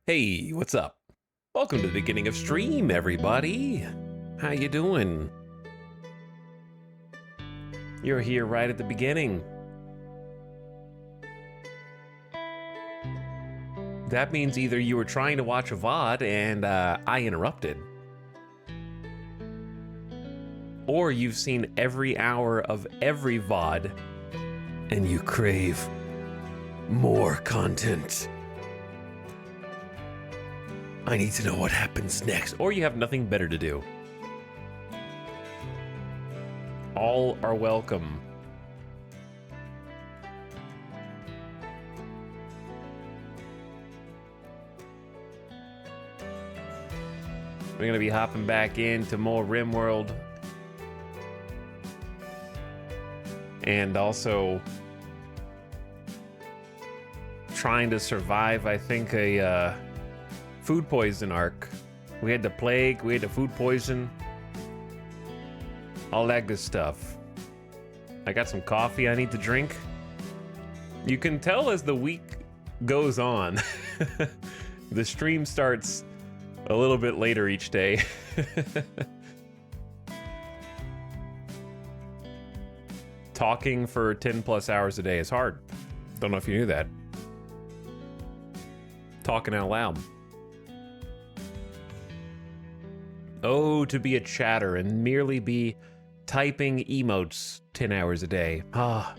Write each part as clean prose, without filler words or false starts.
Hey, what's up? Welcome to the beginning of stream, everybody. How you doing? You're here right at the beginning. That means either you were trying to watch a VOD and I interrupted, or you've seen every hour of every VOD and you crave more content. I need to know what happens next, or you have nothing better to do. All are welcome. We're gonna be hopping back into more RimWorld, and also trying to survive, I think, a food poison arc. We had the plague, we had the food poison, all that good stuff. I got some coffee I need to drink. You can tell as the week goes on, the stream starts a little bit later each day. Talking for 10 plus hours a day is hard. Don't know if you knew that. Talking out loud. Oh, to be a chatter and merely be typing emotes 10 hours a day. Ah,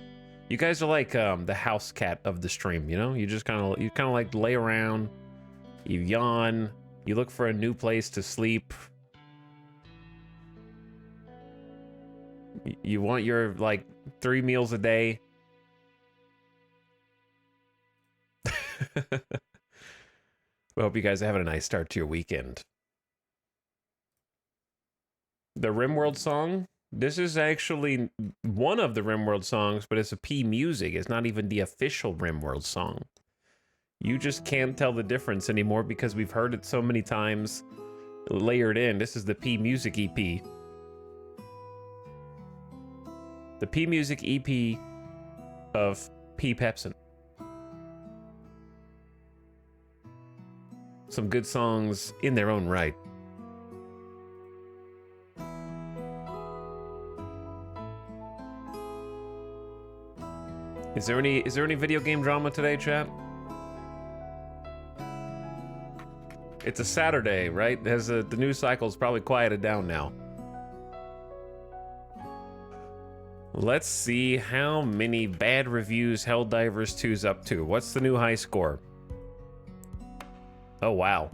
you guys are like the house cat of the stream, you know? You just kind of like lay around, you yawn, you look for a new place to sleep. You want your like 3 meals a day. I hope you guys are having a nice start to your weekend. The RimWorld song? This is actually one of the RimWorld songs, but it's a P Music. It's not even the official RimWorld song. You just can't tell the difference anymore because we've heard it so many times layered in. This is the P Music EP. The P Music EP of P Pepsin. Some good songs in their own right. Is there any video game drama today, chat? It's a Saturday, right? The news cycle's probably quieted down now. Let's see how many bad reviews Helldivers 2's up to. What's the new high score? Oh, wow.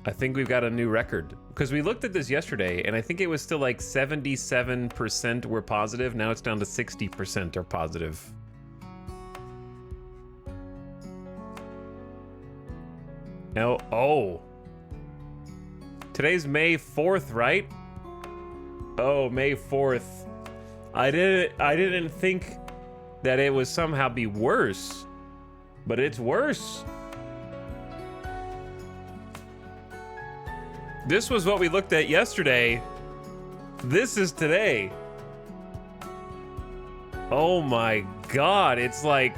I think we've got a new record. Because we looked at this yesterday, and I think it was still like 77% were positive. Now it's down to 60% are positive. Now, oh. Today's May 4th, right? Oh, May 4th. I didn't think that it would somehow be worse. But it's worse. This was what we looked at yesterday. This is today. Oh my God, it's like,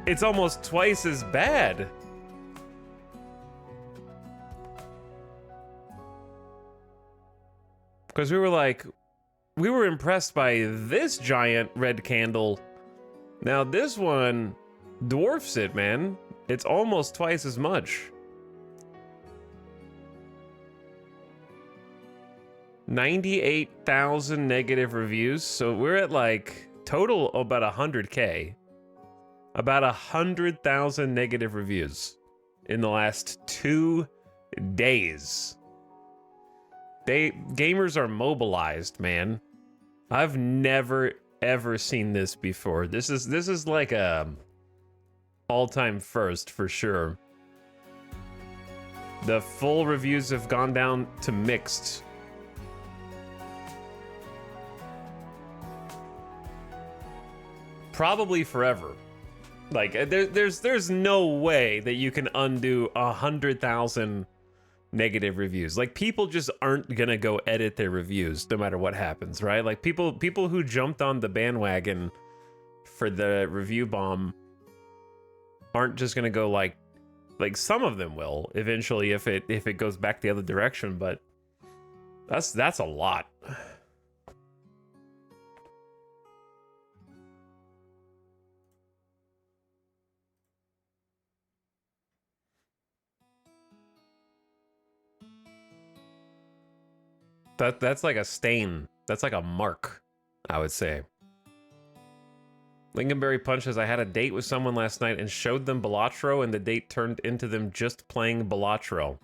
it's almost twice as bad. Because we were impressed by this giant red candle. Now this one dwarfs it, man. It's almost twice as much. 98,000 negative reviews. So we're at like total about 100K. About 100,000 negative reviews in the last 2 days. Gamers are mobilized, man. I've never ever seen this before. This is like a all-time first for sure. The full reviews have gone down to mixed. Probably forever. Like there's no way that you can undo 100,000 negative reviews. Like people just aren't gonna go edit their reviews no matter what happens, right? Like people who jumped on the bandwagon for the review bomb aren't just gonna go like some of them will eventually if it goes back the other direction, but that's a lot. That's like a stain. That's like a mark, I would say. Lingonberry Punch says, I had a date with someone last night and showed them Balatro, and the date turned into them just playing Balatro.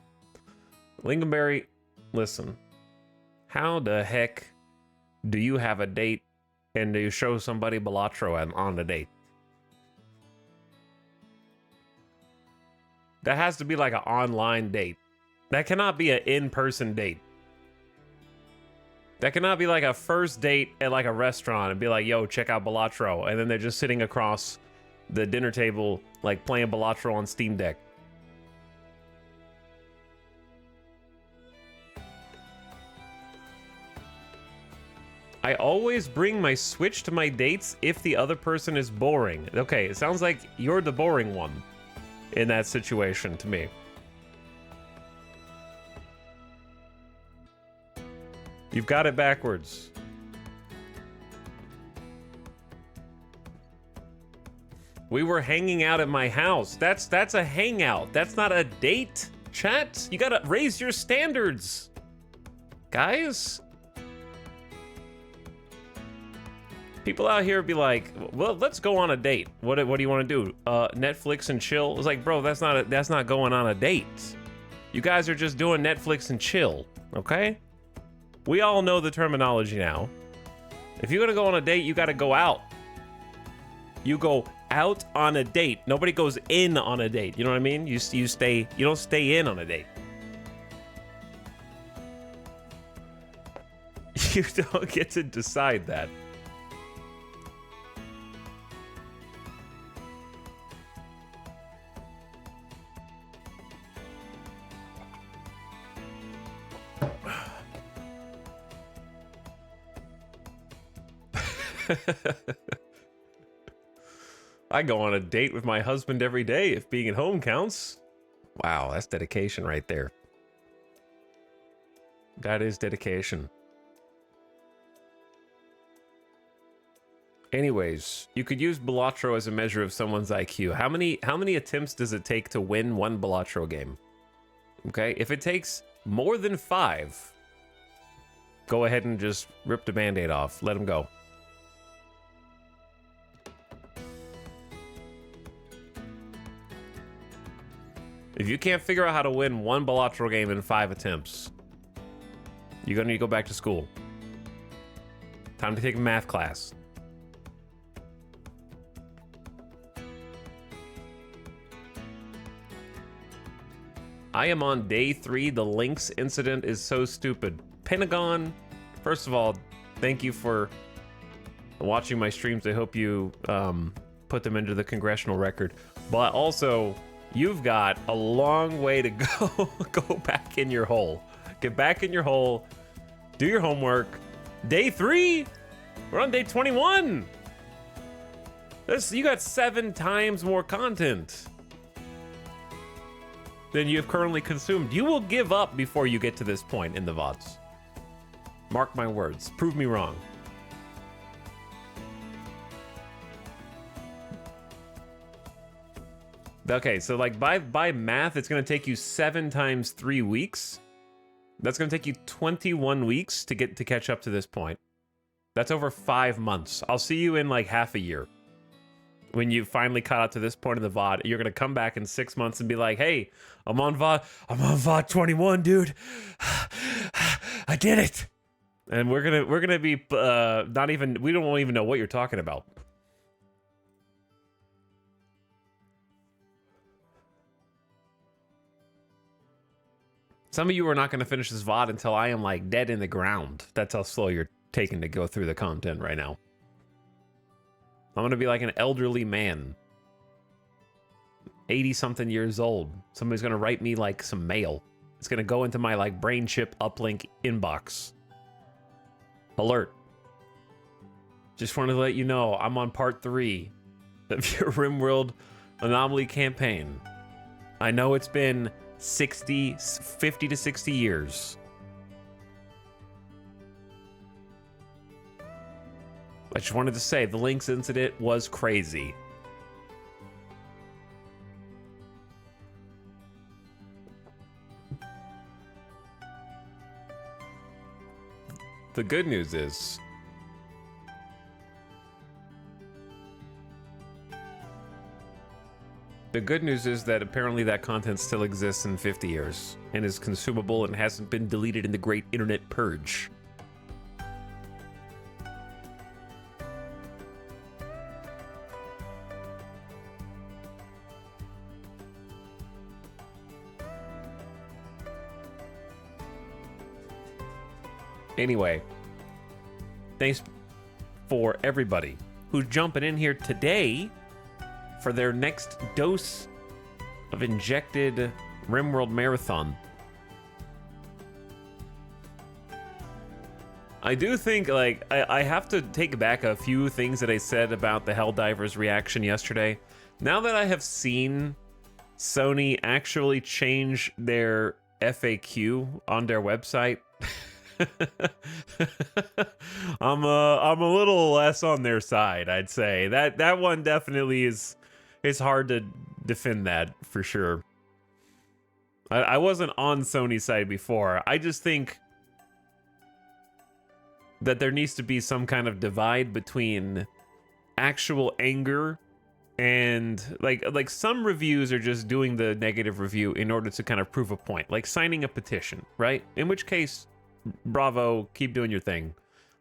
Lingonberry, listen. How the heck do you have a date and you show somebody Balatro on the date? That has to be like an online date. That cannot be an in-person date. That cannot be like a first date at like a restaurant and be like, yo, check out Balatro. And then they're just sitting across the dinner table, like playing Balatro on Steam Deck. I always bring my Switch to my dates if the other person is boring. Okay, it sounds like you're the boring one in that situation to me. You've got it backwards. We were hanging out at my house. That's a hangout. That's not a date, chat. You gotta raise your standards, guys. People out here be like, well, let's go on a date. What do you want to do? Netflix and chill? It's like, bro, that's not going on a date. You guys are just doing Netflix and chill, okay? We all know the terminology now. If you're gonna go on a date, you gotta go out. You go out on a date. Nobody goes in on a date. You know what I mean? You don't stay in on a date. You don't get to decide that. I go on a date with my husband every day if being at home counts. Wow, that's dedication right there. That is dedication. Anyways, you could use Balatro as a measure of someone's IQ. How many attempts does it take to win one Balatro game? Okay, if it takes more than 5, go ahead and just rip the band-aid off. Let him go. If you can't figure out how to win one Balatro game in 5 attempts, you're gonna need to go back to school. Time to take a math class. I am on day 3. The Lynx incident is so stupid. Pentagon, first of all, thank you for watching my streams. I hope you put them into the congressional record. But also, you've got a long way to go. Go back in your hole. Get back in your hole. Do your homework. Day 3? We're on day 21. You got 7 times more content than you have currently consumed. You will give up before you get to this point in the VODs. Mark my words. Prove me wrong. Okay, so like by math, it's gonna take you 7 times 3 weeks. That's gonna take you 21 weeks to catch up to this point. That's over 5 months. I'll see you in like half a year. When you finally caught up to this point of the VOD, you're gonna come back in 6 months and be like, "Hey, I'm on VOD 21, dude. I did it." And we're gonna be we don't even know what you're talking about. Some of you are not gonna finish this VOD until I am like dead in the ground. That's how slow you're taking to go through the content right now. I'm gonna be like an elderly man, 80-something years old. Somebody's gonna write me like some mail. It's gonna go into my like brain chip uplink inbox. Alert. Just wanted to let you know I'm on part 3 of your RimWorld Anomaly campaign. I know it's been 50 to 60 years. I just wanted to say the Lynx incident was crazy. The good news is that apparently that content still exists in 50 years and is consumable and hasn't been deleted in the great internet purge. Anyway, thanks for everybody who's jumping in here today for their next dose of injected RimWorld Marathon. I do think, like, I have to take back a few things that I said about the Helldivers reaction yesterday. Now that I have seen Sony actually change their FAQ on their website, I'm a little less on their side, I'd say. That one definitely is. It's hard to defend that for sure. I wasn't on Sony's side before. I just think that there needs to be some kind of divide between actual anger and like some reviews are just doing the negative review in order to kind of prove a point, like signing a petition, right? In which case, bravo, keep doing your thing.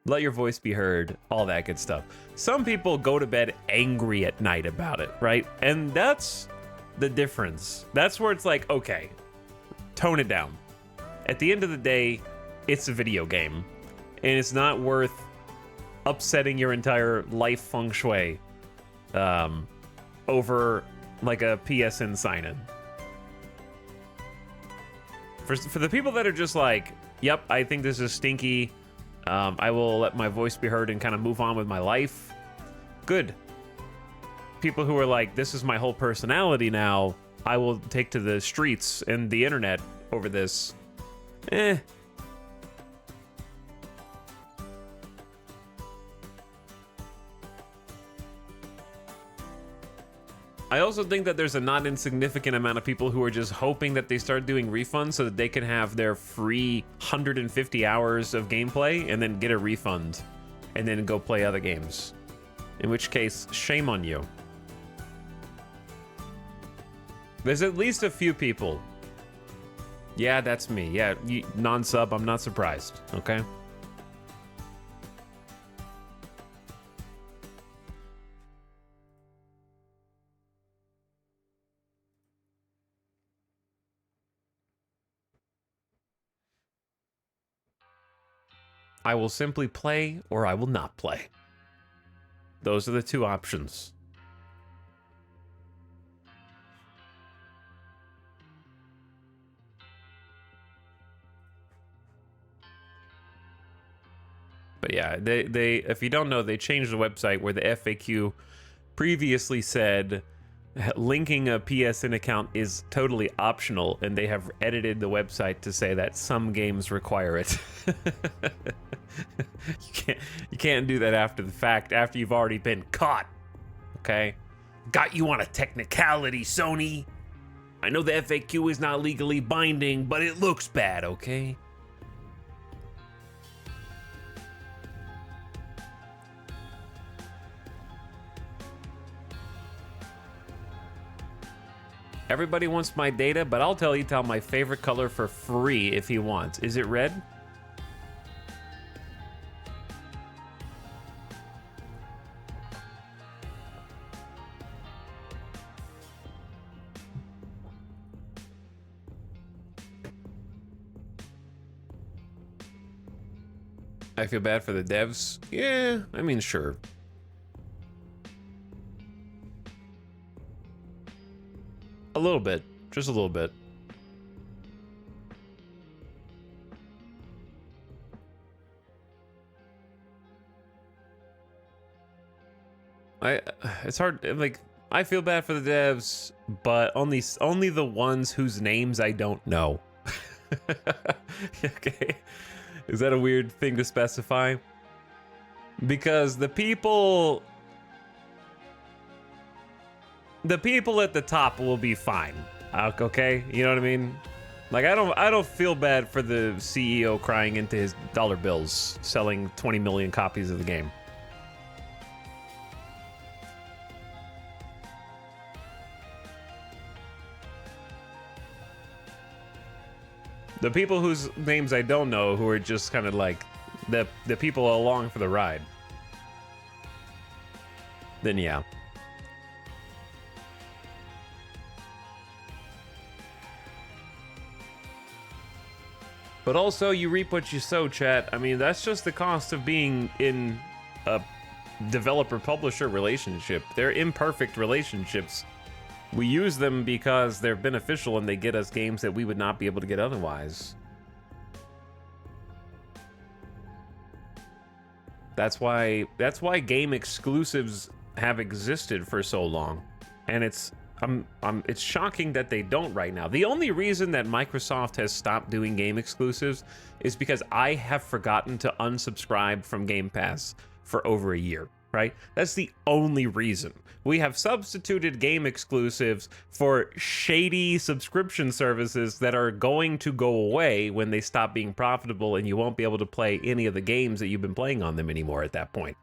Let your voice be heard, all that good stuff. Some people go to bed angry at night about it, right? And that's the difference. That's where it's like, okay, tone it down. At the end of the day, it's a video game. and it's not worth upsetting your entire life feng shui over like a PSN sign-in. For the people that are just like, yep, I think this is stinky, I will let my voice be heard and kind of move on with my life, good. People who are like, this is my whole personality now, I will take to the streets and the internet over this, I also think that there's a not insignificant amount of people who are just hoping that they start doing refunds so that they can have their free 150 hours of gameplay and then get a refund and then go play other games. In which case, shame on you. There's at least a few people. Yeah, that's me. Yeah, non-sub, I'm not surprised, okay? I will simply play or I will not play. Those are the two options. But yeah, they if you don't know, they changed the website where the FAQ previously said linking a PSN account is totally optional, and they have edited the website to say that some games require it. You can't do that after the fact, after you've already been caught. Okay? Got you on a technicality, Sony. I know the FAQ is not legally binding, but it looks bad, okay? Everybody wants my data, but I'll tell you my favorite color for free if he wants. Is it red? I feel bad for the devs. Yeah, I mean, sure. A little bit, just a little bit. It's hard, like, I feel bad for the devs, but only the ones whose names I don't know. Okay. Is that a weird thing to specify? Because the people at the top will be fine. Okay? You know what I mean? Like, I don't feel bad for the CEO crying into his dollar bills selling 20 million copies of the game. The people whose names I don't know, who are just kind of like the people along for the ride, then yeah. But also, you reap what you sow, chat. I mean, that's just the cost of being in a developer-publisher relationship. They're imperfect relationships. We use them because they're beneficial and they get us games that we would not be able to get otherwise. That's why game exclusives have existed for so long. And it's shocking that they don't right now. The only reason that Microsoft has stopped doing game exclusives is because I have forgotten to unsubscribe from Game Pass for over a year, right? That's the only reason. We have substituted game exclusives for shady subscription services that are going to go away when they stop being profitable, and you won't be able to play any of the games that you've been playing on them anymore at that point.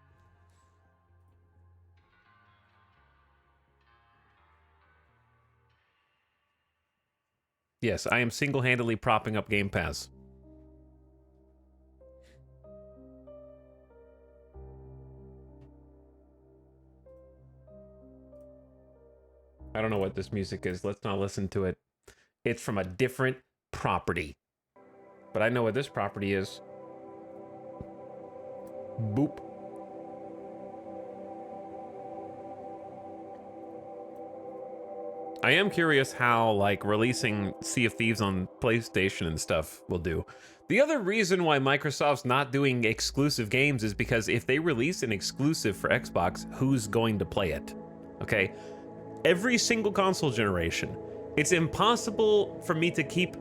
Yes, I am single-handedly propping up Game Pass. I don't know what this music is. Let's not listen to it. It's from a different property. But I know what this property is. Boop. I am curious how, like, releasing Sea of Thieves on PlayStation and stuff will do. The other reason why Microsoft's not doing exclusive games is because if they release an exclusive for Xbox, who's going to play it? Okay? Every single console generation, it's impossible for me to keep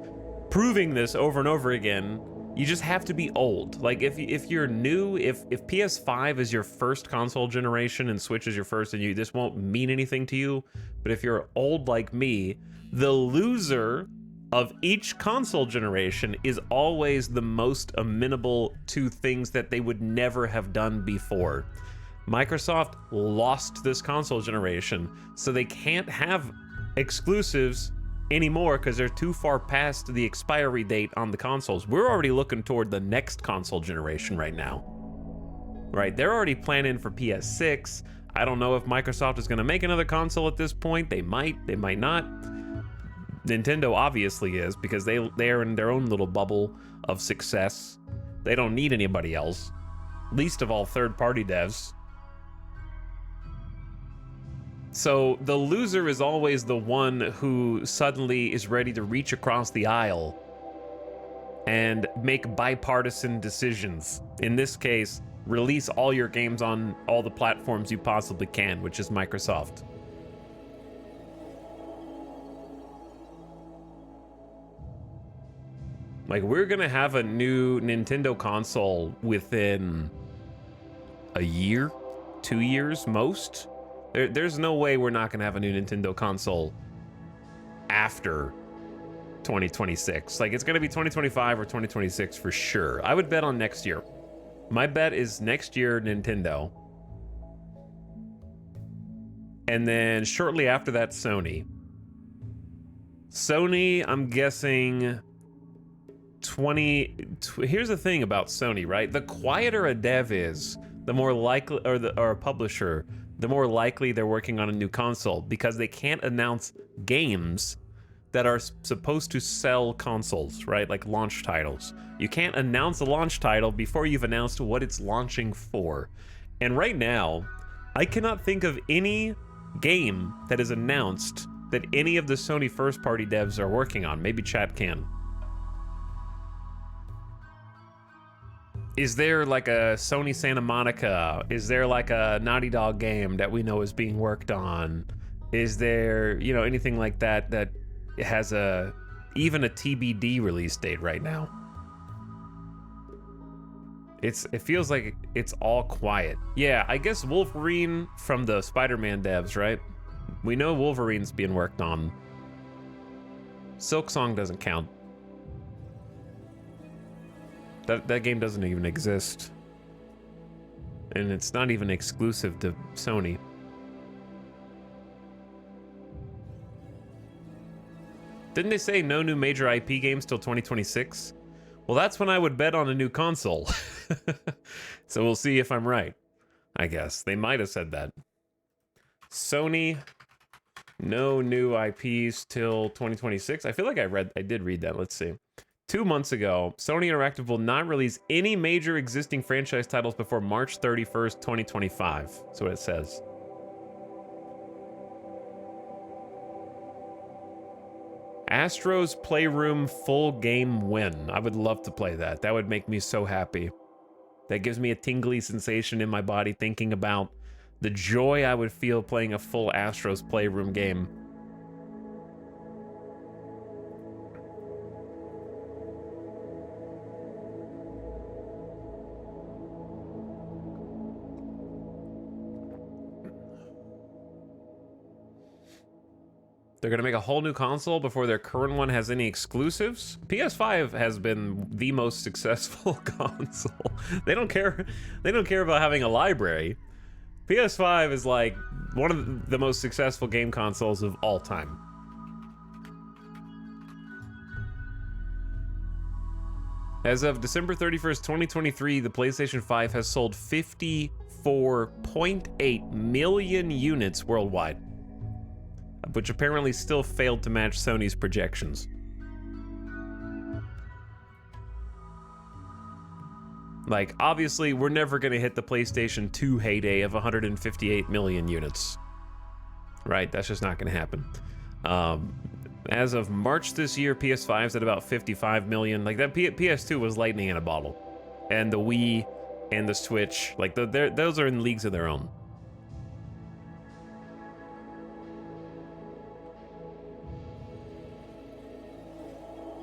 proving this over and over again. You just have to be old. Like, if you're new, if PS5 is your first console generation and Switch is your first, and this won't mean anything to you. But if you're old like me, the loser of each console generation is always the most amenable to things that they would never have done before. Microsoft lost this console generation, so they can't have exclusives anymore because they're too far past the expiry date on the consoles. We're already looking toward the next console generation right now. Right, they're already planning for PS6. I don't know if Microsoft is going to make another console at this point. They might not. Nintendo obviously is, because they are in their own little bubble of success. They don't need anybody else, least of all third-party devs. So the loser is always the one who suddenly is ready to reach across the aisle and make bipartisan decisions. In this case, release all your games on all the platforms you possibly can, which is Microsoft. Like, we're gonna have a new Nintendo console within a year, 2 years, most. There's no way we're not gonna have a new Nintendo console after 2026. Like, it's gonna be 2025 or 2026 for sure. I would bet on next year. My bet is next year, Nintendo. And then shortly after that, Sony. Sony, I'm guessing here's the thing about Sony, right? The quieter a dev is, the more likely, or a publisher, the more likely they're working on a new console, because they can't announce games that are supposed to sell consoles, right? Like launch titles. You can't announce a launch title before you've announced what it's launching for. And right now, I cannot think of any game that is announced that any of the Sony first-party devs are working on. Maybe chat can. Is there like a Sony Santa Monica? Is there like a Naughty Dog game that we know is being worked on? Is there, you know, anything like that that has even a TBD release date right now? It feels like it's all quiet. Yeah, I guess Wolverine from the Spider-Man devs, right? We know Wolverine's being worked on. Silksong doesn't count. That game doesn't even exist. And it's not even exclusive to Sony. Didn't they say no new major IP games till 2026? Well, that's when I would bet on a new console. So we'll see if I'm right, I guess. They might have said that. Sony, no new IPs till 2026. I feel like I did read that. Let's see. 2 months ago, Sony Interactive will not release any major existing franchise titles before March 31st, 2025. That's what it says. Astro's Playroom full game win. I would love to play that. That would make me so happy. That gives me a tingly sensation in my body thinking about the joy I would feel playing a full Astro's Playroom game. They're going to make a whole new console before their current one has any exclusives. PS5 has been the most successful console. They don't care about having a library. PS5 is like one of the most successful game consoles of all time. As of December 31st, 2023, the PlayStation 5 has sold 54.8 million units worldwide, which apparently still failed to match Sony's projections. Like, obviously, we're never going to hit the PlayStation 2 heyday of 158 million units. Right? That's just not going to happen. As of March this year, PS5's at about 55 million. Like, that PS2 was lightning in a bottle. And the Wii and the Switch, like, those are in leagues of their own.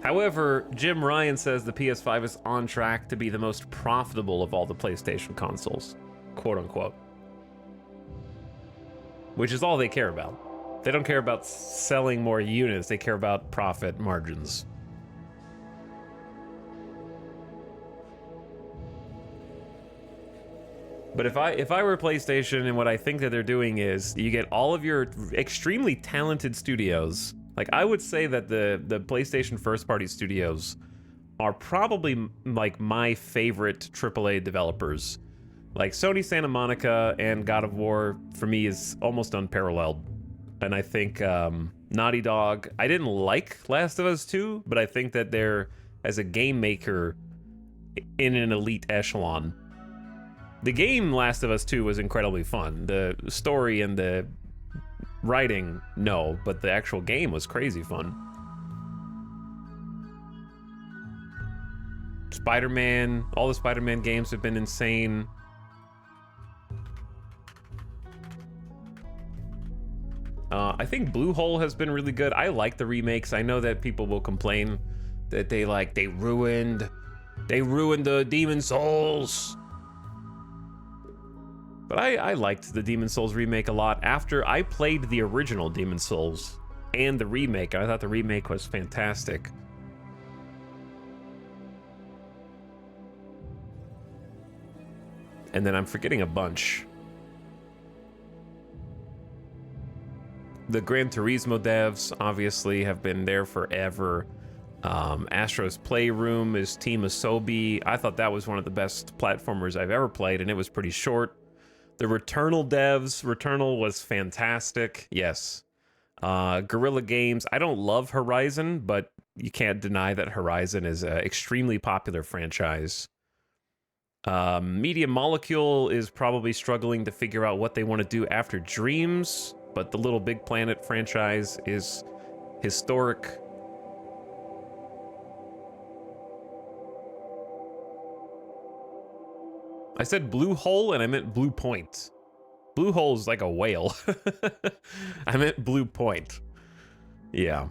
However, Jim Ryan says the PS5 is on track to be the most profitable of all the PlayStation consoles, quote unquote. Which is all they care about. They don't care about selling more units, they care about profit margins. But if I were PlayStation, and what I think that they're doing is you get all of your extremely talented studios. Like, I would say that the PlayStation first-party studios are probably like my favorite AAA developers. Like, Sony Santa Monica and God of War for me is almost unparalleled. And I think Naughty Dog, I didn't like Last of Us 2, but I think that they're, as a game maker, in an elite echelon. The game Last of Us 2 was incredibly fun. The story and the writing, no, but the actual game was crazy fun. Spider-Man, all the Spider-Man games have been insane. I think Blue Hole has been really good. I like the remakes. I know that people will complain that they ruined the Demon Souls. But I liked the Demon Souls remake a lot. After I played the original Demon Souls and the remake, I thought the remake was fantastic. And then I'm forgetting a bunch. The Gran Turismo devs obviously have been there forever. Astro's Playroom is Team Asobi. I thought that was one of the best platformers I've ever played, and it was pretty short. The Returnal devs, Returnal was fantastic, yes. Guerrilla Games, I don't love Horizon, but you can't deny that Horizon is an extremely popular franchise. Media Molecule is probably struggling to figure out what they want to do after Dreams, but the Little Big Planet franchise is historic. I said Blue Hole and I meant Blue Point. Blue Hole is like a whale. I meant Blue Point. Yeah.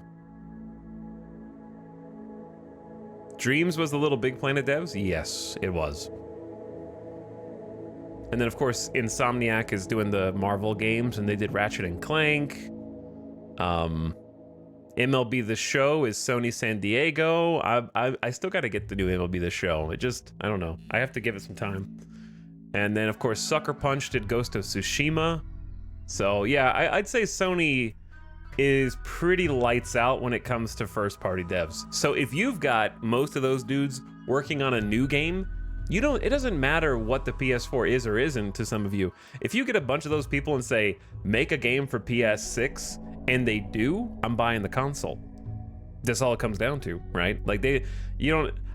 Dreams was the Little Big Planet devs? Yes, it was. And then, of course, Insomniac is doing the Marvel games, and they did Ratchet and Clank. MLB The Show is Sony San Diego. I still got to get the new MLB The Show. I don't know. I have to give it some time. And then, of course, Sucker Punch did Ghost of Tsushima. So, yeah, I'd say Sony is pretty lights out when it comes to first-party devs. So if you've got most of those dudes working on a new game, it doesn't matter what the PS4 is or isn't to some of you. If you get a bunch of those people and say, make a game for PS6, and they do, I'm buying the console. That's all it comes down to, right? Like,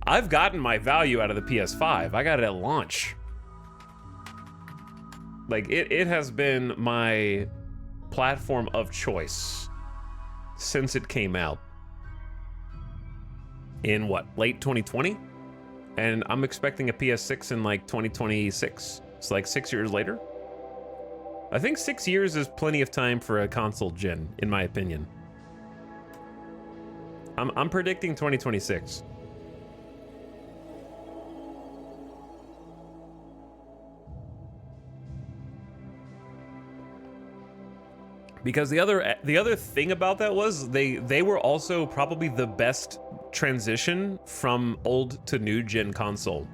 I've gotten my value out of the PS5. I got it at launch. Like, it has been my platform of choice since it came out. In what, late 2020? And I'm expecting a PS6 in like 2026. It's like 6 years later. I think 6 years is plenty of time for a console gen, in my opinion. I'm predicting 2026. Because the other thing about that was they were also probably the best transition from old to new gen console,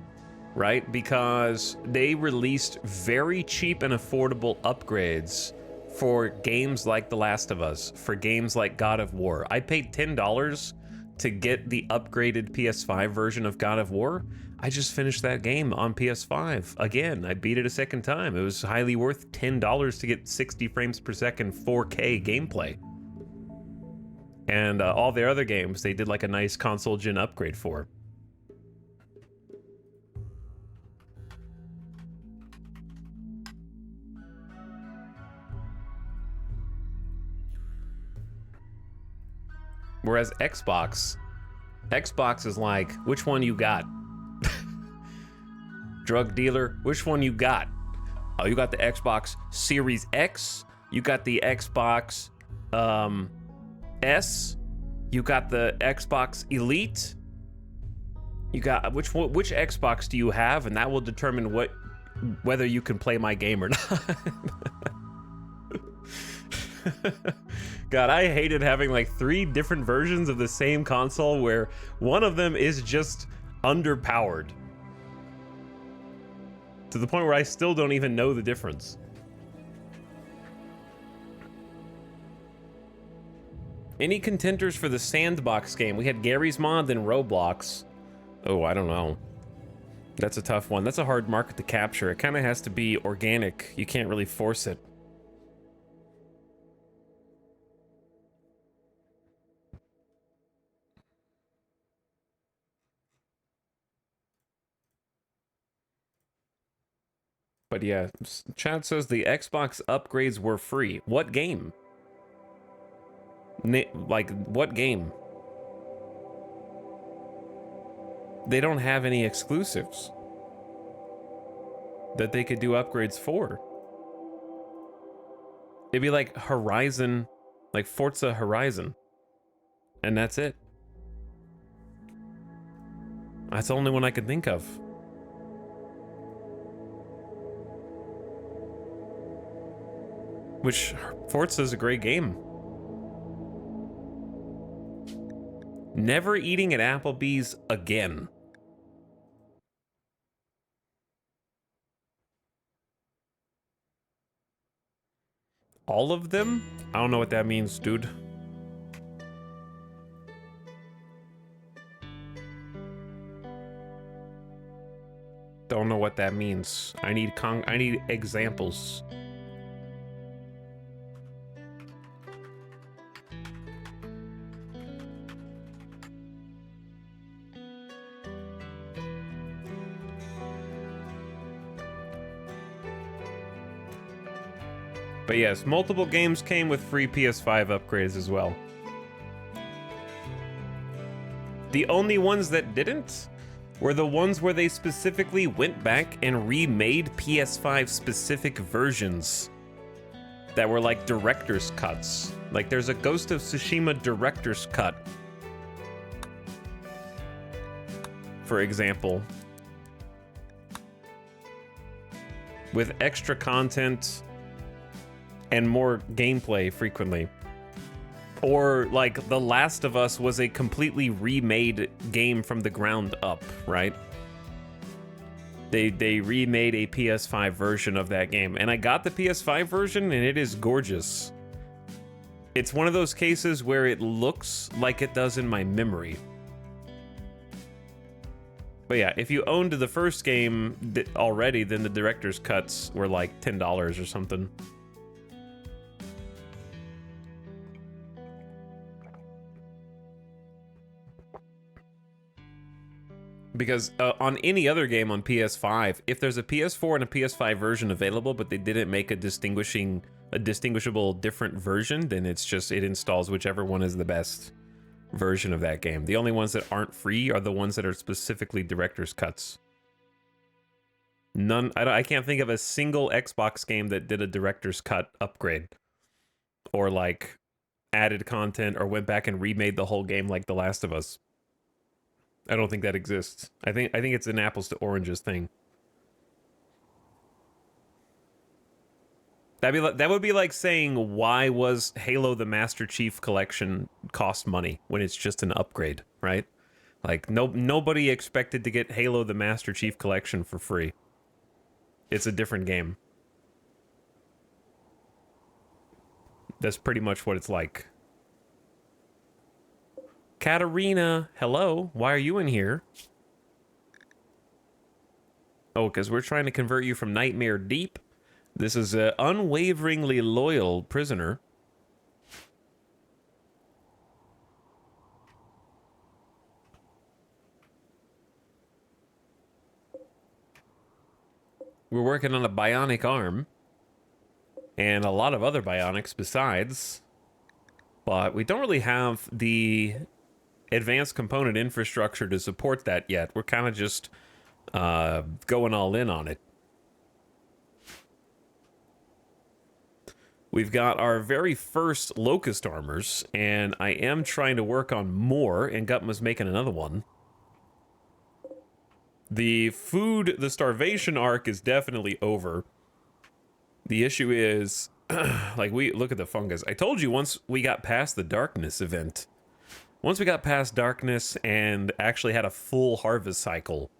right? Because they released very cheap and affordable upgrades for games like The Last of Us, for games like God of War. I paid $10 to get the upgraded PS5 version of God of War. I just finished that game on PS5. Again, I beat it a second time. It was highly worth $10 to get 60 frames per second 4K gameplay. And all their other games, they did like a nice console gen upgrade for. Whereas Xbox is like, which one you got? Drug dealer, which one you got? Oh, you got the Xbox Series X, you got the Xbox S, you got the Xbox Elite. You got which Xbox do you have, and that will determine whether you can play my game or not. God, I hated having like 3 different versions of the same console where one of them is just underpowered to the point where I still don't even know the difference. Any contenders for the Sandbox game? We had Gary's Mod and Roblox. Oh, I don't know. That's a tough one. That's a hard market to capture. It kind of has to be organic. You can't really force it. But yeah, Chad says the Xbox upgrades were free. What game? Like, what game? They don't have any exclusives that they could do upgrades for. It'd be like Horizon, like Forza Horizon. And that's it. That's the only one I could think of. Which, Forza is a great game. Never eating at Applebee's again. All of them? I don't know what that means, dude. Don't know what that means. I need examples. But yes, multiple games came with free PS5 upgrades as well. The only ones that didn't were the ones where they specifically went back and remade PS5 specific versions that were like director's cuts. Like there's a Ghost of Tsushima director's cut, for example, with extra content and more gameplay frequently. Or like The Last of Us was a completely remade game from the ground up, right? They remade a PS5 version of that game, and I got the PS5 version and it is gorgeous. It's one of those cases where it looks like it does in my memory. But yeah, if you owned the first game already, then the director's cuts were like $10 or something. Because on any other game on PS5, if there's a PS4 and a PS5 version available, but they didn't make a distinguishable different version, then it's just, it installs whichever one is the best version of that game. The only ones that aren't free are the ones that are specifically director's cuts. I can't think of a single Xbox game that did a director's cut upgrade, or like added content, or went back and remade the whole game like The Last of Us. I don't think that exists. I think it's an apples to oranges thing. That would be like saying, why was Halo the Master Chief Collection cost money when it's just an upgrade, right? Like nobody expected to get Halo the Master Chief Collection for free. It's a different game. That's pretty much what it's like. Katarina, hello. Why are you in here? Oh, because we're trying to convert you from Nightmare Deep. This is an unwaveringly loyal prisoner. We're working on a bionic arm. And a lot of other bionics besides. but we don't really have the advanced component infrastructure to support that yet. We're kind of just going all in on it. We've got our very first locust armors, and I am trying to work on more, and Gutma's making another one. The starvation arc is definitely over. The issue is, like, we look at the fungus. I told you once we got past the darkness event, once we got past darkness and actually had a full harvest cycle,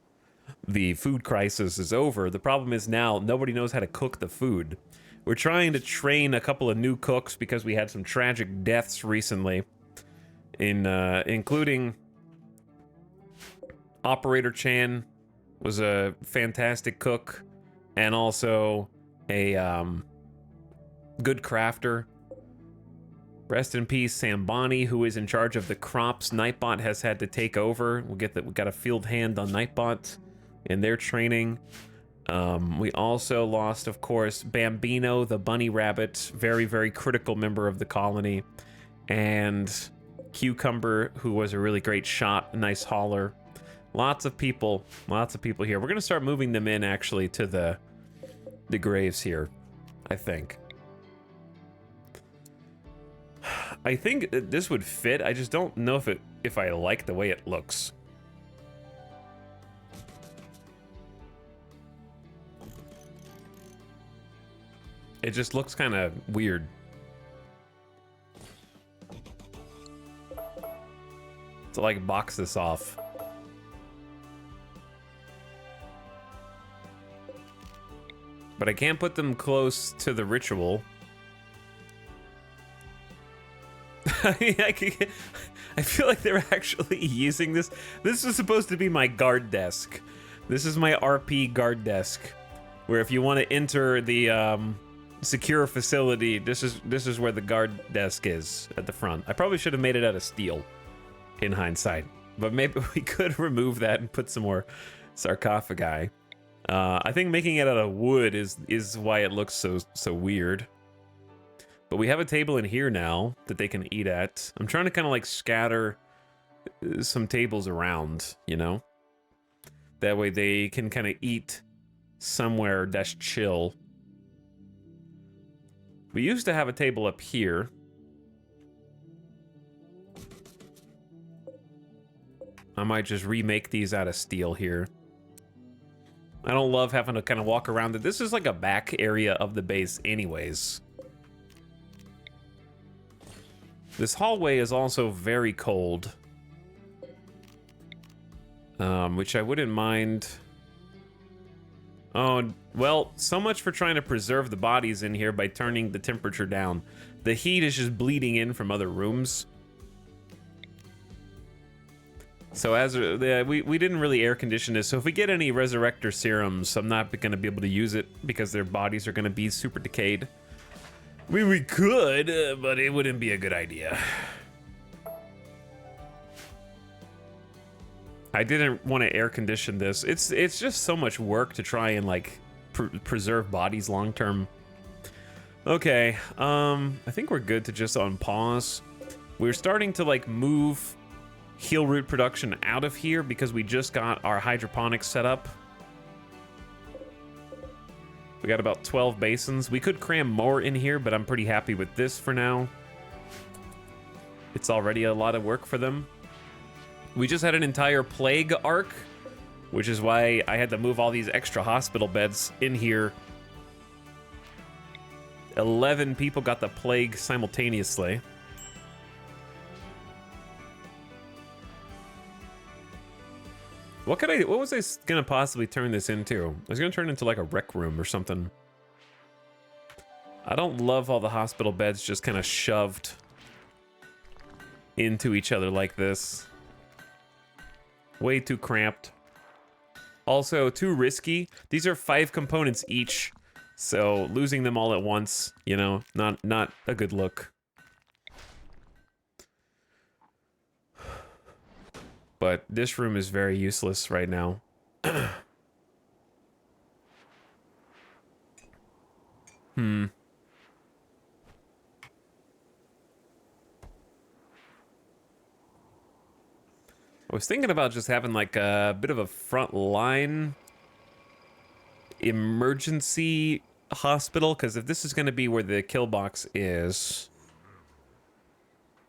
the food crisis is over. The problem is now nobody knows how to cook the food. We're trying to train a couple of new cooks because we had some tragic deaths recently, including Operator Chan was a fantastic cook, and also a good crafter. Rest in peace, Sambani, who is in charge of the crops. Nightbot has had to take over. We got a field hand on Nightbot in their training. We also lost, of course, Bambino, the bunny rabbit, very, very critical member of the colony, and Cucumber, who was a really great shot, a nice hauler. Lots of people here. We're gonna start moving them in actually to the graves here, I think. I think this would fit. I just don't know if I like the way it looks. It just looks kind of weird. To like box this off. But I can't put them close to the ritual. I feel like they're actually using this. This is supposed to be my guard desk. This is my RP guard desk, where if you want to enter the secure facility, this is where the guard desk is at the front. I probably should have made it out of steel, in hindsight, but maybe we could remove that and put some more sarcophagi. I think making it out of wood is why it looks so weird. But we have a table in here now that they can eat at. I'm trying to kind of like scatter some tables around, you know? That way they can kind of eat somewhere that's chill. We used to have a table up here. I might just remake these out of steel here. I don't love having to kind of walk around it. This is like a back area of the base anyways. This hallway is also very cold. Which I wouldn't mind. Oh, well, so much for trying to preserve the bodies in here by turning the temperature down. The heat is just bleeding in from other rooms. So as we didn't really air condition this, so if we get any resurrector serums, I'm not going to be able to use it because their bodies are going to be super decayed. I mean, we could, but it wouldn't be a good idea. I didn't want to air condition this. It's just so much work to try and like preserve bodies long term. Okay, I think we're good to just unpause. We're starting to like move heal root production out of here because we just got our hydroponics set up. We got about 12 basins. We could cram more in here, but I'm pretty happy with this for now. It's already a lot of work for them. We just had an entire plague arc, which is why I had to move all these extra hospital beds in here. 11 people got the plague simultaneously. What was I gonna possibly turn this into? I was gonna turn it into like a rec room or something. I don't love all the hospital beds just kind of shoved into each other like this. Way too cramped. Also, too risky. These are 5 components each, so losing them all at once, you know, not a good look. But this room is very useless right now. I was thinking about just having like a bit of a front line emergency hospital, because if this is going to be where the kill box is,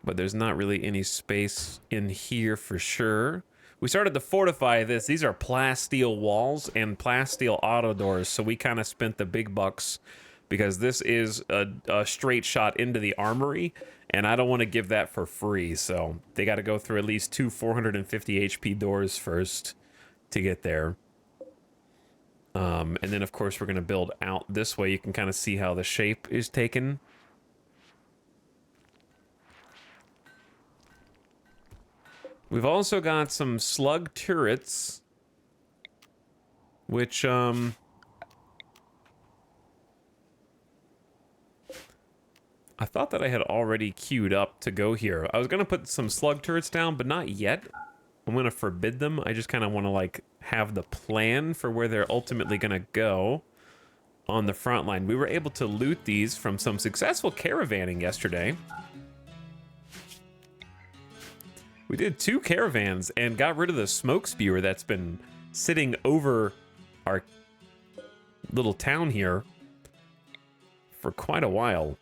but there's not really any space in here for sure. We started to fortify this. These are plasteel walls and plasteel auto doors, so we kind of spent the big bucks because this is a straight shot into the armory, and I don't want to give that for free, so they got to go through at least 2 450 HP doors first to get there. And then, of course, we're going to build out this way. You can kind of see how the shape is taken. We've also got some slug turrets, which, I thought that I had already queued up to go here. I was going to put some slug turrets down, but not yet. I'm going to forbid them. I just kind of want to, like, have the plan for where they're ultimately going to go on the front line. We were able to loot these from some successful caravanning yesterday. We did 2 caravans and got rid of the smoke spewer that's been sitting over our little town here for quite a while.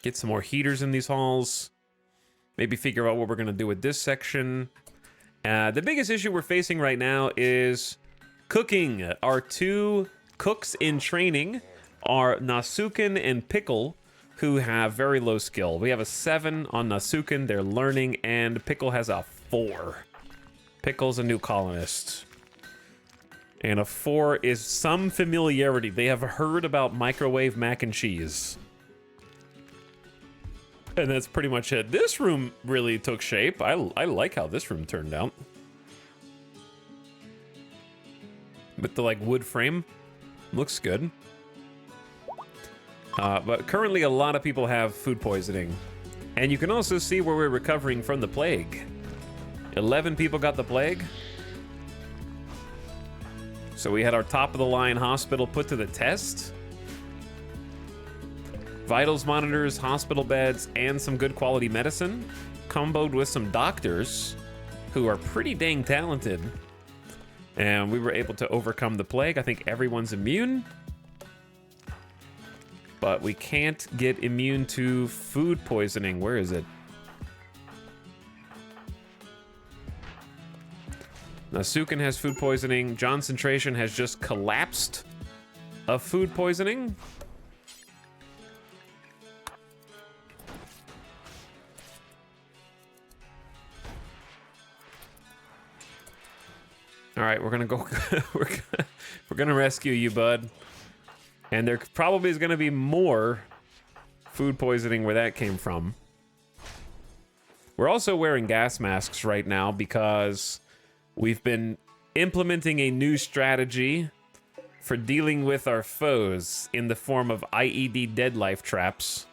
Get some more heaters in these halls. Maybe figure out what we're going to do with this section. The biggest issue we're facing right now is cooking. Our 2 cooks in training are Nasuken and Pickle, who have very low skill. We have a 7 on Nasuken, they're learning, and Pickle has a 4. Pickle's a new colonist. And a 4 is some familiarity. They have heard about microwave mac and cheese. And that's pretty much it. This room really took shape. I like how this room turned out. With the, like, wood frame. Looks good. But currently a lot of people have food poisoning. And you can also see where we're recovering from the plague. 11 people got the plague. So we had our top-of-the-line hospital put to the test. Vitals monitors, hospital beds, and some good quality medicine, comboed with some doctors who are pretty dang talented. And we were able to overcome the plague. I think everyone's immune. But we can't get immune to food poisoning. Where is it? Nasuken has food poisoning. Concentration has just collapsed of food poisoning. All right, we're gonna go. we're gonna rescue you, bud. And there probably is gonna be more food poisoning where that came from. We're also wearing gas masks right now because we've been implementing a new strategy for dealing with our foes in the form of IED dead life traps.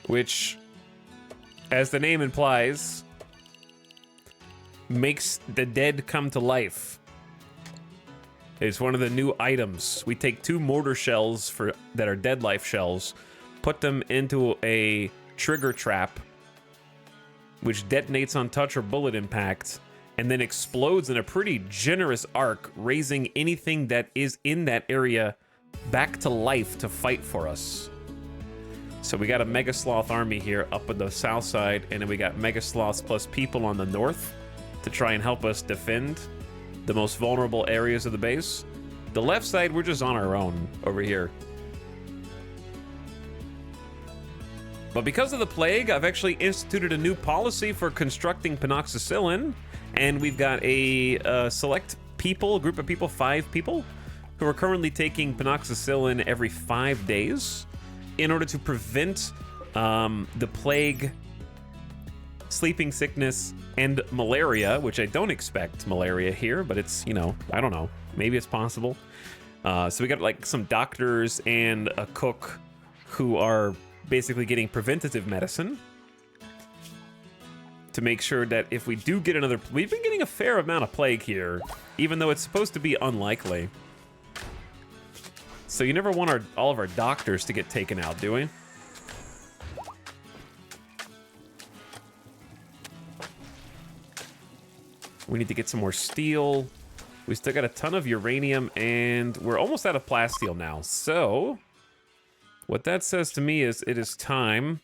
Which, as the name implies, makes the dead come to life. It's one of the new items. We take 2 mortar shells that are dead life shells, put them into a trigger trap, which detonates on touch or bullet impact, and then explodes in a pretty generous arc, raising anything that is in that area back to life to fight for us. So we got a Mega Sloth army here up on the south side, and then we got Mega Sloths plus people on the north to try and help us defend the most vulnerable areas of the base. The left side, we're just on our own over here. But because of the plague, I've actually instituted a new policy for constructing penoxycillin, and we've got a select people, a group of people, 5 people, who are currently taking penoxycillin every 5 days in order to prevent the plague, sleeping sickness, and malaria, which I don't expect malaria here, but it's, you know, I don't know. Maybe it's possible. So we got like some doctors and a cook who are basically getting preventative medicine to make sure that if we do get another... We've been getting a fair amount of plague here, even though it's supposed to be unlikely. So you never want all of our doctors to get taken out, do we? We need to get some more steel. We still got a ton of uranium, and we're almost out of plasteel now. So, what that says to me is it is time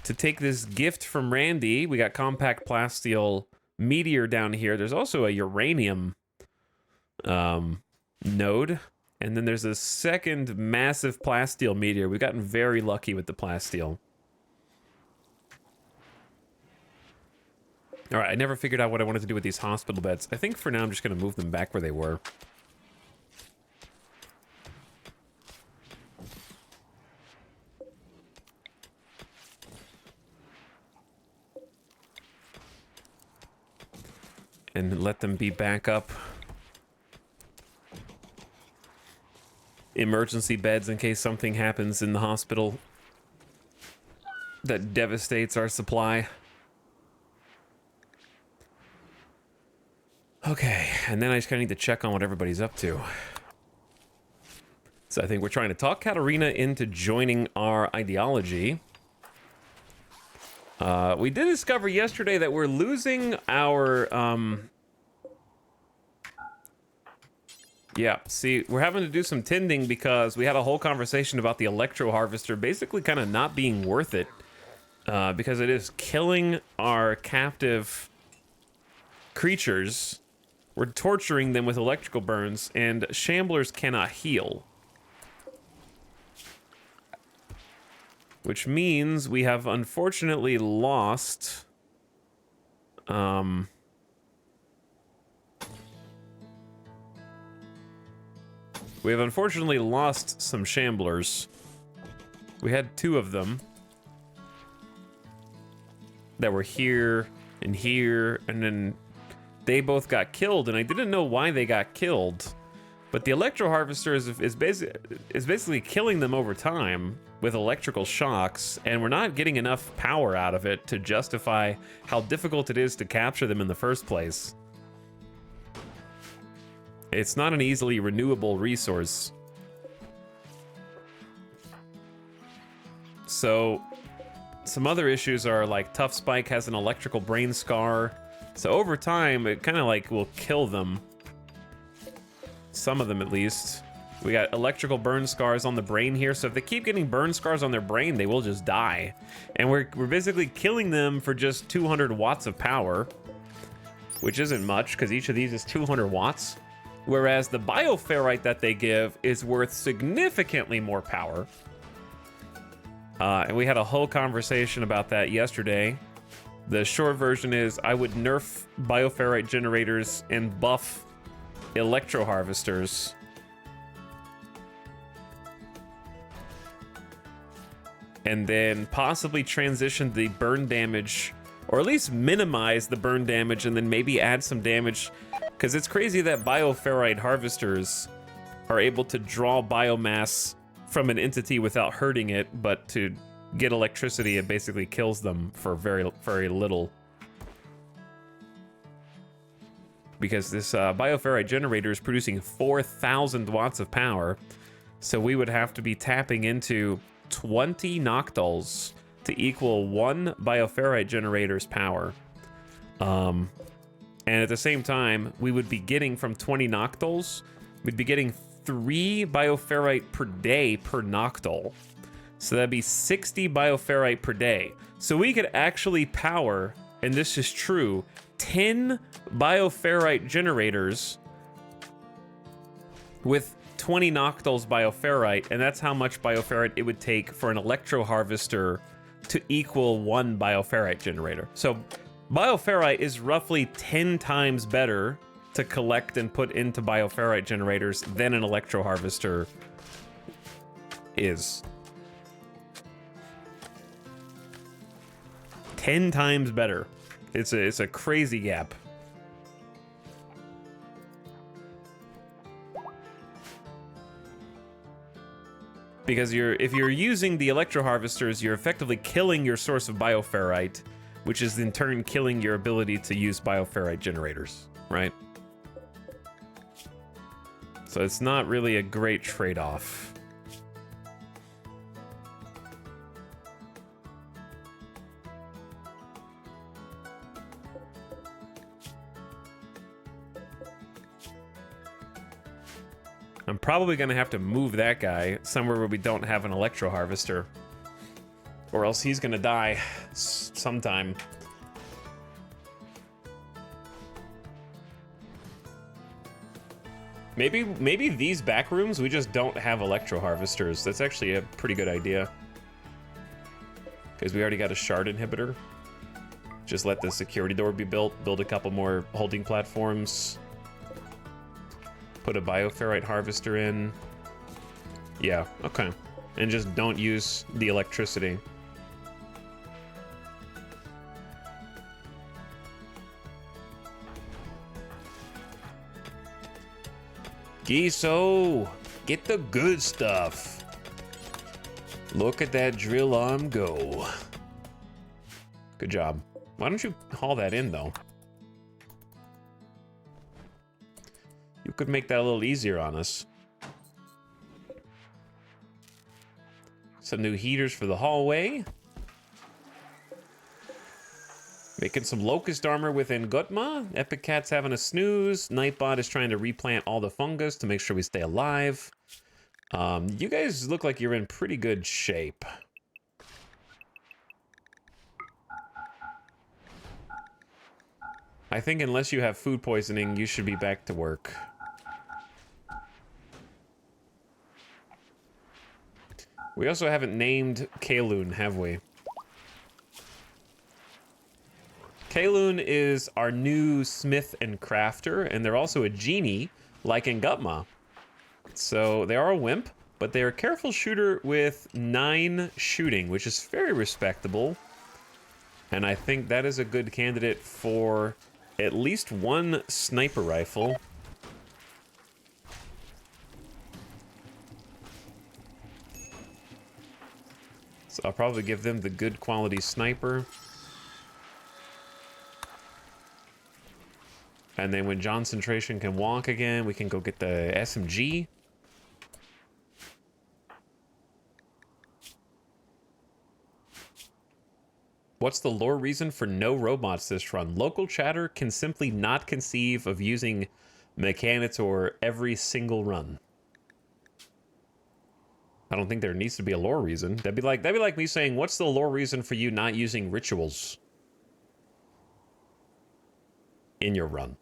to take this gift from Randy. We got compact plasteel meteor down here. There's also a uranium node. And then there's a second massive plasteel meteor. We've gotten very lucky with the plasteel. All right, I never figured out what I wanted to do with these hospital beds. I think for now I'm just going to move them back where they were. And let them be backup emergency beds in case something happens in the hospital that devastates our supply. Okay, and then I just kind of need to check on what everybody's up to. So I think we're trying to talk Katarina into joining our ideology. We did discover yesterday that we're losing our, yeah, see, we're having to do some tending because we had a whole conversation about the electro harvester basically kind of not being worth it because it is killing our captive creatures. We're torturing them with electrical burns, and shamblers cannot heal. Which means we have unfortunately lost... we have unfortunately lost some shamblers. We had 2 of them that were here, and then they both got killed, and I didn't know why they got killed. But the electro harvester is basically killing them over time with electrical shocks, and we're not getting enough power out of it to justify how difficult it is to capture them in the first place. It's not an easily renewable resource. So, some other issues are like Tough Spike has an electrical brain scar. So over time, it kind of like will kill them. Some of them at least. We got electrical burn scars on the brain here. So if they keep getting burn scars on their brain, they will just die. And we're basically killing them for just 200 watts of power, which isn't much because each of these is 200 watts. Whereas the bioferrite that they give is worth significantly more power. And we had a whole conversation about that yesterday. The short version is I would nerf bioferrite generators and buff electro harvesters. And then possibly transition the burn damage, or at least minimize the burn damage, and then maybe add some damage. Because it's crazy that bioferrite harvesters are able to draw biomass from an entity without hurting it, but to get electricity, it basically kills them for very, very little. Because this bioferrite generator is producing 4,000 watts of power, so we would have to be tapping into 20 noctals to equal 1 bioferrite generator's power. And at the same time, we would be getting from 20 noctals, we'd be getting 3 bioferrite per day per noctal. So that'd be 60 bioferrite per day. So we could actually power, and this is true, 10 bioferrite generators with 20 noctals bioferrite, and that's how much bioferrite it would take for an electro harvester to equal 1 bioferrite generator. So bioferrite is roughly 10 times better to collect and put into bioferrite generators than an electro harvester is. 10 times better. It's a crazy gap. Because if you're using the electro harvesters, you're effectively killing your source of bioferrite, which is in turn killing your ability to use bioferrite generators, right? So it's not really a great trade-off. I'm probably going to have to move that guy somewhere where we don't have an electro harvester. Or else he's going to die sometime. Maybe these back rooms, we just don't have electro harvesters. That's actually a pretty good idea. Because we already got a shard inhibitor. Just let the security door be built. Build a couple more holding platforms. Put a bioferrite harvester in. Yeah, okay. And just don't use the electricity. Giso, get the good stuff. Look at that drill arm go. Good job. Why don't you haul that in, though? You could make that a little easier on us. Some new heaters for the hallway. Making some locust armor within Gutma. Epic Cat's having a snooze. Nightbot is trying to replant all the fungus to make sure we stay alive. You guys look like you're in pretty good shape. I think unless you have food poisoning, you should be back to work. We also haven't named Kaloon, have we? Kaloon is our new smith and crafter, and they're also a genie, like in Gutma. So they are a wimp, but they're a careful shooter with 9 shooting, which is very respectable. And I think that is a good candidate for at least 1 sniper rifle. So I'll probably give them the good quality sniper. And then when Johncentration can walk again, we can go get the SMG. What's the lore reason for no robots this run? Local chatter can simply not conceive of using Mechanitor every single run. I don't think there needs to be a lore reason. That'd be like me saying, what's the lore reason for you not using rituals in your run?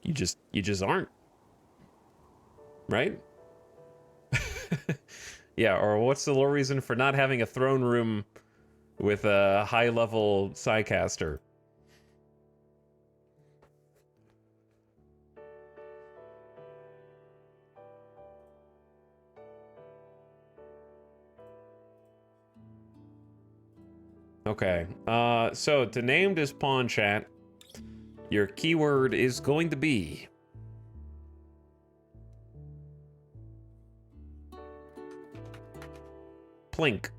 You just aren't. Right? Yeah, or what's the lore reason for not having a throne room with a high-level Psycaster? Okay, so to name this pawn chat, your keyword is going to be plink.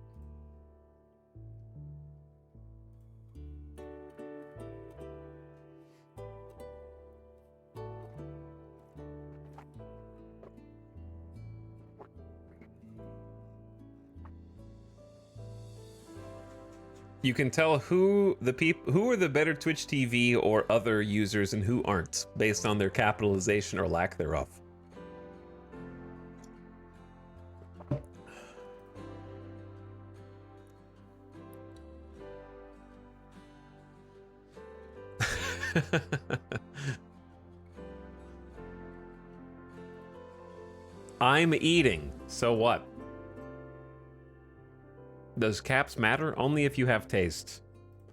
You can tell who are the better Twitch TV or other users and who aren't, based on their capitalization or lack thereof. I'm eating, so what? Does caps matter? Only if you have taste.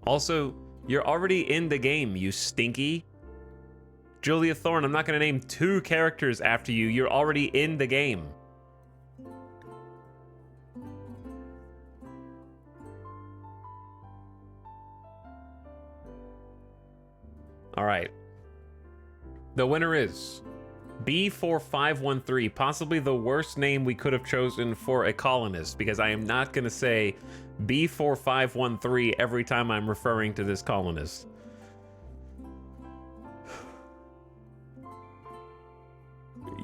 Also, you're already in the game, you stinky. Julia Thorne, I'm not gonna name 2 characters after you. You're already in the game. All right. The winner is B4513, possibly the worst name we could have chosen for a colonist, because I am not going to say B4513 every time I'm referring to this colonist.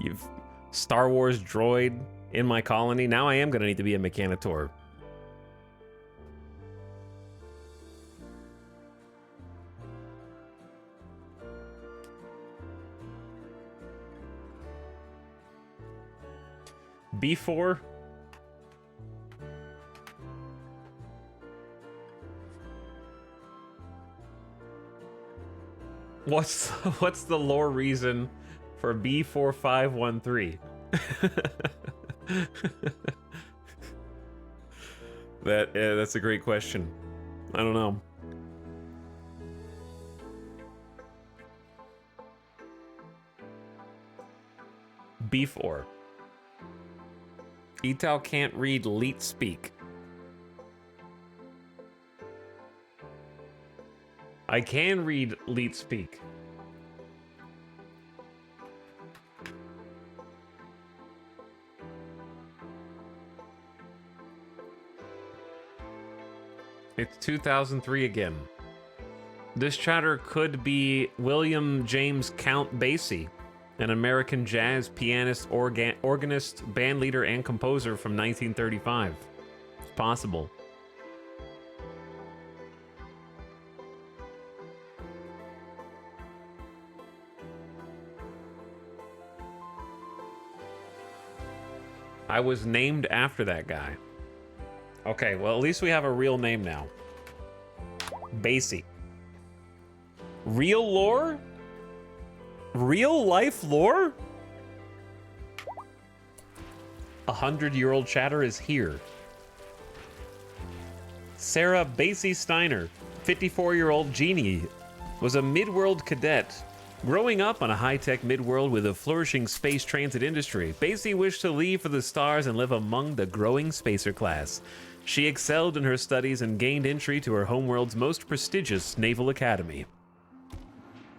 You've Star Wars droid in my colony. Now I am gonna need to be a Mechanitor. B4. What's the lore reason for B4513? That's a great question. I don't know. B4. Etal can't read Leet speak. I can read Leet speak. It's 2003 again. This chatter could be William James Count Basie, an American jazz pianist, organist, bandleader, and composer from 1935. It's possible. I was named after that guy. Okay, well, at least we have a real name now. Basie. Real lore? Real life lore? 100-year-old chatter is here. Sarah Basie Steiner, 54-year-old genie, was a mid-world cadet. Growing up on a high-tech mid-world with a flourishing space transit industry, Basie wished to leave for the stars and live among the growing spacer class. She excelled in her studies and gained entry to her homeworld's most prestigious naval academy.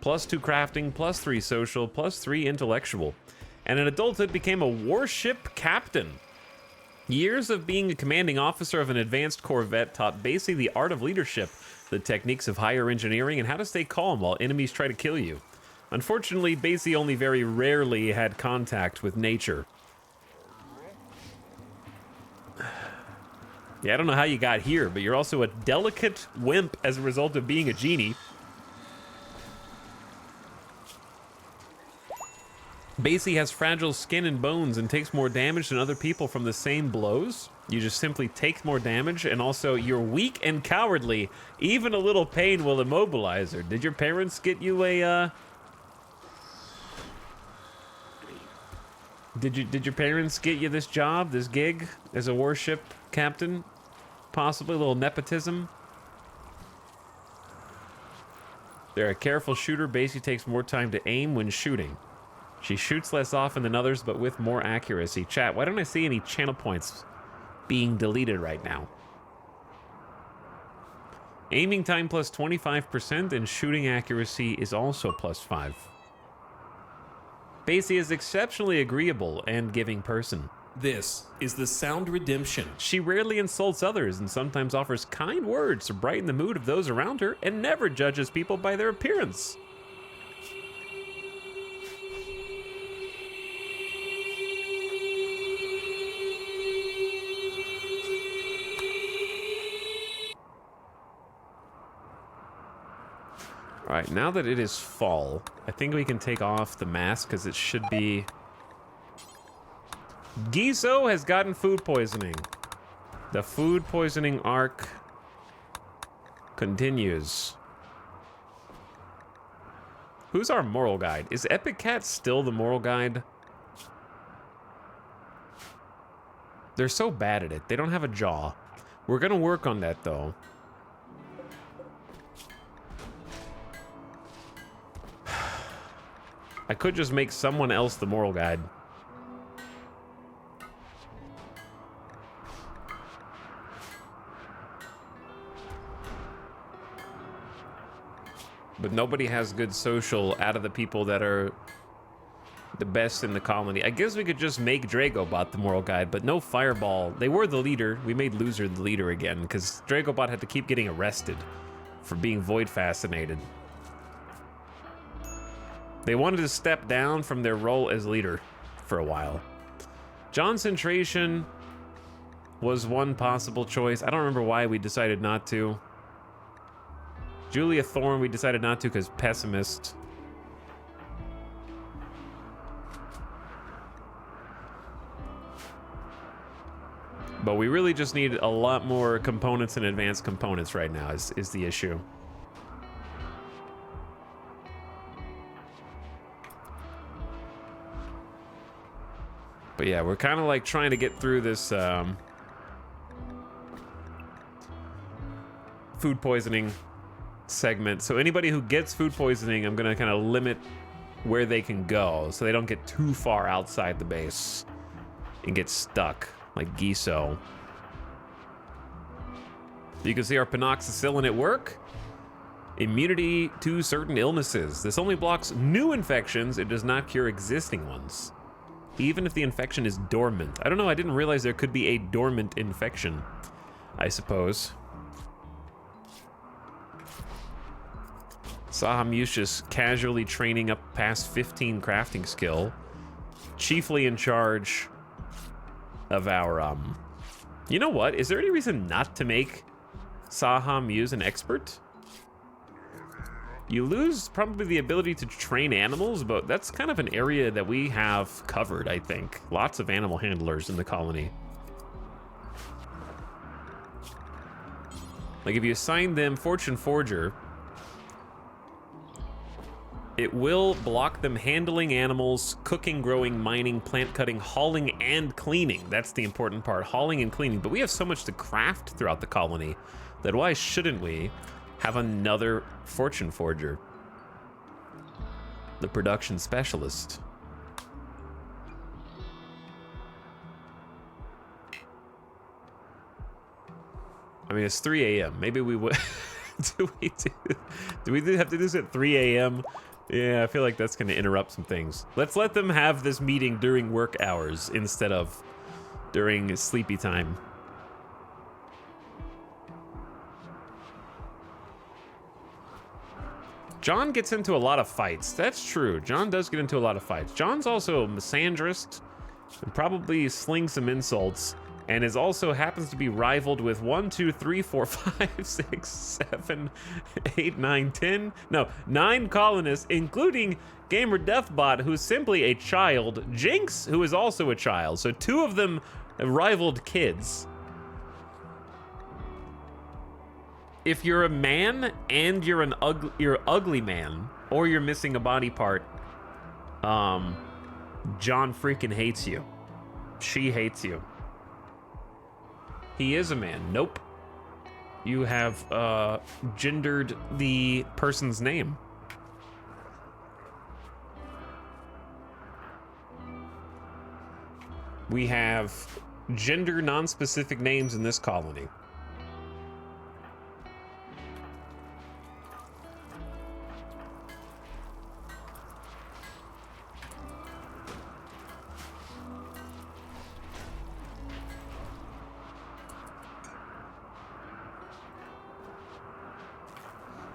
+2 crafting, +3 social, +3 intellectual, and in adulthood became a warship captain. Years of being a commanding officer of an advanced corvette taught Basie the art of leadership, the techniques of higher engineering, and how to stay calm while enemies try to kill you. Unfortunately, Basie only very rarely had contact with nature. Yeah, I don't know how you got here, but you're also a delicate wimp as a result of being a genie. Basie has fragile skin and bones and takes more damage than other people from the same blows. You just simply take more damage, and also you're weak and cowardly. Even a little pain will immobilize her. Did your parents get you a, Did your parents get you this job, this gig, as a warship captain? Possibly a little nepotism? They're a careful shooter. Basie takes more time to aim when shooting. She shoots less often than others, but with more accuracy. Chat, why don't I see any channel points being deleted right now? Aiming time plus 25%, and shooting accuracy is also +5. Basie is exceptionally agreeable and giving person. This is the Sound Redemption. She rarely insults others and sometimes offers kind words to brighten the mood of those around her, and never judges people by their appearance. All right, now that it is fall, I think we can take off the mask because it should be... Giso has gotten food poisoning. The food poisoning arc continues. Who's our moral guide? Is Epic Cat still the moral guide? They're so bad at it. They don't have a jaw. We're gonna work on that, though. I could just make someone else the moral guide. But nobody has good social out of the people that are the best in the colony. I guess we could just make Dragobot the moral guide, but no Fireball. They were the leader. We made Loser the leader again, because Dragobot had to keep getting arrested for being void fascinated. They wanted to step down from their role as leader. for a while. Concentration was one possible choice. I don't remember why we decided not to. Julia Thorne, we decided not to because pessimist. But we really just need a lot more components and advanced components right now is the issue. But yeah, we're kind of like trying to get through this food poisoning segment. So anybody who gets food poisoning, I'm gonna kind of limit where they can go so they don't get too far outside the base and get stuck like Giso. You can see our penoxycyllin at work. Immunity to certain illnesses. This only blocks new infections. It does not cure existing ones. Even if the infection is dormant. I don't know, I didn't realize there could be a dormant infection, I suppose. Saham just casually training up past 15 crafting skill. Chiefly in charge of our, You know what? Is there any reason not to make Saham use an expert? You lose probably the ability to train animals, but that's kind of an area that we have covered, I think. Lots of animal handlers in the colony. Like if you assign them Fortune Forger, it will block them handling animals, cooking, growing, mining, plant cutting, hauling, and cleaning. That's the important part, hauling and cleaning. But we have so much to craft throughout the colony that why shouldn't we have another Fortune Forger? The production specialist. I mean, it's 3 a.m. Maybe we would... do we have to do this at 3 a.m.? Yeah, I feel like that's going to interrupt some things. Let's let them have this meeting during work hours instead of during sleepy time. John gets into a lot of fights. That's true. John does get into a lot of fights. John's also a misandrist and probably slings some insults, and is also happens to be rivaled with 1, 2, 3, 4, 5, 6, 7, 8, 9, 10. No, 9 colonists, including Gamer Deathbot, who's simply a child. Jinx, who is also a child. So 2 of them rivaled kids. If you're a man and you're you're ugly man, or you're missing a body part, John freaking hates you. She hates you. He is a man. Nope. You have gendered the person's name. We have gender non-specific names in this colony.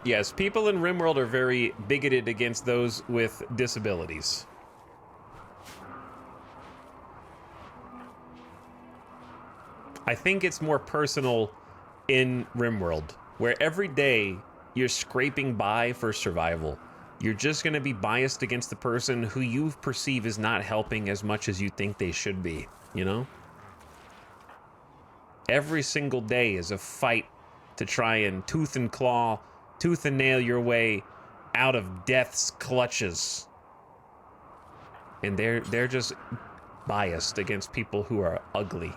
Yes, people in RimWorld are very bigoted against those with disabilities. I think it's more personal in RimWorld, where every day you're scraping by for survival. You're just going to be biased against the person who you perceive is not helping as much as you think they should be, you know? Every single day is a fight to try and tooth and nail your way out of death's clutches. And they're just biased against people who are ugly.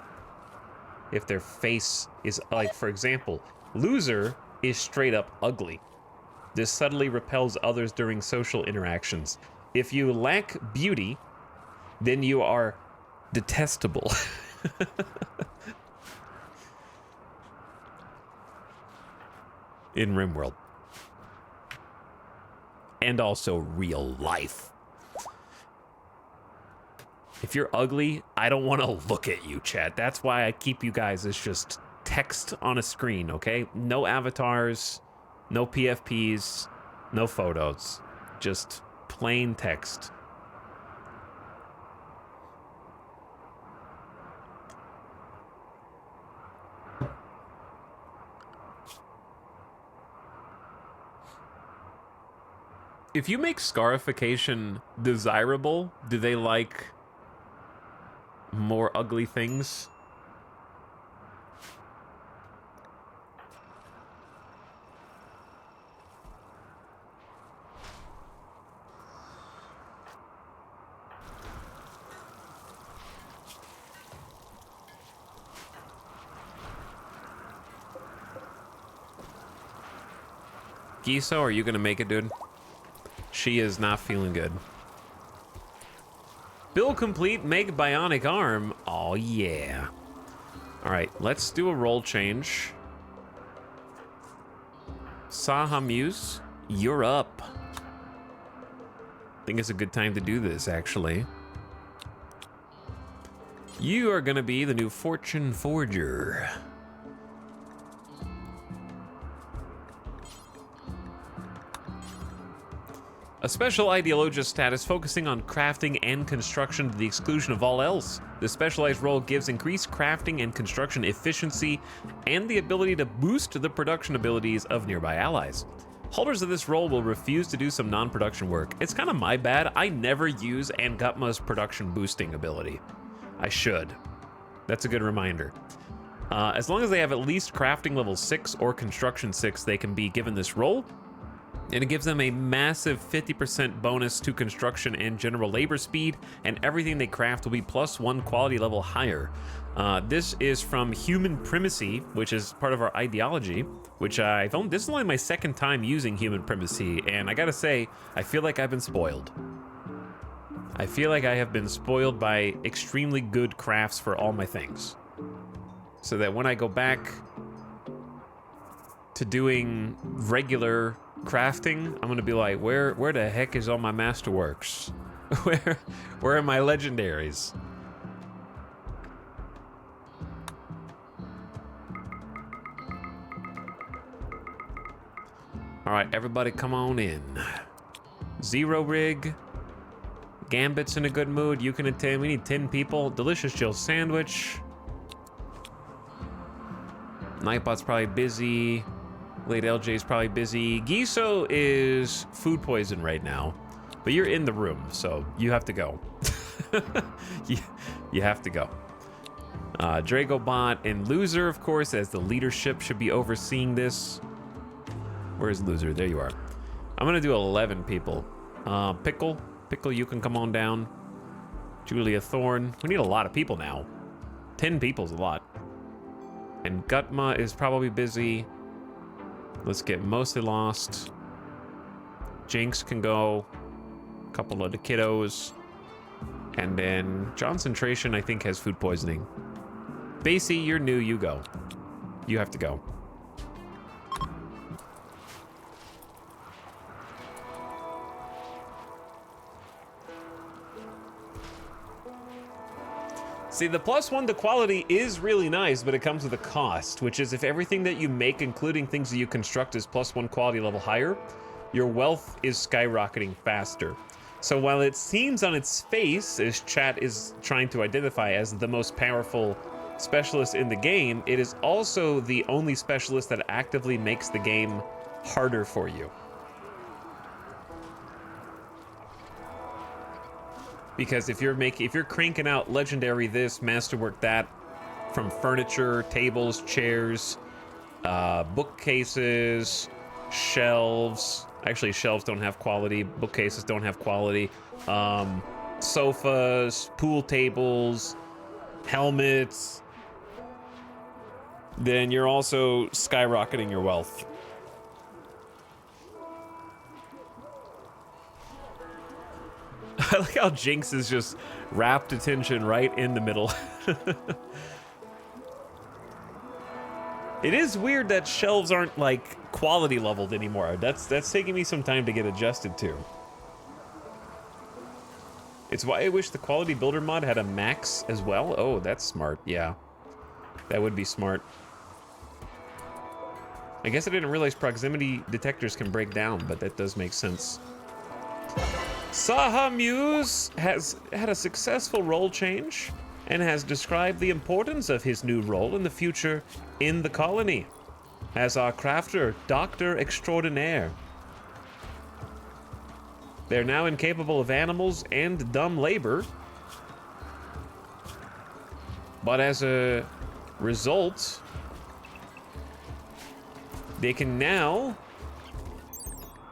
If their face is, like, for example, Loser is straight up ugly. This subtly repels others during social interactions. If you lack beauty, then you are detestable. In RimWorld. And also real life. If you're ugly, I don't want to look at you, chat. That's why I keep you guys as just text on a screen, okay? No avatars, no PFPs, no photos. Just plain text. If you make scarification desirable, do they like more ugly things? Giso, are you gonna make it, dude? She is not feeling good. Build complete, make bionic arm. Oh yeah. All right, let's do a roll change. Saha Muse, you're up. I think it's a good time to do this, actually. You are gonna be the new Fortune Forger. A special ideologist status focusing on crafting and construction to the exclusion of all else. This specialized role gives increased crafting and construction efficiency and the ability to boost the production abilities of nearby allies. Holders of this role will refuse to do some non-production work. It's kind of my bad. I never use Angutma's production boosting ability. I should. That's a good reminder. As long as they have at least crafting level 6 or construction 6, they can be given this role. And it gives them a massive 50% bonus to construction and general labor speed, and everything they craft will be +1 quality level higher. This is from Human Primacy, which is part of our ideology, which I've owned. This is only my second time using Human Primacy, and I gotta say, I feel like I've been spoiled. I feel like I have been spoiled by extremely good crafts for all my things. So that when I go back to doing regular crafting, I'm gonna be like, where the heck is all my masterworks? where are my legendaries? All right, everybody come on in. Zero Rig, Gambit's in a good mood. You can attend. We need 10 people. Delicious Jill sandwich. Nightbot's probably busy. Late LJ's probably busy. Giso is food poison right now, but you're in the room, so you have to go. you have to go. Dragobot and Loser, of course, as the leadership should be overseeing this. Where's Loser? There you are. I'm gonna do 11 people. Pickle, you can come on down. Julia Thorne. We need a lot of people now. 10 people's a lot. And Gutma is probably busy. Let's get Mostly Lost. Jinx can go. A couple of the kiddos. And then Concentration, I think, has food poisoning. Basie, you're new, you go. You have to go. See, the +1 to quality is really nice, but it comes with a cost, which is if everything that you make, including things that you construct, is +1 quality level higher, your wealth is skyrocketing faster. So while it seems on its face, as chat is trying to identify as the most powerful specialist in the game, it is also the only specialist that actively makes the game harder for you. Because if you're cranking out legendary this, masterwork that, from furniture, tables, chairs, bookcases, shelves. Actually, shelves don't have quality. Bookcases don't have quality. Sofas, pool tables, helmets. Then you're also skyrocketing your wealth. I like how Jinx is just rapt attention right in the middle. It is weird that shelves aren't like quality leveled anymore. That's taking me some time to get adjusted to. It's why I wish the quality builder mod had a max as well. Oh, that's smart. Yeah, that would be smart. I guess I didn't realize proximity detectors can break down, but that does make sense. Saha Muse has had a successful role change and has described the importance of his new role in the future in the colony as our crafter, Doctor Extraordinaire. They're now incapable of animals and dumb labor. But as a result, they can now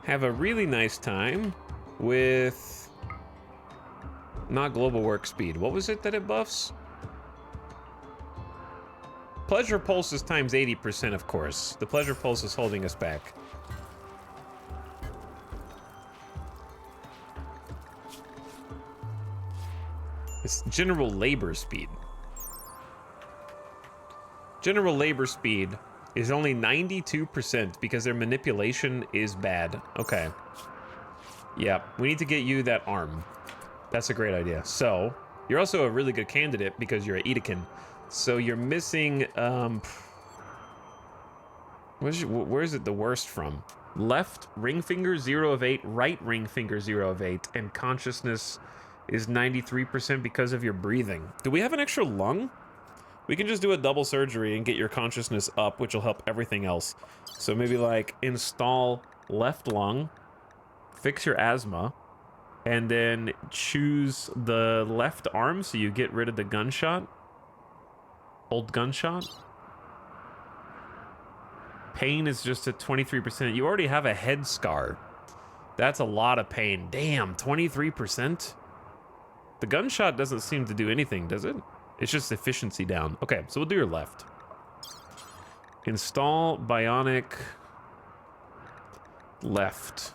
have a really nice time with not global work speed. What was it that it buffs? Pleasure pulse is times 80%, of course. The pleasure pulse is holding us back. It's general labor speed. General labor speed is only 92% because their manipulation is bad. Okay. Yeah, we need to get you that arm. That's a great idea. So, you're also a really good candidate because you're an Edekin. So you're missing, where is it the worst from? Left ring finger, 0 of 8, right ring finger, 0 of 8, and consciousness is 93% because of your breathing. Do we have an extra lung? We can just do a double surgery and get your consciousness up, which will help everything else. So maybe like install left lung, fix your asthma, and then choose the left arm so you get rid of the gunshot. Old gunshot. Pain is just at 23%. You already have a head scar. That's a lot of pain. Damn, 23%? The gunshot doesn't seem to do anything, does it? It's just efficiency down. Okay, so we'll do your left. Install bionic left.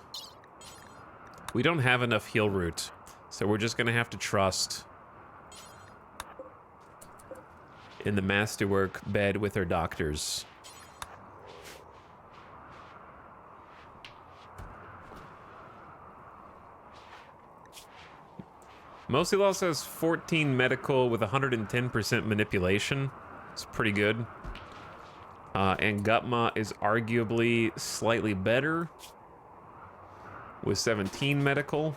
We don't have enough heal root, so we're just gonna have to trust in the masterwork bed with our doctors. Mostly Loss has 14 medical with 110% manipulation. It's pretty good. And Gutma is arguably slightly better with 17 medical.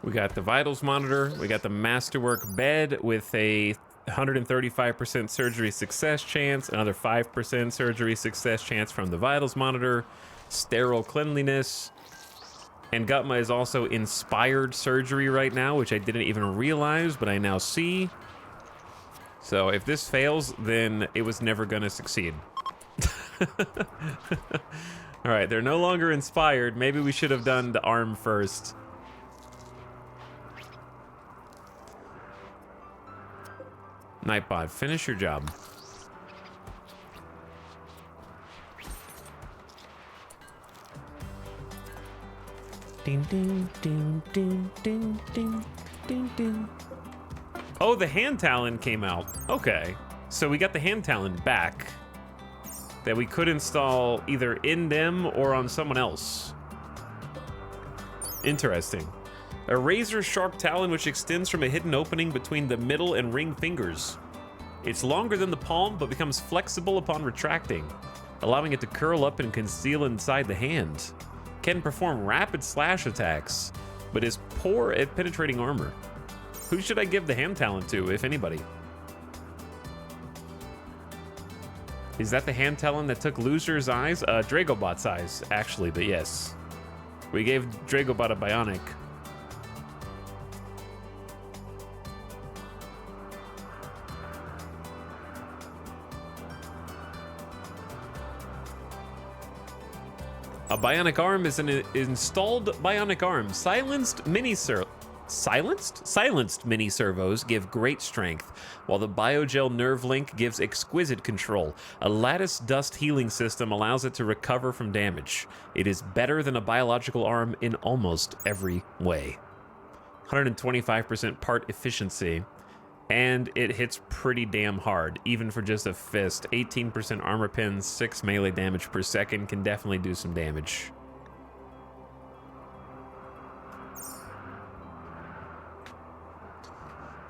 We got the vitals monitor. We got the masterwork bed with a 135% surgery success chance, another 5% surgery success chance from the vitals monitor, sterile cleanliness, and Gutma is also inspired surgery right now, which I didn't even realize, but I now see. So if this fails, then it was never gonna succeed. All right, they're no longer inspired. Maybe we should have done the arm first. Nightbot, finish your job. Ding, ding, ding, ding, ding, ding, ding, ding. Oh, the hand talon came out. Okay. So we got the hand talon back that we could install either in them or on someone else. Interesting. A razor sharp talon which extends from a hidden opening between the middle and ring fingers. It's longer than the palm but becomes flexible upon retracting, allowing it to curl up and conceal inside the hand. Can perform rapid slash attacks, but is poor at penetrating armor. Who should I give the hand talon to, if anybody? Is that the hand talon that took Loser's eyes? Dragobot's eyes, actually, but yes. We gave Dragobot a bionic. A bionic arm is an installed bionic arm. Silenced mini servos give great strength, while the biogel nerve link gives exquisite control. A lattice dust healing system allows it to recover from damage. It is better than a biological arm in almost every way. 125% part efficiency. And it hits pretty damn hard, even for just a fist. 18% armor pins, 6 melee damage per second, can definitely do some damage.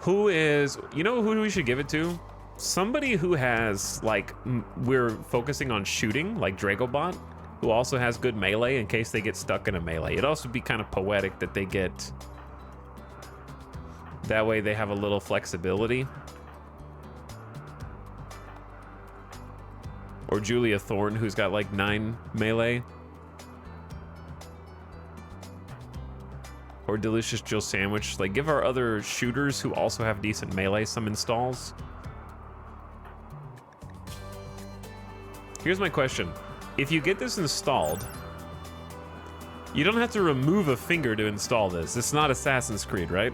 Who is, you know who we should give it to? Somebody who has, like, we're focusing on shooting, like Dragobot, who also has good melee in case they get stuck in a melee. It'd also be kind of poetic that they get That way they have a little flexibility. Or Julia Thorne, who's got like 9 melee. Or Delicious Jill Sandwich. Like, give our other shooters who also have decent melee some installs. Here's my question. If you get this installed, you don't have to remove a finger to install this. It's not Assassin's Creed, right?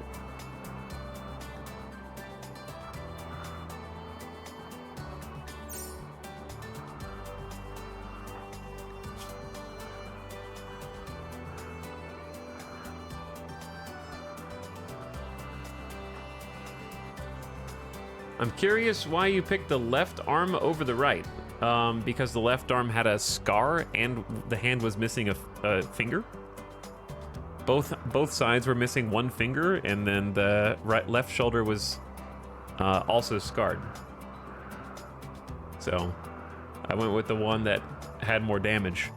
I'm curious why you picked the left arm over the right. Because the left arm had a scar and the hand was missing a finger. Both sides were missing one finger, and then the left shoulder was also scarred. So I went with the one that had more damage.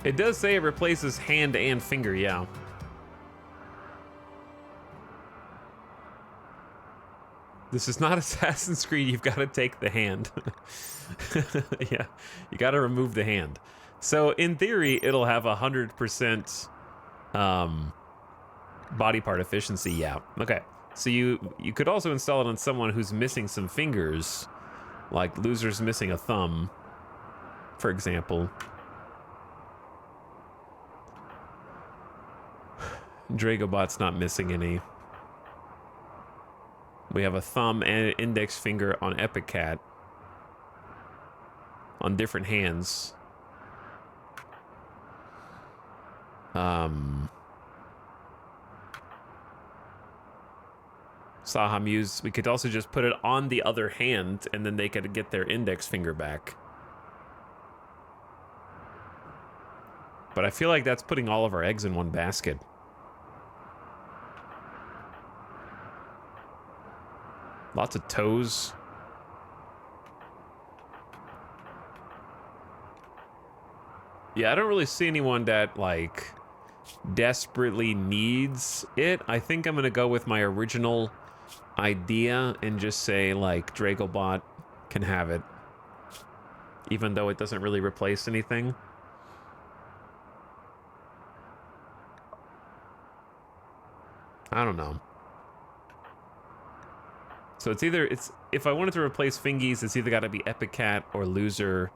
It does say it replaces hand and finger, yeah. This is not Assassin's Creed, you've got to take the hand. Yeah, you got to remove the hand. So in theory, it'll have 100% body part efficiency, yeah. Okay, so you could also install it on someone who's missing some fingers, like Loser's missing a thumb, for example. Dragobot's not missing any. We have a thumb and an index finger on Epic Cat on different hands. Saha Muse, we could also just put it on the other hand and then they could get their index finger back. But I feel like that's putting all of our eggs in one basket. Lots of toes. Yeah, I don't really see anyone that, like, desperately needs it. I think I'm gonna go with my original idea and just say, like, Dragobot can have it. Even though it doesn't really replace anything. I don't know. So it's either, if I wanted to replace Fingies, it's either got to be Epic Cat or Loser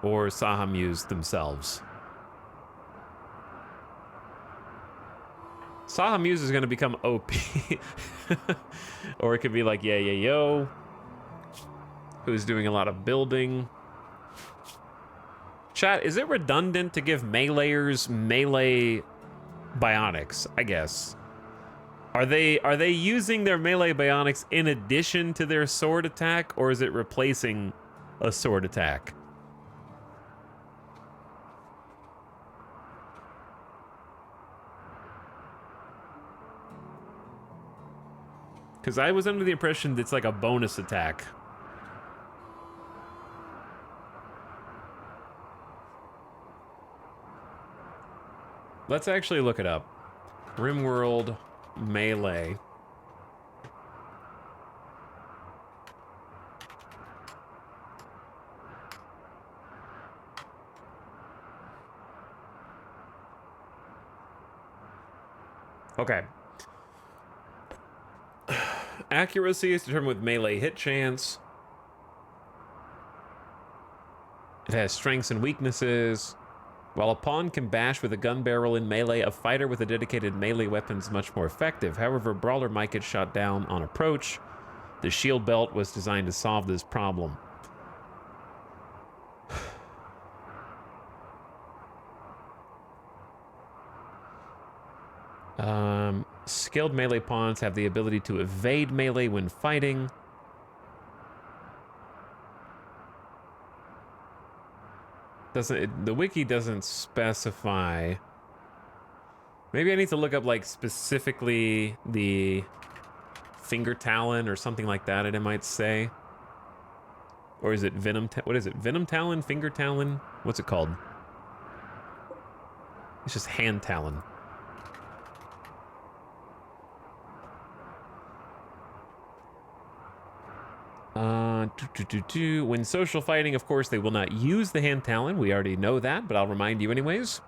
or Saha Muse themselves. Saha Muse is going to become OP. Or it could be like Yo, who's doing a lot of building. Chat, is it redundant to give meleeers melee bionics, I guess? Are they using their melee bionics in addition to their sword attack, or is it replacing a sword attack? Because I was under the impression that it's like a bonus attack. Let's actually look it up. RimWorld melee. Okay. Accuracy is determined with melee hit chance. It has strengths and weaknesses. While a pawn can bash with a gun barrel in melee, a fighter with a dedicated melee weapon is much more effective. However, a brawler might get shot down on approach. The shield belt was designed to solve this problem. Skilled melee pawns have the ability to evade melee when fighting. The wiki doesn't specify. Maybe I need to look up like specifically the finger talon or something like that, and it might say. Or is it Venom? What is it? Venom Talon? Finger Talon? What's it called? It's just Hand Talon. When social fighting, of course, they will not use the Hand Talon. We already know that, but I'll remind you anyways.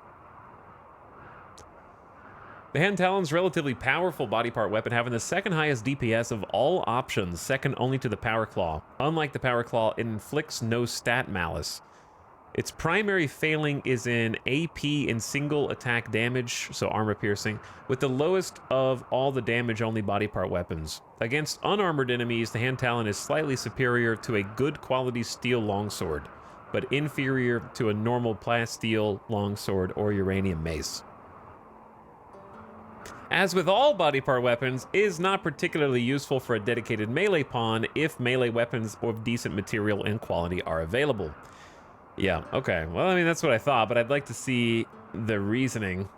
The Hand Talon's relatively powerful body part weapon, having the second highest DPS of all options, second only to the Power Claw. Unlike the Power Claw, it inflicts no stat malice. Its primary failing is in AP and single attack damage, so armor piercing, with the lowest of all the damage-only body part weapons. Against unarmored enemies, the Hand Talon is slightly superior to a good quality steel longsword, but inferior to a normal plasteel longsword or uranium mace. As with all body part weapons, is not particularly useful for a dedicated melee pawn if melee weapons of decent material and quality are available. Yeah, okay. Well, I mean, that's what I thought, but I'd like to see the reasoning.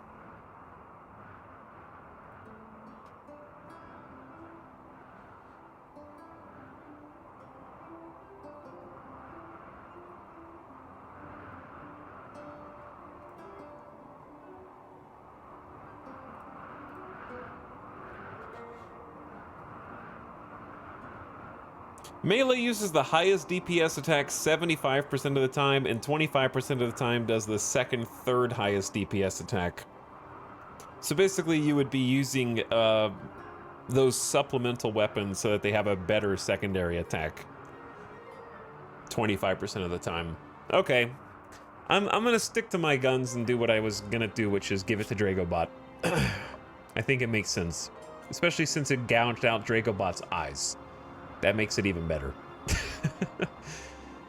Melee uses the highest DPS attack 75% of the time, and 25% of the time does the second, third highest DPS attack. So basically, you would be using those supplemental weapons so that they have a better secondary attack. 25% of the time. Okay. I'm gonna stick to my guns and do what I was gonna do, which is give it to Dragobot. I think it makes sense. Especially since it gouged out Dragobot's eyes. That makes it even better.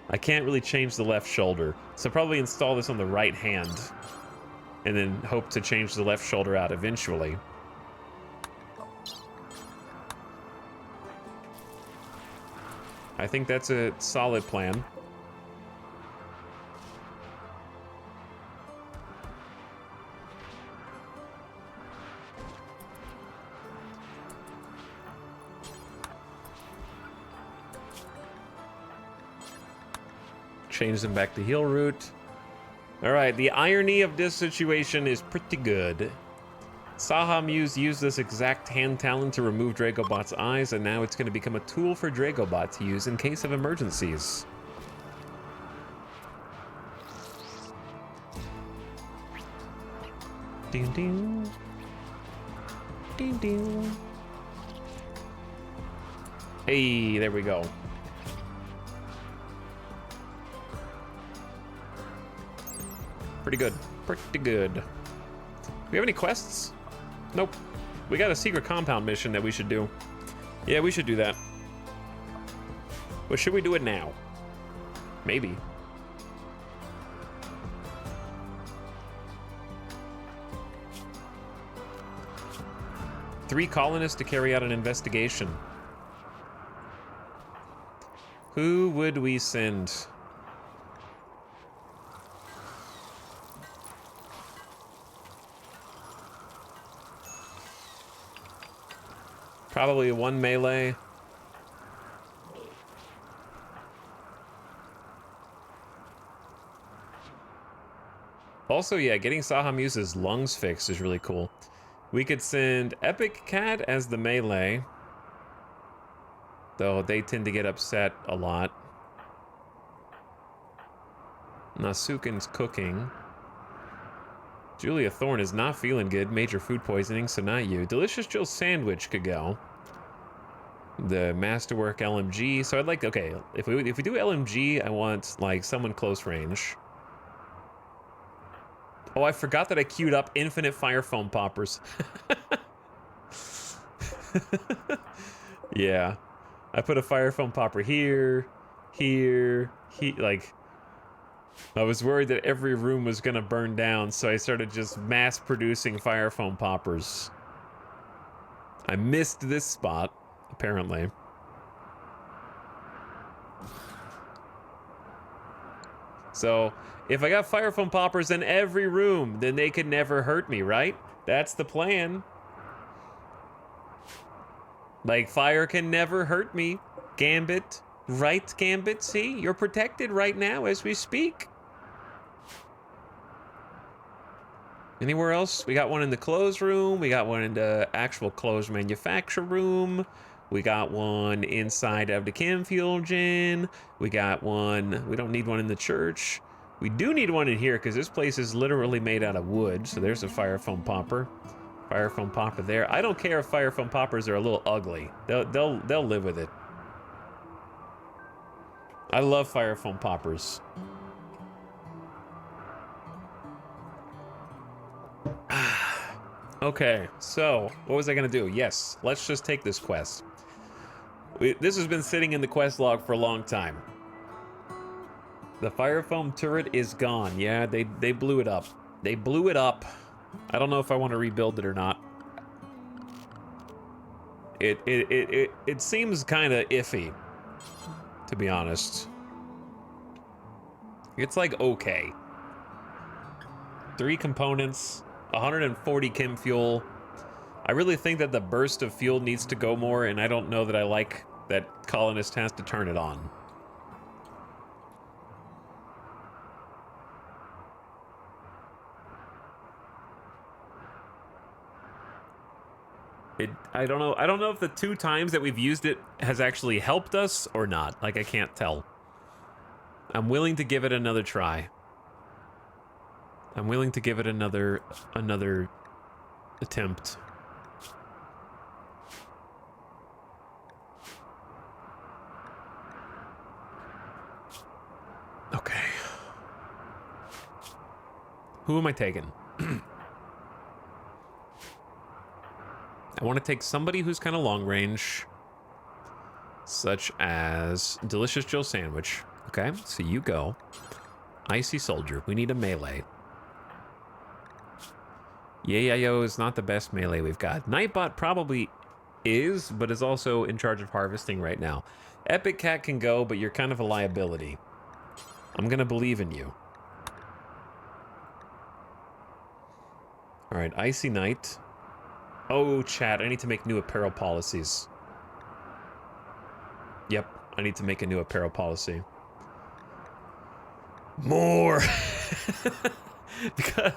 I can't really change the left shoulder, so probably install this on the right hand and then hope to change the left shoulder out eventually. I think that's a solid plan. Change them back to heal route. All right, the irony of this situation is pretty good. Saha Muse used this exact Hand Talon to remove Dragobot's eyes, and now it's going to become a tool for Dragobot to use in case of emergencies. Ding ding. Ding ding. Hey, there we go. Pretty good. Pretty good. Do we have any quests? Nope. We got a secret compound mission that we should do. Yeah, we should do that. But should we do it now? Maybe. Three colonists to carry out an investigation. Who would we send? Probably one melee. Also, yeah, getting Saha Muse's lungs fixed is really cool. We could send Epic Cat as the melee, though they tend to get upset a lot. Nasukin's cooking. Julia Thorne is not feeling good. Major food poisoning, so not you. Delicious Jill Sandwich could go. The Masterwork LMG. So I'd like to, okay, if we do LMG, I want like someone close range. Oh, I forgot that I queued up infinite fire foam poppers. Yeah. I put a fire foam popper here, like, I was worried that every room was gonna burn down, so I started just mass producing fire foam poppers. I missed this spot, apparently. So, if I got fire foam poppers in every room, then they could never hurt me, right? That's the plan. Like, fire can never hurt me, Gambit. Right, Gambit? See? You're protected right now as we speak. Anywhere else? We got one in the clothes room. We got one in the actual clothes manufacture room. We got one inside of the Camfusion. We got one. We don't need one in the church. We do need one in here because this place is literally made out of wood. So there's a fire foam popper. Fire foam popper there. I don't care if fire foam poppers are a little ugly. They'll live with it. I love fire foam poppers. Okay, so what was I gonna do? Yes, let's just take this quest. This has been sitting in the quest log for a long time. The fire foam turret is gone. Yeah, they blew it up. They blew it up. I don't know if I want to rebuild it or not. It seems kind of iffy, to be honest. It's like okay. 3 components, 140 chem fuel. I really think that the burst of fuel needs to go more, and I don't know that I like that Colonist has to turn it on. I don't know. I don't know if the 2 times that we've used it has actually helped us or not. Like, I can't tell. I'm willing to give it another try. I'm willing to give it another attempt. Okay. Who am I taking? I want to take somebody who's kind of long range, such as Delicious Jill Sandwich. Okay, so you go. Icy Soldier. We need a melee. Yayo is not the best melee we've got. Nightbot probably is, but is also in charge of harvesting right now. Epic Cat can go, but you're kind of a liability. I'm gonna believe in you. All right, Icy Knight. Oh, chat, I need to make new apparel policies. Yep, I need to make a new apparel policy. More! Because,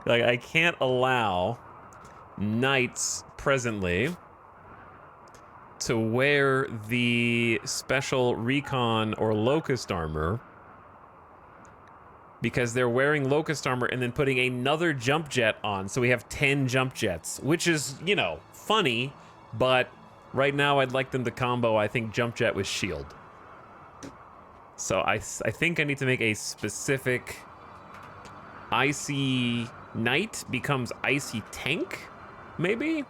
like, I can't allow knights presently to wear the special recon or locust armor because they're wearing locust armor and then putting another jump jet on. So we have 10 jump jets, which is, you know, funny, but right now I'd like them to combo, I think, jump jet with shield. So I think I need to make a specific Icy Knight becomes Icy Tank, maybe?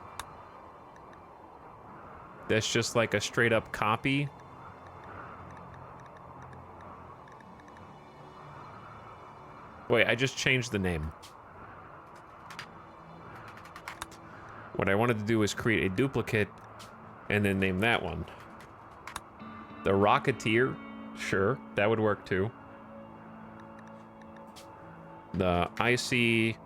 That's just like a straight up copy. Wait, I just changed the name. What I wanted to do was create a duplicate and then name that one. The Rocketeer, sure, that would work too. The Icy,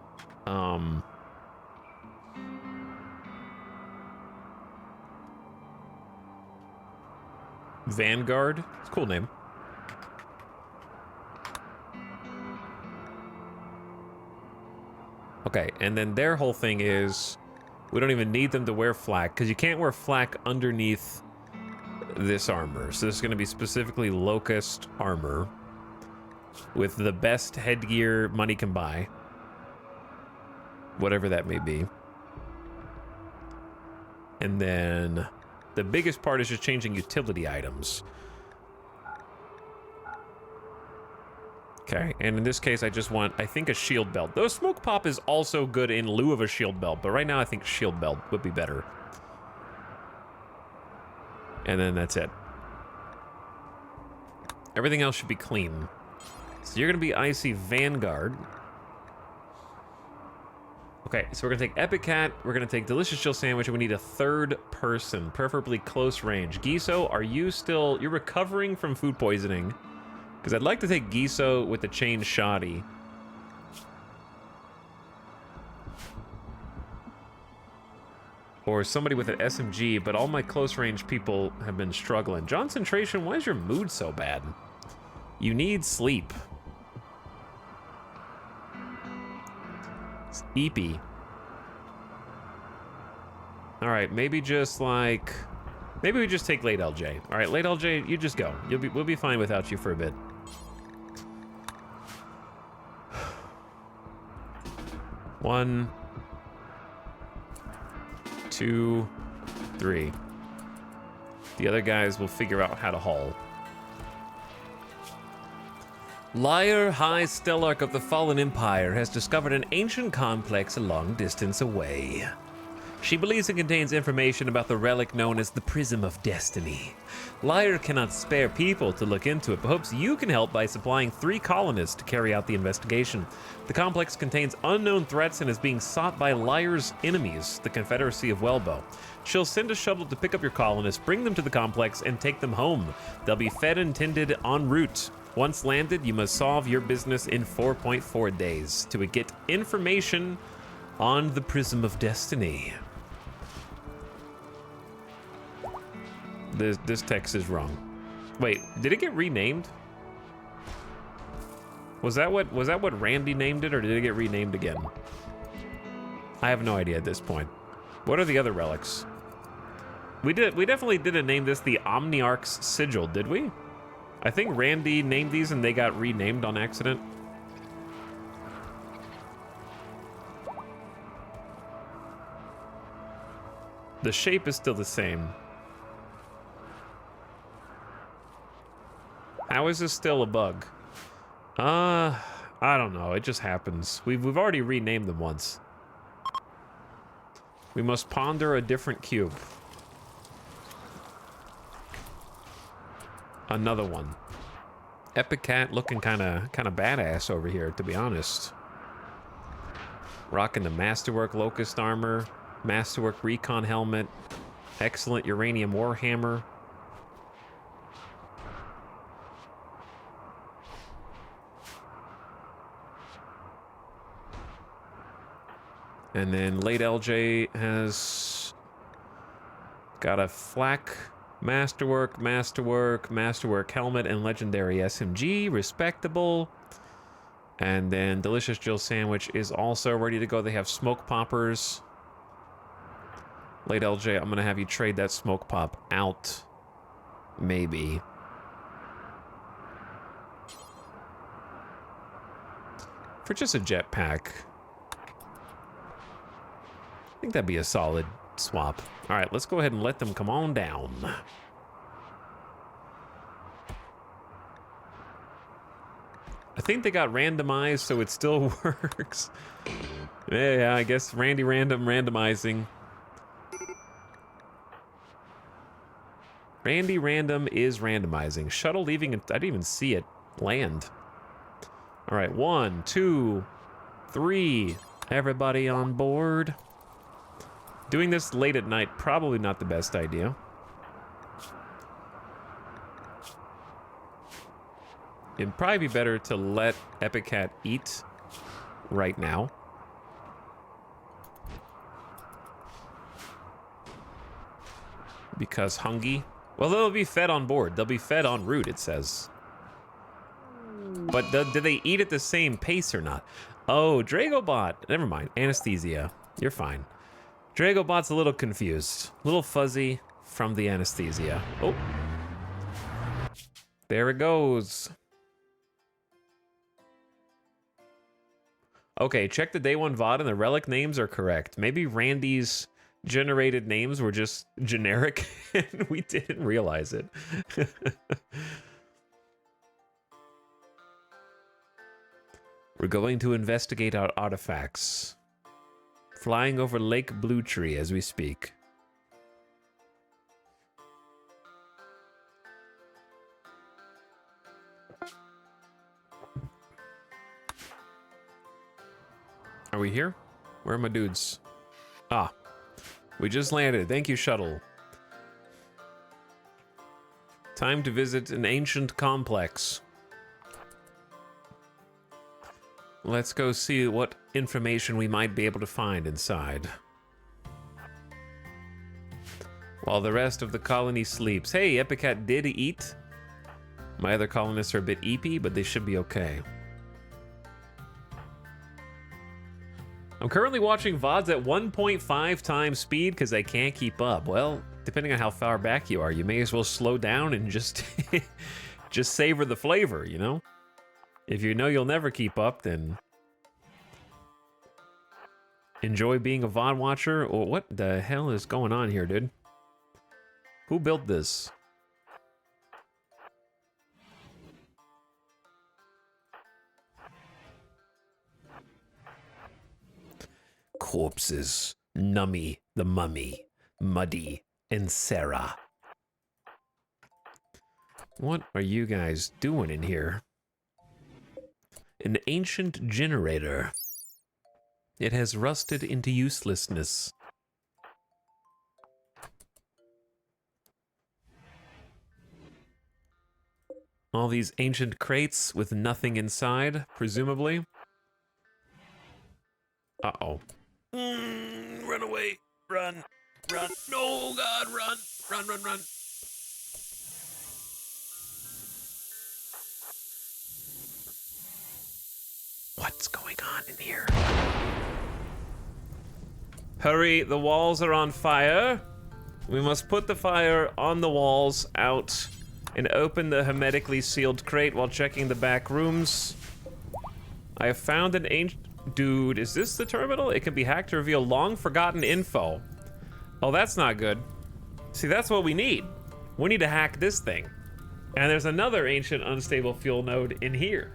Vanguard, it's a cool name. Okay, and then their whole thing is we don't even need them to wear flak because you can't wear flak underneath this armor. So this is going to be specifically locust armor with the best headgear money can buy, whatever that may be. And then the biggest part is just changing utility items. Okay, and in this case, I just want, I think, a shield belt. Though smoke pop is also good in lieu of a shield belt, but right now I think shield belt would be better. And then that's it. Everything else should be clean. So you're gonna be Icy Vanguard. Okay, so we're gonna take Epic Cat, we're gonna take Delicious Jill Sandwich, and we need a 3rd person, preferably close range. Giso, are you still, you're recovering from food poisoning? Because I'd like to take Giso with the chain shoddy. or somebody with an SMG, but all my close-range people have been struggling. Concentration, why is your mood so bad? You need sleep. It's eepy. All right, maybe just like... Maybe we just take late LJ. All right, late LJ, you just go. We'll be fine without you for a bit. One, two, three. The other guys will figure out how to haul. Lyre, High Stellarch of the Fallen Empire, has discovered an ancient complex a long distance away. She believes it contains information about the relic known as the Prism of Destiny. Lyre cannot spare people to look into it, but hopes you can help by supplying 3 colonists to carry out the investigation. The complex contains unknown threats and is being sought by Lyre's enemies, the Confederacy of Wellbow. She'll send a shuttle to pick up your colonists, bring them to the complex, and take them home. They'll be fed and tended en route. Once landed, you must solve your business in 4.4 days to get information on the Prism of Destiny. This text is wrong. Wait, did it get renamed? Was that what Randy named it, or did it get renamed again? I have no idea at this point. What are the other relics? We definitely didn't name this the Omniarch's Sigil, did we? I think Randy named these and they got renamed on accident. The shape is still the same. How is this still a bug? I don't know. It just happens. We've already renamed them once. We must ponder a different cube. Another one. Epic Cat looking kind of badass over here, to be honest. Rocking the Masterwork Locust armor, Masterwork Recon helmet, excellent Uranium Warhammer. And then late LJ has got a flak Masterwork helmet, and legendary SMG, respectable. And then Delicious Jill Sandwich is also ready to go. They have smoke poppers. Late LJ, I'm gonna have you trade that smoke pop out. Maybe. For just a jetpack. I think that'd be a solid swap. All right, let's go ahead and let them come on down. I think they got randomized, so it still works. Yeah, I guess Randy randomizing. Randy Random is randomizing. Shuttle leaving, I didn't even see it land. All right, 1, 2, 3. Everybody on board. Doing this late at night, probably not the best idea. It'd probably be better to let Epic Cat eat right now. Because hungry. Well, they'll be fed on board. They'll be fed en route, it says. But do they eat at the same pace or not? Oh, Dragobot. Never mind. Anesthesia. You're fine. Dragobot's a little confused. A little fuzzy from the anesthesia. Oh. There it goes. Okay, check the day 1 VOD and the relic names are correct. Maybe Randy's generated names were just generic and we didn't realize it. We're going to investigate our artifacts. Flying over Lake Blue Tree as we speak. Are we here? Where are my dudes? Ah, we just landed. Thank you, shuttle. Time to visit an ancient complex. Let's go see what information we might be able to find inside. while the rest of the colony sleeps. Hey, Epicat did eat. My other colonists are a bit eepy, but they should be okay. I'm currently watching VODs at 1.5 times speed because I can't keep up. Well, depending on how far back you are, you may as well slow down and just just savor the flavor, you know? If you know you'll never keep up, then enjoy being a VOD watcher. Or what the hell is going on here, dude? Who built this? Corpses, Nummy the Mummy, Muddy, and Sarah. What are you guys doing in here? An ancient generator. It has rusted into uselessness. All these ancient crates with nothing inside, presumably. Uh-oh. Run away. Run. Run. No, God, run. Run, run, run. What's going on in here? Hurry, the walls are on fire. We must put the fire on the walls out and open the hermetically sealed crate while checking the back rooms. I have found an ancient... Dude, is this the terminal? It can be hacked to reveal long-forgotten info. Oh, that's not good. See, that's what we need. We need to hack this thing. And there's another ancient unstable fuel node in here.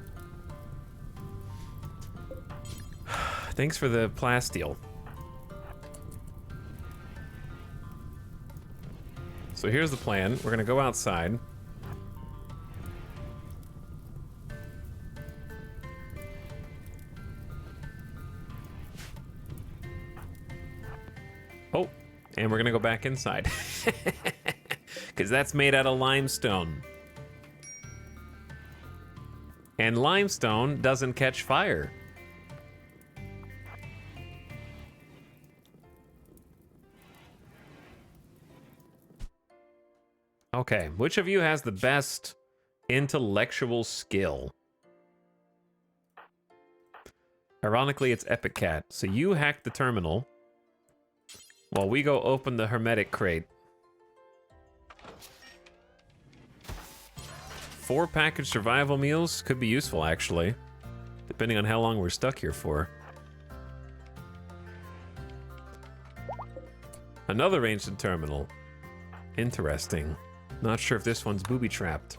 Thanks for the plasteel. So here's the plan. We're gonna go outside. Oh, and we're gonna go back inside. Because that's made out of limestone. And limestone doesn't catch fire. Okay, which of you has the best intellectual skill? Ironically, it's Epic Cat. So you hack the terminal while we go open the hermetic crate. 4 packaged survival meals could be useful, actually, depending on how long we're stuck here for. Another ancient terminal. Interesting. Not sure if this one's booby-trapped.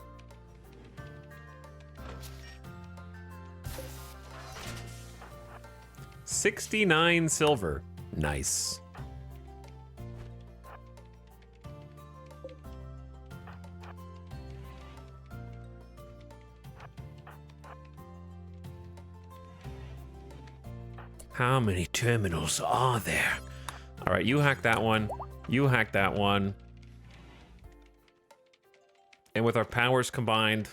$69 silver. Nice. How many terminals are there? All right, you hack that one. You hack that one. And with our powers combined,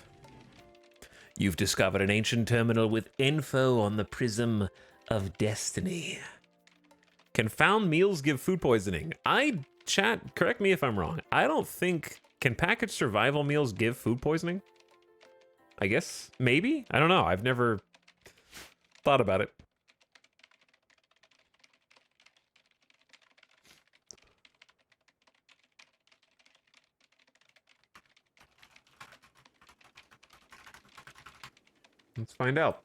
you've discovered an ancient terminal with info on the Prism of Destiny. Can found meals give food poisoning? Chat, correct me if I'm wrong. I don't think... Can packaged survival meals give food poisoning? I guess, maybe? I don't know. I've never thought about it. Let's find out.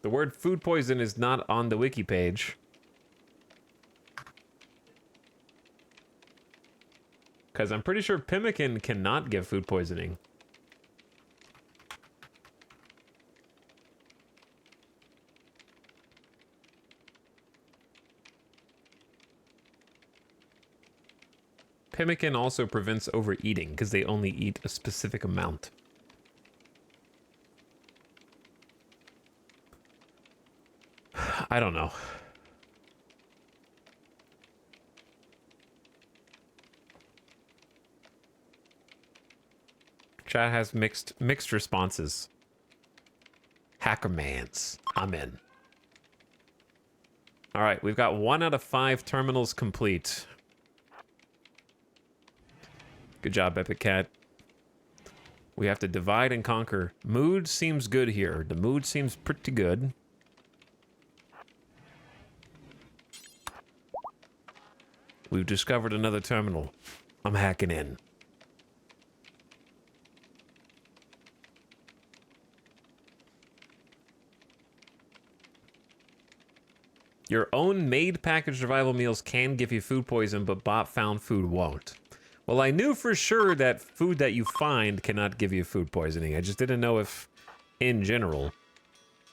The word food poison is not on the wiki page. Because I'm pretty sure pemmican cannot give food poisoning. Pemmican also prevents overeating because they only eat a specific amount. I don't know. Chat has mixed responses. Hackermans. I'm in. All right, we've got 1 out of 5 terminals complete. Good job, Epic Cat. We have to divide and conquer. Mood seems good here. The mood seems pretty good. We've discovered another terminal. I'm hacking in. Your own made packaged survival meals can give you food poison, but bot found food won't. Well, I knew for sure that food that you find cannot give you food poisoning. I just didn't know if, in general,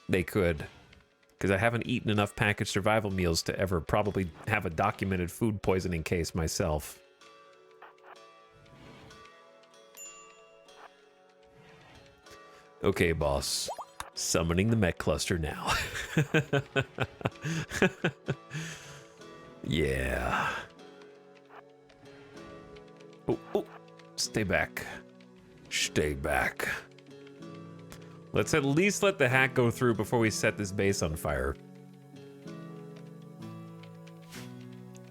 they could. Because I haven't eaten enough packaged survival meals to ever probably have a documented food poisoning case myself. Okay, boss. Summoning the mech cluster now. Yeah. Oh, oh, stay back. Stay back. Let's at least let the hack go through before we set this base on fire.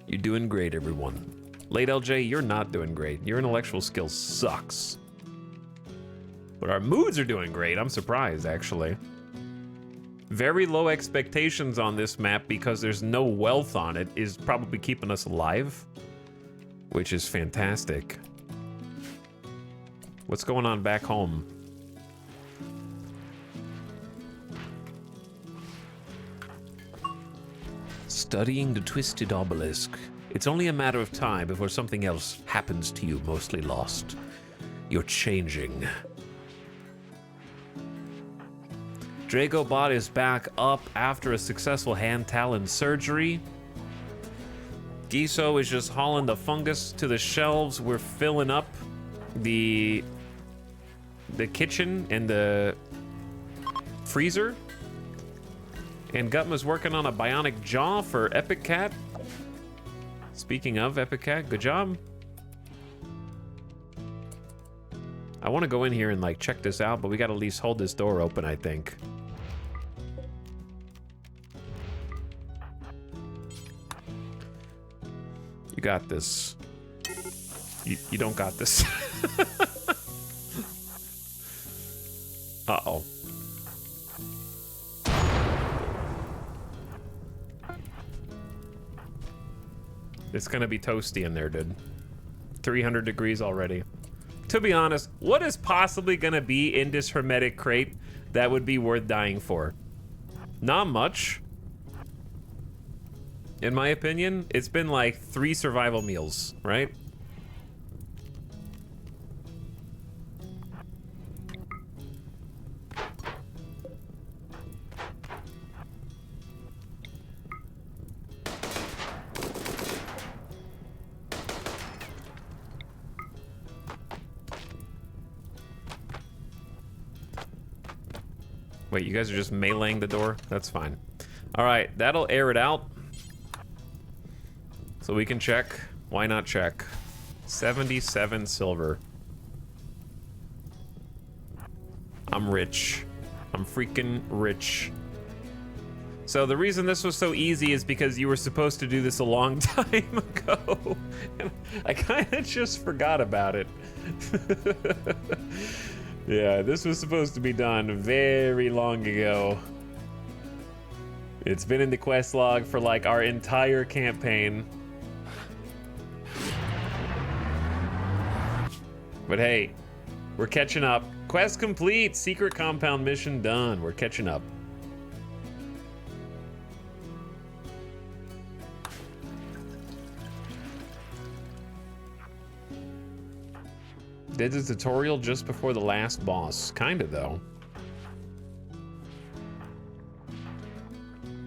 You're doing great, everyone. Late LJ, you're not doing great. Your intellectual skill sucks. But our moods are doing great. I'm surprised, actually. Very low expectations on this map because there's no wealth on it is probably keeping us alive, which is fantastic. What's going on back home? Studying the twisted obelisk. It's only a matter of time before something else happens to you, mostly lost. You're changing. Dragobot is back up after a successful hand talon surgery. Giso is just hauling the fungus to the shelves. We're filling up the kitchen and the freezer. And Gutma's working on a bionic jaw for Epic Cat. Speaking of Epic Cat, good job. I want to go in here and like check this out, but we got to at least hold this door open, I think. You got this. You don't got this. Uh-oh. It's gonna be toasty in there, dude. 300 degrees already. To be honest, what is possibly gonna be in this hermetic crate that would be worth dying for? Not much. In my opinion, it's been like 3 survival meals, right? Wait, you guys are just meleeing the door? That's fine. All right, that'll air it out. So we can check. Why not check? 77 silver. I'm rich. I'm freaking rich. So the reason this was so easy is because you were supposed to do this a long time ago. And I kind of just forgot about it. Yeah, this was supposed to be done very long ago. It's been in the quest log for like our entire campaign. But hey, we're catching up. Quest complete, secret compound mission done. We're catching up. Did the tutorial just before the last boss. Kinda, though.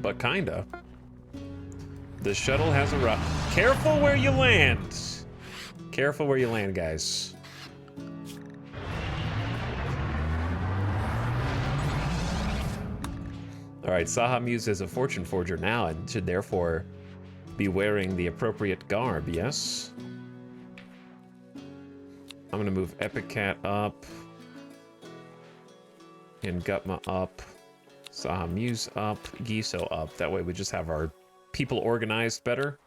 But kinda. The shuttle has arrived. Careful where you land! Careful where you land, guys. Alright, Saha Muse is a fortune forger now and should therefore be wearing the appropriate garb, yes? I'm gonna move Epic Cat up. And Gutma up. Saha Muse up. Giso up. That way we just have our people organized better.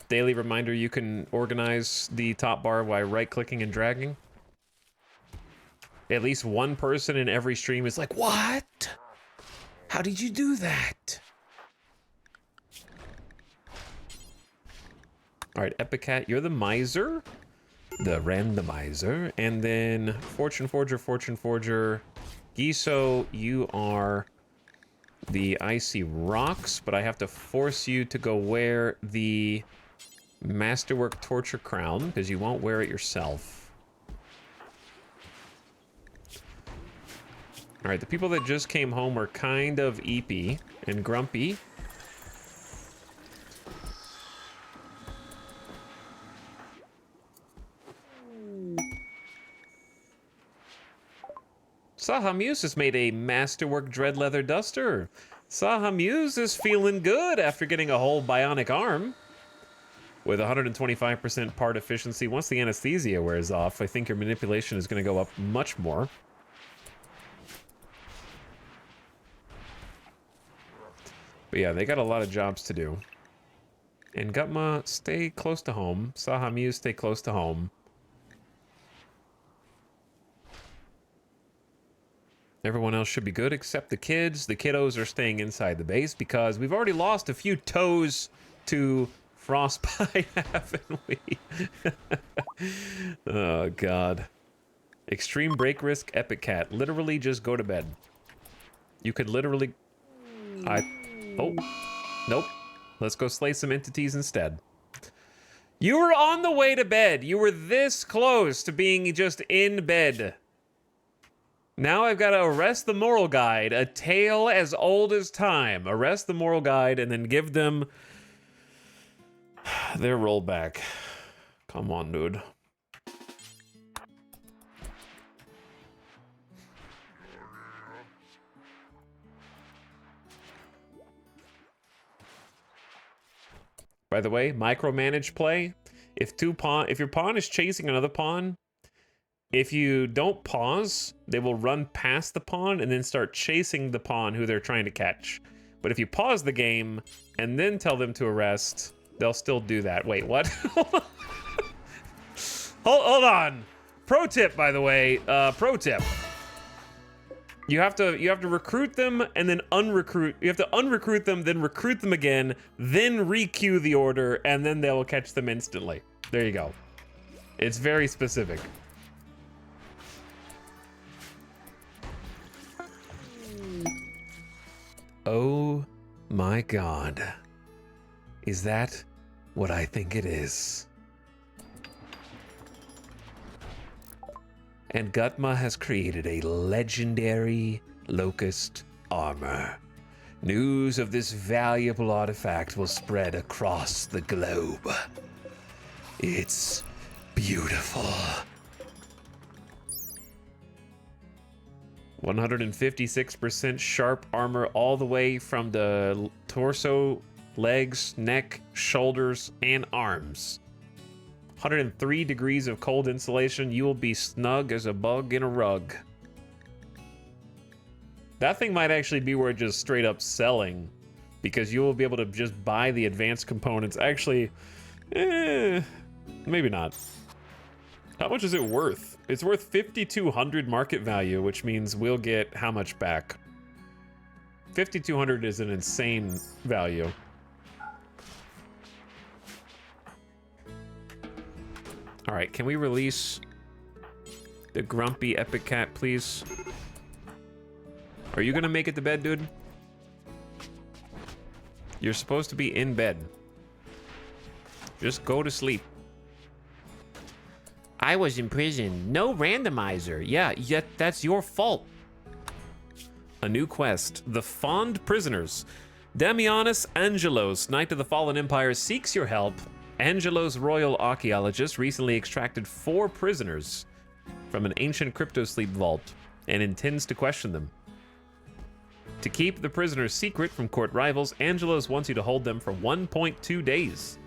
Daily reminder, you can organize the top bar by right-clicking and dragging. At least one person in every stream is like, what? How did you do that? All right, Epicat, you're the miser. The randomizer. And then Fortune Forger. Giso, you are the icy rocks, but I have to force you to go wear the Masterwork Torture Crown, because you won't wear it yourself. Alright, the people that just came home are kind of eepy and grumpy. Sahamuse has made a Masterwork Dread Leather Duster. Sahamuse is feeling good after getting a whole bionic arm. With 125% part efficiency, once the anesthesia wears off, I think your manipulation is going to go up much more. But yeah, they got a lot of jobs to do. And Gutma, stay close to home. Sahamuse, stay close to home. Everyone else should be good except the kids. The kiddos are staying inside the base because we've already lost a few toes to frostbite, haven't we? Oh, God. Extreme break risk, Epic Cat. Literally just go to bed. You could literally... Oh. Nope. Let's go slay some entities instead. You were on the way to bed. You were this close to being just in bed. Now I've got to arrest the moral guide, a tale as old as time. Arrest the moral guide and then give them their rollback. Come on, dude. By the way, micromanage play. If your pawn is chasing another pawn, if you don't pause, they will run past the pawn and then start chasing the pawn who they're trying to catch. But if you pause the game and then tell them to arrest, they'll still do that. Wait, what? hold on. Pro tip, by the way. Pro tip. You have to recruit them and then unrecruit. You have to unrecruit them, then recruit them again, then re-queue the order, and then they will catch them instantly. There you go. It's very specific. Oh my God. Is that what I think it is? And Gutma has created a legendary locust armor. News of this valuable artifact will spread across the globe. It's beautiful. 156% sharp armor all the way from the torso, legs, neck, shoulders, and arms. 103 degrees of cold insulation. You will be snug as a bug in a rug. That thing might actually be worth just straight up selling, because you will be able to just buy the advanced components. Actually, maybe not. How much is it worth? It's worth 5,200 market value, which means we'll get how much back? 5,200 is an insane value. All right, can we release the grumpy Epic Cat, please? Are you gonna make it to bed, dude? You're supposed to be in bed. Just go to sleep. I was in prison. No randomizer. Yeah, yet that's your fault. A new quest. The Fond Prisoners. Damianus Angelos, Knight of the Fallen Empire, seeks your help. Angelos, royal archaeologist, recently extracted 4 prisoners from an ancient cryptosleep vault and intends to question them. To keep the prisoners secret from court rivals, Angelos wants you to hold them for 1.2 days.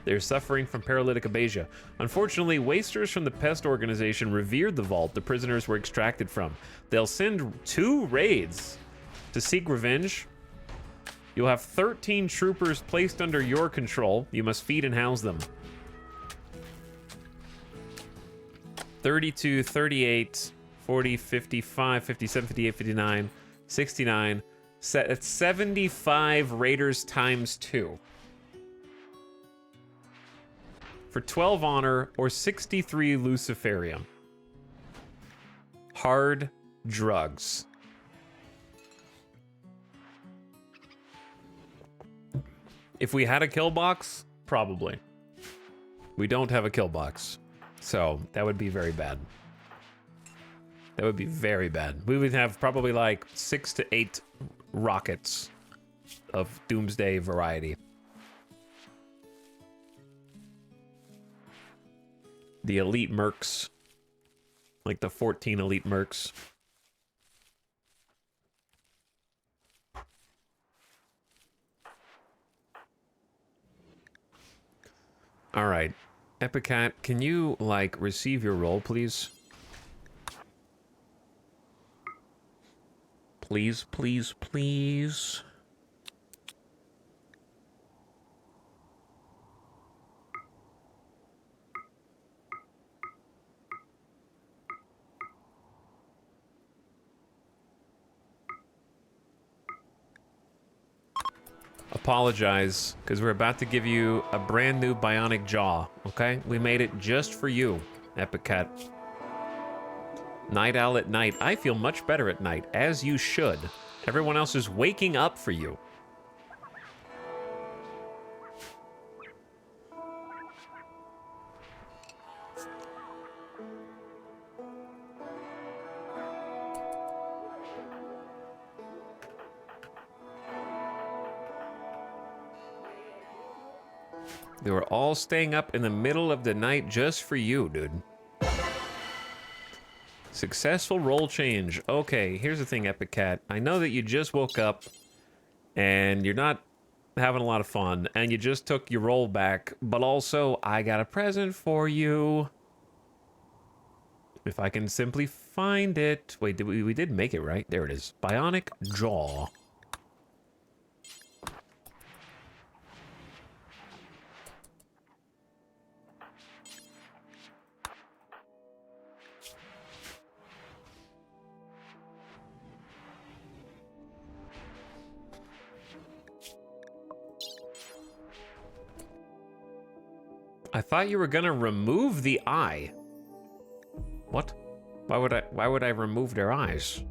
They're suffering from paralytic abasia. Unfortunately, wasters from the pest organization revered the vault the prisoners were extracted from. They'll send 2 raids to seek revenge. You'll have 13 troopers placed under your control. You must feed and house them. 32, 38, 40, 55, 57, 58, 59, 69. That's 75 raiders times 2. For 12 honor or 63 luciferium. Hard drugs. If we had a kill box, probably. We don't have a kill box. So that would be very bad. That would be very bad. We would have probably like 6 to 8 rockets of doomsday variety. The elite mercs. Like the 14 elite mercs. All right. Epicat, can you, like, receive your role, please? Please, please, please. Apologize, because we're about to give you a brand new bionic jaw, okay? We made it just for you, Epicat. Night owl at night. I feel much better at night, as you should. Everyone else is waking up for you. They were all staying up in the middle of the night just for you, dude. Successful role change. Okay, here's the thing, Epicat. I know that you just woke up and you're not having a lot of fun and you just took your role back, but also I got a present for you. If I can simply find it. Wait, we did make it, right? There it is. Bionic jaw. I thought you were gonna remove the eye. What? Why would I remove their eyes?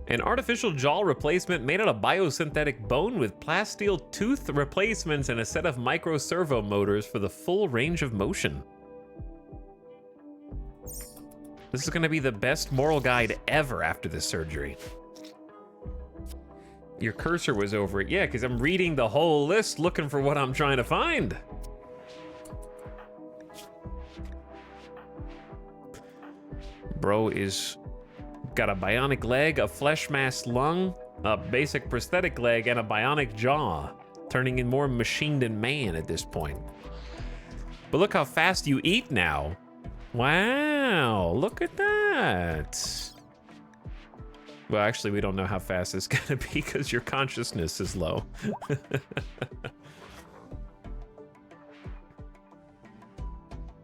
An artificial jaw replacement made out of biosynthetic bone with plasteel tooth replacements and a set of micro servo motors for the full range of motion. This is gonna be the best moral guide ever after this surgery. Your cursor was over it. Yeah, because I'm reading the whole list looking for what I'm trying to find. Bro is got a bionic leg, a flesh mass lung, a basic prosthetic leg, and a bionic jaw, turning in more machine than man at this point. But look how fast you eat now. Wow, look at that. Well, actually, we don't know how fast it's gonna be because your consciousness is low.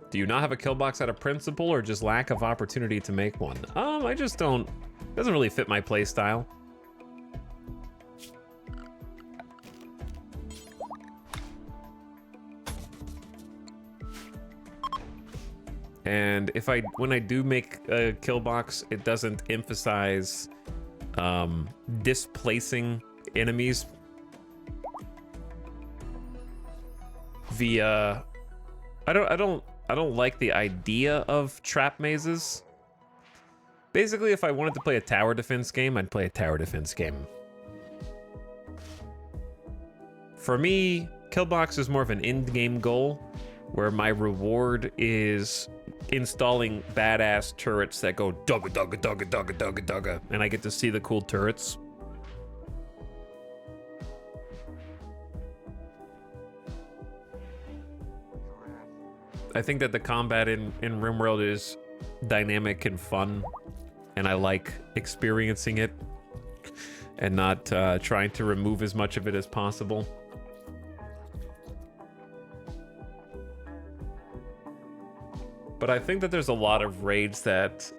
Do you not have a kill box out of principle or just lack of opportunity to make one? I just don't. Doesn't really fit my play style. And when I do make a kill box, it doesn't emphasize displacing enemies via. I don't like the idea of trap mazes. Basically, if I wanted to play a tower defense game, I'd play a tower defense game. For me, kill box is more of an end game goal, where my reward is installing badass turrets that go dugga dugga dugga dugga dugga dugga, and I get to see the cool turrets. I think that the combat in RimWorld is dynamic and fun, and I like experiencing it and not trying to remove as much of it as possible. But I think that there's a lot of raids that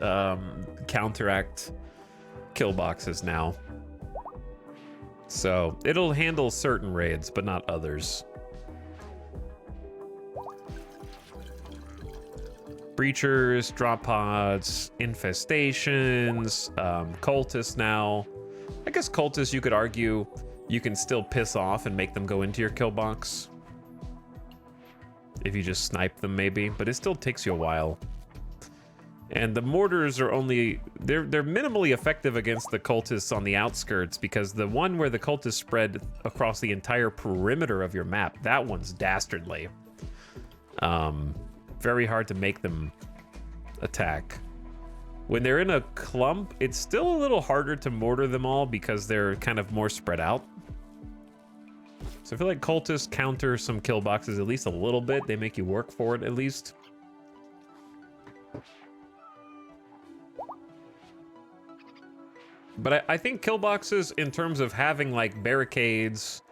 counteract kill boxes now. So it'll handle certain raids, but not others. Breachers, drop pods, infestations, cultists now. I guess cultists, you could argue, you can still piss off and make them go into your kill box. If you just snipe them, maybe, but it still takes you a while. And the mortars are only, they're minimally effective against the cultists on the outskirts, because the one where the cultists spread across the entire perimeter of your map, that one's dastardly. Very hard to make them attack. When they're in a clump, it's still a little harder to mortar them all because they're kind of more spread out. So I feel like cultists counter some kill boxes at least a little bit. They make you work for it at least. But I think kill boxes, in terms of having like barricades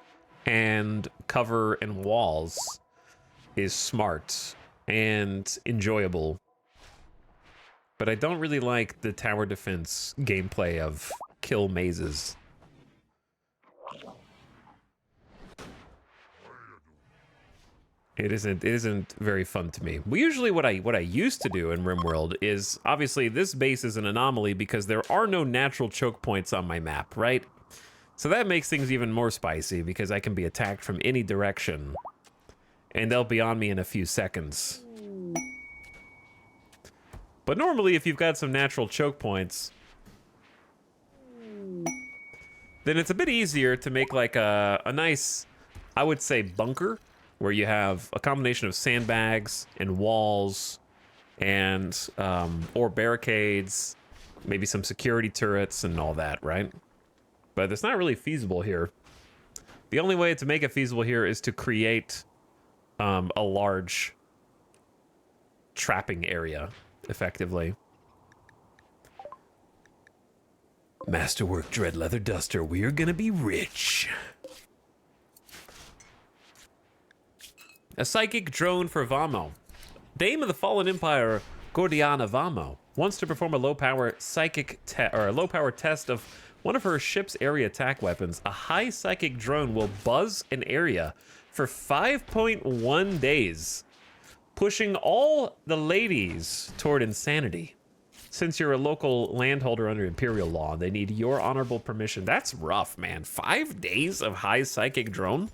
and cover and walls, is smart and enjoyable. But I don't really like the tower defense gameplay of kill mazes. It isn't very fun to me. Well, usually what I used to do in RimWorld is, obviously this base is an anomaly because there are no natural choke points on my map, right? So that makes things even more spicy because I can be attacked from any direction and they'll be on me in a few seconds. But normally if you've got some natural choke points, then it's a bit easier to make like a nice, I would say, bunker, where you have a combination of sandbags and walls and or barricades, maybe some security turrets and all that, right? But it's not really feasible here. The only way to make it feasible here is to create a large trapping area, effectively. Masterwork Dread Leather Duster, we're gonna be rich. A psychic drone for Vamo. Dame of the Fallen Empire, Gordiana Vamo, wants to perform a low-power psychic low-power test of one of her ship's area attack weapons. A high psychic drone will buzz an area for 5.1 days, pushing all the ladies toward insanity. Since you're a local landholder under Imperial law, they need your honorable permission. That's rough, man. 5 days of high psychic drone?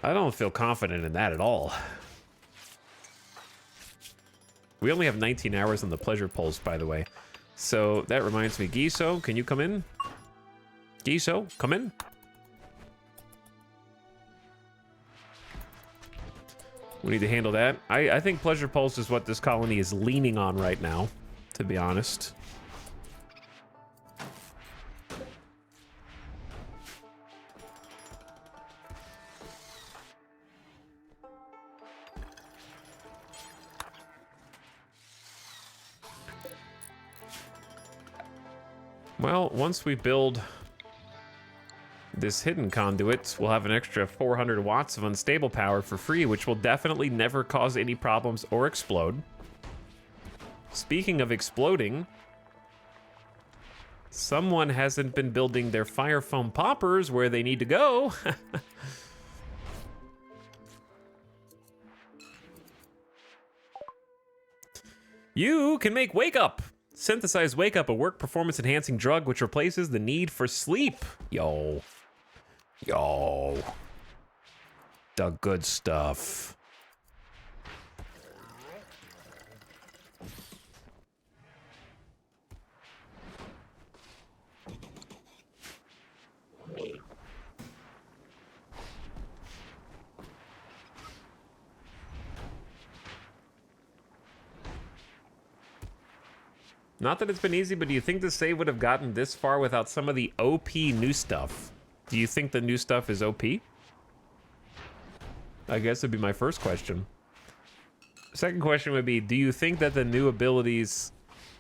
I don't feel confident in that at all. We only have 19 hours on the pleasure pulse, by the way. So that reminds me, Giso, can you come in? Giso, come in. We need to handle that. I think pleasure pulse is what this colony is leaning on right now, to be honest. Well, once we build this hidden conduit, we'll have an extra 400 watts of unstable power for free, which will definitely never cause any problems or explode. Speaking of exploding, someone hasn't been building their fire foam poppers where they need to go. You can make Wake Up. Synthesize Wake Up, a work performance enhancing drug which replaces the need for sleep. Yo. Yo. The good stuff. Not that it's been easy, but do you think the save would have gotten this far without some of the OP new stuff? Do you think the new stuff is OP? I guess would be my first question. Second question would be, do you think that the new abilities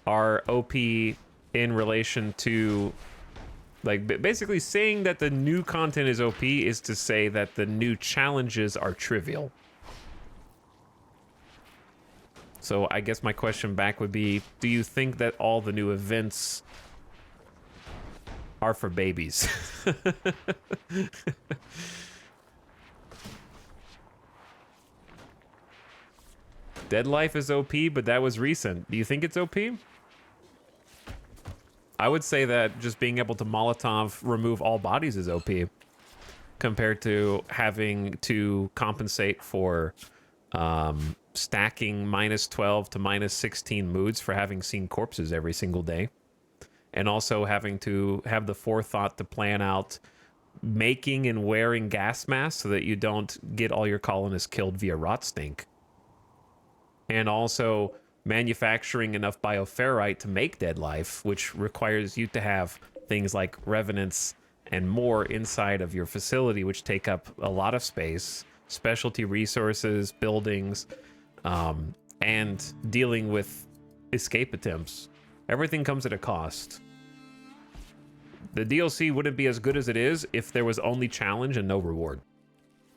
are OP in relation to, like, basically saying that the new content is OP is to say that the new challenges are trivial. So I guess my question back would be, do you think that all the new events are for babies? Dead Life is OP, but that was recent. Do you think it's OP? I would say that just being able to Molotov remove all bodies is OP compared to having to compensate for stacking -12 to -16 moods for having seen corpses every single day. And also having to have the forethought to plan out making and wearing gas masks so that you don't get all your colonists killed via rot stink. And also manufacturing enough bioferrite to make Dead Life, which requires you to have things like revenants and more inside of your facility, which take up a lot of space, specialty resources, buildings, and dealing with escape attempts. Everything comes at a cost. The DLC wouldn't be as good as it is if there was only challenge and no reward.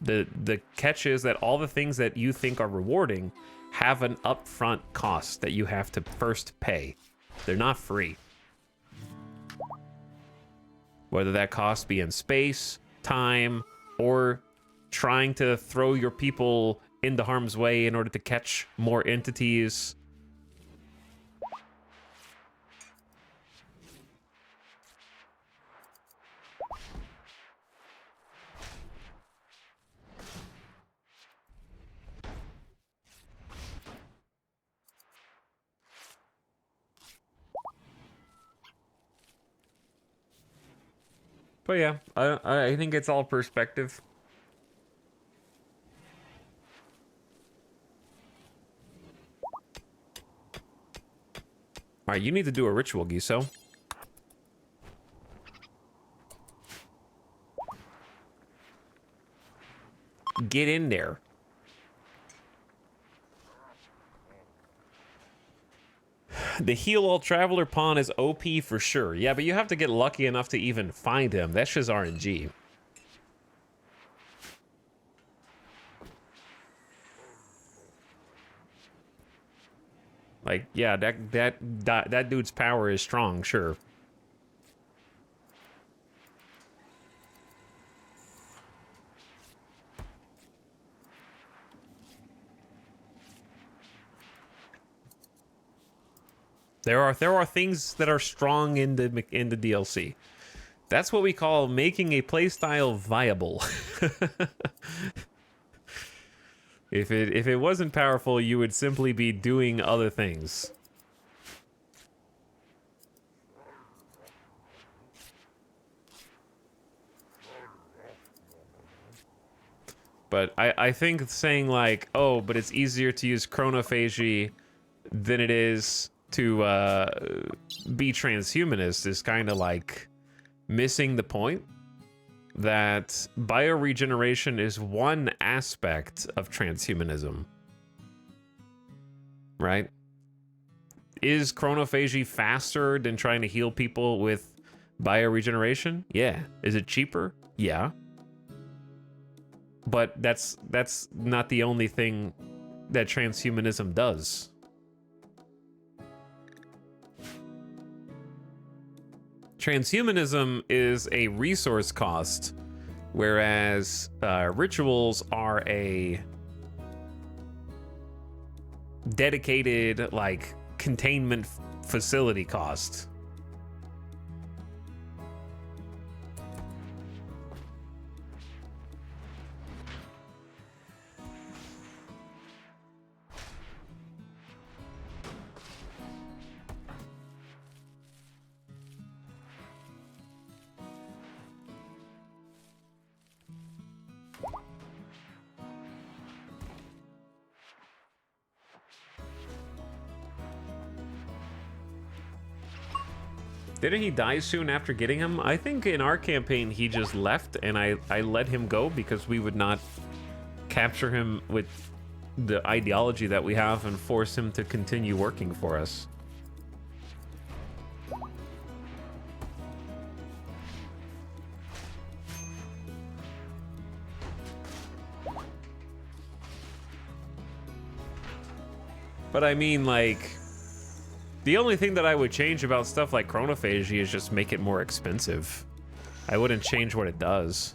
The catch is that all the things that you think are rewarding have an upfront cost that you have to first pay. They're not free. Whether that cost be in space, time, or trying to throw your people into harm's way in order to catch more entities. But yeah, I think it's all perspective. All right, you need to do a ritual, Giso. Get in there. The heal all traveler pawn is OP for sure. Yeah, but you have to get lucky enough to even find him. That's just RNG. Like, yeah, that dude's power is strong, sure. There are things that are strong in the DLC. That's what we call making a playstyle viable. If it wasn't powerful, you would simply be doing other things. But I think saying like, oh, but it's easier to use chronophagy than it is to be transhumanist is kind of like missing the point that bioregeneration is one aspect of transhumanism, right? Is chronophagy faster than trying to heal people with bioregeneration? Yeah. Is it cheaper? Yeah. But that's not the only thing that transhumanism does. Transhumanism is a resource cost, whereas rituals are a dedicated, like, containment facility cost. Didn't he die soon after getting him? I think in our campaign he just left and I let him go because we would not capture him with the ideology that we have and force him to continue working for us. But I mean, like, the only thing that I would change about stuff like chronophagy is just make it more expensive. I wouldn't change what it does.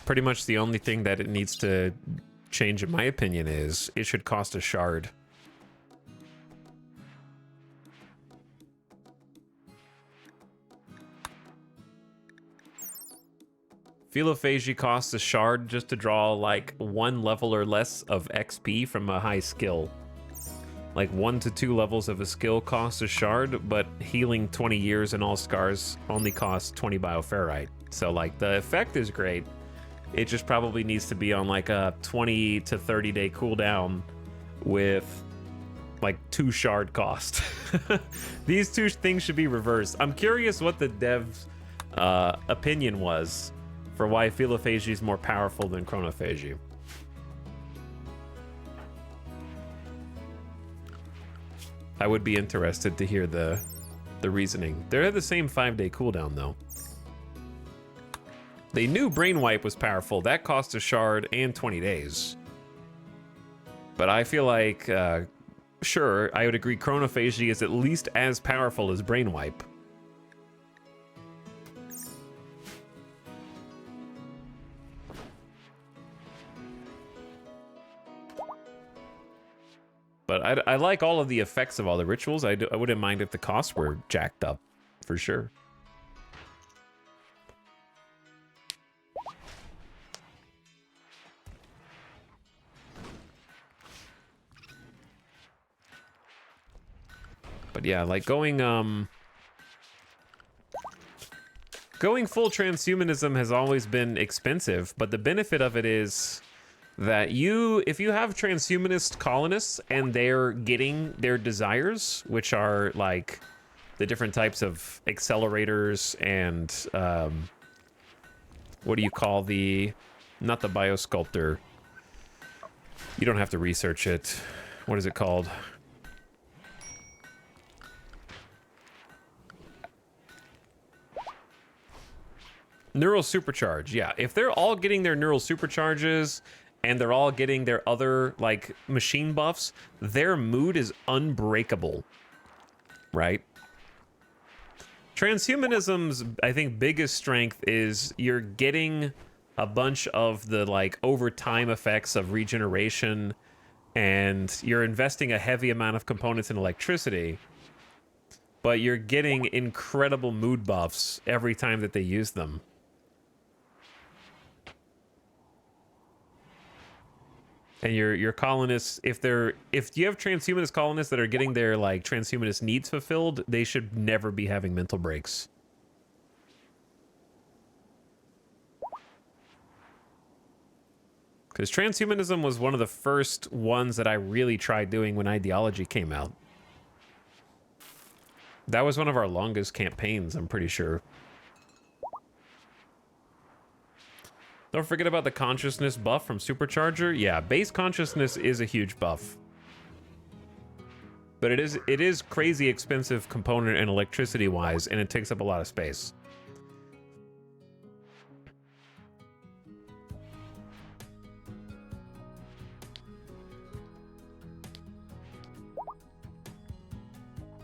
Pretty much the only thing that it needs to change, in my opinion, is it should cost a shard. Philophagy costs a shard just to draw like 1 level or less of XP from a high skill. Like 1 to 2 levels of a skill costs a shard, but healing 20 years and all scars only costs 20 bioferrite. So like the effect is great. It just probably needs to be on like a 20 to 30 day cooldown with like 2 shard cost. These two things should be reversed. I'm curious what the dev's opinion was for why philophagy is more powerful than chronophagy. I would be interested to hear the reasoning. They're the same 5-day cooldown though. They knew Brain Wipe was powerful. That cost a shard and 20 days. But I feel like, sure, I would agree chronophagy is at least as powerful as Brain Wipe. But I like all of the effects of all the rituals. I wouldn't mind if the costs were jacked up, for sure. But yeah, like going full transhumanism has always been expensive, but the benefit of it is that if you have transhumanist colonists and they're getting their desires, which are like the different types of accelerators and what do you call not the biosculptor. You don't have to research it. What is it called? Neural supercharge, yeah. If they're all getting their neural supercharges and they're all getting their other, like, machine buffs, their mood is unbreakable, right? Transhumanism's, I think, biggest strength is you're getting a bunch of the, like, over time effects of regeneration, and you're investing a heavy amount of components in electricity, but you're getting incredible mood buffs every time that they use them. And your colonists, if you have transhumanist colonists that are getting their like transhumanist needs fulfilled, they should never be having mental breaks. Because transhumanism was one of the first ones that I really tried doing when ideology came out. That was one of our longest campaigns, I'm pretty sure. Don't forget about the consciousness buff from Supercharger. Yeah, base consciousness is a huge buff. But it is crazy expensive component and electricity-wise, and it takes up a lot of space.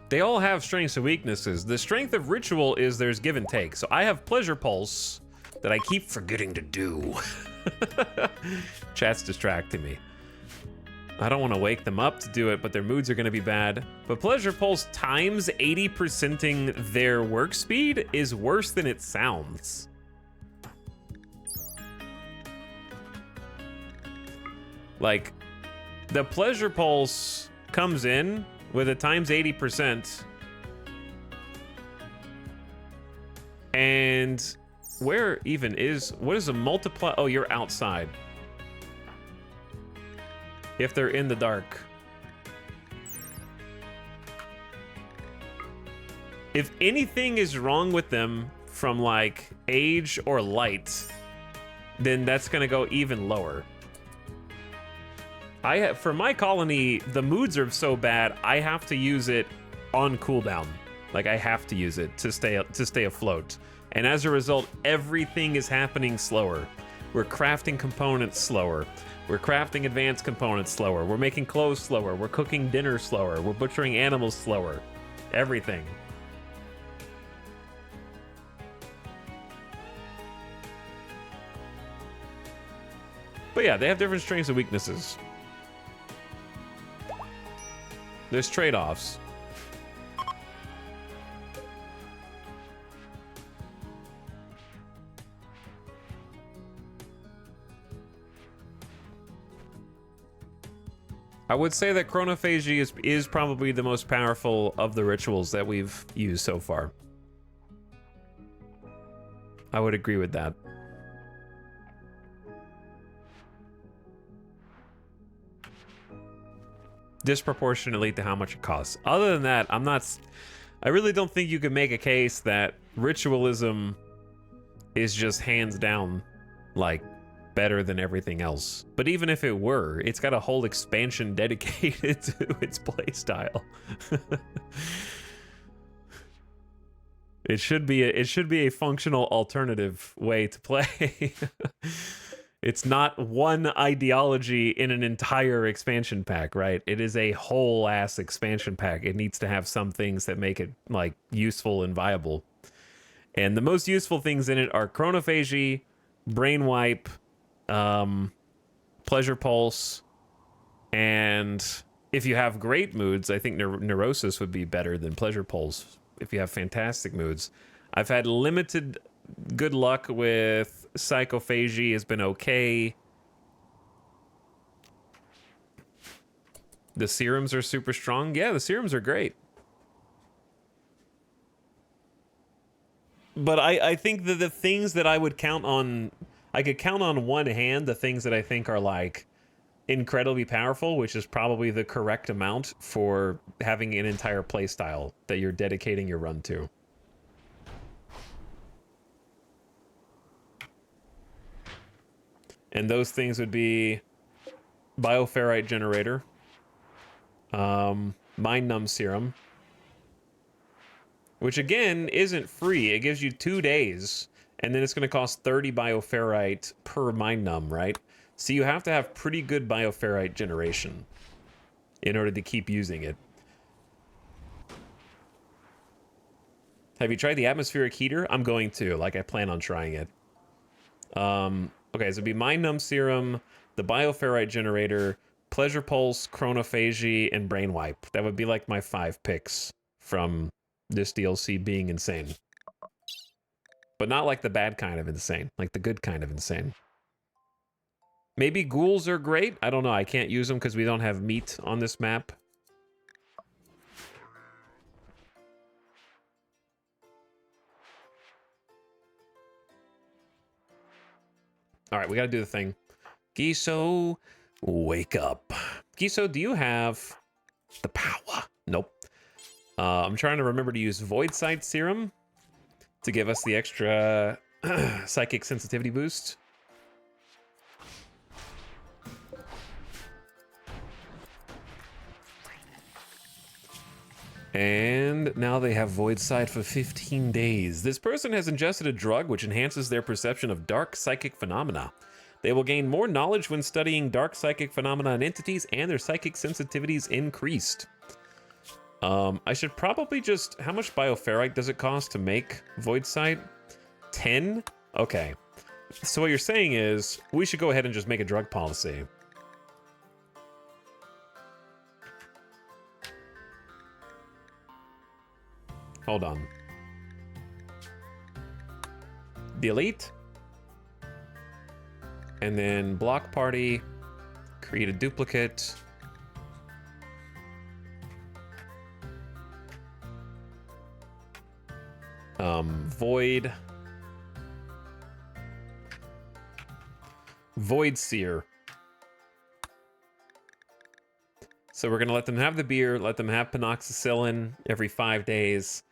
They all have strengths and weaknesses. The strength of Ritual is there's give and take. So I have Pleasure Pulse that I keep forgetting to do. Chat's distracting me. I don't want to wake them up to do it, but their moods are going to be bad. But Pleasure Pulse times 80%ing their work speed is worse than it sounds. Like, the Pleasure Pulse comes in with a times 80%. And where even is, what is a multiply? Oh, you're outside. If they're in the dark. If anything is wrong with them from like age or light, then that's gonna go even lower. For my colony, the moods are so bad, I have to use it on cooldown. Like I have to use it to stay afloat. And as a result, everything is happening slower. We're crafting components slower. We're crafting advanced components slower. We're making clothes slower. We're cooking dinner slower. We're butchering animals slower. Everything. But yeah, they have different strengths and weaknesses. There's trade-offs. I would say that chronophagy is probably the most powerful of the rituals that we've used so far. I would agree with that. Disproportionately to how much it costs. Other than that, I really don't think you could make a case that ritualism is just hands down, like, better than everything else. But even if it were, it's got a whole expansion dedicated to its playstyle. It should be a functional alternative way to play. It's not one ideology in an entire expansion pack, right? It is a whole ass expansion pack. It needs to have some things that make it like useful and viable. And the most useful things in it are chronophagy, brain wipe, pleasure pulse, and if you have great moods, I think neurosis would be better than pleasure pulse. If you have fantastic moods, I've had limited good luck with psychophagy. Has been okay. The serums are super strong. Yeah, the serums are great. But I think that the things that I would count on, I could count on one hand the things that I think are like incredibly powerful, which is probably the correct amount for having an entire playstyle that you're dedicating your run to. And those things would be bioferrite generator, mind numb serum, which again isn't free. It gives you 2 days, and then it's going to cost 30 bioferrite per mind numb, right? So you have to have pretty good bioferrite generation in order to keep using it. Have you tried the atmospheric heater? I'm going to. Like, I plan on trying it. Okay, so it'd be Mind Numb Serum, the Bioferrite Generator, Pleasure Pulse, Chronophagy, and Brain Wipe. That would be like my 5 picks from this DLC being insane. But not like the bad kind of insane, like the good kind of insane. Maybe ghouls are great? I don't know, I can't use them because we don't have meat on this map. All right, we got to do the thing. Giso, wake up. Giso, do you have the power? Nope. I'm trying to remember to use Void Sight Serum to give us the extra psychic sensitivity boost. And now they have Void Sight for 15 days. This person has ingested a drug which enhances their perception of dark psychic phenomena. They will gain more knowledge when studying dark psychic phenomena and entities, and their psychic sensitivities increased. I should probably just... How much bioferrite does it cost to make Void Sight? 10? Okay. So what you're saying is, we should go ahead and just make a drug policy. Hold on. Delete. And then block party. Create a duplicate. Void Seer. So we're gonna let them have the beer, let them have penoxycillin every 5 days,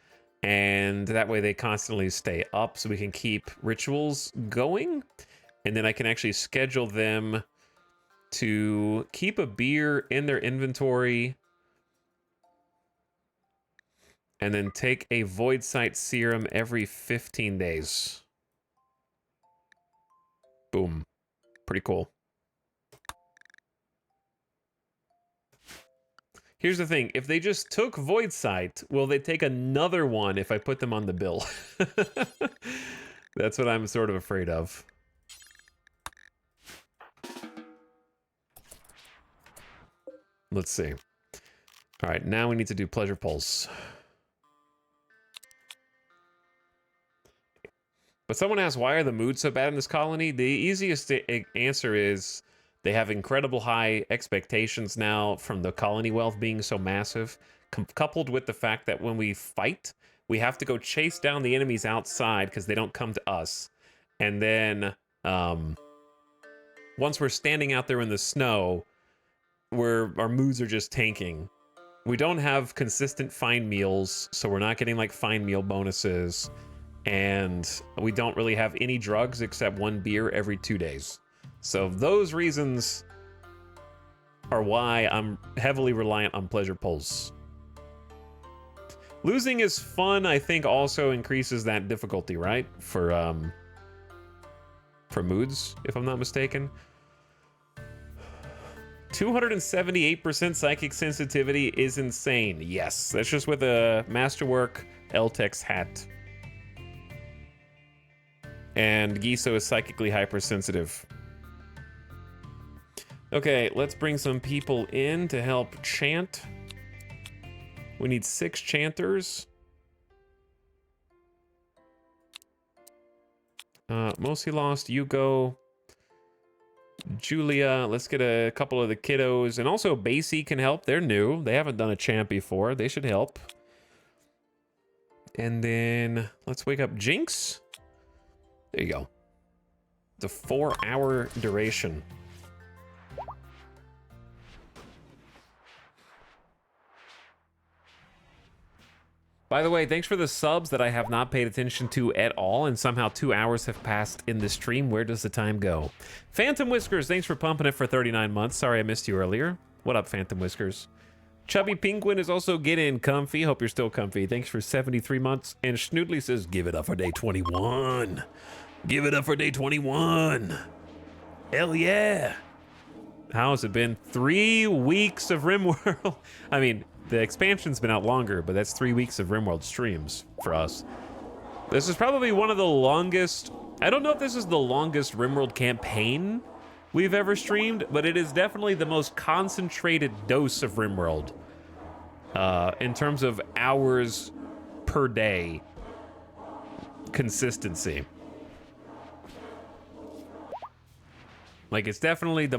and that way they constantly stay up so we can keep rituals going. And then I can actually schedule them to keep a beer in their inventory and then take a Void Sight Serum every 15 days. Boom. Pretty cool. Here's the thing. If they just took Void Sight, will they take another one if I put them on the bill? That's what I'm sort of afraid of. Let's see. All right, now we need to do Pleasure Pulse. But someone asked, why are the moods so bad in this colony? The easiest answer is they have incredible high expectations now from the colony wealth being so massive, coupled with the fact that when we fight, we have to go chase down the enemies outside because they don't come to us. And then once we're standing out there in the snow, our moods are just tanking. We don't have consistent find meals, so we're not getting like find meal bonuses. And we don't really have any drugs except one beer every 2 days. So those reasons are why I'm heavily reliant on Pleasure Pulse. Losing is fun, I think also increases that difficulty, right? For moods, if I'm not mistaken. 278% psychic sensitivity is insane. Yes, that's just with a Masterwork LTEX hat. And Giso is psychically hypersensitive. Okay, let's bring some people in to help chant. We need 6 chanters. Mostly Lost, Yugo, Julia. Let's get a couple of the kiddos. And also Basie can help. They're new. They haven't done a chant before. They should help. And then let's wake up Jinx. There you go. It's a 4-hour duration. By the way, thanks for the subs that I have not paid attention to at all, and somehow 2 hours have passed in the stream. Where does the time go? Phantom Whiskers, thanks for pumping it for 39 months. Sorry I missed you earlier. What up, Phantom Whiskers? Chubby Penguin is also getting comfy. Hope you're still comfy. Thanks for 73 months. And Schnoodly says, give it up for day 21. Give it up for day 21. Hell yeah. How has it been? 3 weeks of RimWorld. I mean, the expansion's been out longer, but that's 3 weeks of RimWorld streams for us. This is probably one of the longest... I don't know if this is the longest RimWorld campaign we've ever streamed, but it is definitely the most concentrated dose of RimWorld. In terms of hours per day consistency. Like, it's definitely the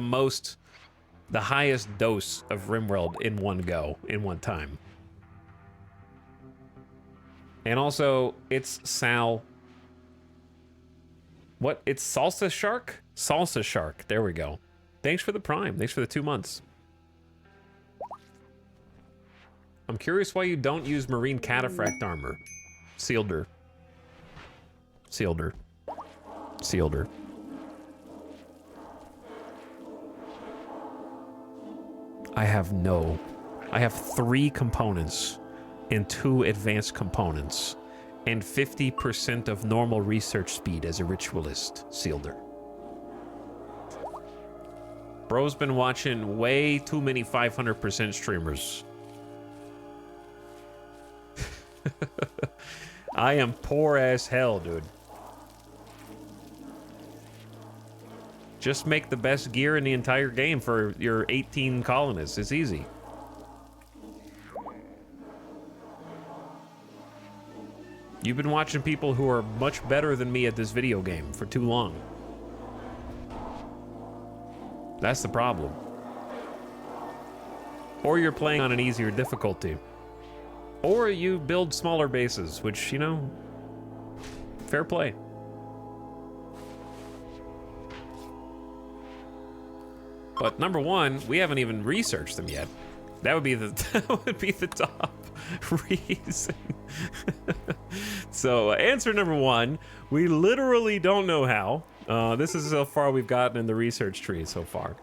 highest dose of RimWorld in one go, in one time. And also, it's Sal. What? It's Salsa Shark? Salsa Shark. There we go. Thanks for the Prime. Thanks for the 2 months. I'm curious why you don't use Marine Cataphract armor. Sealed her. Sealed her. Sealed her. I have 3 components and 2 advanced components and 50% of normal research speed as a ritualist. Sealed her. Bro's been watching way too many 500% streamers. I am poor as hell, dude. Just make the best gear in the entire game for your 18 colonists. It's easy. You've been watching people who are much better than me at this video game for too long. That's the problem. Or you're playing on an easier difficulty. Or you build smaller bases, which, you know, Fair play. But number one, we haven't even researched them yet. That would be the that would be the top reason. So answer number one, we literally don't know how. This is how far we've gotten in the research tree so far.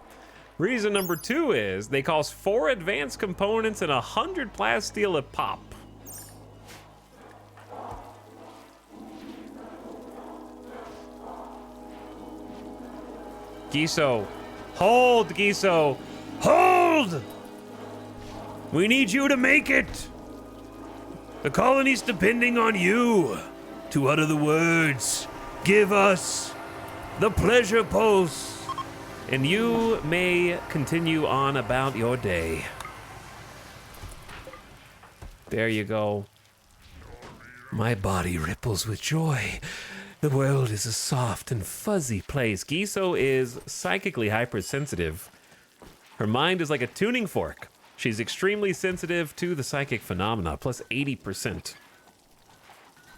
Reason number two is they cost 4 advanced components and 100 plasteel a pop. Giso, hold, Giso, hold! We need you to make it. The colony's depending on you to utter the words, give us the pleasure pulse. And you may continue on about your day. There you go. My body ripples with joy. The world is a soft and fuzzy place. Giso is psychically hypersensitive. Her mind is like a tuning fork. She's extremely sensitive to the psychic phenomena, plus 80%.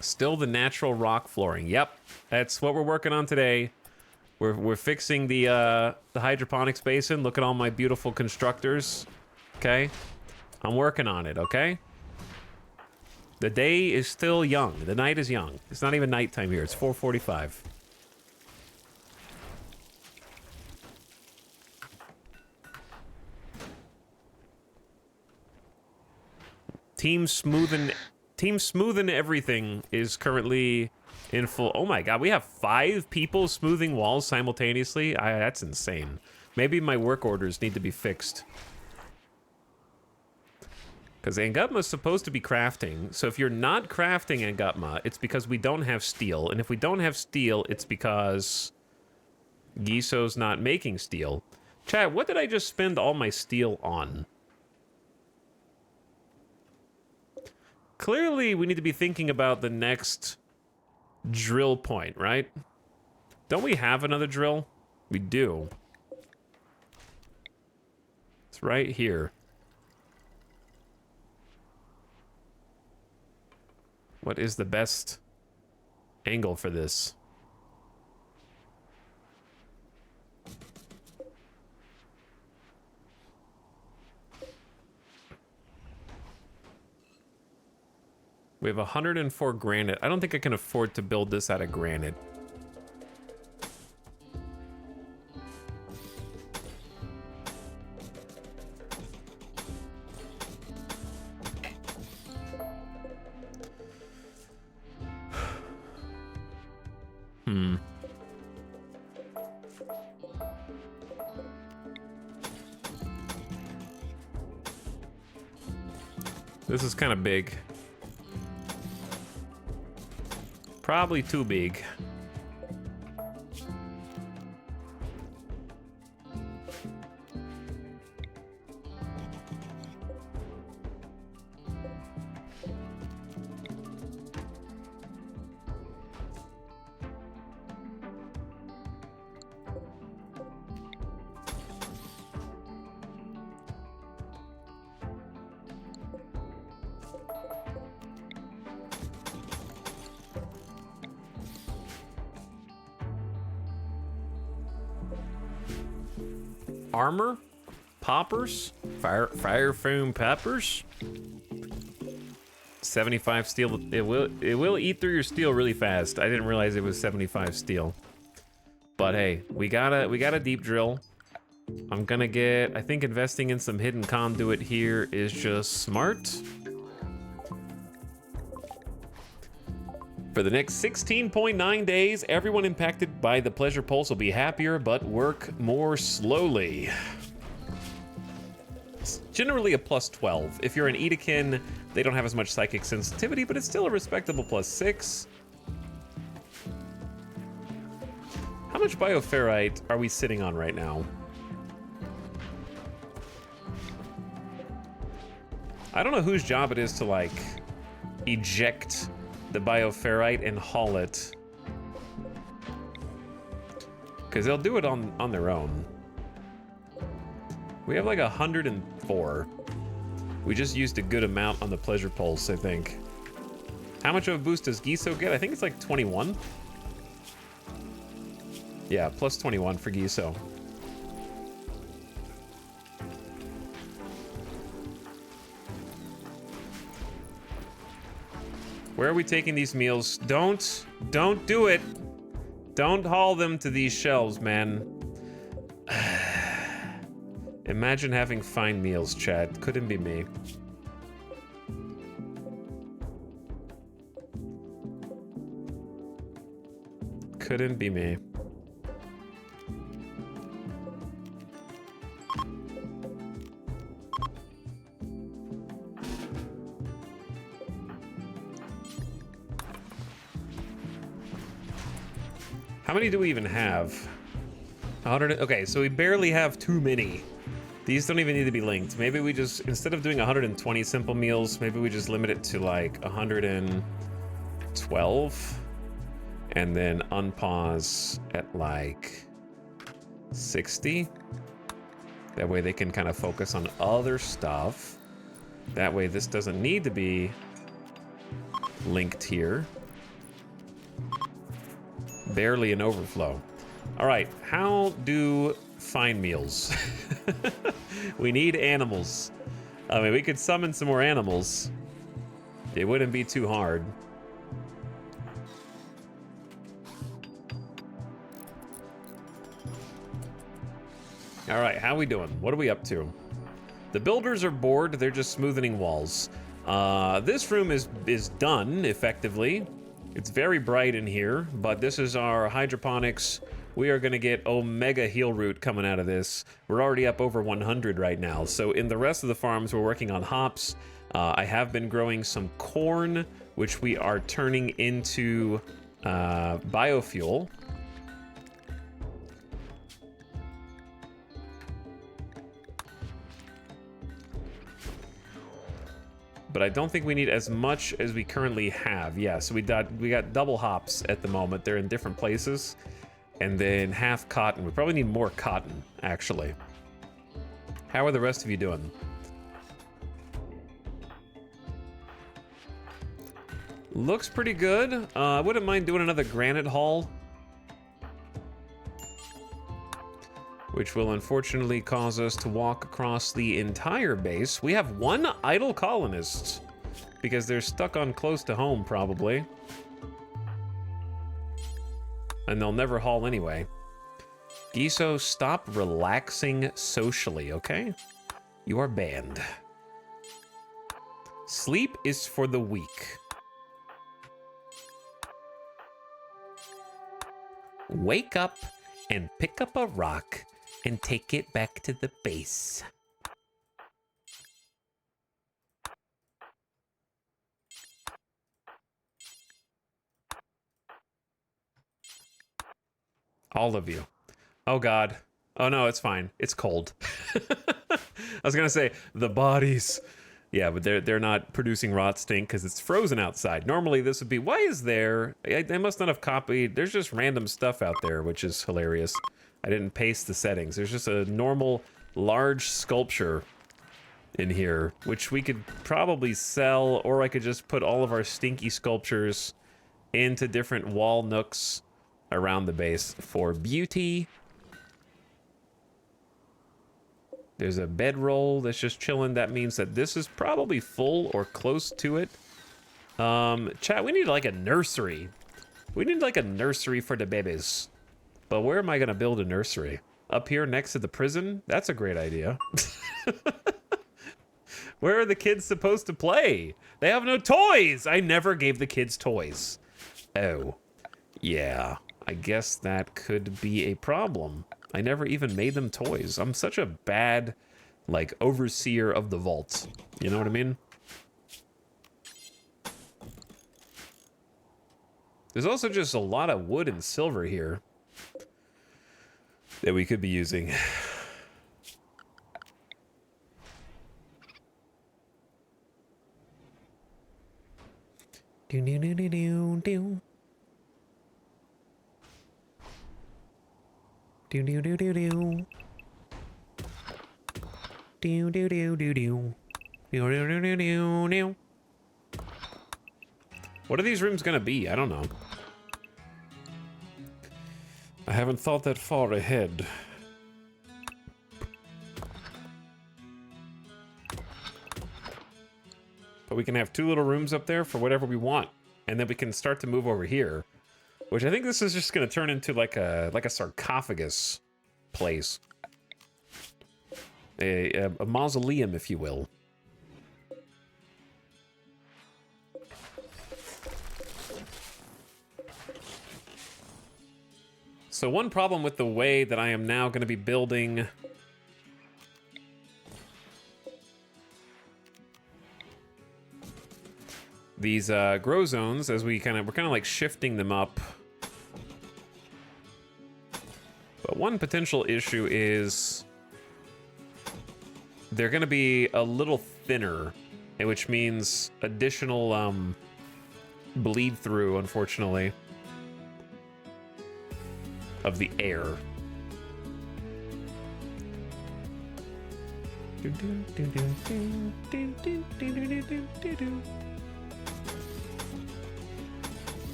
Still the natural rock flooring. Yep, that's what we're working on today. We're fixing the hydroponics basin. Look at all my beautiful constructors. Okay, I'm working on it. Okay. The day is still young. The night is young. It's not even nighttime here. It's 4:45. Team Smoothin' Everything is currently in full. Oh my god, we have 5 people smoothing walls simultaneously? That's insane. Maybe my work orders need to be fixed. Because Angutma is supposed to be crafting. So if you're not crafting Angutma, it's because we don't have steel. And if we don't have steel, it's because Giso's not making steel. Chat, what did I just spend all my steel on? Clearly, we need to be thinking about the next drill point, right? Don't we have another drill? We do. It's right here. What is the best angle for this? We have 104 granite. I don't think I can afford to build this out of granite. This is kind of big. Probably too big. Armor, poppers, fire foam peppers. 75 steel. It will eat through your steel really fast. I didn't realize it was 75 steel. But hey, we got a deep drill. I'm gonna get. I think investing in some hidden conduit here is just smart. For the next 16.9 days, everyone impacted by the pleasure pulse will be happier, but work more slowly. It's generally a plus 12. If you're an Edekin, they don't have as much psychic sensitivity, but it's still a respectable plus 6. How much bioferrite are we sitting on right now? I don't know whose job it is to, like, eject the bioferrite and haul it, because they'll do it on their own. We have like 104. We just used a good amount on the pleasure pulse, I think. How much of a boost does Giso get? I think it's like 21. Yeah, plus 21 for Giso. Where are we taking these meals? Don't do it. Don't haul them to these shelves, man. Imagine having fine meals, Chad. Couldn't be me. Couldn't be me. How many do we even have? 100. Okay, so we barely have too many. These don't even need to be linked. Maybe we just, instead of doing 120 simple meals, maybe we just limit it to like 112 and then unpause at like 60. That way they can kind of focus on other stuff. That way this doesn't need to be linked here. Barely an overflow. All right, how do fine meals? We need animals. I mean, we could summon some more animals. It wouldn't be too hard. All right, how we doing? What are we up to? The builders are bored. They're just smoothing walls. This room is done, effectively. It's very bright in here, but this is our hydroponics. We are going to get Omega Heal Root coming out of this. We're already up over 100 right now. So in the rest of the farms, we're working on hops. I have been growing some corn, which we are turning into biofuel. But I don't think we need as much as we currently have. Yeah, so we got double hops at the moment. They're in different places. And then half cotton. We probably need more cotton, actually. How are the rest of you doing? Looks pretty good. I wouldn't mind doing another granite haul, which will unfortunately cause us to walk across the entire base. We have one idle colonist because they're stuck on close to home, probably. And they'll never haul anyway. Giso, stop relaxing socially, okay? You are banned. Sleep is for the weak. Wake up and pick up a rock and take it back to the base. All of you. Oh God. Oh no, it's fine. It's cold. I was gonna say the bodies. Yeah, but they're not producing rot stink because it's frozen outside. Normally this would be, why is there? They must not have copied. There's just random stuff out there, which is hilarious. I didn't paste the settings. There's just a normal large sculpture in here, which we could probably sell, or I could just put all of our stinky sculptures into different wall nooks around the base for beauty. There's a bedroll that's just chilling. That means that this is probably full or close to it. Chat, we need like a nursery. We need like a nursery for the babies. But where am I gonna build a nursery? Up here next to the prison? That's a great idea. Where are the kids supposed to play? They have no toys! I never gave the kids toys. Oh, yeah. I guess that could be a problem. I never even made them toys. I'm such a bad, like, overseer of the vault. You know what I mean? There's also just a lot of wood and silver here that we could be using. Do do do do do do. Do do do do do. Do do do do do. Do do do do do do. What are these rooms gonna be? I don't know. I haven't thought that far ahead. But we can have 2 little rooms up there for whatever we want. And then we can start to move over here. Which I think this is just gonna turn into like a sarcophagus place. A mausoleum, if you will. So one problem with the way that I am now going to be building these grow zones, as we're kind of like shifting them up. But one potential issue is they're going to be a little thinner, which means additional bleed through, unfortunately, of the air.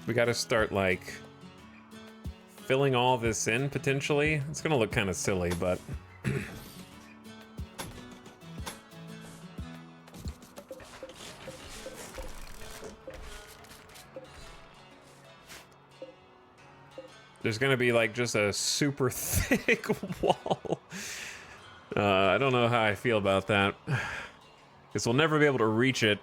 We gotta start, like, filling all this in, potentially. It's gonna look kind of silly, but... There's gonna be, like, just a super thick wall. I don't know how I feel about that. Because we'll never be able to reach it.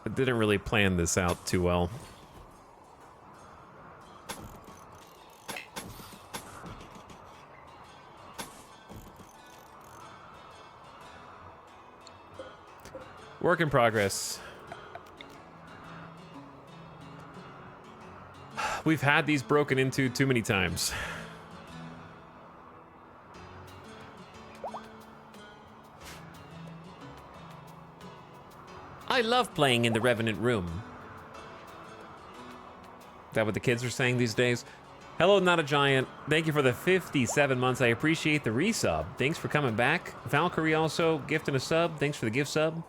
I didn't really plan this out too well. Work in progress. We've had these broken into too many times. I love playing in the Revenant room. Is that what the kids are saying these days? Hello, Not a Giant. Thank you for the 57 months. I appreciate the resub. Thanks for coming back. Valkyrie also gifting a sub. Thanks for the gift sub.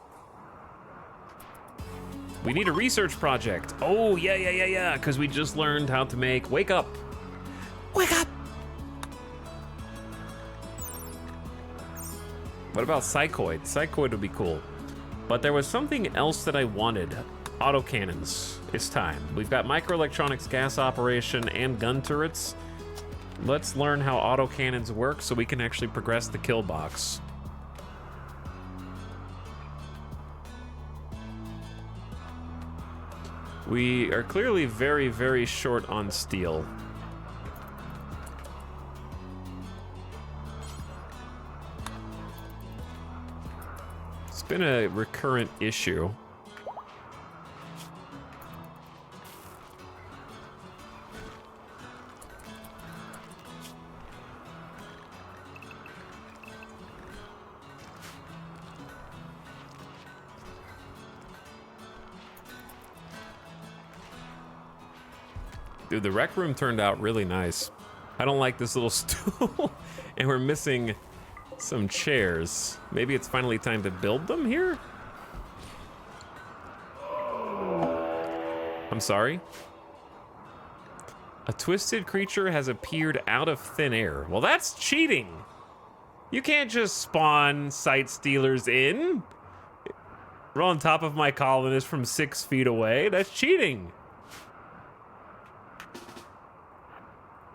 We need a research project. Oh, yeah. Because we just learned how to make... Wake up. Wake up! What about Psychoid? Psychoid would be cool. But there was something else that I wanted. Autocannons. It's time. We've got microelectronics, gas operation, and gun turrets. Let's learn how autocannons work so we can actually progress the kill box. We are clearly very, very short on steel. It's been a recurrent issue. Dude, the rec room turned out really nice. I don't like this little stool, and we're missing some chairs. Maybe it's finally time to build them here? I'm sorry? A twisted creature has appeared out of thin air. Well, that's cheating. You can't just spawn sight stealers in. We're on top of my colonist from 6 feet away. That's cheating.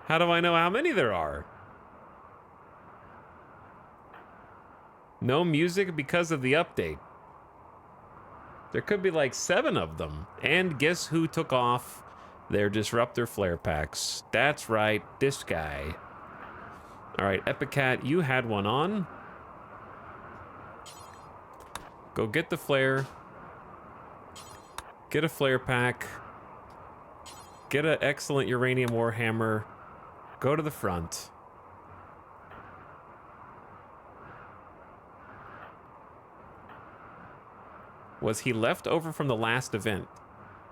How do I know how many there are? No music because of the update. There could be like 7 of them. And guess who took off their disruptor flare packs? That's right, this guy. All right, Epicat, you had one on. Go get the flare. Get a flare pack. Get an excellent uranium warhammer. Go to the front. Was he left over from the last event?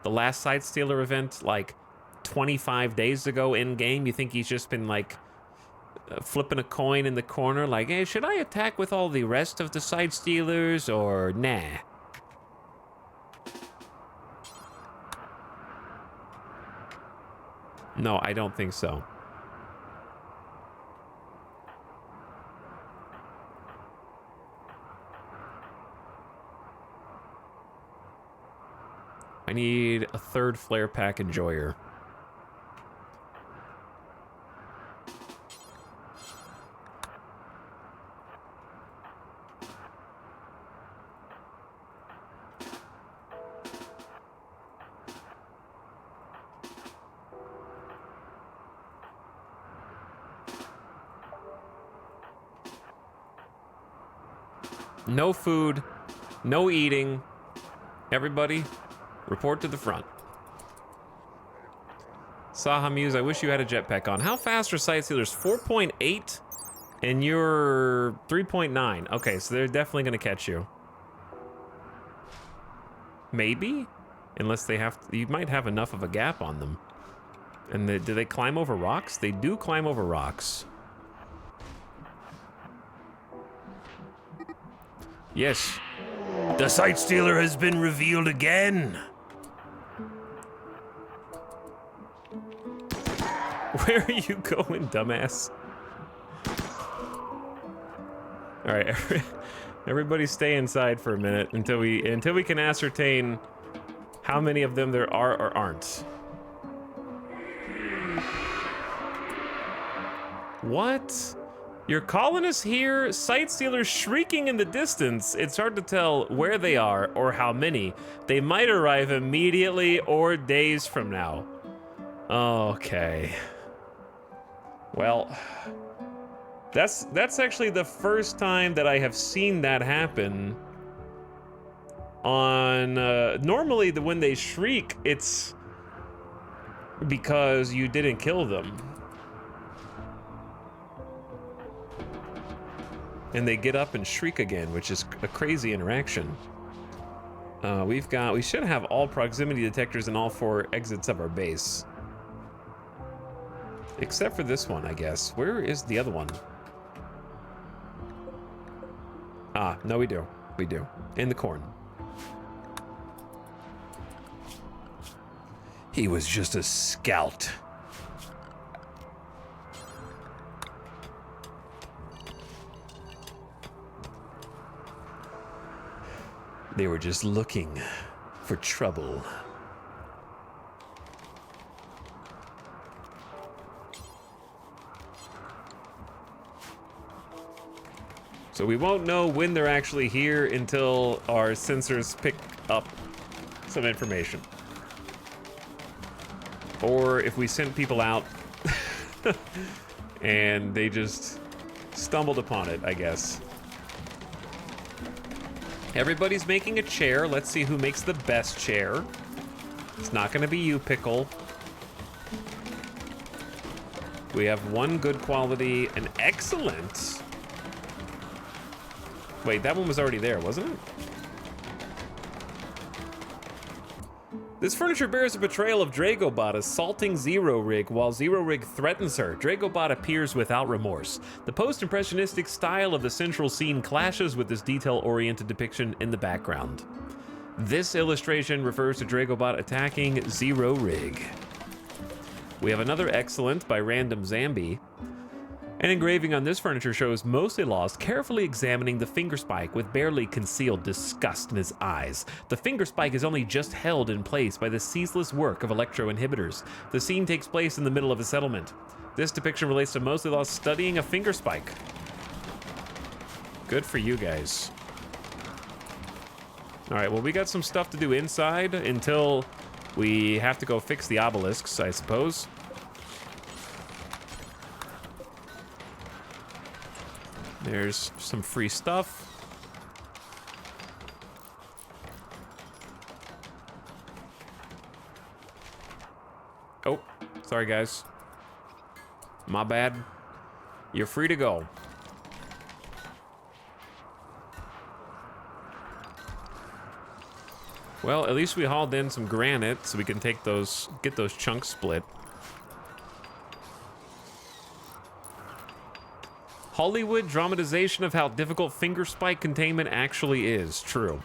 The last Side Stealer event, like 25 days ago in game? You think he's just been like flipping a coin in the corner, like, hey, should I attack with all the rest of the Side Stealers or nah? No, I don't think so. I need a third flare pack enjoyer. No food, no eating. Everybody, report to the front. Saha Muse, I wish you had a jetpack on. How fast are Sight Stealers? 4.8 and you're 3.9. Okay, so they're definitely gonna catch you. Maybe? Unless they have, you might have enough of a gap on them. And do they climb over rocks? They do climb over rocks. Yes. The Sight Stealer has been revealed again. Where are you going, dumbass? All right, everybody stay inside for a minute until we can ascertain how many of them there are or aren't. What? Your colonists hear Sight Stealers shrieking in the distance. It's hard to tell where they are or how many. They might arrive immediately or days from now. Okay. Well, that's actually the first time that I have seen that happen. On normally when they shriek, it's because you didn't kill them. And they get up and shriek again, which is a crazy interaction. We should have all proximity detectors in all 4 exits of our base. Except for this one, I guess. Where is the other one? Ah, no, we do. We do. In the corn. He was just a scout. They were just looking for trouble. So we won't know when they're actually here until our sensors pick up some information. Or if we sent people out and they just stumbled upon it, I guess. Everybody's making a chair. Let's see who makes the best chair. It's not gonna be you, Pickle. We have one good quality, an excellent. Wait, that one was already there, wasn't it? This furniture bears a portrayal of Dragobot assaulting Zero Rig while Zero Rig threatens her. Dragobot appears without remorse. The post-impressionistic style of the central scene clashes with this detail-oriented depiction in the background. This illustration refers to Dragobot attacking Zero Rig. We have another excellent by Random Zambi. An engraving on this furniture shows Mostly Lost carefully examining the finger spike with barely concealed disgust in his eyes. The finger spike is only just held in place by the ceaseless work of electro inhibitors. The scene takes place in the middle of a settlement. This depiction relates to Mostly Lost studying a finger spike. Good for you guys. All right, well, we got some stuff to do inside until we have to go fix the obelisks, I suppose. There's some free stuff. Oh, sorry guys. My bad. You're free to go. Well, at least we hauled in some granite so we can take those, get those chunks split. Hollywood dramatization of how difficult finger spike containment actually is. True.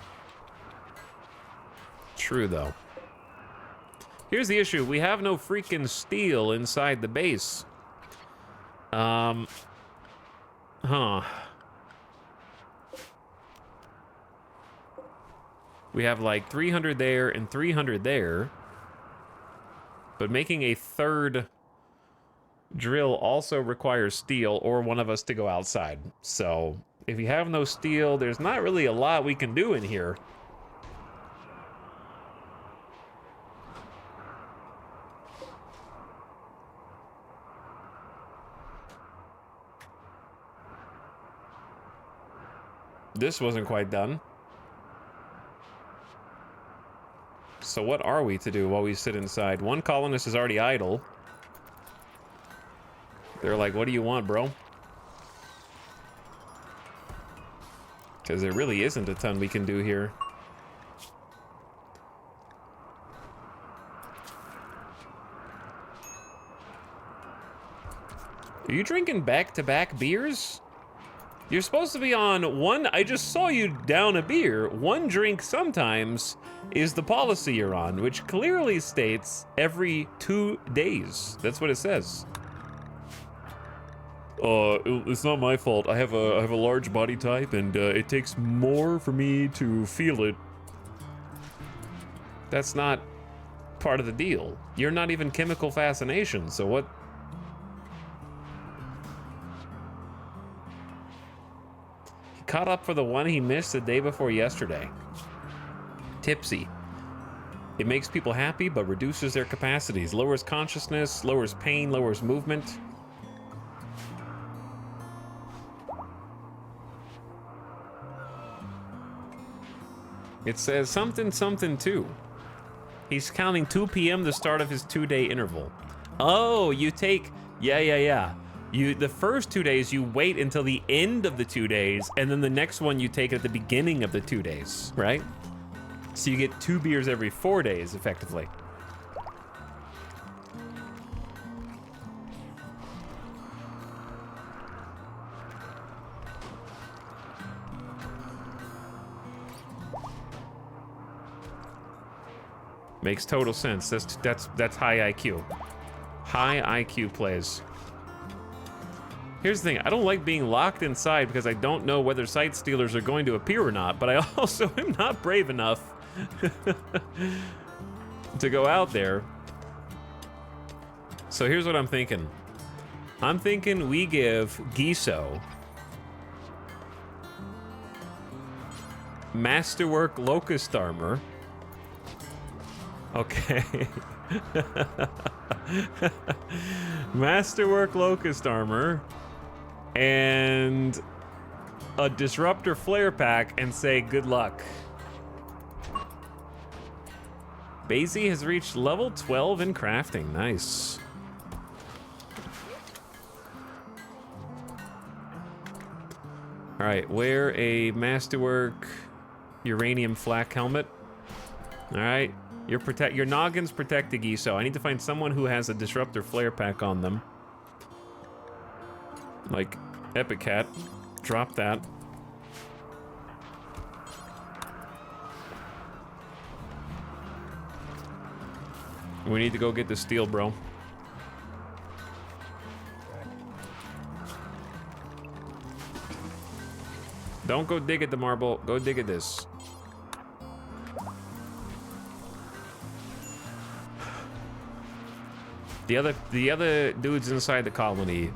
True, though. Here's the issue. We have no freaking steel inside the base. Huh. We have like 300 there and 300 there. But making a third drill also requires steel or one of us to go outside. So if you have no steel, there's not really a lot we can do in here. This wasn't quite done. So what are we to do while we sit inside? One colonist is already idle. They're like, what do you want, bro? Because there really isn't a ton we can do here. Are you drinking back-to-back beers? You're supposed to be on one. I just saw you down a beer. One drink sometimes is the policy you're on, which clearly states every 2 days. That's what it says. It's not my fault. I have a large body type, and it takes more for me to feel it. That's not part of the deal. You're not even chemical fascination, so what? He caught up for the one he missed the day before yesterday. Tipsy. It makes people happy, but reduces their capacities, lowers consciousness, lowers pain, lowers movement. It says something, something, too. He's counting 2 p.m. the start of his 2-day interval. Oh, you take... Yeah. The first 2 days, you wait until the end of the 2 days, and then the next one you take at the beginning of the 2 days, right? So you get 2 beers every 4 days, effectively. Makes total sense. That's high IQ. High IQ plays. Here's the thing. I don't like being locked inside because I don't know whether site stealers are going to appear or not, but I also am not brave enough to go out there. So here's what I'm thinking. I'm thinking we give Giso Masterwork Locust Armor. Okay. Masterwork Locust Armor and a Disruptor Flare Pack and say good luck. Basie has reached level 12 in crafting. Nice. All right, wear a Masterwork Uranium Flak Helmet. All right. Your noggin's protected, Giso. I need to find someone who has a Disruptor Flare Pack on them. Like Epic Cat. Drop that. We need to go get the steel, bro. Don't go dig at the marble. Go dig at this. The other dudes inside the colony.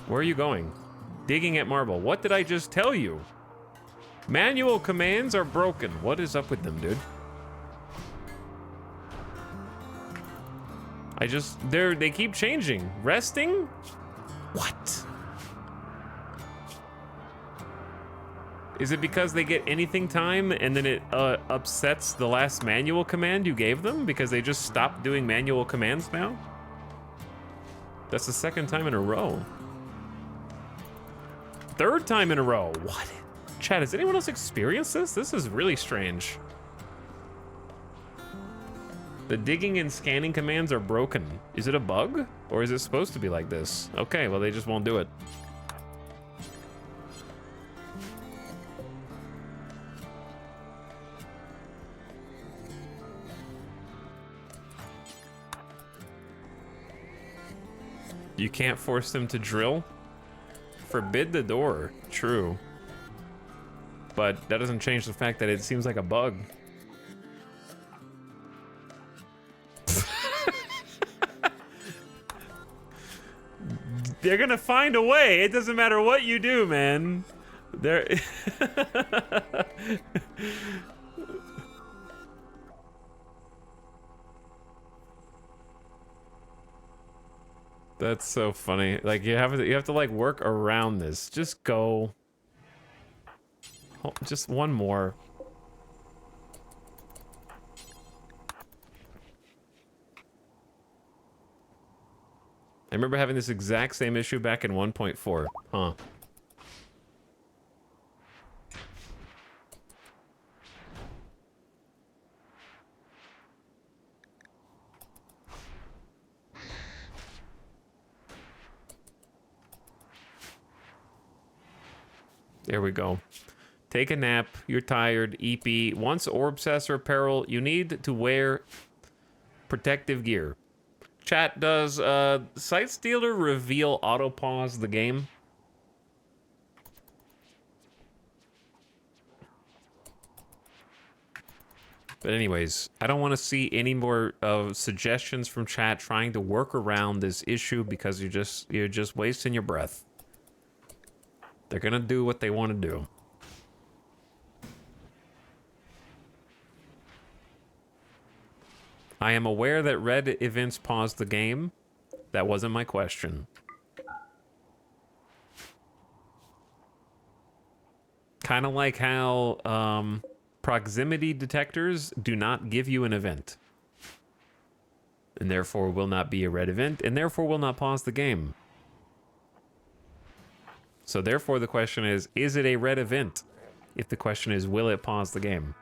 Where are you going? Digging at marble. What did I just tell you? Manual commands are broken. What is up with them, dude? They keep changing. Resting? What? Is it because they get anything time and then it upsets the last manual command you gave them because they just stopped doing manual commands now? That's the second time in a row. Third time in a row. What? Chat, has anyone else experienced this? This is really strange. The digging and scanning commands are broken. Is it a bug? Or is it supposed to be like this? Okay, well, they just won't do it. You can't force them to drill? Forbid the door. True. But that doesn't change the fact that it seems like a bug. They're gonna find a way. It doesn't matter what you do, man. They're... That's so funny. Like you have to like work around this. Just go. Oh, just one more. I remember having this exact same issue back in 1.4. Huh. There we go. Take a nap. You're tired. EP. Once Orbsess or Peril, you need to wear protective gear. Chat, does Sight Stealer reveal auto pause the game? But anyways, I don't want to see any more suggestions from chat trying to work around this issue because you're just wasting your breath. They're gonna do what they want to do. I am aware that red events paused the game. That wasn't my question. Kind of like how proximity detectors do not give you an event. And therefore will not be a red event, and therefore will not pause the game. So therefore the question is it a red event? If the question is, will it pause the game?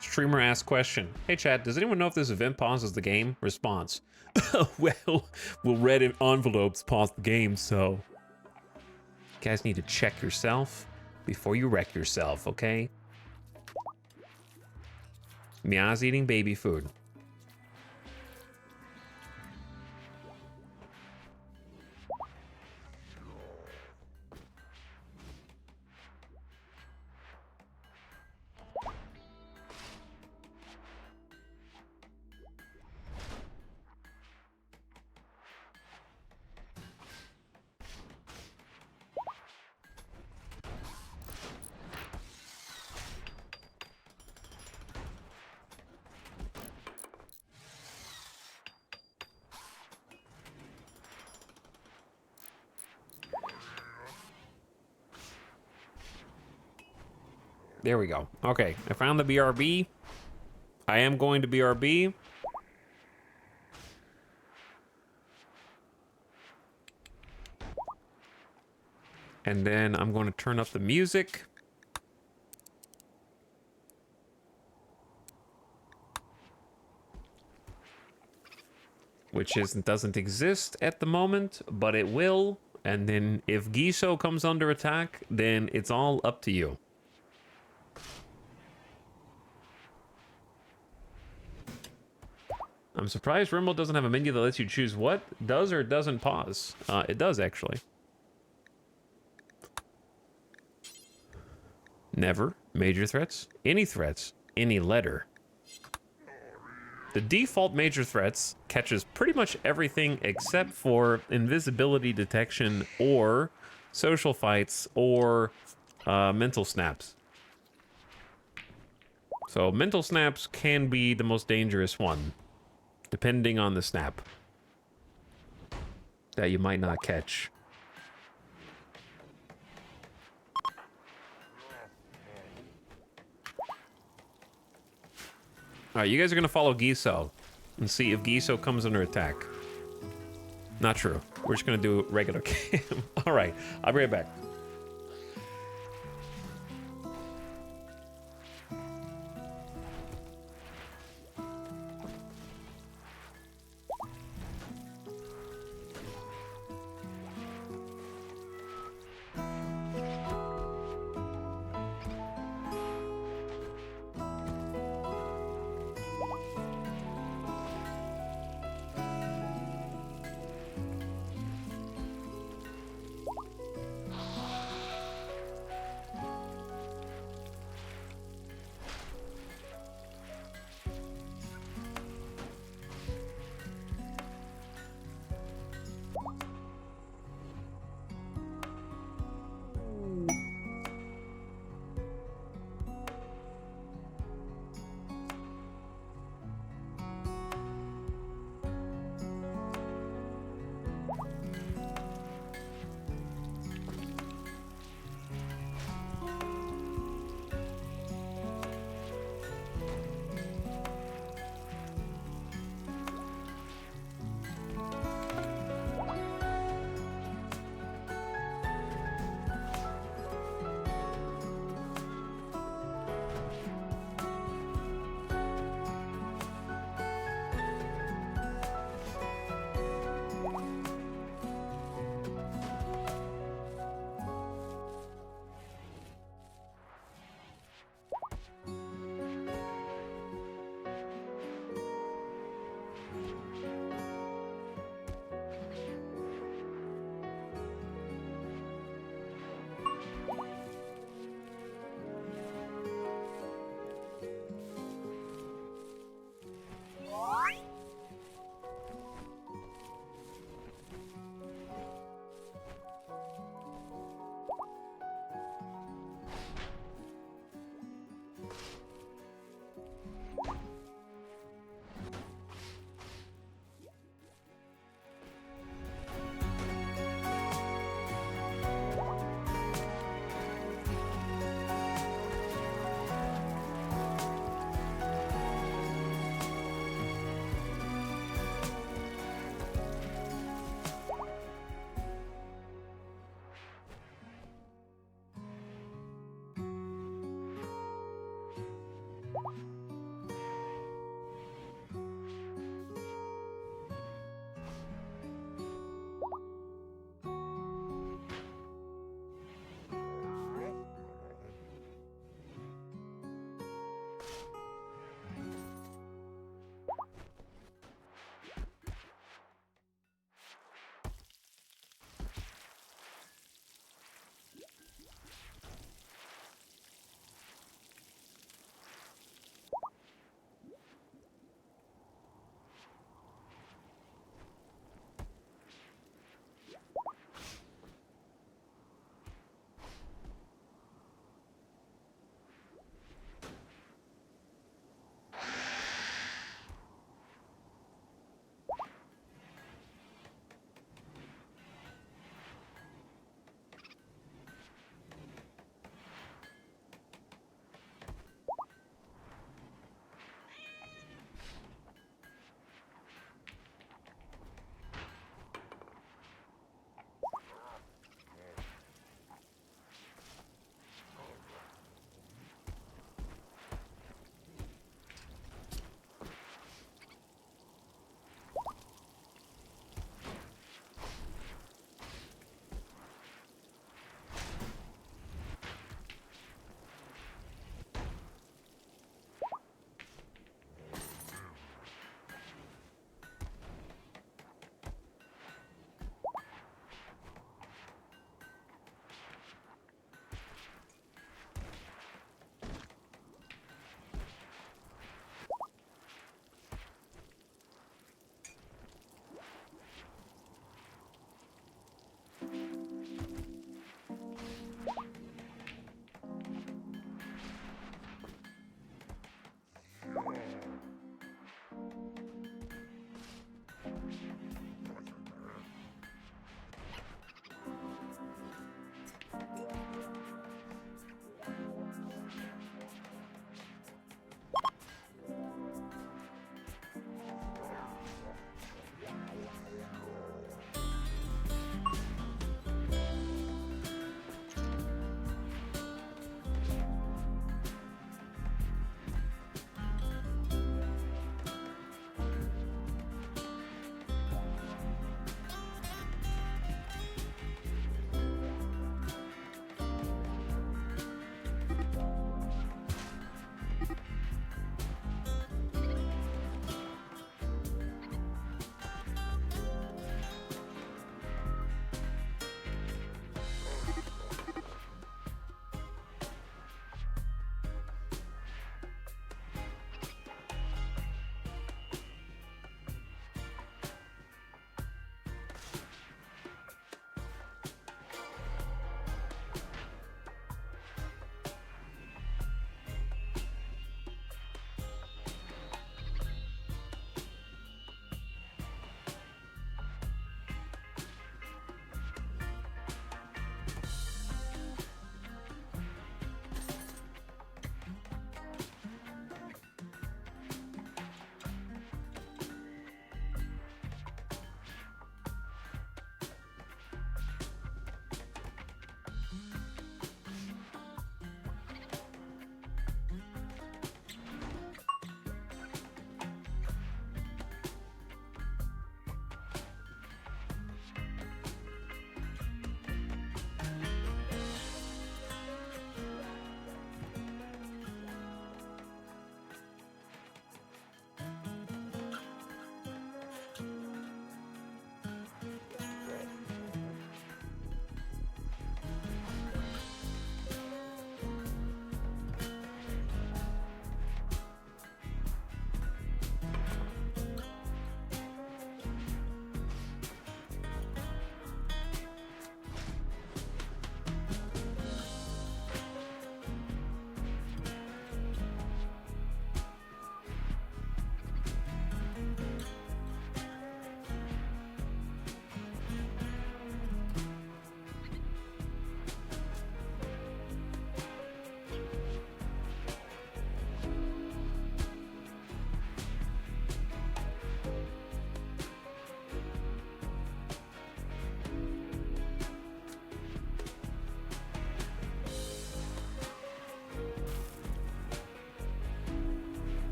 Streamer asks question. Hey chat, does anyone know if this event pauses the game? Response. Well, red envelopes pause the game, so... You guys need to check yourself before you wreck yourself, okay? Meow's eating baby food. There we go. Okay, I found the BRB. I am going to BRB. And then I'm going to turn up the music. Which doesn't exist at the moment, but it will. And then if Giso comes under attack, then it's all up to you. I'm surprised RimWorld doesn't have a menu that lets you choose what does or doesn't pause. It does, actually. Never. Major threats. Any threats. Any letter. The default major threats catches pretty much everything except for invisibility detection or social fights or mental snaps. So mental snaps can be the most dangerous one, depending on the snap that you might not catch. All right, you guys are gonna follow Giso and see if Giso comes under attack. Not true. We're just gonna do regular game. All right, I'll be right back.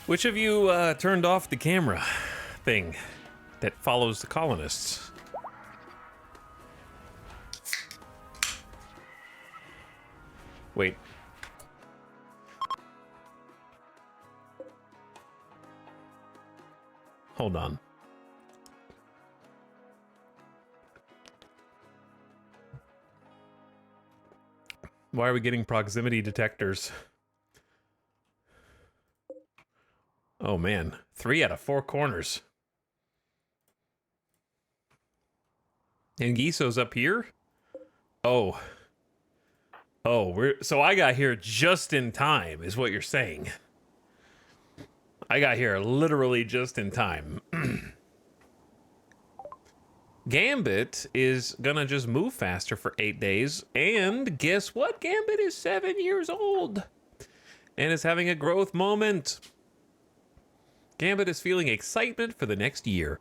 Which of you turned off the camera thing that follows the colonists? Wait. Hold on. Why are we getting proximity detectors? Oh man, 3 out of 4 corners. And Giso's up here? Oh. Oh, so I got here just in time, is what you're saying. I got here literally just in time. Gambit is gonna just move faster for 8 days, and guess what? Gambit is 7 years old and is having a growth moment. Gambit is feeling excitement for the next year.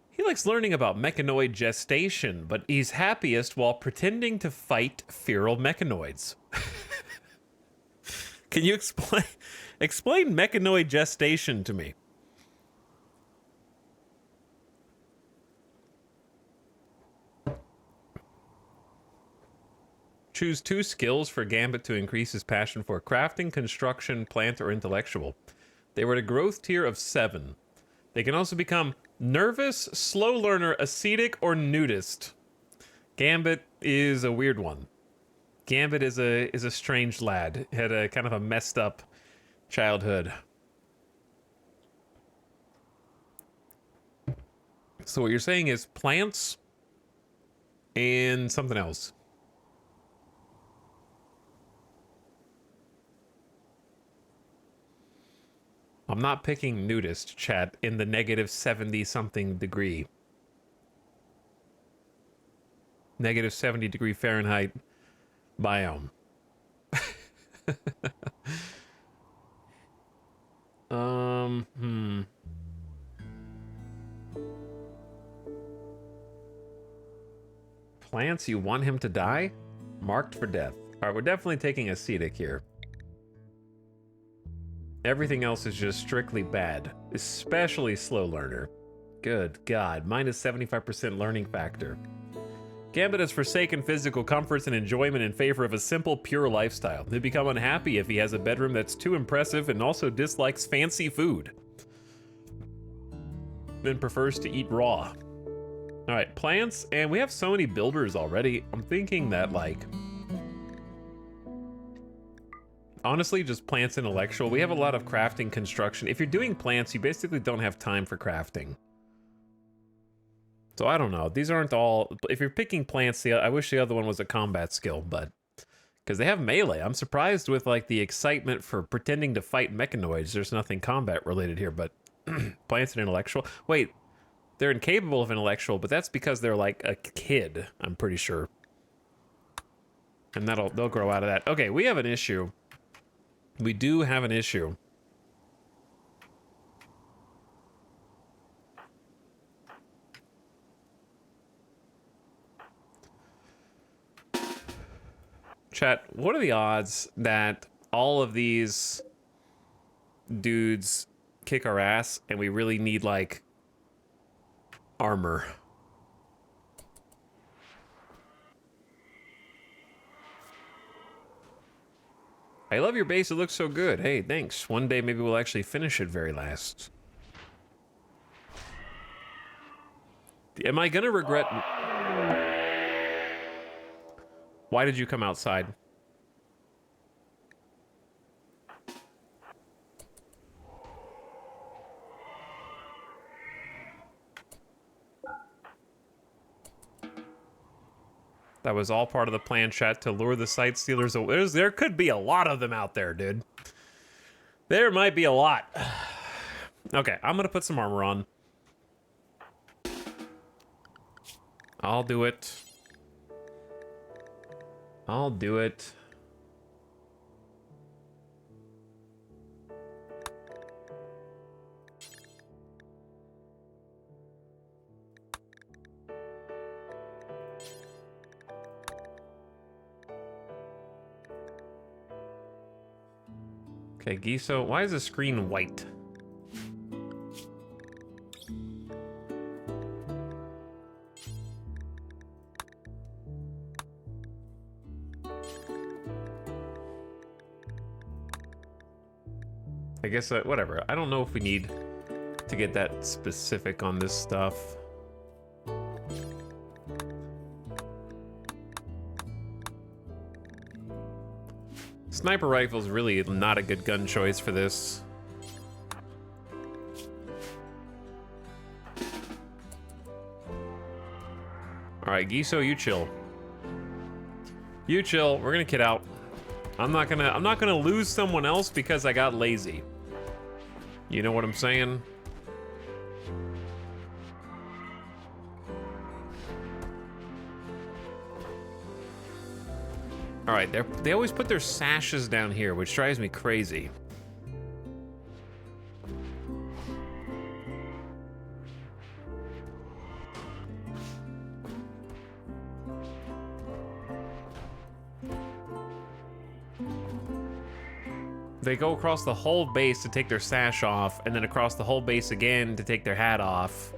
He likes learning about mechanoid gestation, but he's happiest while pretending to fight feral mechanoids. Can you explain mechanoid gestation to me? Choose 2 skills for Gambit to increase his passion for crafting, construction, plant, or intellectual. They were at a growth tier of 7. They can also become nervous, slow learner, ascetic, or nudist. Gambit is a weird one. Gambit is a strange lad. Had a kind of a messed up childhood. So what you're saying is plants and something else. I'm not picking nudist, chat, in the negative 70-something degree. Negative 70 degree Fahrenheit biome. Plants, you want him to die? Marked for death. All right, we're definitely taking ascetic here. Everything else is just strictly bad, especially slow learner. Good God, minus 75% learning factor. Gambit has forsaken physical comforts and enjoyment in favor of a simple, pure lifestyle. He'll become unhappy if he has a bedroom that's too impressive and also dislikes fancy food. Then prefers to eat raw. All right, plants, and we have so many builders already. I'm thinking that, like, honestly, just plants intellectual. We have a lot of crafting construction. If you're doing plants, you basically don't have time for crafting. So I don't know. These aren't all... If you're picking plants, I wish the other one was a combat skill, but... Because they have melee. I'm surprised with, like, the excitement for pretending to fight mechanoids. There's nothing combat related here, but... plants and intellectual. Wait, they're incapable of intellectual, but that's because they're, like, a kid, I'm pretty sure. And they'll grow out of that. Okay, we have an issue. We do have an issue. Chat, what are the odds that all of these dudes kick our ass and we really need, like, armor? I love your base, it looks so good. Hey, thanks. One day maybe we'll actually finish it very last. Am I gonna regret... Why did you come outside? That was all part of the plan, chat, to lure the sight stealers away. There could be a lot of them out there, dude. There might be a lot. Okay, I'm gonna put some armor on. I'll do it. I'll do it. Okay, Giso, why is the screen white? I guess, whatever. I don't know if we need to get that specific on this stuff. Sniper rifle's really not a good gun choice for this. All right, Giso, you chill. You chill. We're gonna kid out. I'm not gonna lose someone else because I got lazy. You know what I'm saying? All right, they always put their sashes down here, which drives me crazy. They go across the whole base to take their sash off, and then across the whole base again to take their hat off.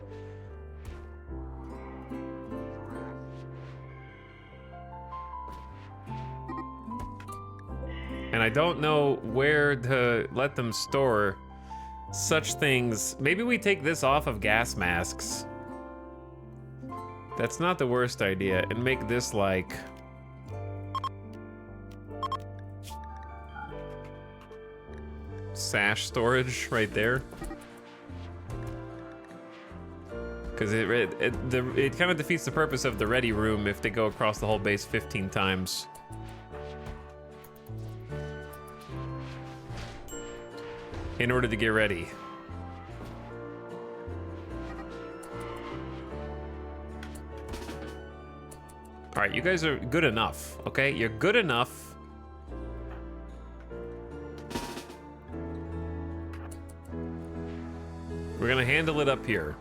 And I don't know where to let them store such things. Maybe we take this off of gas masks. That's not the worst idea. And make this like... sash storage right there. Because it kind of defeats the purpose of the ready room if they go across the whole base 15 times. In order to get ready. All right, you guys are good enough, okay? You're good enough. We're gonna handle it up here.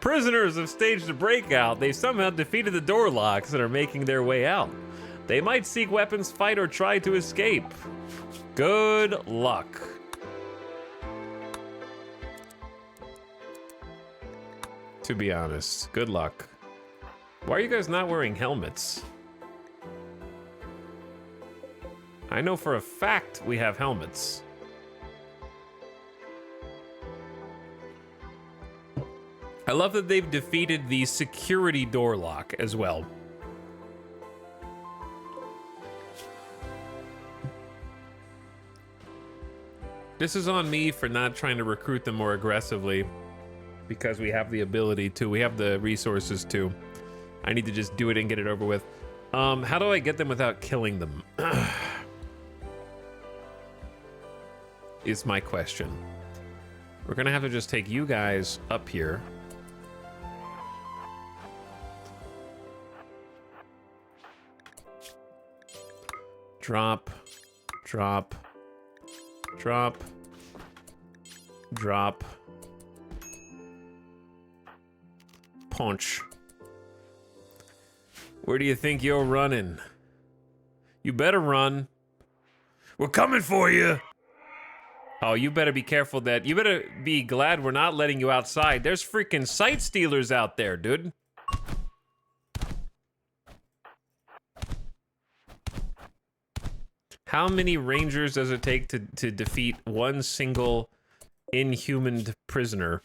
Prisoners have staged a breakout. They've somehow defeated the door locks and are making their way out. They might seek weapons, fight, or try to escape. Good luck. To be honest, good luck. Why are you guys not wearing helmets? I know for a fact we have helmets. I love that they've defeated the security door lock as well. This is on me for not trying to recruit them more aggressively because we have the ability to, we have the resources to. I need to just do it and get it over with. How do I get them without killing them? Is my question. We're gonna have to just take you guys up here. Drop, drop, drop, drop, punch. Where do you think you're running? You better run. We're coming for you. Oh, you better be careful that, you better be glad we're not letting you outside. There's freaking sight stealers out there, dude. How many rangers does it take to defeat one single inhuman prisoner?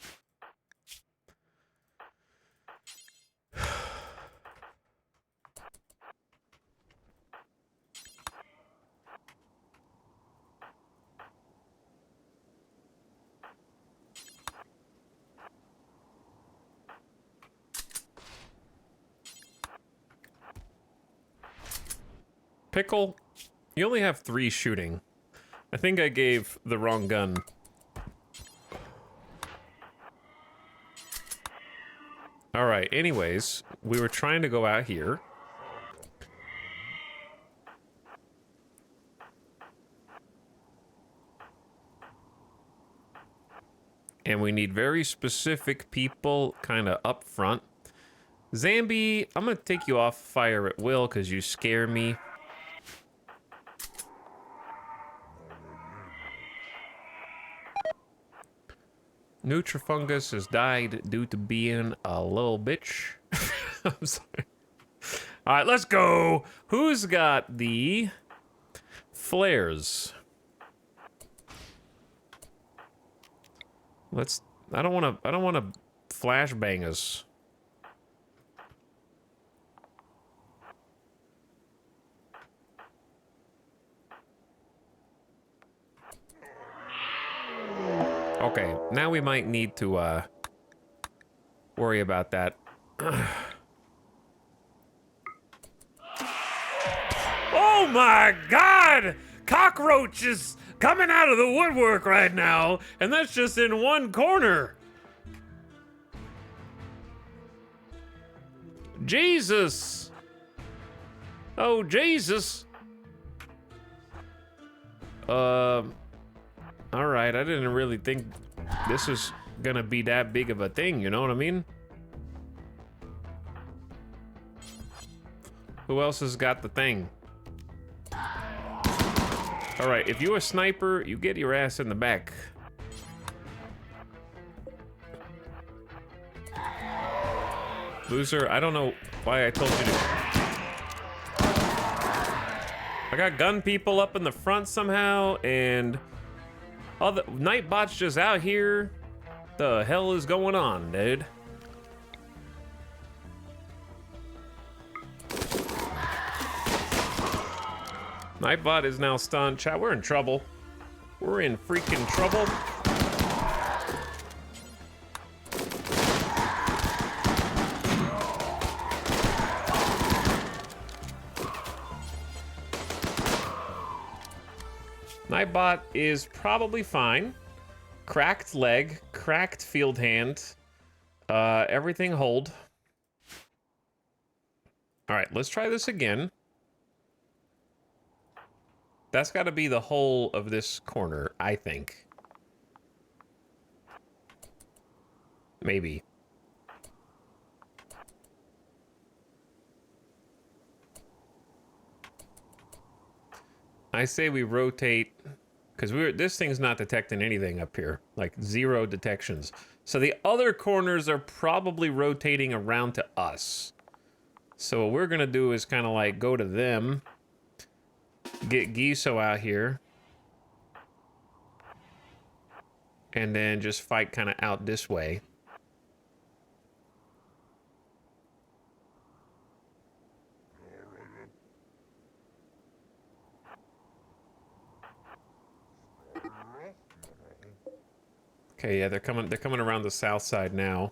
Pickle, you only have 3 shooting. I think I gave the wrong gun. All right, anyways, we were trying to go out here. And we need very specific people kind of up front. Zambi, I'm gonna take you off fire at will because you scare me. Nutrifungus has died due to being a little bitch. I'm sorry. All right, let's go. Who's got the flares? Let's. I don't want to flashbang us. Okay, now we might need to worry about that. Oh my God! Cockroaches coming out of the woodwork right now, and that's just in one corner. Jesus! Oh Jesus! All right, I didn't really think this was gonna be that big of a thing, you know what I mean? Who else has got the thing? All right, if you're a sniper, you get your ass in the back. Loser, I don't know why I told you to. I got gun people up in the front somehow, and all the Nightbot's just out here. The hell is going on, dude? Nightbot is now stunned. Chat, we're in trouble. We're in freaking trouble. Nightbot is probably fine. Cracked leg, cracked field hand, everything hold. All right, let's try this again. That's got to be the whole of this corner, I think. Maybe. I say we rotate, because this thing's not detecting anything up here, like 0 detections. So the other corners are probably rotating around to us. So what we're gonna do is kind of like go to them, get Giso out here, and then just fight kind of out this way. Okay, yeah, they're coming around the south side now.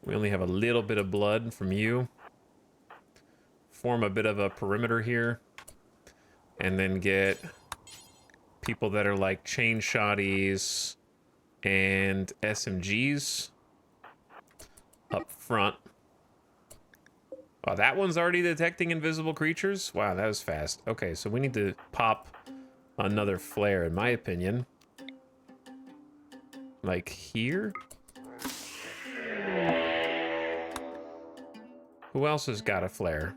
We only have a little bit of blood from you. Form a bit of a perimeter here. And then get people that are like chain shotties and SMGs up front. Oh, that one's already detecting invisible creatures? Wow, that was fast. Okay, so we need to pop another flare, in my opinion. Like here? Who else has got a flare?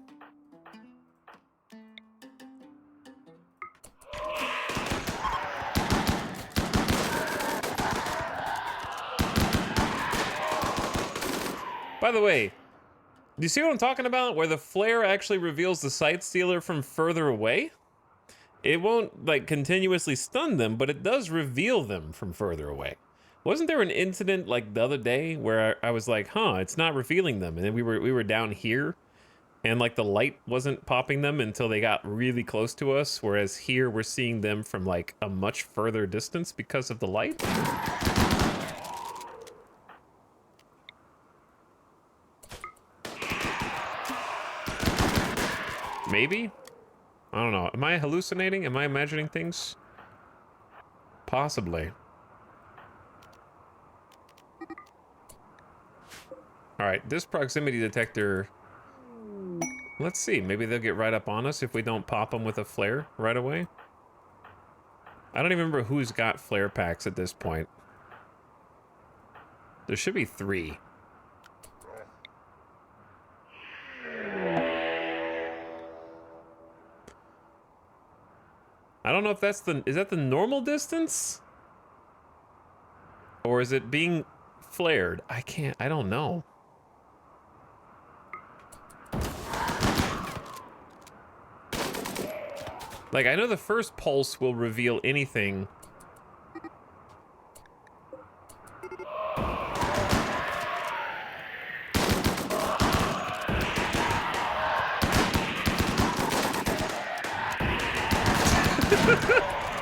By the way, do you see what I'm talking about? Where the flare actually reveals the sight stealer from further away? It won't, like, continuously stun them, but it does reveal them from further away. Wasn't there an incident, like, the other day where I was like, huh, it's not revealing them, and then we were down here, and, like, the light wasn't popping them until they got really close to us, whereas here we're seeing them from, like, a much further distance because of the light? Maybe? I don't know. Am I hallucinating? Am I imagining things? Possibly. Alright, this proximity detector... Let's see. Maybe they'll get right up on us if we don't pop them with a flare right away. I don't even remember who's got flare packs at this point. There should be 3. I don't know if that's is that the normal distance? Or is it being flared? I don't know. Like, I know the first pulse will reveal anything.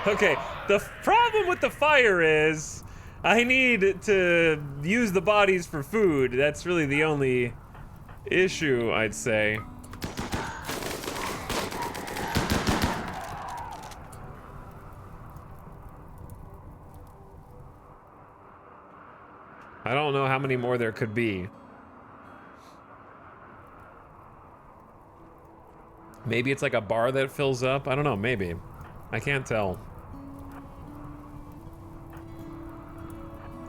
Okay, the problem with the fire is I need to use the bodies for food. That's really the only issue, I'd say. I don't know how many more there could be. Maybe it's like a bar that fills up. I don't know, maybe. I can't tell.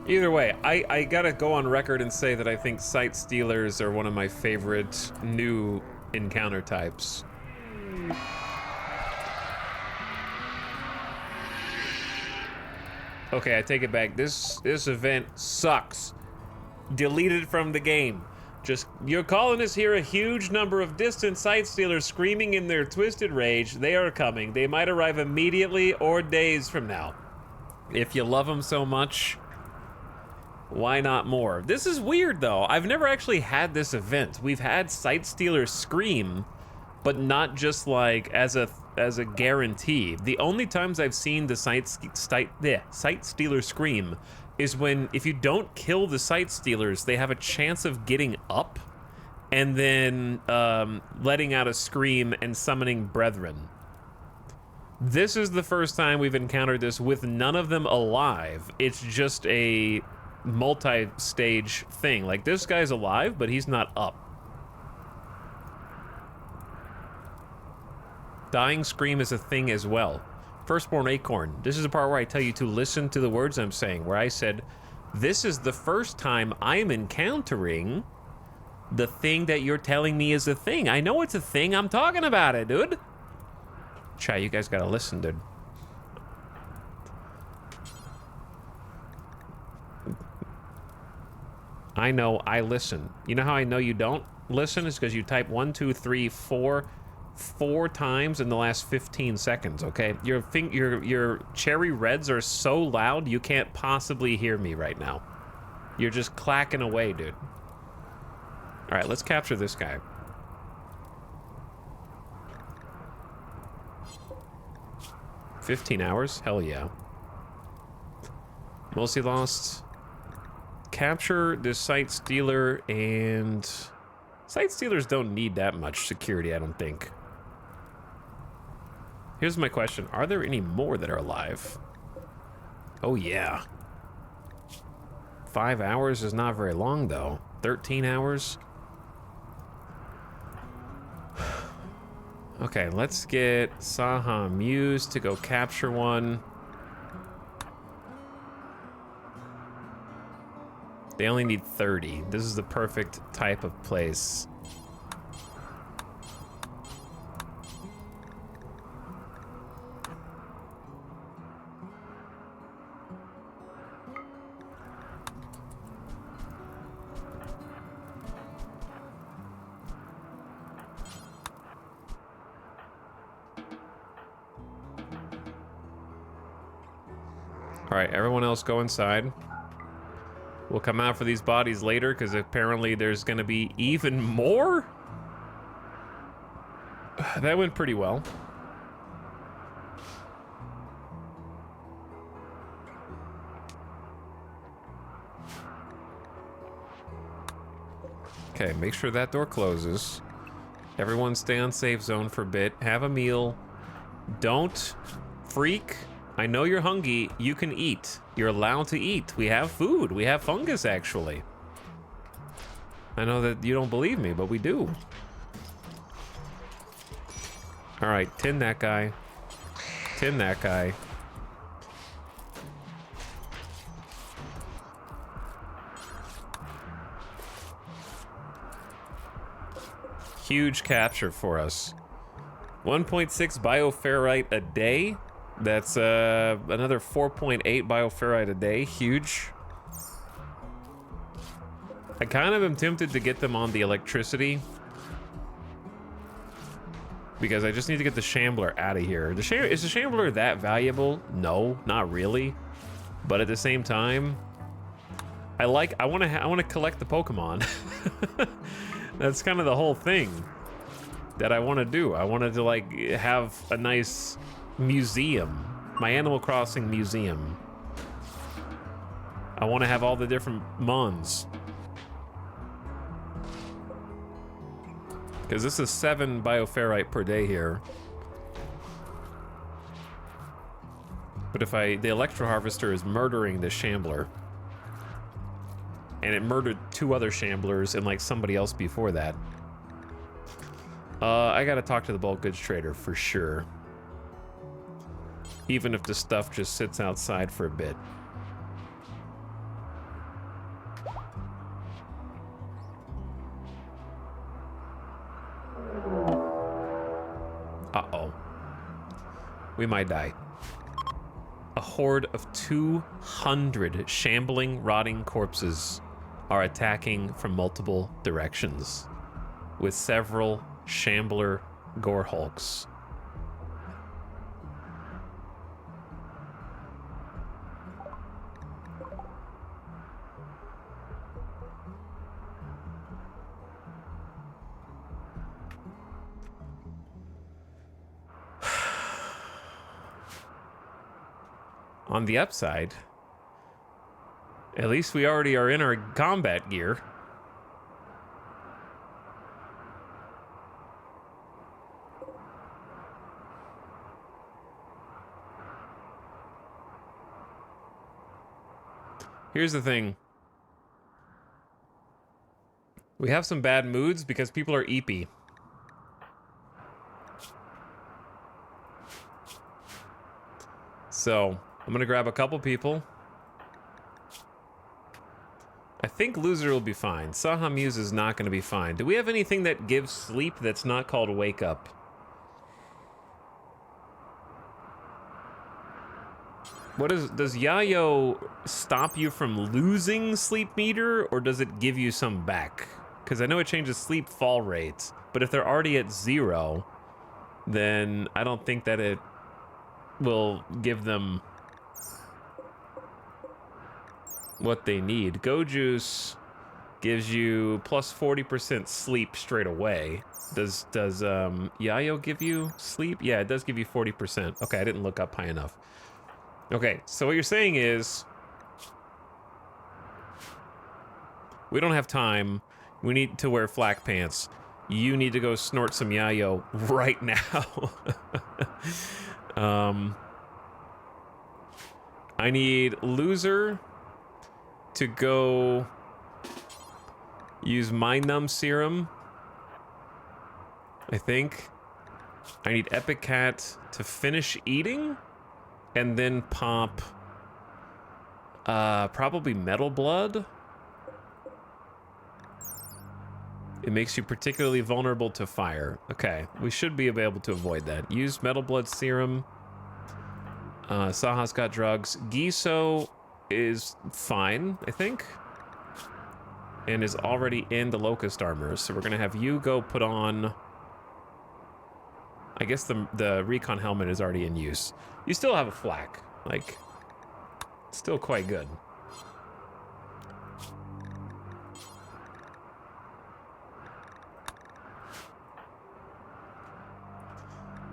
Either way, I gotta go on record and say that I think Sight Stealers are one of my favorite new encounter types. Okay, I take it back. This event sucks. Deleted from the game. Just, your colonists hear a huge number of distant Sight Stealers screaming in their twisted rage. They are coming. They might arrive immediately or days from now. If you love them so much, why not more? This is weird though. I've never actually had this event. We've had Sight Stealers scream, but not just like as a guarantee. The only times I've seen the Sight Stealer scream is when, if you don't kill the Sight Stealers, they have a chance of getting up and then letting out a scream and summoning brethren. This is the first time we've encountered this with none of them alive. It's just a multi-stage thing. Like, this guy's alive, but he's not up. Dying scream is a thing as well. Firstborn Acorn. This is the part where I tell you to listen to the words I'm saying, where I said, this is the first time I'm encountering the thing that you're telling me is a thing. I know it's a thing. I'm talking about it, dude. Chat, you guys gotta listen, dude. I know I listen. You know how I know you don't listen? Is because you type 1, 2, 3, 4 times in the last 15 seconds, okay? Your cherry reds are so loud you can't possibly hear me right now. You're just clacking away, dude. All right, let's capture this guy. $15 hours? Hell yeah. Mostly lost. Capture this Sight Stealer, and Sight Stealers don't need that much security, I don't think. Here's my question. Are there any more that are alive? Oh, yeah. 5 hours is not very long, though. 13 hours? Okay, let's get Saha Muse to go capture one. They only need 30. This is the perfect type of place. All right, everyone else go inside. We'll come out for these bodies later, because apparently there's going to be even more? That went pretty well. Okay, make sure that door closes. Everyone stay on safe zone for a bit. Have a meal. Don't freak. I know you're hungry. You can eat. You're allowed to eat. We have food. We have fungus, actually. I know that you don't believe me, but we do. All right, tin that guy. Tin that guy. Huge capture for us. 1.6 bioferrite a day. That's another 4.8 bioferrite a day. Huge. I kind of am tempted to get them on the electricity, because I just need to get the Shambler out of here. Is the Shambler that valuable? No, not really. But at the same time, I want to collect the Pokemon. That's kind of the whole thing that I want to do. I wanted to like have a nice museum, my Animal Crossing museum. I want to have all the different Mons. Because this is 7 bioferrite per day here. But if the Electro Harvester is murdering the Shambler, and it murdered 2 other Shamblers and like somebody else before that, I gotta talk to the bulk goods trader for sure. Even if the stuff just sits outside for a bit. Uh-oh. We might die. A horde of 200 shambling, rotting corpses are attacking from multiple directions, with several Shambler gore hulks. On the upside, at least we already are in our combat gear. Here's the thing. We have some bad moods because people are eepy. So, I'm gonna grab a couple people. I think Loser will be fine. Saha Muse is not gonna be fine. Do we have anything that gives sleep that's not called Wake Up? Does Yayo stop you from losing sleep meter, or does it give you some back? Because I know it changes sleep fall rates, but if they're already at 0, then I don't think that it will give them what they need. Go Juice gives you plus 40% sleep straight away. Does Yayo give you sleep? Yeah, it does give you 40%. Okay, I didn't look up high enough. Okay, so what you're saying is we don't have time. We need to wear flak pants. You need to go snort some Yayo right now. I need Loser to go use Mind Numb Serum, I think. I need Epic Cat to finish eating and then pop probably Metal Blood. It makes you particularly vulnerable to fire. Okay, we should be able to avoid that. Use Metal Blood Serum. Saha's got drugs. Giso is fine, I think, and is already in the Locust Armor. So we're gonna have you go put on. I guess the Recon helmet is already in use. You still have a flak, like, still quite good.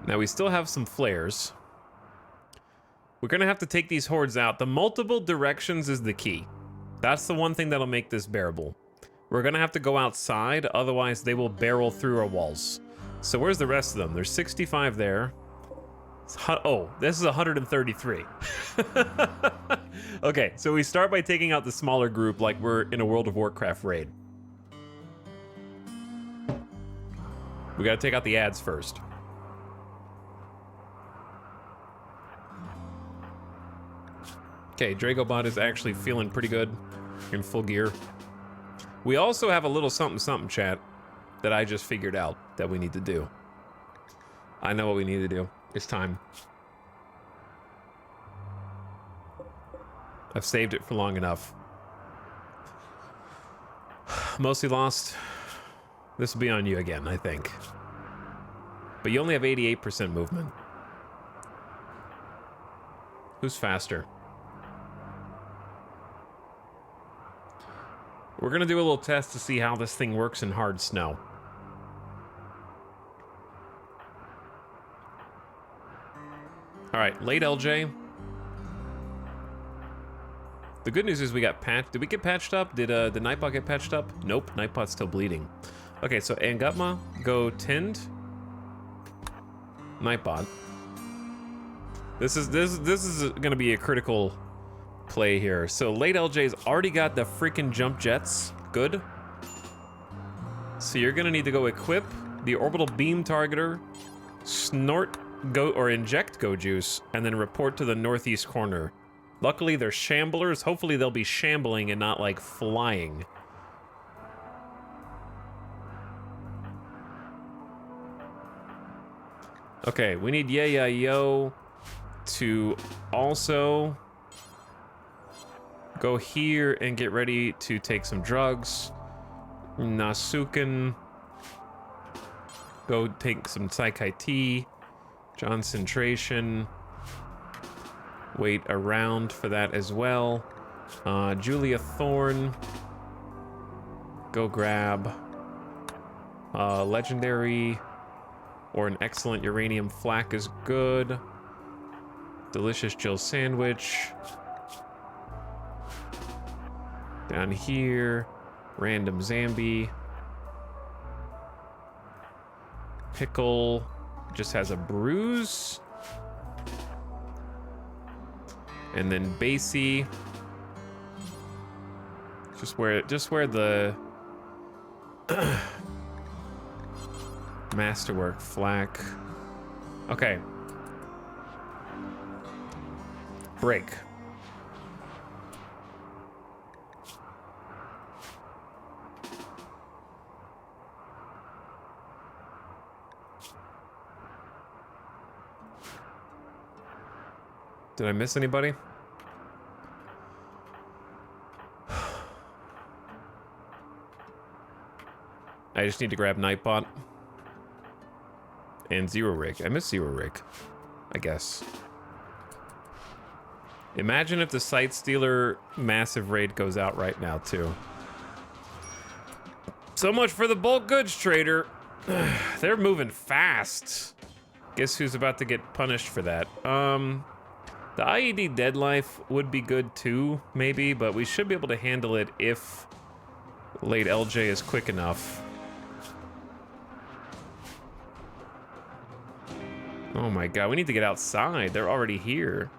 Now we still have some flares. We're gonna have to take these hordes out. The multiple directions is the key. That's the one thing that'll make this bearable. We're gonna have to go outside, otherwise they will barrel through our walls. So where's the rest of them? There's 65 there. Oh, this is 133. Okay, so we start by taking out the smaller group like we're in a World of Warcraft raid. We gotta take out the ads first. Okay, Dragobot is actually feeling pretty good in full gear. We also have a little something something, chat, that I just figured out that we need to do. I know what we need to do. It's time. I've saved it for long enough. Mostly lost. This will be on you again, I think. But you only have 88% movement. Who's faster? We're gonna do a little test to see how this thing works in hard snow. All right, late LJ. The good news is we got patched. Did we get patched up? Did the Nightbot get patched up? Nope, Nightbot's still bleeding. Okay, so Angutma, go Tind. Nightbot. This is gonna be a critical play here. So late LJ's already got the freaking jump jets. Good. So you're gonna need to go equip the orbital beam targeter, snort go or inject go juice, and then report to the northeast corner. Luckily they're shamblers. Hopefully they'll be shambling and not like flying. Okay, we need Yo to also go here and get ready to take some drugs. Nasuken, go take some Saikai tea. Concentration. Wait around for that as well. Julia Thorne, go grab legendary or an excellent uranium flak is good. Delicious Jill sandwich. Down here, random Zambi. Pickle just has a bruise. And then Basie. Just where the masterwork flak. Okay. Break. Did I miss anybody? I just need to grab Nightbot. And Zero Rig. I miss Zero Rig, I guess. Imagine if the Sight Stealer massive raid goes out right now, too. So much for the bulk goods trader. They're moving fast. Guess who's about to get punished for that? The IED Dead Life would be good too, maybe, but we should be able to handle it if late LJ is quick enough. Oh my god, we need to get outside. They're already here.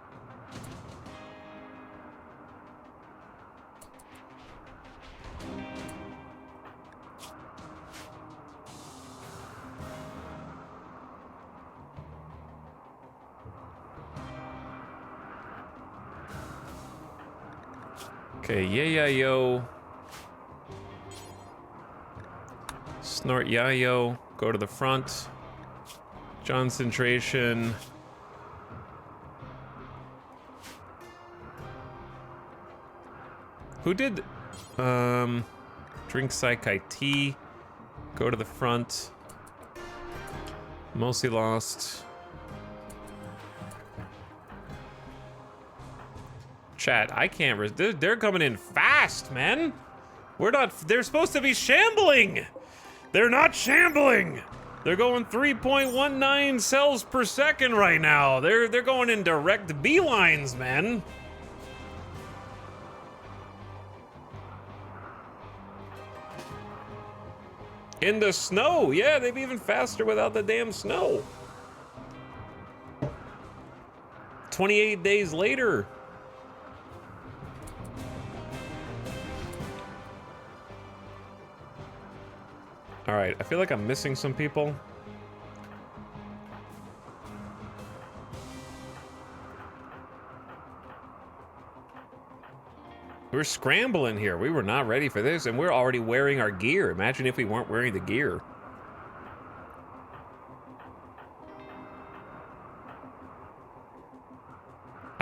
Okay, Yayo. Snort Yayo. Go to the front. Concentration. Who did drink Saikai tea? Go to the front. Mostly lost. Chat, I can't they're coming in fast, man. They're supposed to be shambling. They're not shambling. They're going 3.19 cells per second right now. They're going in direct beelines, man. In the snow, yeah, they'd be even faster without the damn snow. 28 days later. All right, I feel like I'm missing some people. We're scrambling here. We were not ready for this, and we're already wearing our gear. Imagine if we weren't wearing the gear.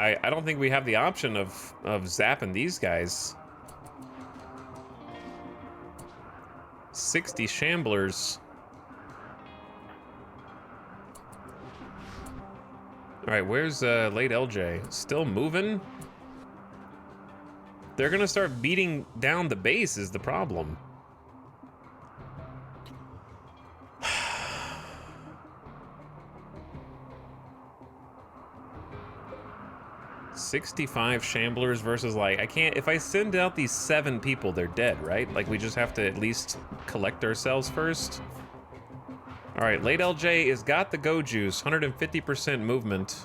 I don't think we have the option of zapping these guys. 60 shamblers. All right, where's late LJ? Still moving? They're gonna start beating down the base is the problem. 65 shamblers versus, like, I can't, if I send out these 7 people, they're dead, right? Like, we just have to at least collect ourselves first. All right, late LJ has got the go juice, 150% movement.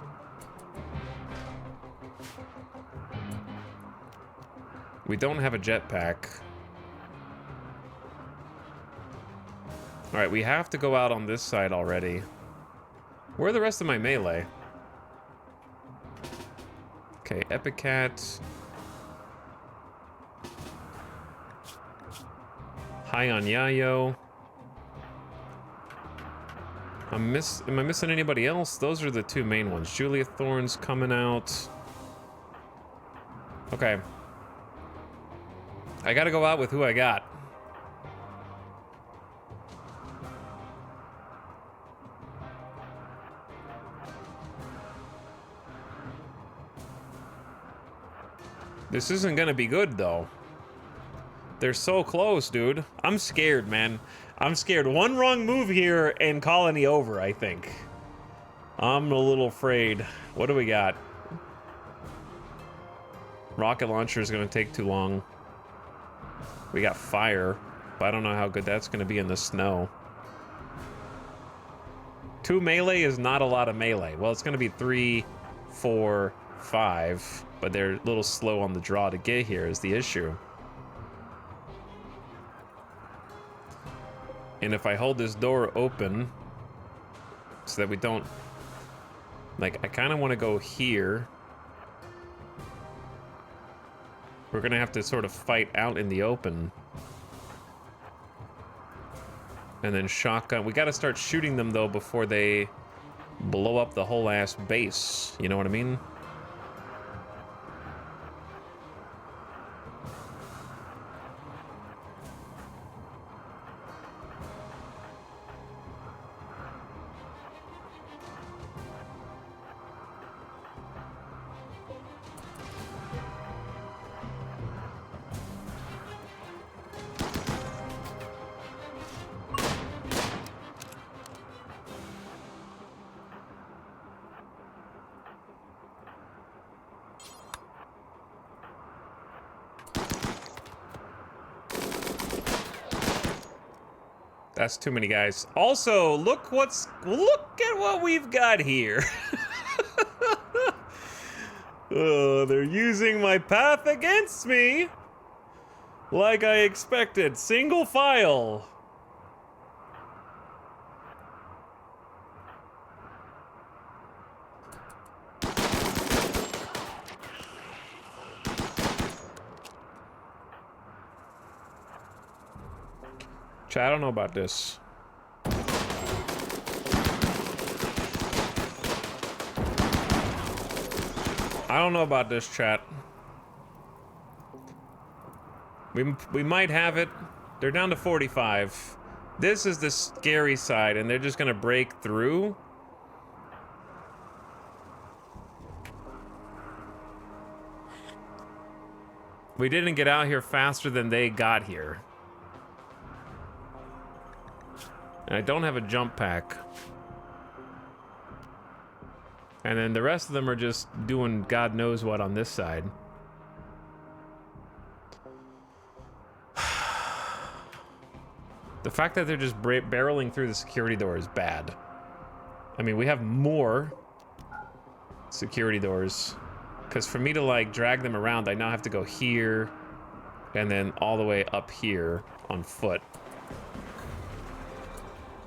We don't have a jetpack. All right, we have to go out on this side already. Where are the rest of my melee? Okay, Epicat. High on Yayo. Am I missing anybody else? Those are the 2 main ones. Julia Thorne's coming out. Okay. I gotta go out with who I got. This isn't gonna be good, though. They're so close, dude. I'm scared, man. I'm scared. One wrong move here and colony over, I think. I'm a little afraid. What do we got? Rocket launcher is gonna take too long. We got fire, but I don't know how good that's gonna be in the snow. 2 melee is not a lot of melee. Well, it's gonna be 3, 4, 5, but they're a little slow on the draw to get here is the issue. And if I hold this door open so that we don't, like, I kind of want to go here. We're gonna have to sort of fight out in the open. And then shotgun. We gotta start shooting them, though, before they blow up the whole ass base. You know what I mean? That's too many guys. Also, look at what we've got here. Oh, they're using my path against me. Like I expected. Single file. Chat, I don't know about this. I don't know about this, chat. We might have it. They're down to 45. This is the scary side, and they're just gonna break through. We didn't get out here faster than they got here. And I don't have a jump pack. And then the rest of them are just doing God knows what on this side. The fact that they're just barreling through the security door is bad. I mean, we have more security doors. Because for me to, like, drag them around, I now have to go here and then all the way up here on foot.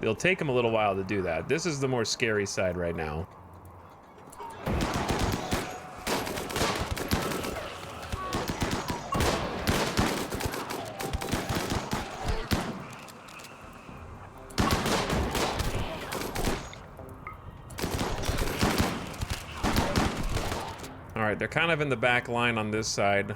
It'll take them a little while to do that. This is the more scary side right now. All they're kind of in the back line on this side.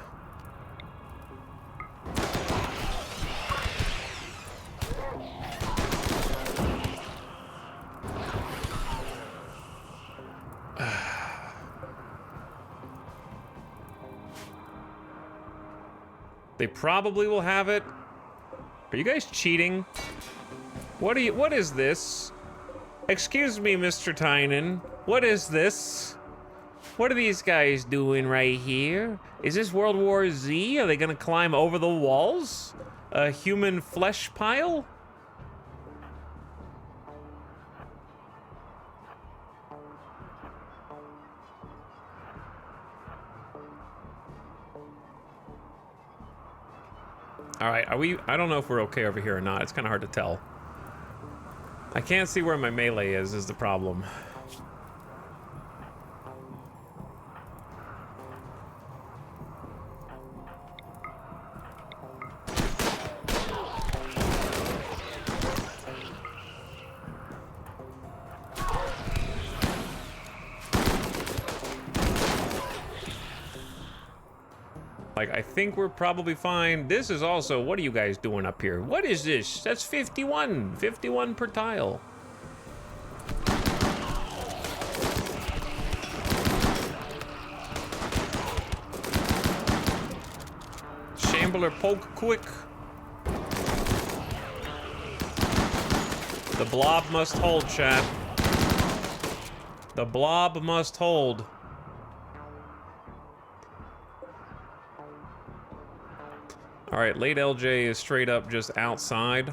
They probably will have it. Are you guys cheating? What is this? Excuse me, Mr. Tynan. What is this? What are these guys doing right here? Is this World War Z? Are they gonna climb over the walls? A human flesh pile? All right, are we? I don't know if we're okay over here or not. It's kind of hard to tell. I can't see where my melee is the problem. Like, I think we're probably fine. This is also, what are you guys doing up here? What is this? That's 51. 51 per tile. Shambler poke quick. The blob must hold, chat. The blob must hold. All right, late LJ is straight up just outside.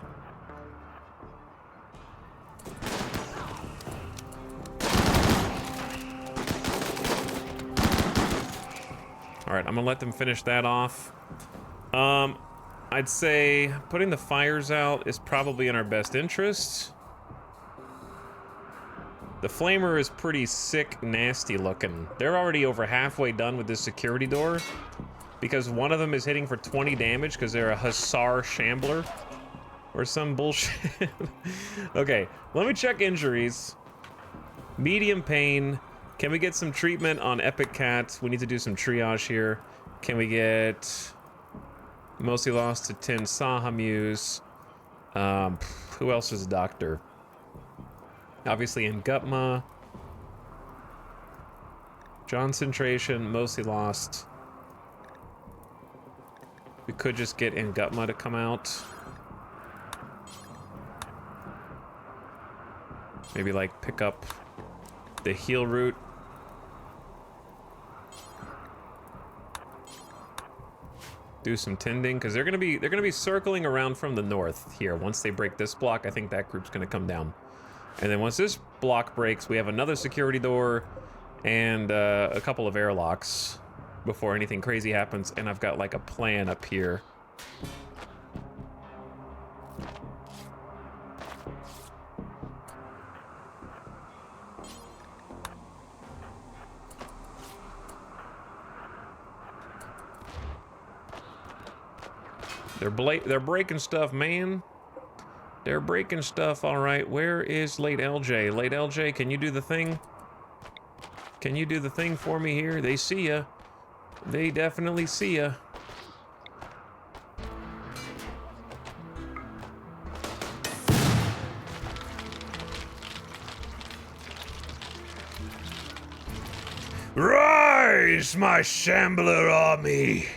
All right, I'm gonna let them finish that off. I'd say putting the fires out is probably in our best interest. The flamer is pretty sick, nasty looking. They're already over halfway done with this security door, because one of them is hitting for 20 damage because they're a Hussar Shambler or some bullshit. Okay, let me check injuries. Medium pain. Can we get some treatment on Epic Cat? We need to do some triage here. Can we get mostly lost to 10 Sahamuse? Who else is a doctor? Obviously in Gutma. Concentration, mostly lost. We could just get in Gutma to come out. Maybe like pick up the heal route. Do some tending, because they're gonna be circling around from the north here. Once they break this block, I think that group's gonna come down. And then once this block breaks, we have another security door and a couple of airlocks before anything crazy happens, and I've got like a plan up here. They're breaking stuff, man. They're breaking stuff, all right. Where is late LJ? Late LJ, can you do the thing? Can you do the thing for me here? They see ya. They definitely see ya. Rise, my Shambler army!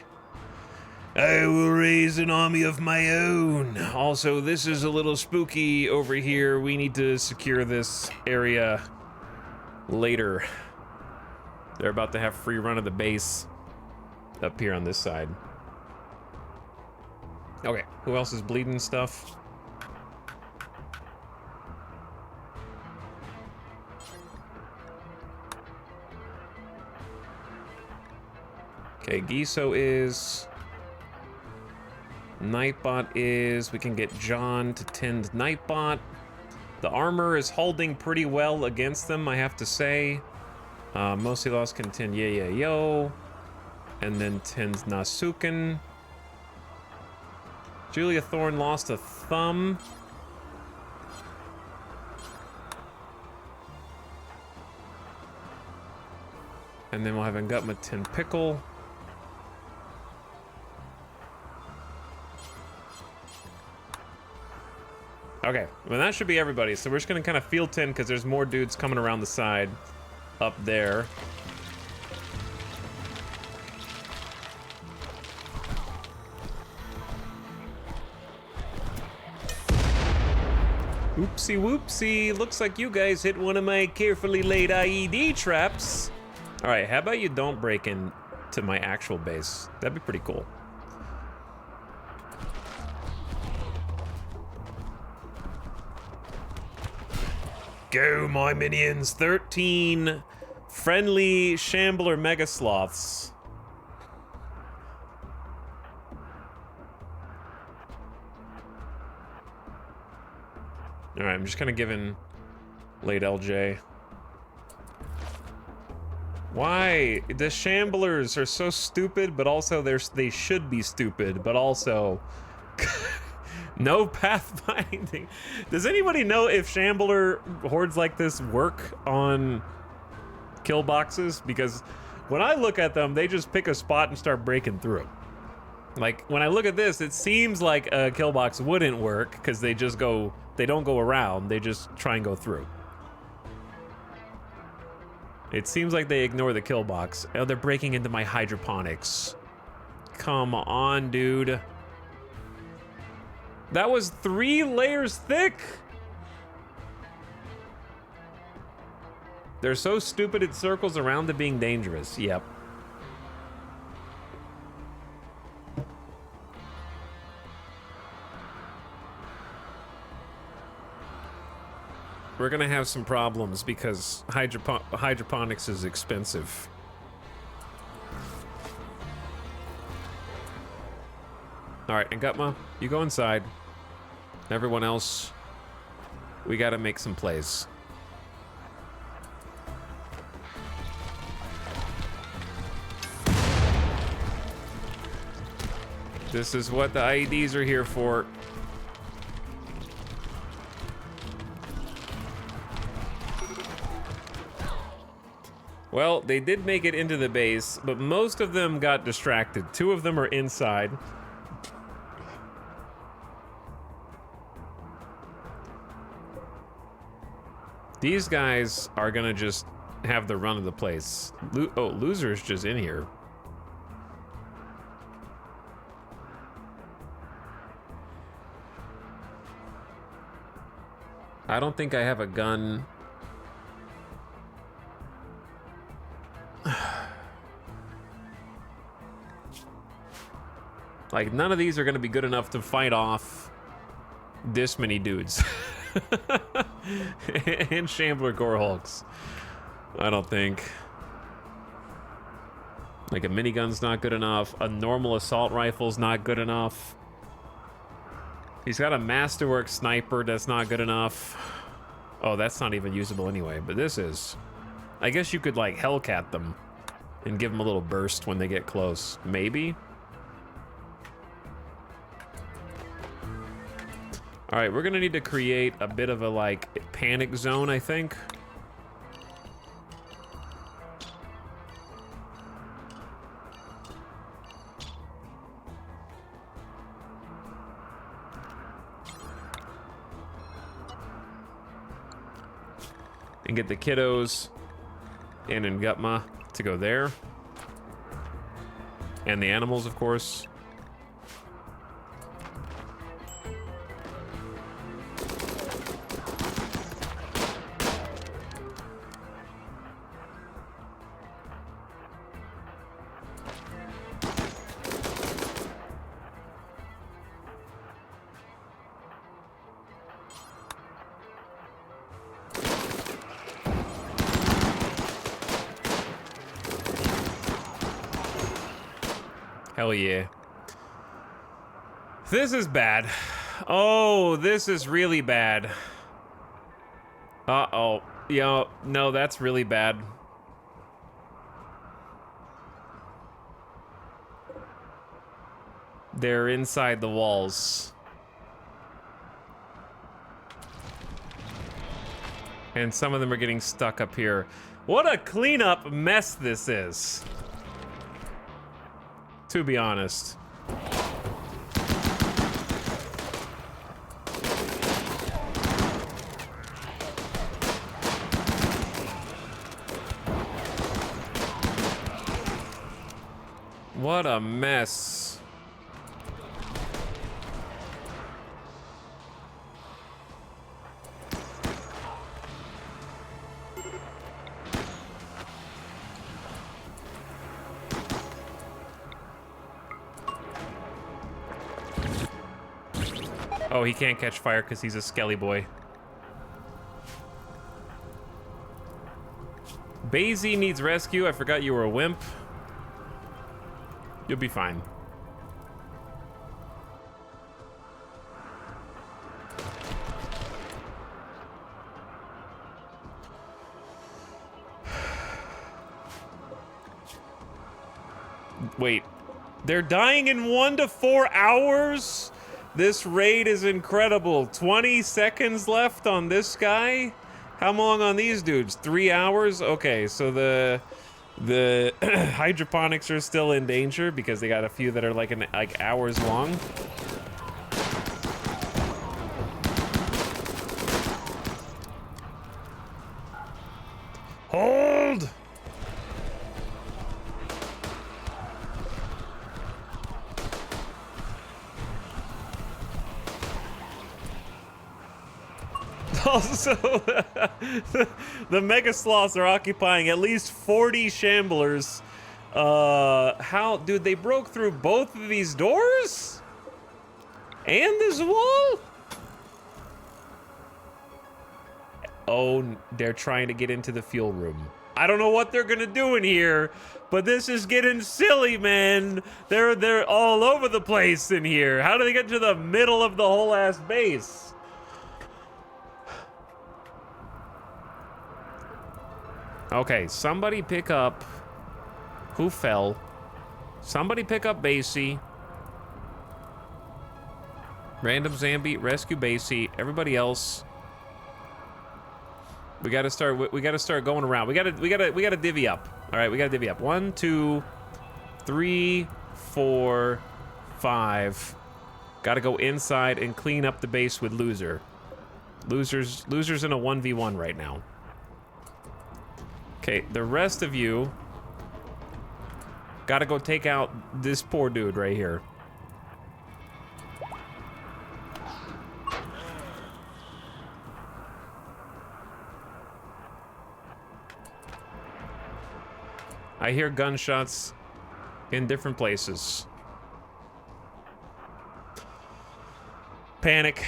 I will raise an army of my own. Also, this is a little spooky over here. We need to secure this area later. They're about to have free run of the base up here on this side. Okay, who else is bleeding stuff? Okay, Giso is... Nightbot is... We can get John to tend Nightbot. The armor is holding pretty well against them, I have to say. Mostly lost can tend Yo. And then tends Nasuken. Julia Thorne lost a thumb. And then we'll have Ngutma tin pickle. Okay, well that should be everybody. So we're just gonna kind of field tin because there's more dudes coming around the side up there. Oopsie whoopsie, looks like you guys hit one of my carefully laid IED traps. All right, how about you don't break into my actual base? That'd be pretty cool. Go, my minions, 13 friendly Shambler Mega Sloths. All right, I'm just kind of giving late LJ. Why? The Shamblers are so stupid, but also they should be stupid, but also no pathfinding. Does anybody know if Shambler hordes like this work on kill boxes? Because when I look at them, they just pick a spot and start breaking through. Like, when I look at this, it seems like a kill box wouldn't work because they just go, they don't go around, they just try and go through. It seems like they ignore the kill box. Oh, they're breaking into my hydroponics. Come on, dude. That was 3 layers thick. They're so stupid it circles around to being dangerous. Yep. We're gonna have some problems because hydroponics is expensive. All right, Ngutma, you go inside. Everyone else, we gotta make some plays. This is what the IEDs are here for. Well, they did make it into the base, but most of them got distracted. 2 of them are inside. These guys are gonna just have the run of the place. Oh, Loser's just in here. I don't think I have a gun. Like, none of these are gonna be good enough to fight off this many dudes. And Shambler Gore Hulks. I don't think. Like, a minigun's not good enough. A normal assault rifle's not good enough. He's got a Masterwork sniper that's not good enough. Oh, that's not even usable anyway, but this is. I guess you could, like, Hellcat them and give them a little burst when they get close. Maybe? All right, we're gonna need to create a bit of a, like, panic zone, I think. And get the kiddos and Ngutma to go there. And the animals, of course. Hell yeah. This is bad. Oh, this is really bad. Uh-oh. Yo, no, that's really bad. They're inside the walls. And some of them are getting stuck up here. What a cleanup mess this is. To be honest. What a mess. Oh, he can't catch fire because he's a skelly boy. Basie needs rescue. I forgot you were a wimp. You'll be fine. Wait, they're dying in 1 to 4 hours? This raid is incredible. 20 seconds left on this guy? How long on these dudes? 3 hours? Okay, so the hydroponics are still in danger because they got a few that are like hours long. Hold! Also, the Mega Sloths are occupying at least 40 Shamblers. How, dude, they broke through both of these doors? And this wall? Oh, they're trying to get into the fuel room. I don't know what they're gonna do in here, but this is getting silly, man. They're all over the place in here. How do they get to the middle of the whole ass base? Okay, somebody pick up who fell. Somebody pick up Basie. Random zombie, rescue Basie. Everybody else. We gotta start going around. We gotta divvy up. All right, we gotta divvy up. 1, 2, 3, 4, 5. Gotta go inside and clean up the base with Loser. Loser's in a 1v1 right now. Okay, the rest of you gotta go take out this poor dude right here. I hear gunshots in different places. Panic.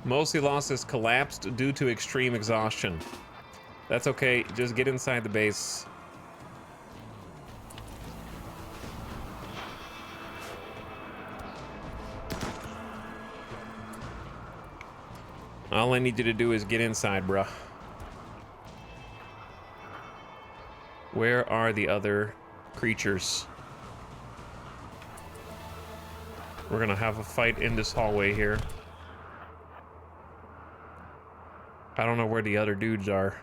Mostly lost has collapsed due to extreme exhaustion. That's okay, just get inside the base. All I need you to do is get inside, bruh. Where are the other creatures? We're gonna have a fight in this hallway here. I don't know where the other dudes are.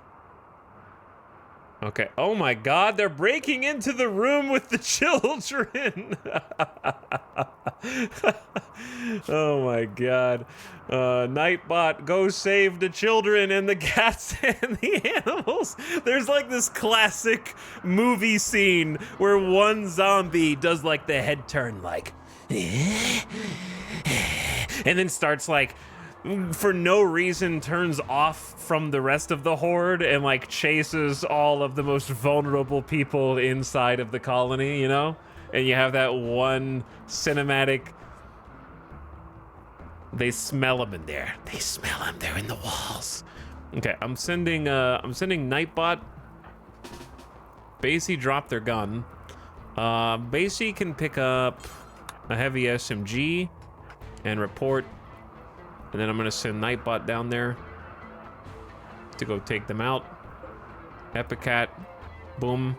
Okay. Oh my god, they're breaking into the room with the children. Oh my god. Nightbot, go save the children and the cats and the animals. There's like this classic movie scene where one zombie does like the head turn like and then starts like for no reason turns off from the rest of the horde and like chases all of the most vulnerable people inside of the colony, you know? And you have that one cinematic. They smell them in there. They smell them. They're in the walls. Okay, I'm sending Nightbot. Basie dropped their gun. Basie can pick up a heavy SMG and report. And then I'm gonna send Nightbot down there to go take them out. Epicat. Boom.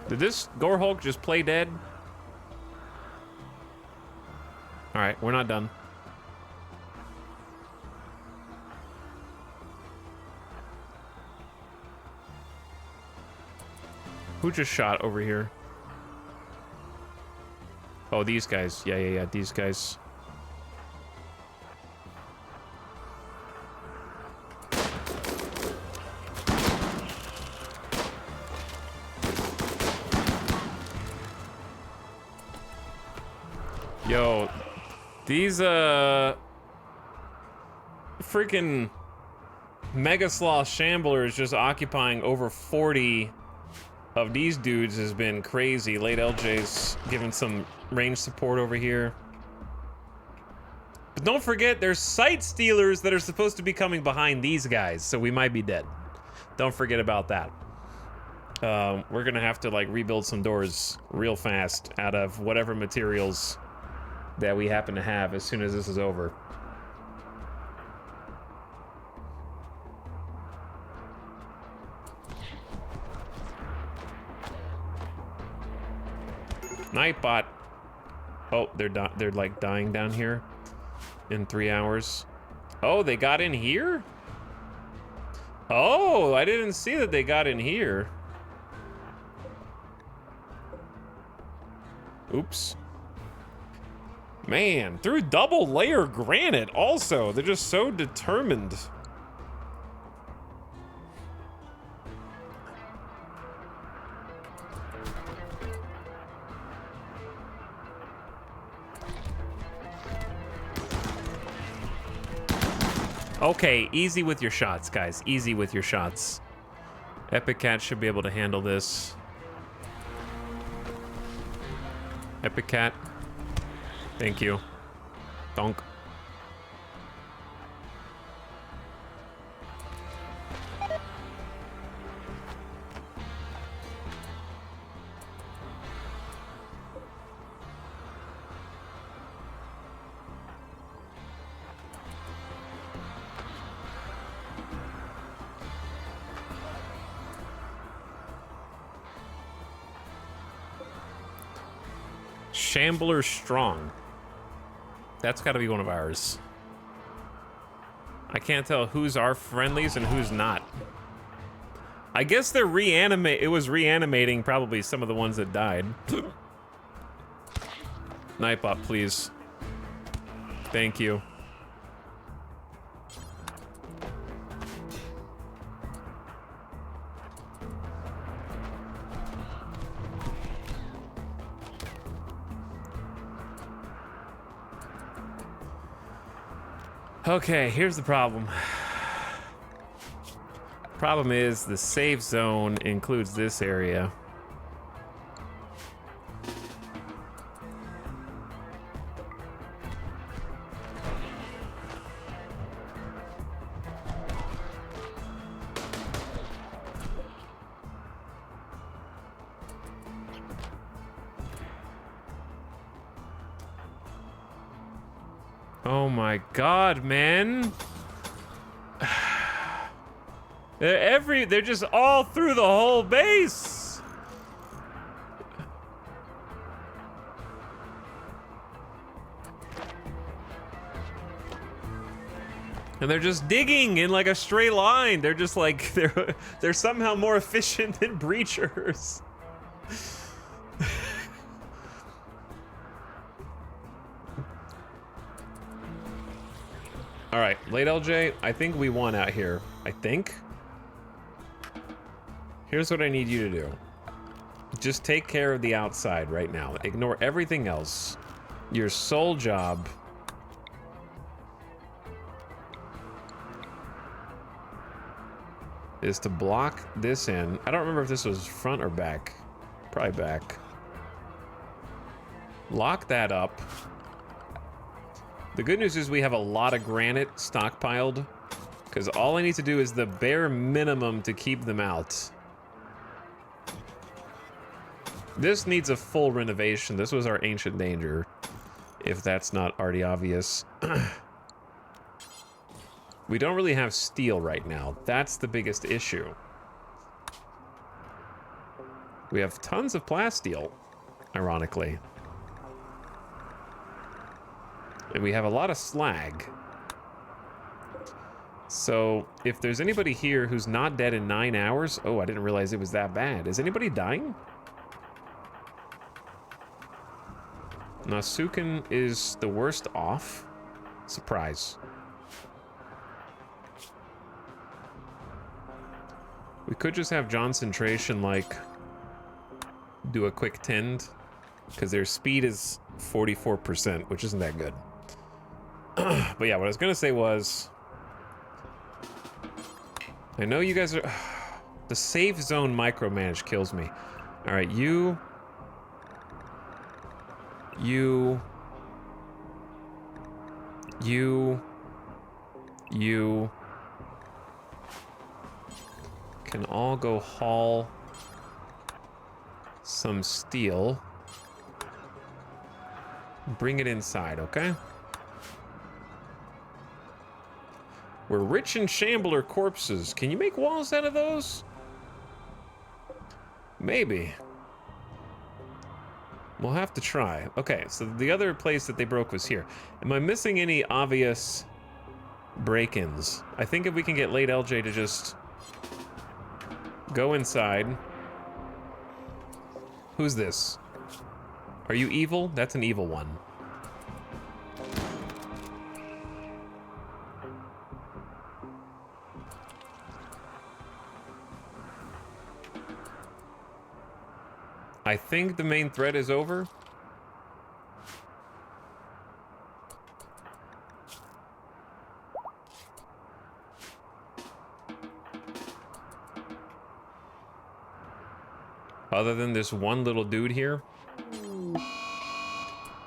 Did this Gore Hulk just play dead? All right, we're not done. Who just shot over here? Oh, these guys. Yeah, these guys. Yo, these freaking Mega Sloth Shamblers just occupying over 40 of these dudes has been crazy. Late LJ's giving some range support over here. But don't forget, there's sight stealers that are supposed to be coming behind these guys, so we might be dead. Don't forget about that. We're gonna have to like rebuild some doors real fast out of whatever materials that we happen to have as soon as this is over. Nightbot. Oh, they're like dying down here in 3 hours. Oh, they got in here? Oh, I didn't see that they got in here. Oops. Man, through double layer granite also. They're just so determined. Okay, easy with your shots, guys. Easy with your shots. Epic Cat should be able to handle this. Epic Cat. Thank you. Donk. Shambler Strong. That's got to be one of ours. I can't tell who's our friendlies and who's not. I guess they're it was reanimating probably some of the ones that died. Nightbot, please. Thank you. Okay, here's the problem. Problem is the safe zone includes this area. Oh my god, man. They're just all through the whole base. And they're just digging in like a straight line. They're just like, they're somehow more efficient than breachers. All right, late LJ, I think we won out here. I think. Here's what I need you to do. Just take care of the outside right now. Ignore everything else. Your sole job is to block this in. I don't remember if this was front or back. Probably back. Lock that up. The good news is we have a lot of granite stockpiled, because all I need to do is the bare minimum to keep them out. This needs a full renovation. This was our ancient danger, if that's not already obvious. We don't really have steel right now. That's the biggest issue. We have tons of plasteel, ironically. And we have a lot of slag. So, if there's anybody here who's not dead in 9 hours... Oh, I didn't realize it was that bad. Is anybody dying? Nasuken is the worst off. Surprise. We could just have Johncentration, like, do a quick tend, because their speed is 44%, which isn't that good. But yeah, what I was gonna say was, I know you guys are... The safe zone micromanage kills me. Alright, you can all go haul some steel. Bring it inside, okay? We're rich in shambler corpses. Can you make walls out of those? Maybe. We'll have to try. Okay, so the other place that they broke was here. Am I missing any obvious break-ins? I think if we can get late LJ to just go inside. Who's this? Are you evil? That's an evil one. I think the main threat is over. Other than this one little dude here.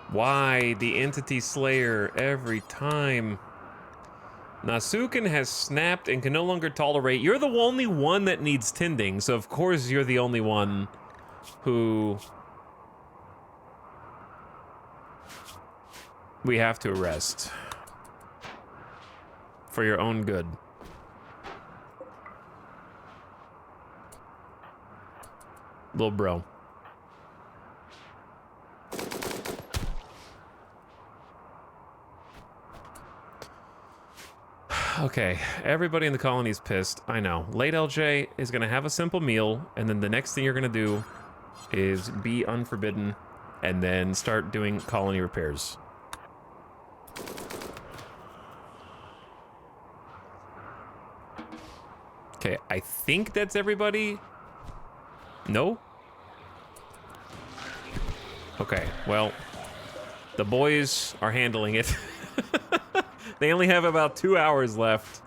Why the Entity Slayer every time? Nasuken has snapped and can no longer tolerate. You're the only one that needs tending, so of course you're the only one who we have to arrest for your own good. Little bro. Okay, everybody in the colony is pissed. I know. Late LJ is gonna have a simple meal, and then the next thing you're gonna do is be unforbidden, and then start doing colony repairs. Okay, I think that's everybody. No? Okay, well, the boys are handling it. They only have about 2 hours left,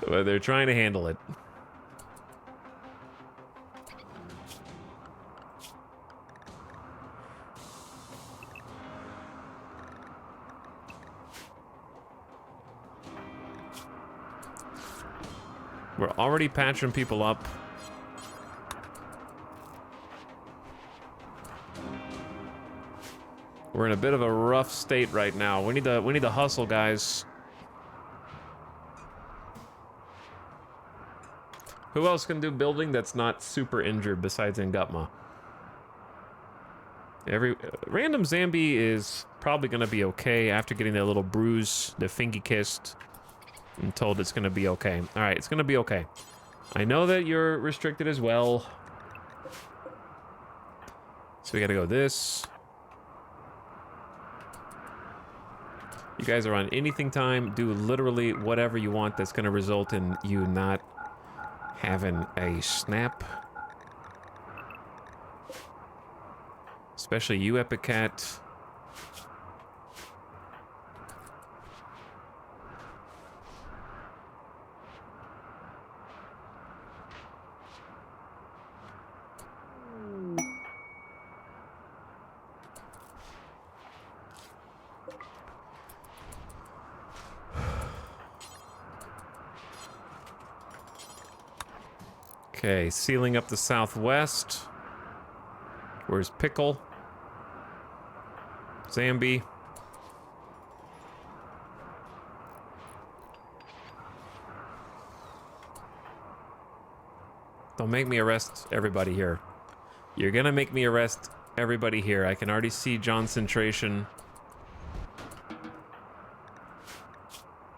but they're trying to handle it. We're already patching people up. We're in a bit of a rough state right now. We need to hustle, guys. Who else can do building that's not super injured besides Ngutma? Random Zambi is probably gonna be okay after getting that little bruise, the fingy kissed. I'm told it's gonna be okay. All right, it's gonna be okay. I know that you're restricted as well. So we gotta go this. You guys are on anything time. Do literally whatever you want that's gonna result in you not having a snap. Especially you, Epic Cat. Okay, sealing up the southwest. Where's Pickle? Zambi. Don't make me arrest everybody here. You're gonna make me arrest everybody here. I can already see Johncentration.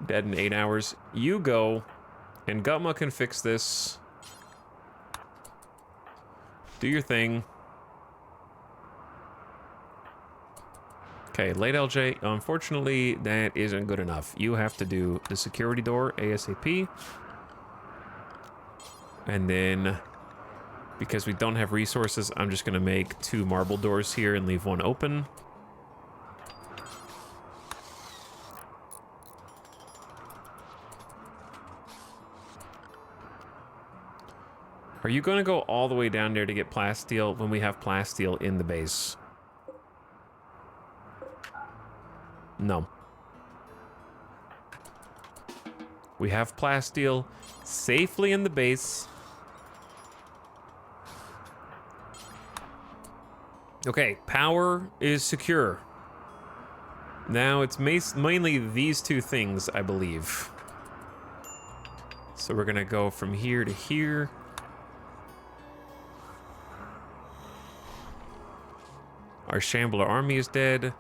Dead in 8 hours. You go, and Gutma can fix this. Do your thing. Okay, late LJ. Unfortunately, that isn't good enough. You have to do the security door ASAP. And then, because we don't have resources, I'm just gonna make 2 marble doors here and leave 1 open. Are you gonna go all the way down there to get plasteel when we have plasteel in the base? No. We have plasteel safely in the base. Okay, power is secure. Now it's mainly these 2 things, I believe. So we're gonna go from here to here. Our Shambler army is dead.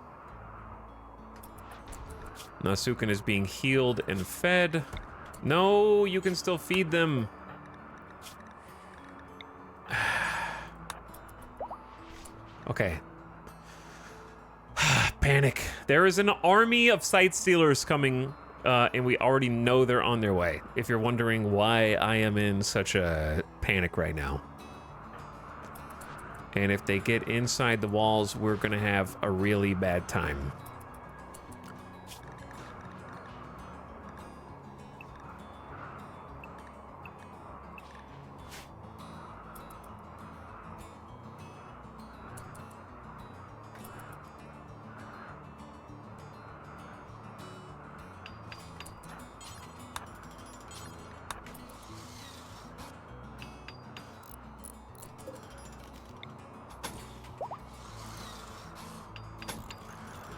Nasuken is being healed and fed. No, you can still feed them. Okay. Panic. There is an army of sight stealers coming, and we already know they're on their way. If you're wondering why I am in such a panic right now. And if they get inside the walls, we're gonna have a really bad time.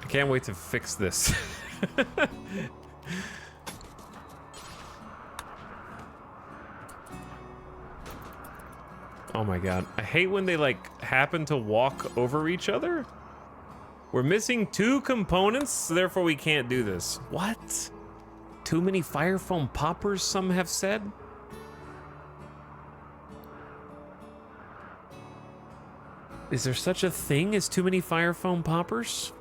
Can't wait to fix this. Oh my god. I hate when they like happen to walk over each other. We're missing 2 components, so therefore we can't do this. What? Too many fire foam poppers, some have said? Is there such a thing as too many fire foam poppers?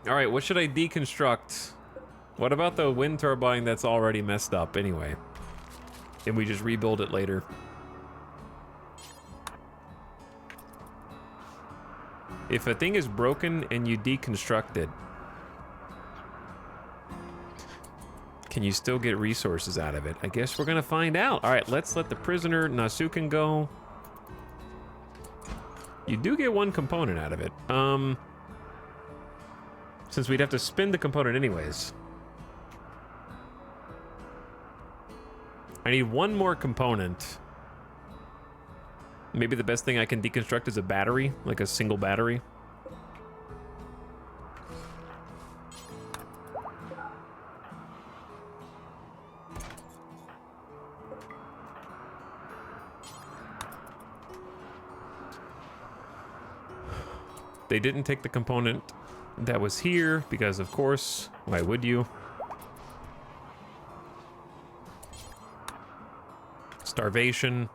All right, what should I deconstruct? What about the wind turbine that's already messed up anyway? And we just rebuild it later. If a thing is broken and you deconstruct it, can you still get resources out of it? I guess we're gonna find out. All right, let's let the prisoner Nasuken go. You do get 1 component out of it. Since we'd have to spin the component anyways. I need 1 more component. Maybe the best thing I can deconstruct is a battery, like a single battery. They didn't take the component that was here, because of course, why would you? Starvation.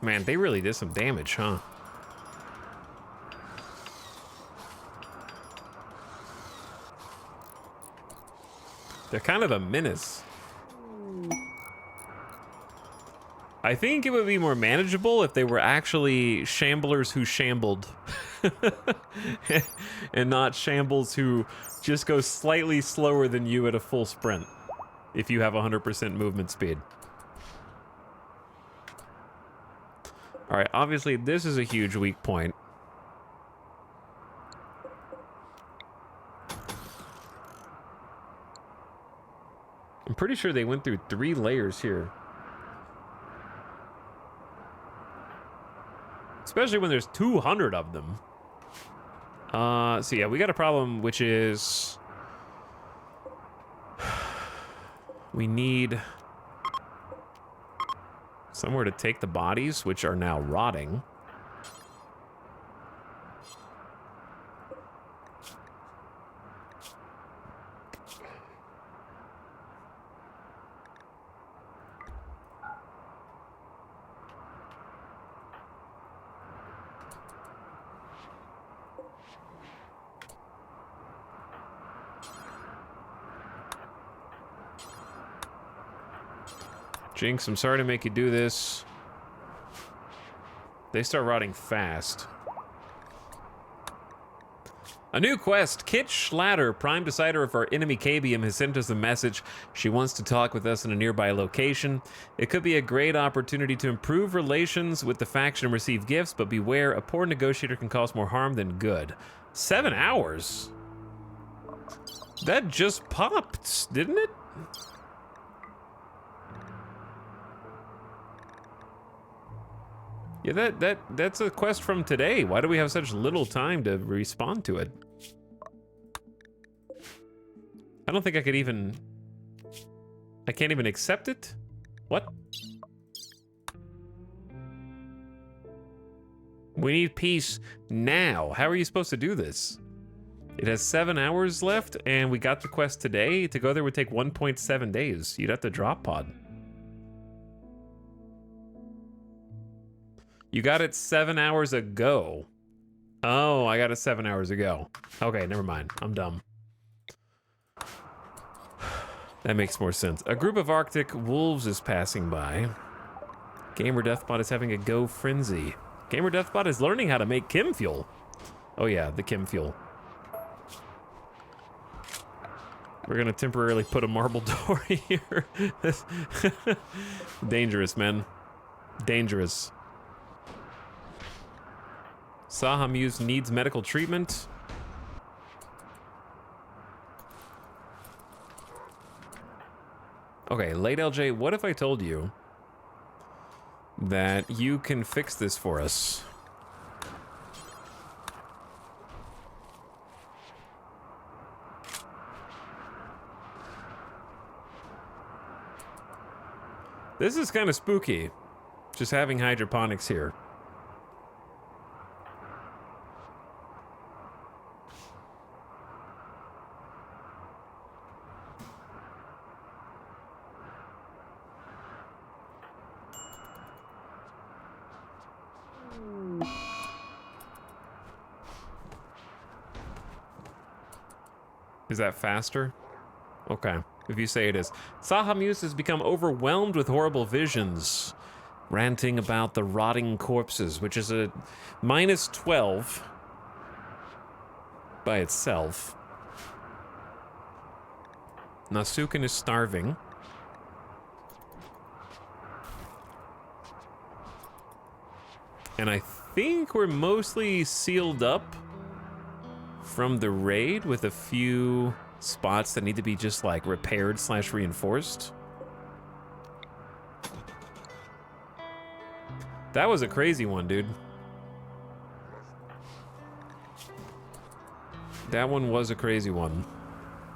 Man, they really did some damage, huh? They're kind of a menace. I think it would be more manageable if they were actually shamblers who shambled. and not Shambles, who just goes slightly slower than you at a full sprint if you have 100% movement speed. All right, obviously this is a huge weak point. I'm pretty sure they went through 3 layers here. Especially when there's 200 of them. So yeah, we got a problem, which is... we need somewhere to take the bodies, which are now rotting. Jinx, I'm sorry to make you do this. They start rotting fast. A new quest. Kit Schlatter, Prime Decider of our enemy KBM, has sent us a message. She wants to talk with us in a nearby location. It could be a great opportunity to improve relations with the faction and receive gifts, but beware, a poor negotiator can cause more harm than good. 7 hours? That just popped, didn't it? Yeah, that's a quest from today. Why do we have such little time to respond to it? I don't think I could even... I can't even accept it? What? We need peace now. How are you supposed to do this? It has 7 hours left, and we got the quest today. To go there would take 1.7 days. You'd have to drop pod. You got it 7 hours ago. Oh, I got it 7 hours ago. Okay, never mind. I'm dumb. That makes more sense. A group of Arctic wolves is passing by. Gamer Deathbot is having a go frenzy. Gamer Deathbot is learning how to make chem fuel. Oh yeah, the chem fuel. We're gonna temporarily put a marble door here. Dangerous, man. Dangerous. Sahamuse needs medical treatment. Okay, late LJ, what if I told you that you can fix this for us? This is kind of spooky, just having hydroponics here. Is that faster? Okay, if you say it is. Sahamuse has become overwhelmed with horrible visions, ranting about the rotting corpses, which is a -12 by itself. Nasuken is starving. And I think we're mostly sealed up from the raid with a few spots that need to be just like repaired / reinforced. That was a crazy one, dude. That one was a crazy one.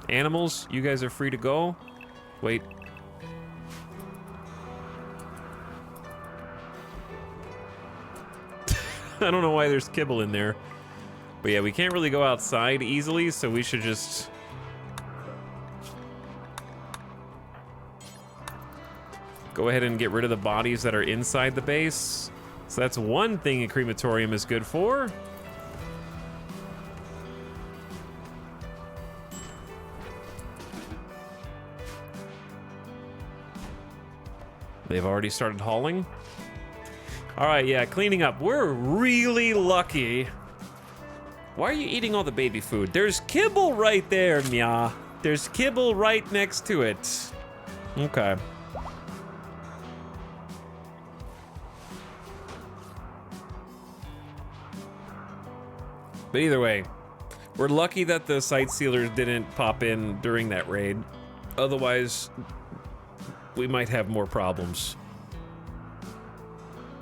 Animals, you guys are free to go. Wait. I don't know why there's kibble in there. But yeah, we can't really go outside easily, so we should just... go ahead and get rid of the bodies that are inside the base. So that's one thing a crematorium is good for. They've already started hauling. All right, yeah, cleaning up. We're really lucky Why are you eating all the baby food? There's kibble right there, Mia. There's kibble right next to it. Okay. But either way, we're lucky that the sight sealers didn't pop in during that raid. Otherwise, we might have more problems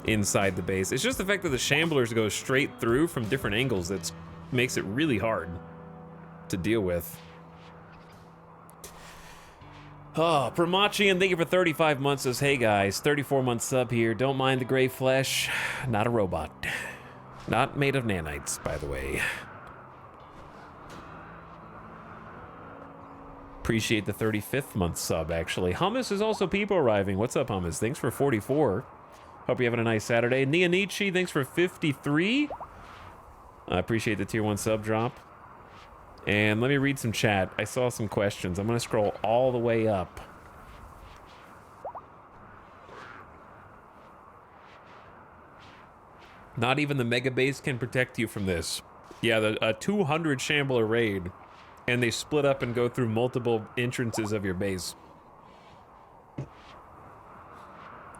inside the base. It's just the fact that the shamblers go straight through from different angles that makes it really hard to deal with. Oh, Pramachian, thank you for 35 months. Says, hey guys, 34-month sub here. Don't mind the gray flesh. Not a robot. Not made of nanites, by the way. Appreciate the 35th month sub, actually. Hummus is also people arriving. What's up, Hummus? Thanks for 44. Hope you're having a nice Saturday. Neonichi, thanks for 53. I appreciate the tier 1 sub drop. And let me read some chat. I saw some questions. I'm going to scroll all the way up. Not even the mega base can protect you from this. Yeah, a 200 shambler raid, and they split up and go through multiple entrances of your base.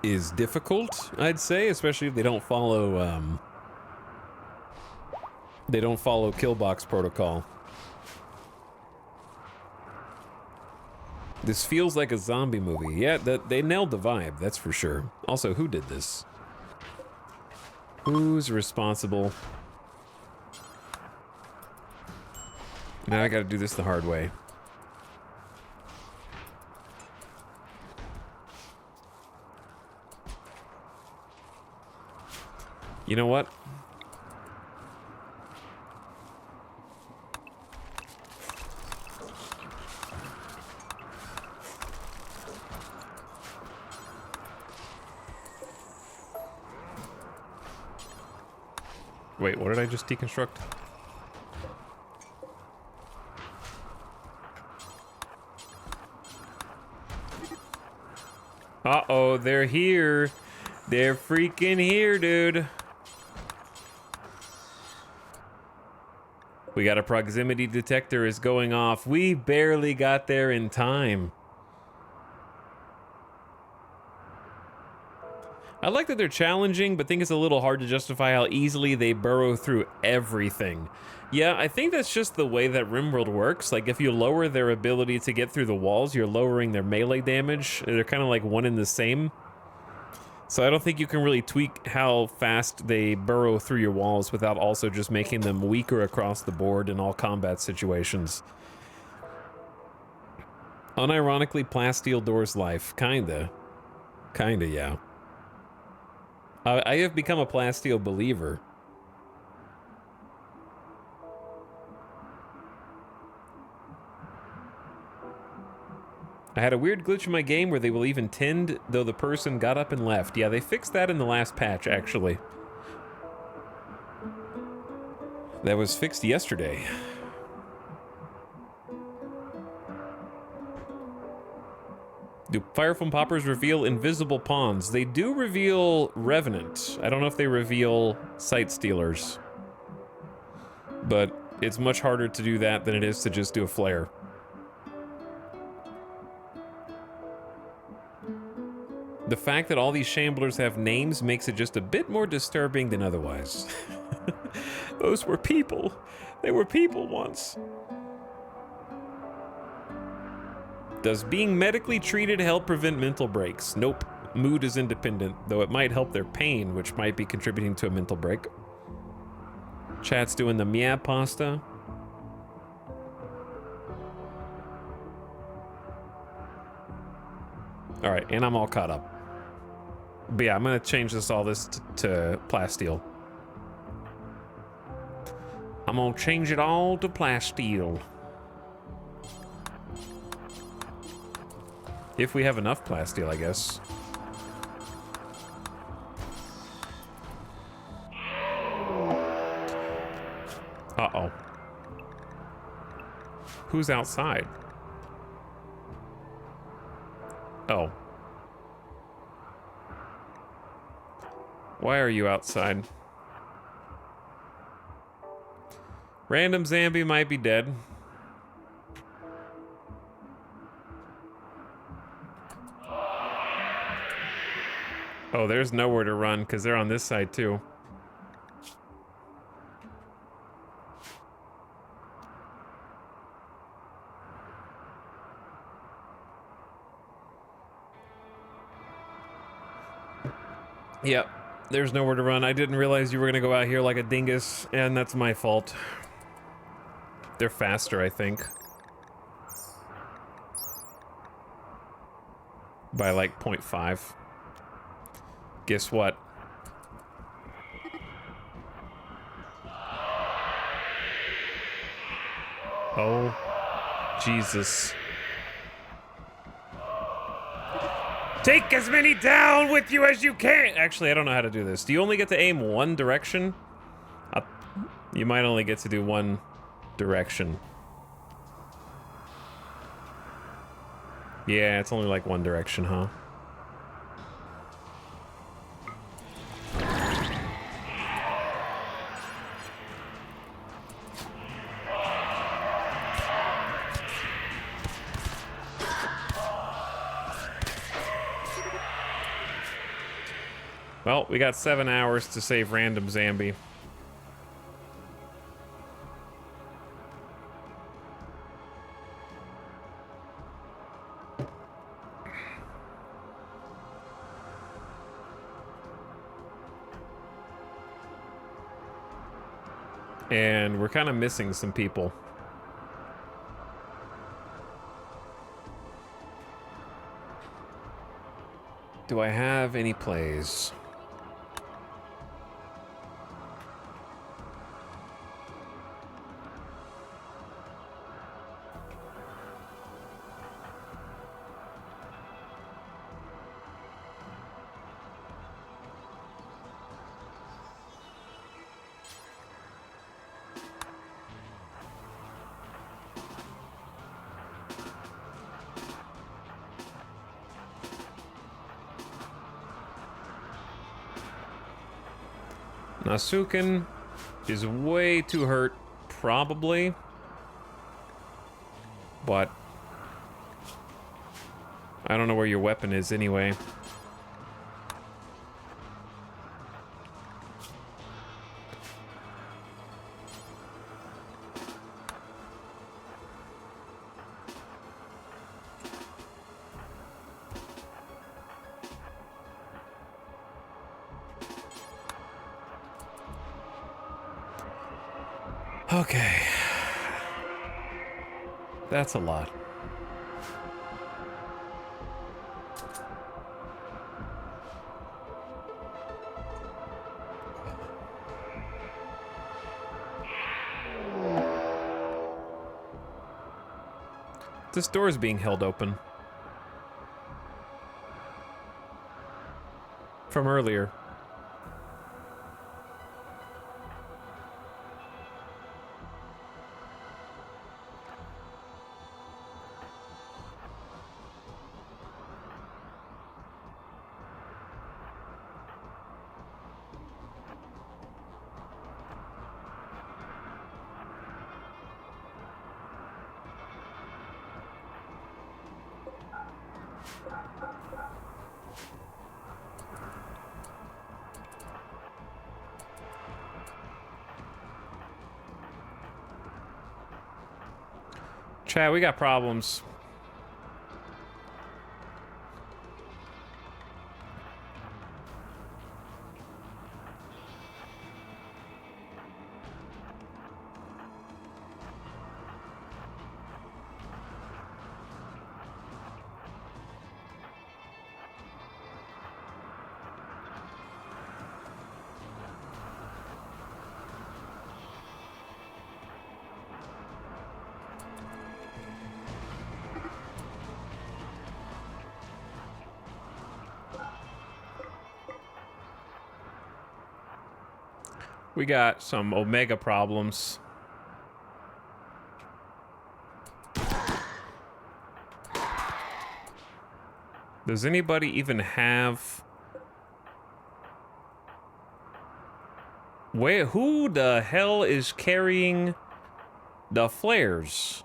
Is difficult, I'd say, especially if they don't follow Killbox protocol. This feels like a zombie movie. Yeah, they nailed the vibe, that's for sure. Also, who did this? Who's responsible? Now I gotta do this the hard way. You know what? Wait, what did I just deconstruct? Uh-oh, they're here. They're freaking here, dude. We got a proximity detector is going off. We barely got there in time. I like that they're challenging, but think it's a little hard to justify how easily they burrow through everything. Yeah, I think that's just the way that RimWorld works. Like, if you lower their ability to get through the walls, you're lowering their melee damage. They're kind of like one and the same. So I don't think you can really tweak how fast they burrow through your walls without also just making them weaker across the board in all combat situations. Unironically, plasteel doors life. Kinda, yeah. I have become a plasteel believer. I had a weird glitch in my game where they will even tend though the person got up and left. Yeah, they fixed that in the last patch, actually. That was fixed yesterday. Do Firefoam Poppers reveal invisible pawns? They do reveal Revenant. I don't know if they reveal Sight Stealers. But it's much harder to do that than it is to just do a flare. The fact that all these shamblers have names makes it just a bit more disturbing than otherwise. Those were people. They were people once. Does being medically treated help prevent mental breaks? Nope. Mood is independent, though it might help their pain, which might be contributing to a mental break. Chat's doing the meow pasta. All right, and I'm all caught up. But yeah, I'm gonna change all this to plasteel. I'm gonna change it all to plasteel. If we have enough plasteel, I guess. Uh-oh. Who's outside? Oh. Why are you outside? Random zombie might be dead. Oh, there's nowhere to run because they're on this side too. Yep, there's nowhere to run. I didn't realize you were gonna go out here like a dingus, and that's my fault. They're faster, I think. By like 0.5. Guess what? Oh, Jesus. Take as many down with you as you can! Actually, I don't know how to do this. Do you only get to aim one direction? You might only get to do one direction. Yeah, it's only like one direction, huh? Well, we got 7 hours to save random zombie. And we're kind of missing some people. Do I have any plays? Nasuken is way too hurt, probably. But I don't know where your weapon is anyway. Okay. That's a lot. This door is being held open. From earlier. Chat, we got problems. We got some Omega problems. Does anybody even have... Wait, who the hell is carrying the flares.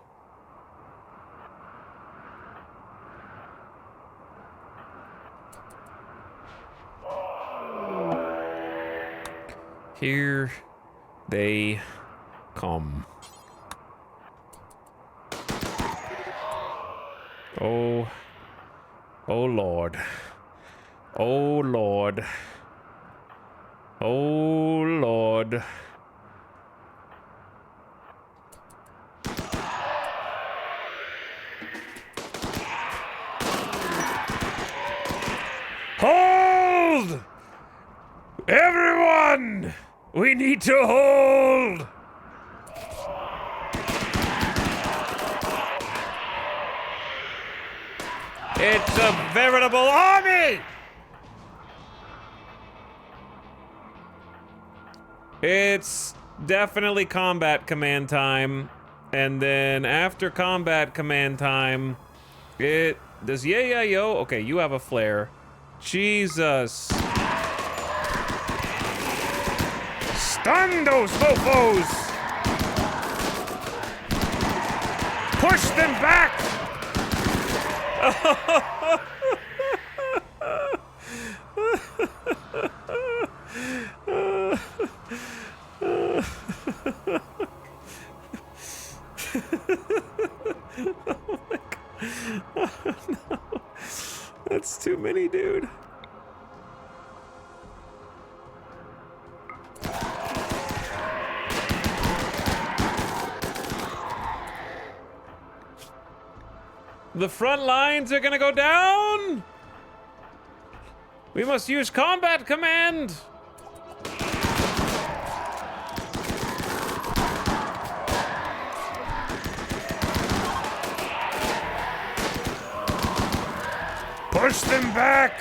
Here they come. Oh, oh Lord. Oh Lord. Oh Lord. Hold! Everyone! We need to hold! It's a veritable army! It's definitely combat command time. And then after combat command time, it does yeah yo. Okay, you have a flare. Jesus. Stun those mofos! Push them back! Oh my God. Oh, no. That's too many, dude. The front lines are gonna go down! We must use combat command! Push them back!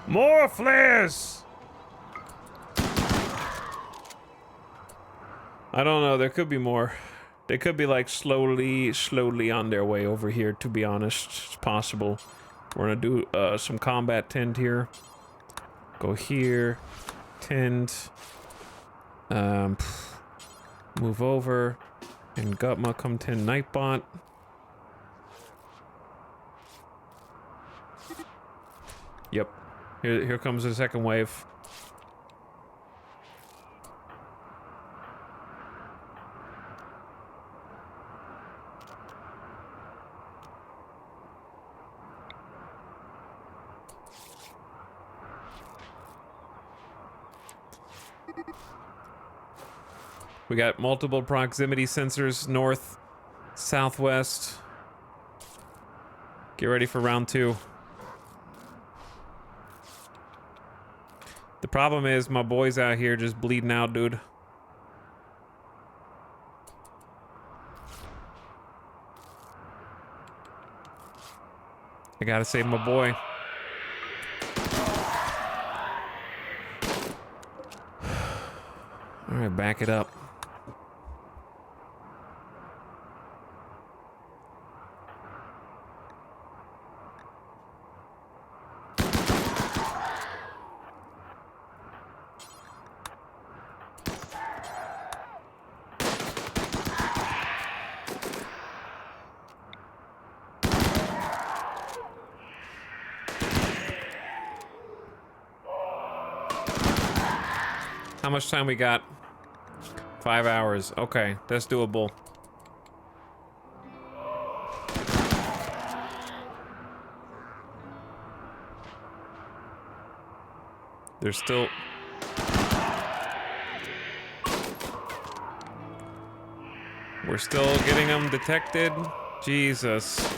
More flares! I don't know, there could be more. They could be like slowly on their way over here, to be honest. It's possible. We're gonna do some combat tend here. Go here. Tend. Move over. And Gutma come tend Nightbot. Yep. Here comes the second wave. We got multiple proximity sensors north, southwest. Get ready for round 2. The problem is my boy's out here just bleeding out, dude. I gotta save my boy. All right, back it up. How much time we got? 5 hours. Okay, that's doable. There's still... We're still getting them detected. Jesus.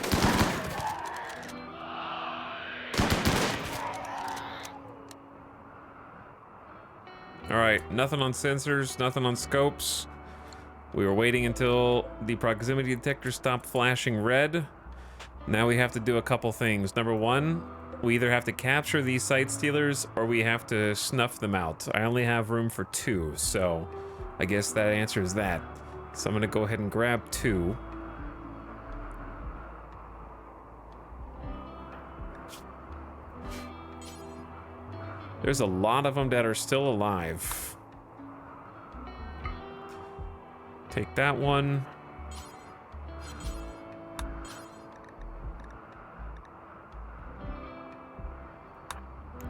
Alright, nothing on sensors, nothing on scopes. We were waiting until the proximity detector stopped flashing red. Now we have to do a couple things. Number one, we either have to capture these site stealers or we have to snuff them out. I only have room for 2, so I guess that answers that. So I'm gonna go ahead and grab 2. There's a lot of them that are still alive. Take that one.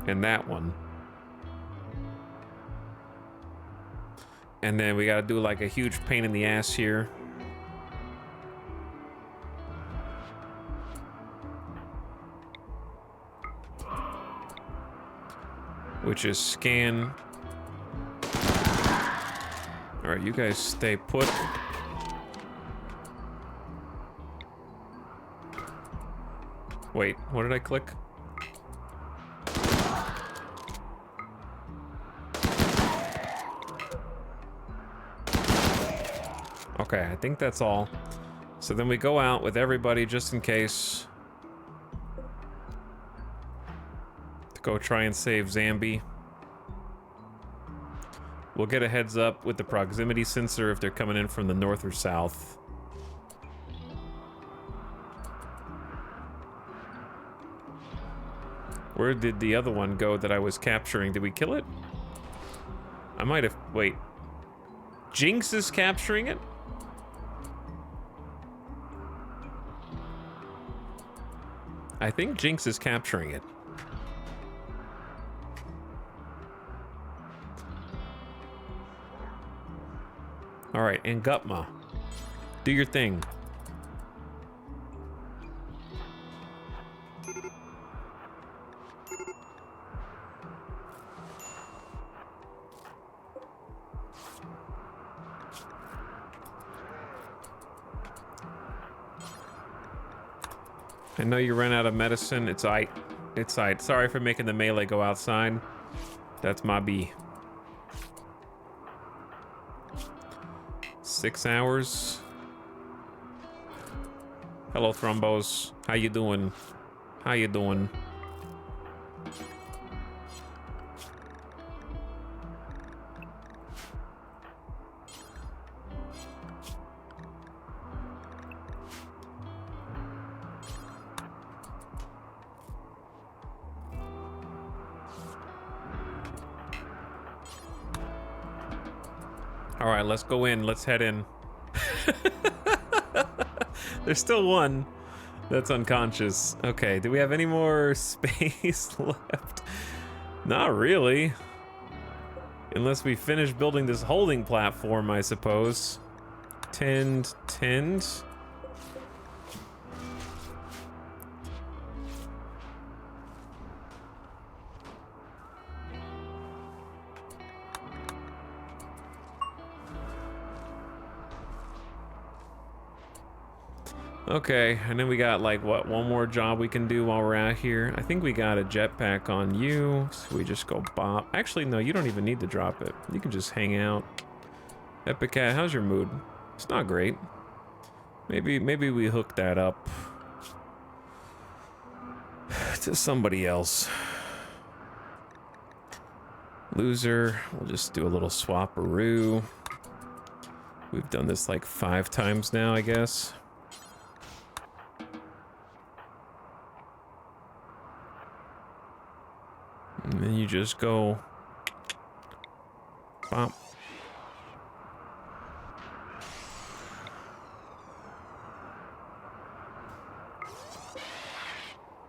And that one. And then we gotta do like a huge pain in the ass here. Which is scan. All right, you guys stay put. Wait, what did I click? Okay, I think that's all. So then we go out with everybody just in case. To go try and save Zambi. We'll get a heads up with the proximity sensor if they're coming in from the north or south. Where did the other one go that I was capturing? Did we kill it? I might have... Wait. Jinx is capturing it? I think Jinx is capturing it. All right, and Gutma, do your thing. I know you ran out of medicine. It's aight. It's aight. Sorry for making the melee go outside. That's my B. 6 hours. Hello, Thrombos. How you doing? How you doing? All right, let's go in. Let's head in. There's still one that's unconscious. Okay, do we have any more space left? Not really. Unless we finish building this holding platform, I suppose. Tend. Okay, and then we got like what, one more job we can do while we're out here. I think we got a jetpack on you, so we just go bop. Actually, no, you don't even need to drop it. You can just hang out. Epic Cat, how's your mood? It's not great. Maybe we hook that up to somebody else. Loser, we'll just do a little swap-a-roo. We've done this like 5 times now, I guess. And then you just go bop.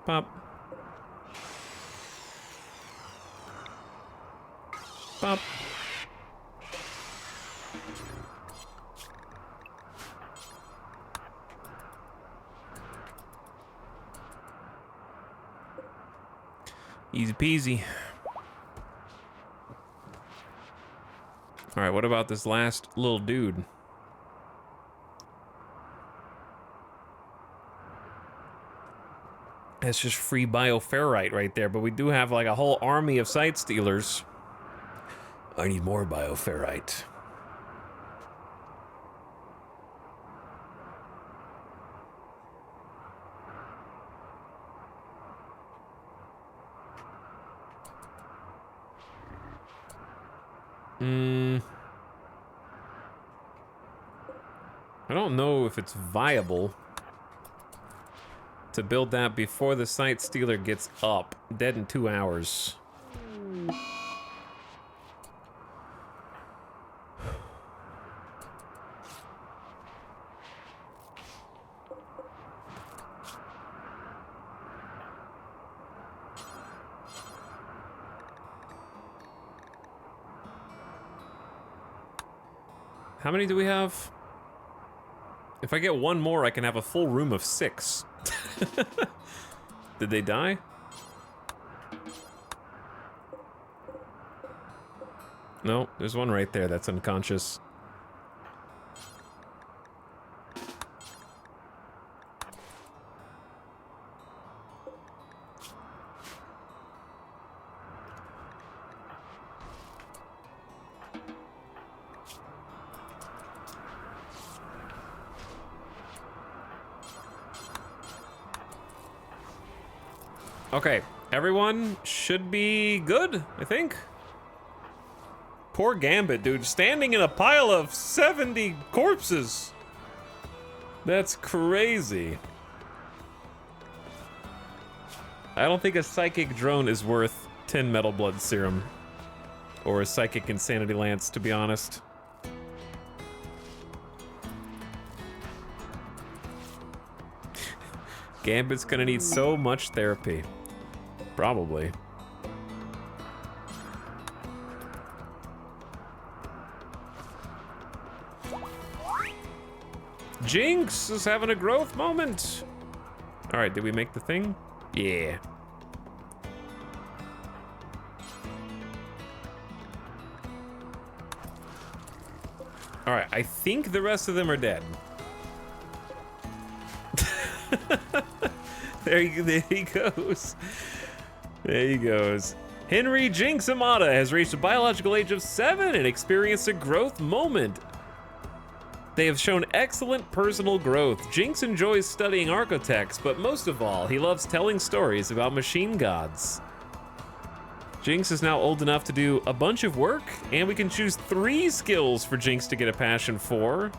Bop. Bop. Easy peasy. All right, what about this last little dude? That's just free bioferrite right there, but we do have like a whole army of site stealers. I need more bioferrite. I don't know if it's viable to build that before the site stealer gets up, dead in 2 hours. How many do we have? If I get one more, I can have a full room of 6. Did they die? No, there's one right there that's unconscious. Okay, everyone should be good, I think. Poor Gambit, dude, standing in a pile of 70 corpses. That's crazy. I don't think a psychic drone is worth 10 metal blood serum. Or a psychic insanity lance, to be honest. Gambit's gonna need so much therapy. Probably. Jinx is having a growth moment. All right, did we make the thing? Yeah. All right, I think the rest of them are dead. There he goes. There he goes. Henry Jinx Amata has reached a biological age of 7 and experienced a growth moment. They have shown excellent personal growth. Jinx enjoys studying architects, but most of all, he loves telling stories about machine gods. Jinx is now old enough to do a bunch of work, and we can choose 3 skills for Jinx to get a passion for.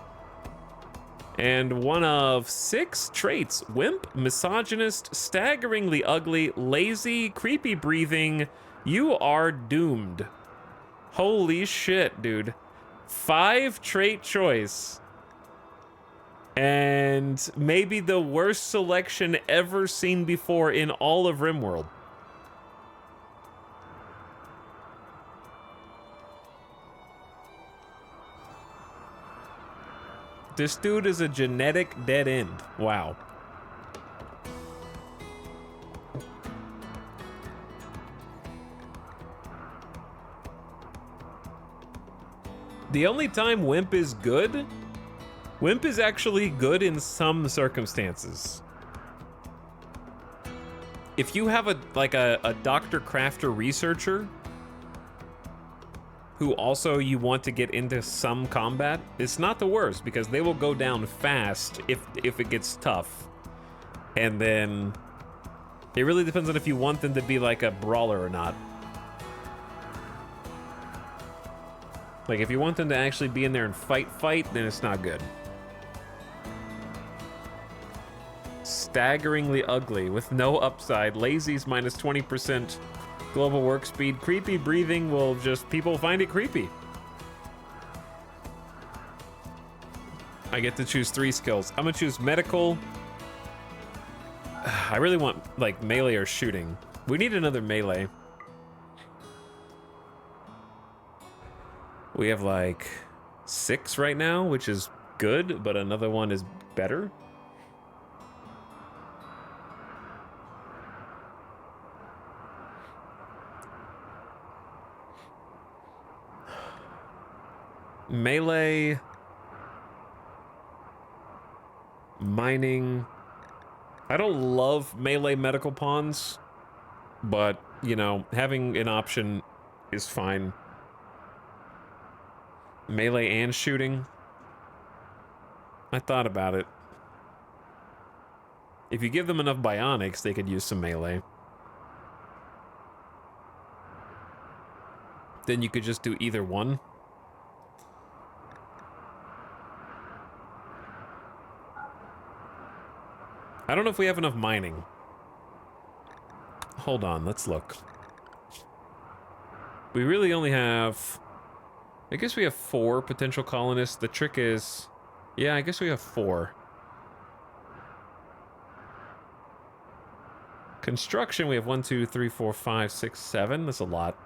And one of 6 traits: wimp, misogynist, staggeringly ugly, lazy, creepy breathing. You are doomed. Holy shit, dude. 5 trait choice. And maybe the worst selection ever seen before in all of RimWorld. This dude is a genetic dead end. Wow. The only time Wimp is good, Wimp is actually good in some circumstances. If you have a Dr. Crafter researcher who also you want to get into some combat, it's not the worst because they will go down fast if it gets tough. And then it really depends on if you want them to be like a brawler or not. Like if you want them to actually be in there and fight, then it's not good. Staggeringly ugly with no upside. Lazy's minus 20%. Global work speed. Creepy breathing will just, people find it creepy. I get to choose 3 skills. I'm gonna choose medical. I really want like melee or shooting. We need another melee. We have like 6 right now, which is good, but another one is better. Melee, mining. I don't love melee medical pawns, but you know, having an option is fine. Melee and shooting. I thought about it. If you give them enough bionics, they could use some melee. Then you could just do either one. I don't know if we have enough mining. Hold on, let's look. We really only have... I guess we have 4 potential colonists. The trick is... Yeah, I guess we have 4. Construction, we have 1, 2, 3, 4, 5, 6, 7. That's a lot.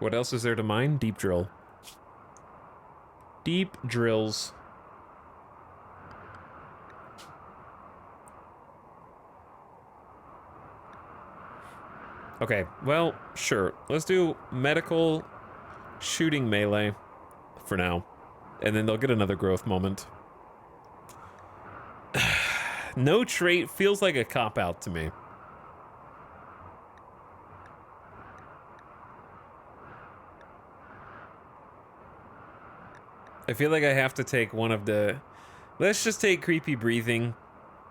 What else is there to mine? Deep drill. Deep drills. Okay, well, sure. Let's do medical shooting melee for now. And then they'll get another growth moment. No trait feels like a cop-out to me. I feel like I have to take one of the... Let's just take creepy breathing.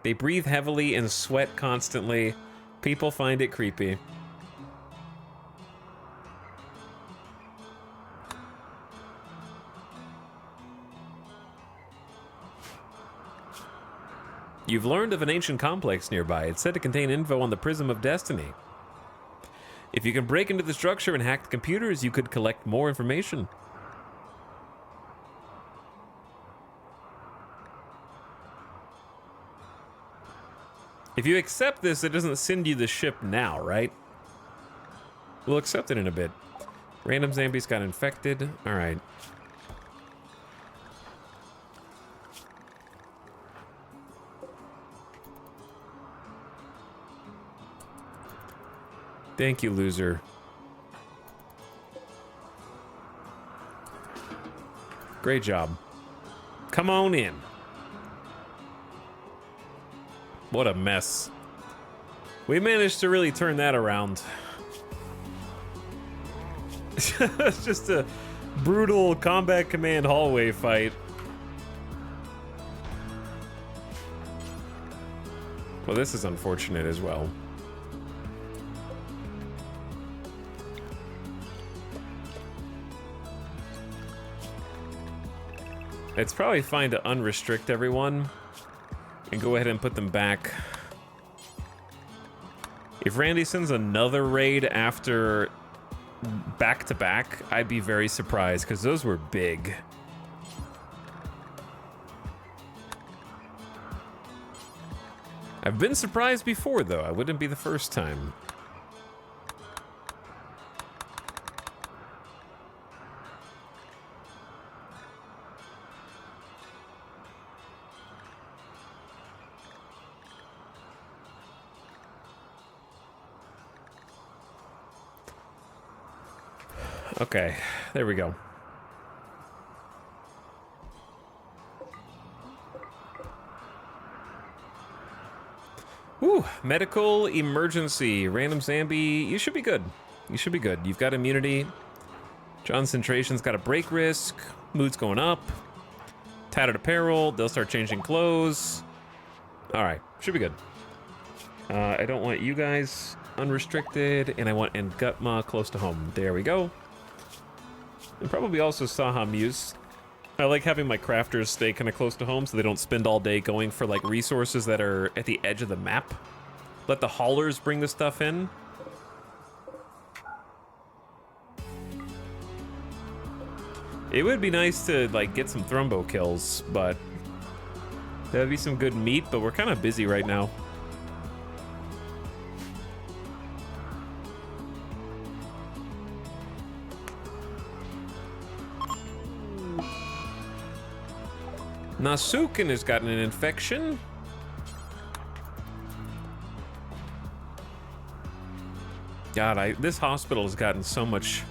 They breathe heavily and sweat constantly. People find it creepy. You've learned of an ancient complex nearby. It's said to contain info on the Prism of Destiny. If you can break into the structure and hack the computers, you could collect more information. If you accept this, it doesn't send you the ship now, right? We'll accept it in a bit. Random zombies got infected. All right. Thank you, loser. Great job. Come on in. What a mess. We managed to really turn that around. It's just a brutal combat command hallway fight. Well, this is unfortunate as well. It's probably fine to unrestrict everyone and go ahead and put them back. If Randy sends another raid after back-to-back, I'd be very surprised, because those were big. I've been surprised before, though. I wouldn't be the first time. Okay, there we go. Ooh, medical emergency. Random zombie. You should be good. You should be good. You've got immunity. Concentration's got a break risk. Mood's going up. Tattered apparel. They'll start changing clothes. All right, should be good. I don't want you guys unrestricted, and I want Ngutma close to home. There we go. And probably also Saha Muse. I like having my crafters stay kind of close to home so they don't spend all day going for like resources that are at the edge of the map. Let the haulers bring the stuff in. It would be nice to like get some thrombo kills, but that'd be some good meat, but we're kind of busy right now. Nasukin has gotten an infection. God, this hospital has gotten so much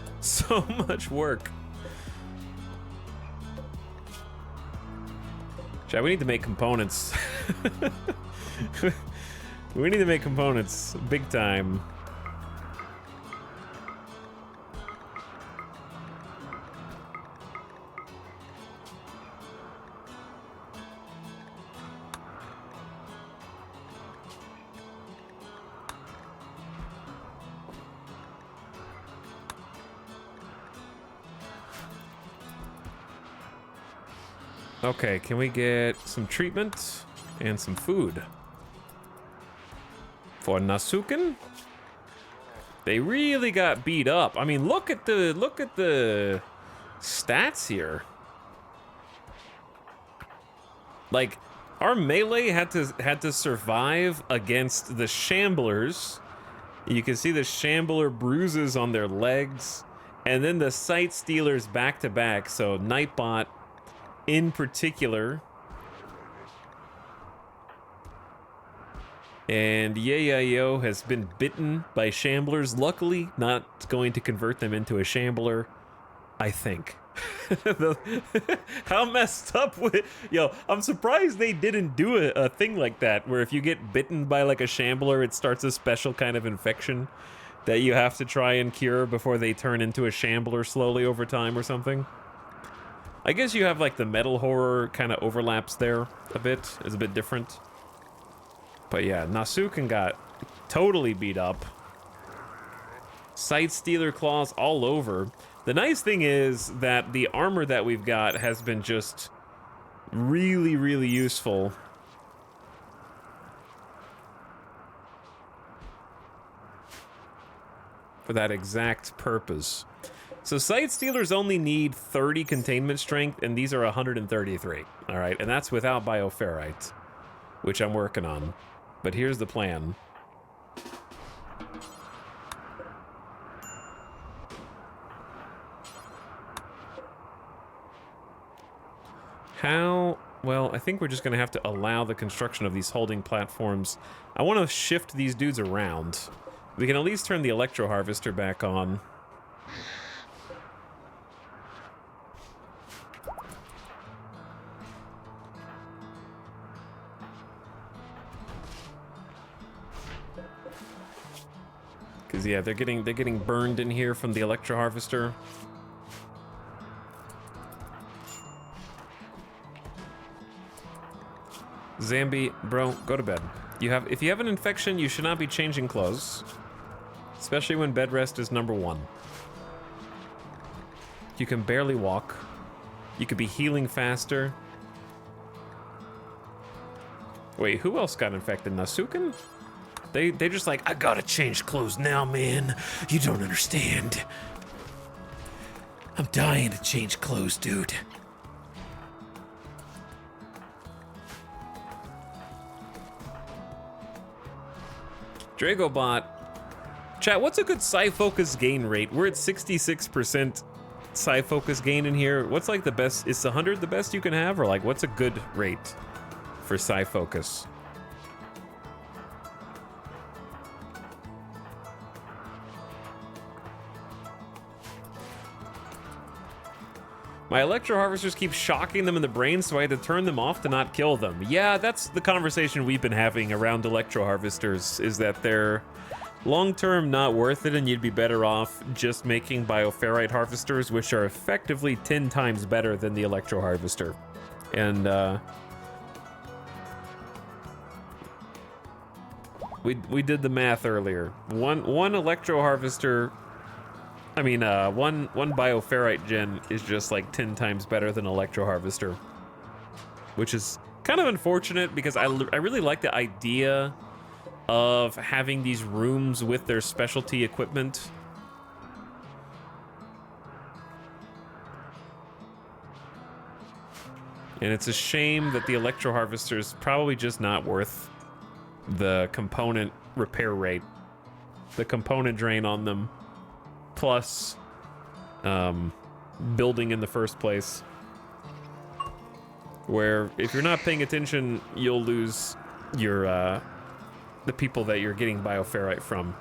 work. Chad, we need to make components. We need to make components big time. Okay, can we get some treatment and some food for Nasukin? They really got beat up. I mean, look at the stats here. Like, our melee had to survive against the Shamblers. You can see the Shambler bruises on their legs, And then the Sight Stealers back to back. So Nightbot in particular. And Yayo has been bitten by Shamblers. Luckily, not going to convert them into a Shambler, I think. How messed up with... Yo, I'm surprised they didn't do a thing like that, where if you get bitten by like a Shambler, it starts a special kind of infection that you have to try and cure before they turn into a Shambler slowly over time or something. I guess you have like the metal horror kind of overlaps there a bit, is a bit different. But yeah, Nasuken got totally beat up. Sight Stealer claws all over. The nice thing is that the armor that we've got has been just really, really useful. For that exact purpose. So Sight Stealers only need 30 containment strength, and these are 133. All right, and that's without Bioferrite, which I'm working on. But here's the plan. How? Well, I think we're just going to have to allow the construction of these holding platforms. I want to shift these dudes around. We can at least turn the Electro Harvester back on. Because yeah, they're getting burned in here from the Electro Harvester. Zambi, bro, go to bed. If you have an infection, you should not be changing clothes, especially when bed rest is #1. You can barely walk. You could be healing faster. Wait, who else got infected? Nasuken? They just like, I gotta change clothes now, man. You don't understand. I'm dying to change clothes, dude. Dragobot. Chat, what's a good psi focus gain rate? We're at 66% psi focus gain in here. What's like the best? Is 100 the best you can have? Or like, what's a good rate for psi focus? My Electro Harvesters keep shocking them in the brain, so I had to turn them off to not kill them. Yeah, that's the conversation we've been having around Electro Harvesters, is that they're long-term not worth it, and you'd be better off just making Bioferrite Harvesters, which are effectively 10 times better than the Electro Harvester. And, we did the math earlier. One Electro Harvester... I mean, one Bioferrite gen is just like 10 times better than Electro Harvester, which is kind of unfortunate because I really like the idea of having these rooms with their specialty equipment. And it's a shame that the Electro Harvester is probably just not worth the component repair rate, the component drain on them. Plus, building in the first place, where if you're not paying attention, you'll lose your the people that you're getting Bioferrite from,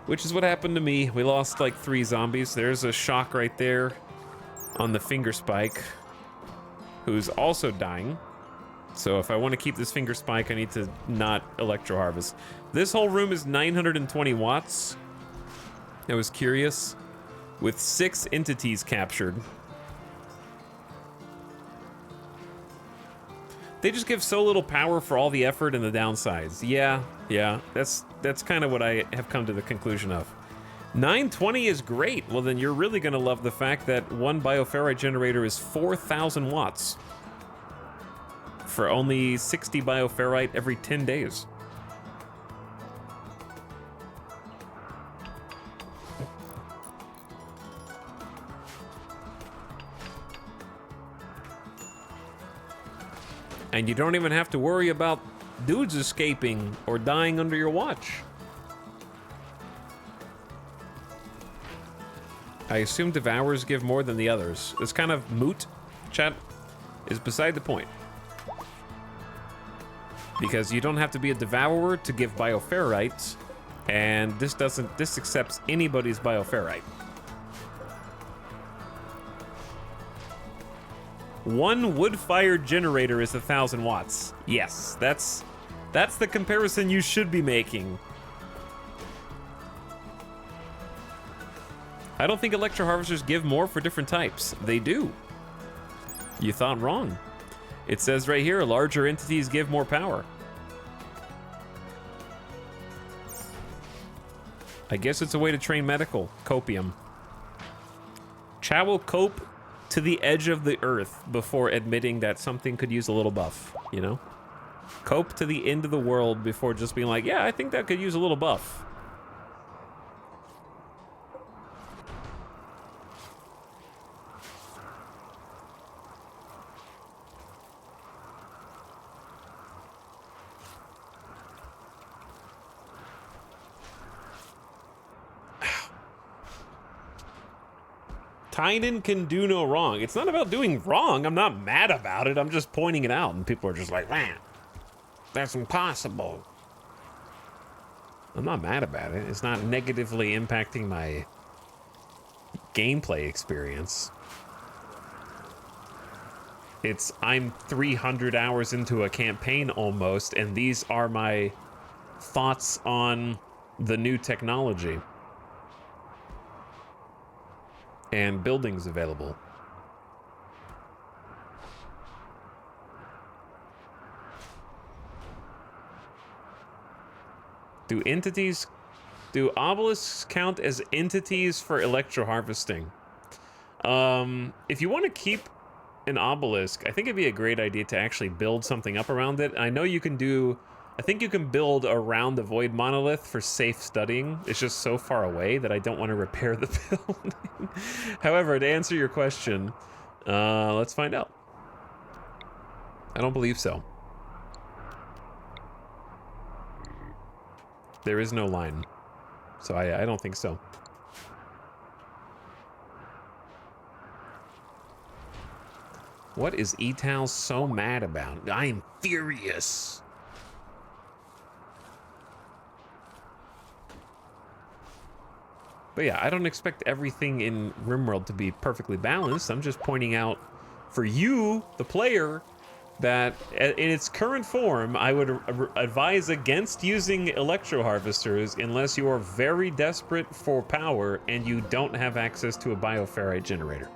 which is what happened to me. We lost like 3 zombies. There's a shock right there on the finger spike, who's also dying. So if I want to keep this finger spike, I need to not Electro Harvest. This whole room is 920 watts. I was curious, with 6 entities captured. They just give so little power for all the effort and the downsides. Yeah, that's kind of what I have come to the conclusion of. 920 is great. Well, then you're really gonna love the fact that one Bioferrite generator is 4,000 watts for only 60 Bioferrite every 10 days. And you don't even have to worry about dudes escaping or dying under your watch. I assume devourers give more than the others. This kind of moot, chat, is beside the point. Because you don't have to be a devourer to give bioferrite, and this accepts anybody's bioferrite. One wood-fired generator is 1,000 watts. Yes, that's the comparison you should be making. I don't think electro harvesters give more for different types. They do. You thought wrong. It says right here, larger entities give more power. I guess it's a way to train medical. Copium. Chow will cope to the edge of the earth before admitting that something could use a little buff, you know? Cope to the end of the world before just being like, yeah, I think that could use a little buff. Tynan can do no wrong. It's not about doing wrong. I'm not mad about it. I'm just pointing it out, and people are just like, man, that's impossible. I'm not mad about it. It's not negatively impacting my gameplay experience. I'm 300 hours into a campaign almost, and these are my thoughts on the new technology. And buildings available. Do obelisks count as entities for electro harvesting? If you want to keep an obelisk, I think it'd be a great idea to actually build something up around it. I know you can do, I think you can build around the void monolith for safe studying. It's just so far away that I don't want to repair the building. However, to answer your question, let's find out. I don't believe so. There is no line, so I don't think so. What is Etal so mad about? I am furious. But yeah, I don't expect everything in RimWorld to be perfectly balanced. I'm just pointing out for you, the player, that in its current form, I would advise against using electro harvesters unless you are very desperate for power and you don't have access to a bioferrite generator.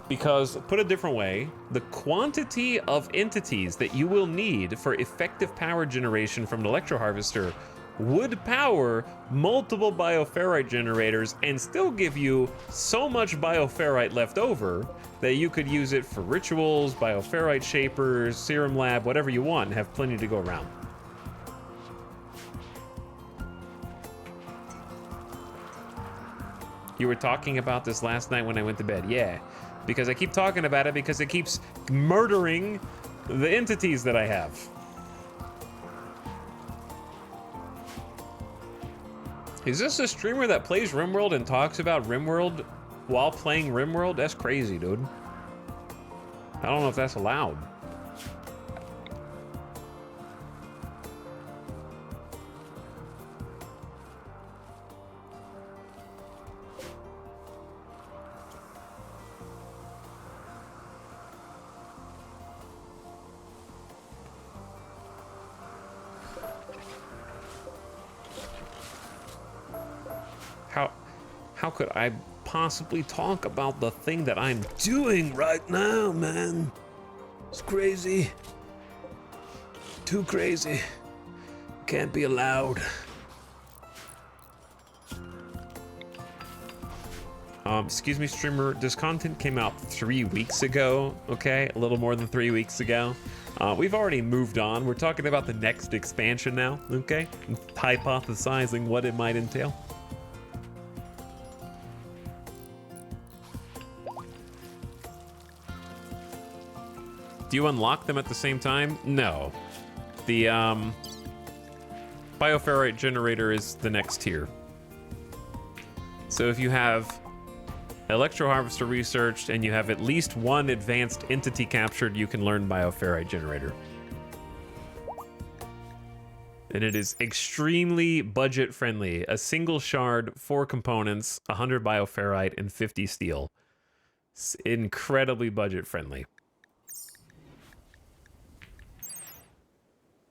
Because, put a different way, the quantity of entities that you will need for effective power generation from an electro harvester would power multiple bioferrite generators and still give you so much bioferrite left over that you could use it for rituals, bioferrite shapers, serum lab, whatever you want, and have plenty to go around. You were talking about this last night when I went to bed. Yeah. Because I keep talking about it because it keeps murdering the entities that I have. Is this a streamer that plays RimWorld and talks about RimWorld while playing RimWorld? That's crazy, dude. I don't know if that's allowed. How could I possibly talk about the thing that I'm doing right now, man? It's crazy. Too crazy. Can't be allowed. Excuse me, streamer, this content came out 3 weeks ago, okay? A little more than 3 weeks ago. We've already moved on. We're talking about the next expansion now, okay? Hypothesizing what it might entail. Do you unlock them at the same time? No. The bioferrite generator is the next tier. So if you have Electro Harvester researched and you have at least one advanced entity captured, you can learn bioferrite generator. And it is extremely budget friendly. A single shard, 4 components, 100 bioferrite, and 50 steel. It's incredibly budget friendly.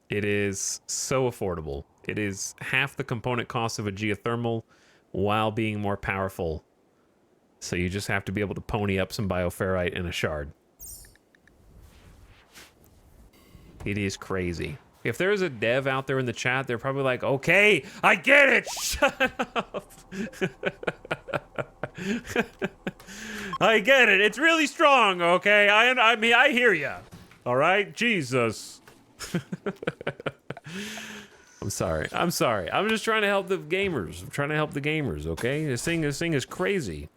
It is so affordable. It is half the component cost of a geothermal while being more powerful. So you just have to be able to pony up some bioferrite and a shard. It is crazy. If there's a dev out there in the chat, they're probably like, okay, I get it, shut up. I get it, it's really strong, okay? I mean, I hear ya, all right? Jesus. I'm sorry. I'm just trying to help the gamers. Okay? This thing is crazy.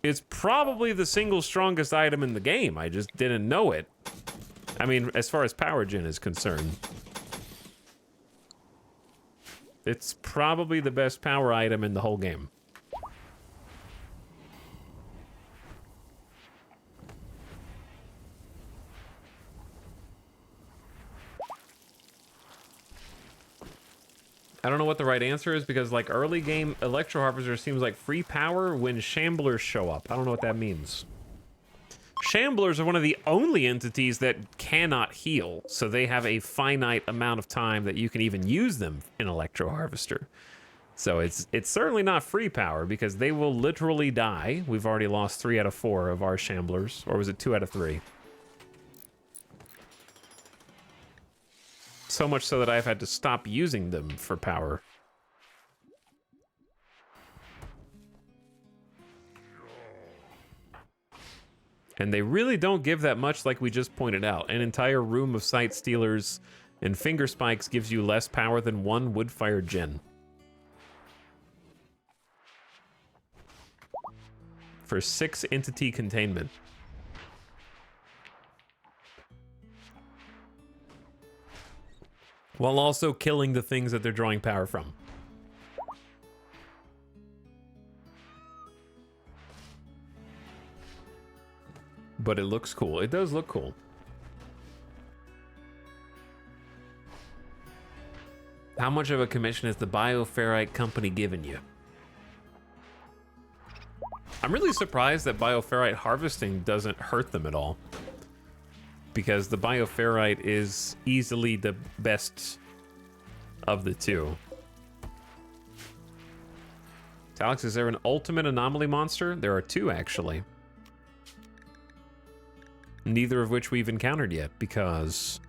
It's probably the single strongest item in the game. I just didn't know it. I mean, as far as power gen is concerned. It's probably the best power item in the whole game. I don't know what the right answer is because, like, early game Electro Harvester seems like free power when Shamblers show up. I don't know what that means. Shamblers are one of the only entities that cannot heal, so they have a finite amount of time that you can even use them in Electro Harvester. So it's certainly not free power because they will literally die. We've already lost 3 out of 4 of our Shamblers, or was it 2 out of 3? So much so that I've had to stop using them for power. And they really don't give that much, like we just pointed out. An entire room of sight stealers and finger spikes gives you less power than 1 wood-fire gen. For 6 entity containment. While also killing the things that they're drawing power from. But it looks cool. It does look cool. How much of a commission is the bioferrite company giving you? I'm really surprised that bioferrite harvesting doesn't hurt them at all. Because the bioferrite is easily the best of the two. Alex, is there an ultimate anomaly monster? There are 2, actually. Neither of which we've encountered yet, because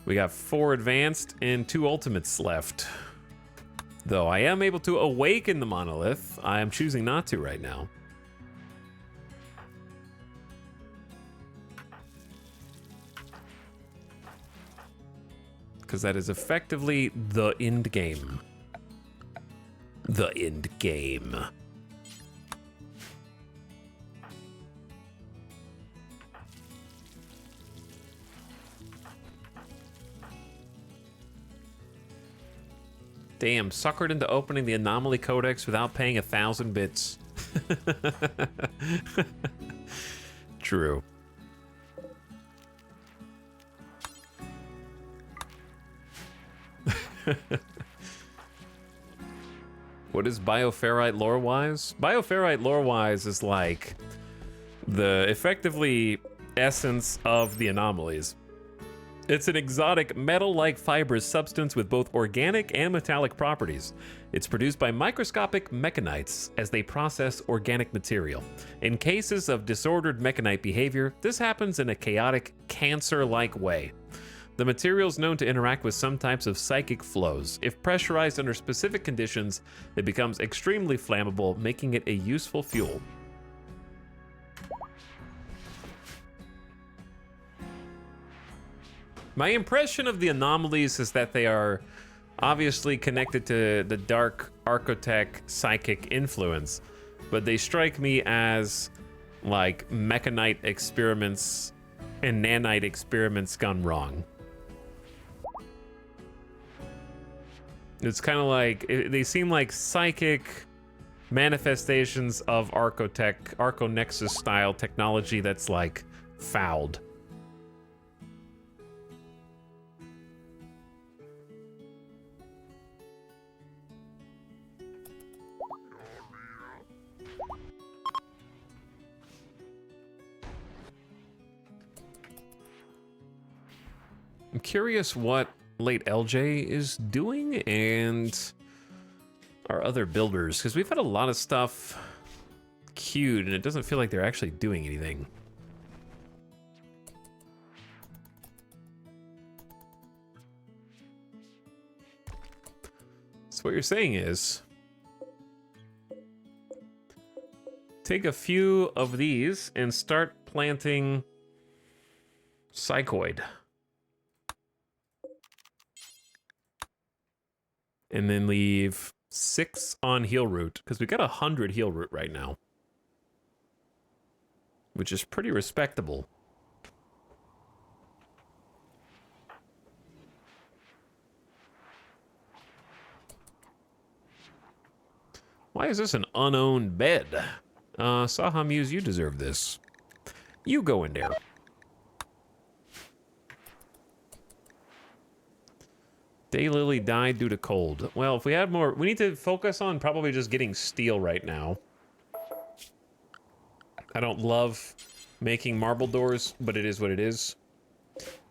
we got 4 advanced and 2 ultimates left. Though I am able to awaken the monolith, I am choosing not to right now. Because that is effectively the end game. The end game. Damn, suckered into opening the Anomaly Codex without paying 1,000 bits. True. What is bioferrite lore-wise? Bioferrite lore-wise is like the effectively essence of the anomalies. It's an exotic metal-like fibrous substance with both organic and metallic properties. It's produced by microscopic mechanites as they process organic material. In cases of disordered mechanite behavior, this happens in a chaotic, cancer-like way. The material is known to interact with some types of psychic flows. If pressurized under specific conditions, it becomes extremely flammable, making it a useful fuel. My impression of the anomalies is that they are obviously connected to the dark architech psychic influence, but they strike me as like mechanite experiments and nanite experiments gone wrong. It's kind of like, they seem like psychic manifestations of Arconexus style technology that's like fouled. I'm curious what late LJ is doing and our other builders, because we've had a lot of stuff queued and it doesn't feel like they're actually doing anything. So what you're saying is, take a few of these and start planting psychoid. And then leave 6 on heal root, because we got 100 heal root right now, which is pretty respectable. Why is this an unowned bed? Saha Muse, you deserve this. You go in there. Daylily died due to cold. Well, if we had more, we need to focus on probably just getting steel right now. I don't love making marble doors, but it is what it is.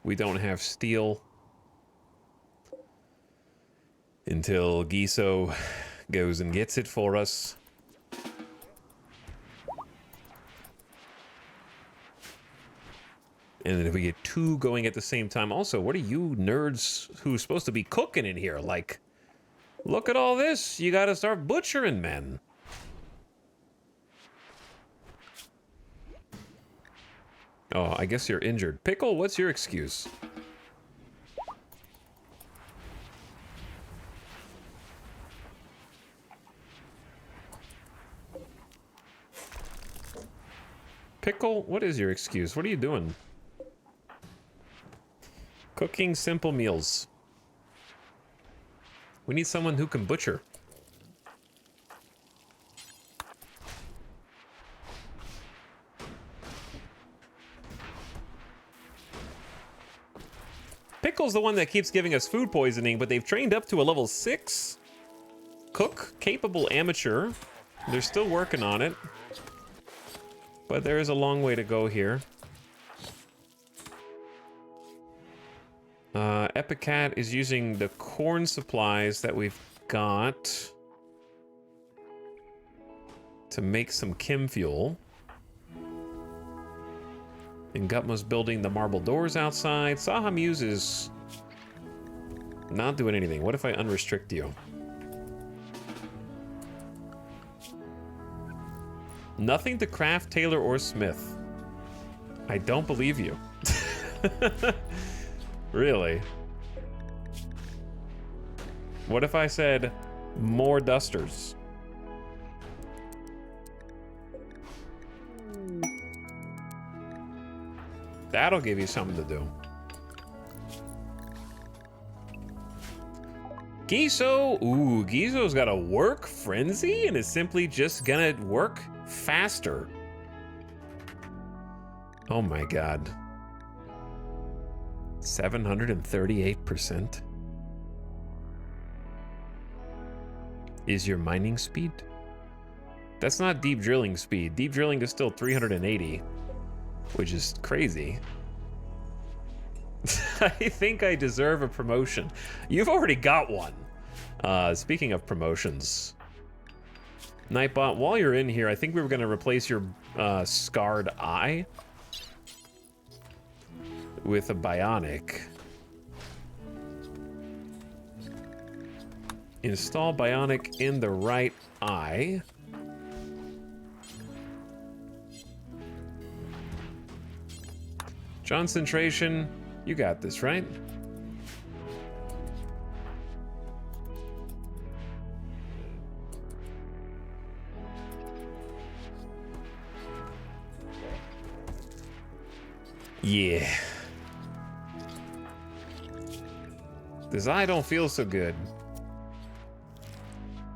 We don't have steel until Giso goes and gets it for us. And then if we get 2 going at the same time, also, what are you nerds who's supposed to be cooking in here? Like, look at all this. You gotta start butchering, men. Oh, I guess you're injured. Pickle, what's your excuse? Pickle, what is your excuse? What are you doing? Cooking simple meals. We need someone who can butcher. Pickle's the one that keeps giving us food poisoning, but they've trained up to a level 6 cook, capable amateur. They're still working on it, but there is a long way to go here. Epicat is using the corn supplies that we've got to make some chem fuel. And Gutma's building the marble doors outside. Saha Muse is not doing anything. What if I unrestrict you? Nothing to craft, tailor, or smith. I don't believe you. Really? What if I said more dusters? That'll give you something to do. Giso, ooh, Giso's got a work frenzy and is simply just gonna work faster. Oh my god. 738% is your mining speed? That's not deep drilling speed. Deep drilling is still 380, which is crazy. I think I deserve a promotion. You've already got one. Speaking of promotions, Nightbot, while you're in here, I think we were going to replace your scarred eye with a bionic. Install bionic in the right eye. Concentration, you got this, right? Yeah. This eye don't feel so good.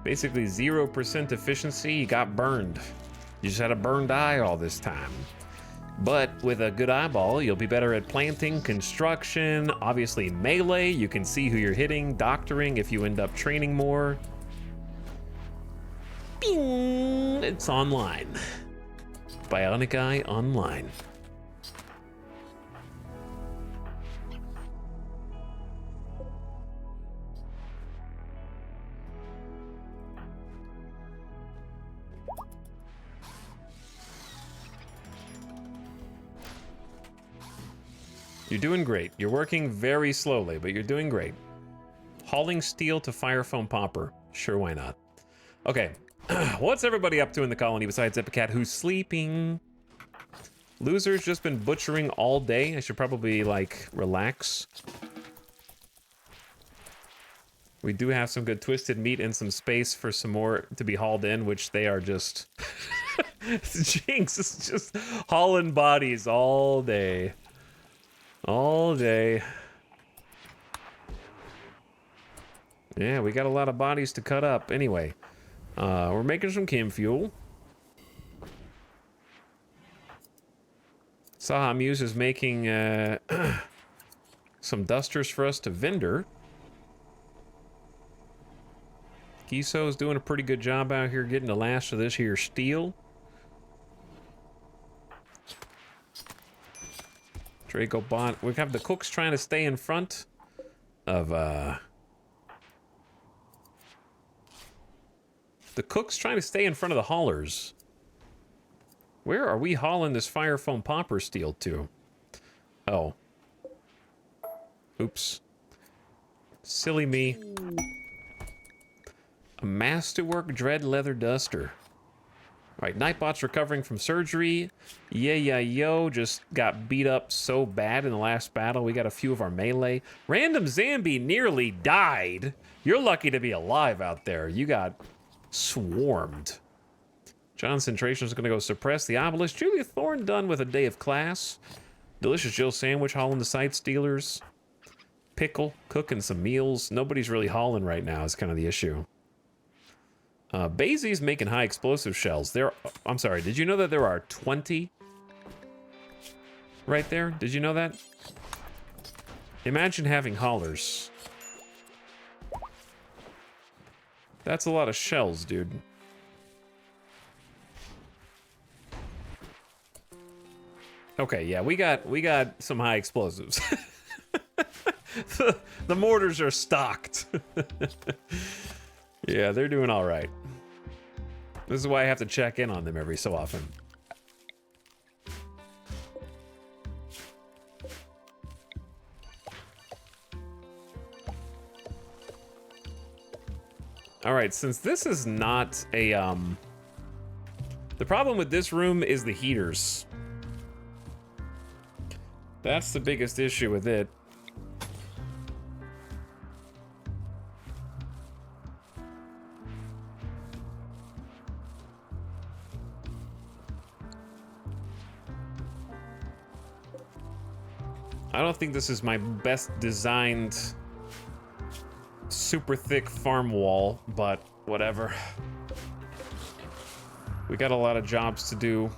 Basically 0% efficiency, you got burned. You just had a burned eye all this time. But with a good eyeball, you'll be better at planting, construction, obviously melee. You can see who you're hitting, doctoring if you end up training more. Bing! It's online. Bionic Eye Online. You're doing great. You're working very slowly, but you're doing great. Hauling steel to fire foam popper. Sure, why not? Okay, what's everybody up to in the colony besides Epicat, who's sleeping? Loser's just been butchering all day. I should probably, like, relax. We do have some good twisted meat and some space for some more to be hauled in, which they are just... Jinx is just hauling bodies all day. All day. Yeah, we got a lot of bodies to cut up. Anyway, we're making some chem fuel. Saha Muse is making some dusters for us to vendor. Kiso is doing a pretty good job out here getting the last of this here steel. Draco bot. We have the cooks trying to stay in front of the cooks trying to stay in front of the haulers. Where are we hauling this fire foam popper steel to? Oh. Oops. Silly me. A masterwork dread leather duster. All right, Nightbot's recovering from surgery. Yo, just got beat up so bad in the last battle. We got a few of our melee. Random Zambi nearly died. You're lucky to be alive out there. You got swarmed. John's Centration is going to go suppress the obelisk. Julia Thorne done with a day of class. Delicious Jill Sandwich hauling the Sight Stealers. Pickle cooking some meals. Nobody's really hauling right now is kind of the issue. Basie's making high explosive shells. I'm sorry, did you know that there are 20 right there? Did you know that? Imagine having haulers. That's a lot of shells, dude. Okay, yeah, we got some high explosives. the mortars are stocked. Yeah, they're doing all right. This is why I have to check in on them every so often. All right, since this is not a, the problem with this room is the heaters. That's the biggest issue with it. I don't think this is my best designed super thick farm wall, but whatever. We got a lot of jobs to do.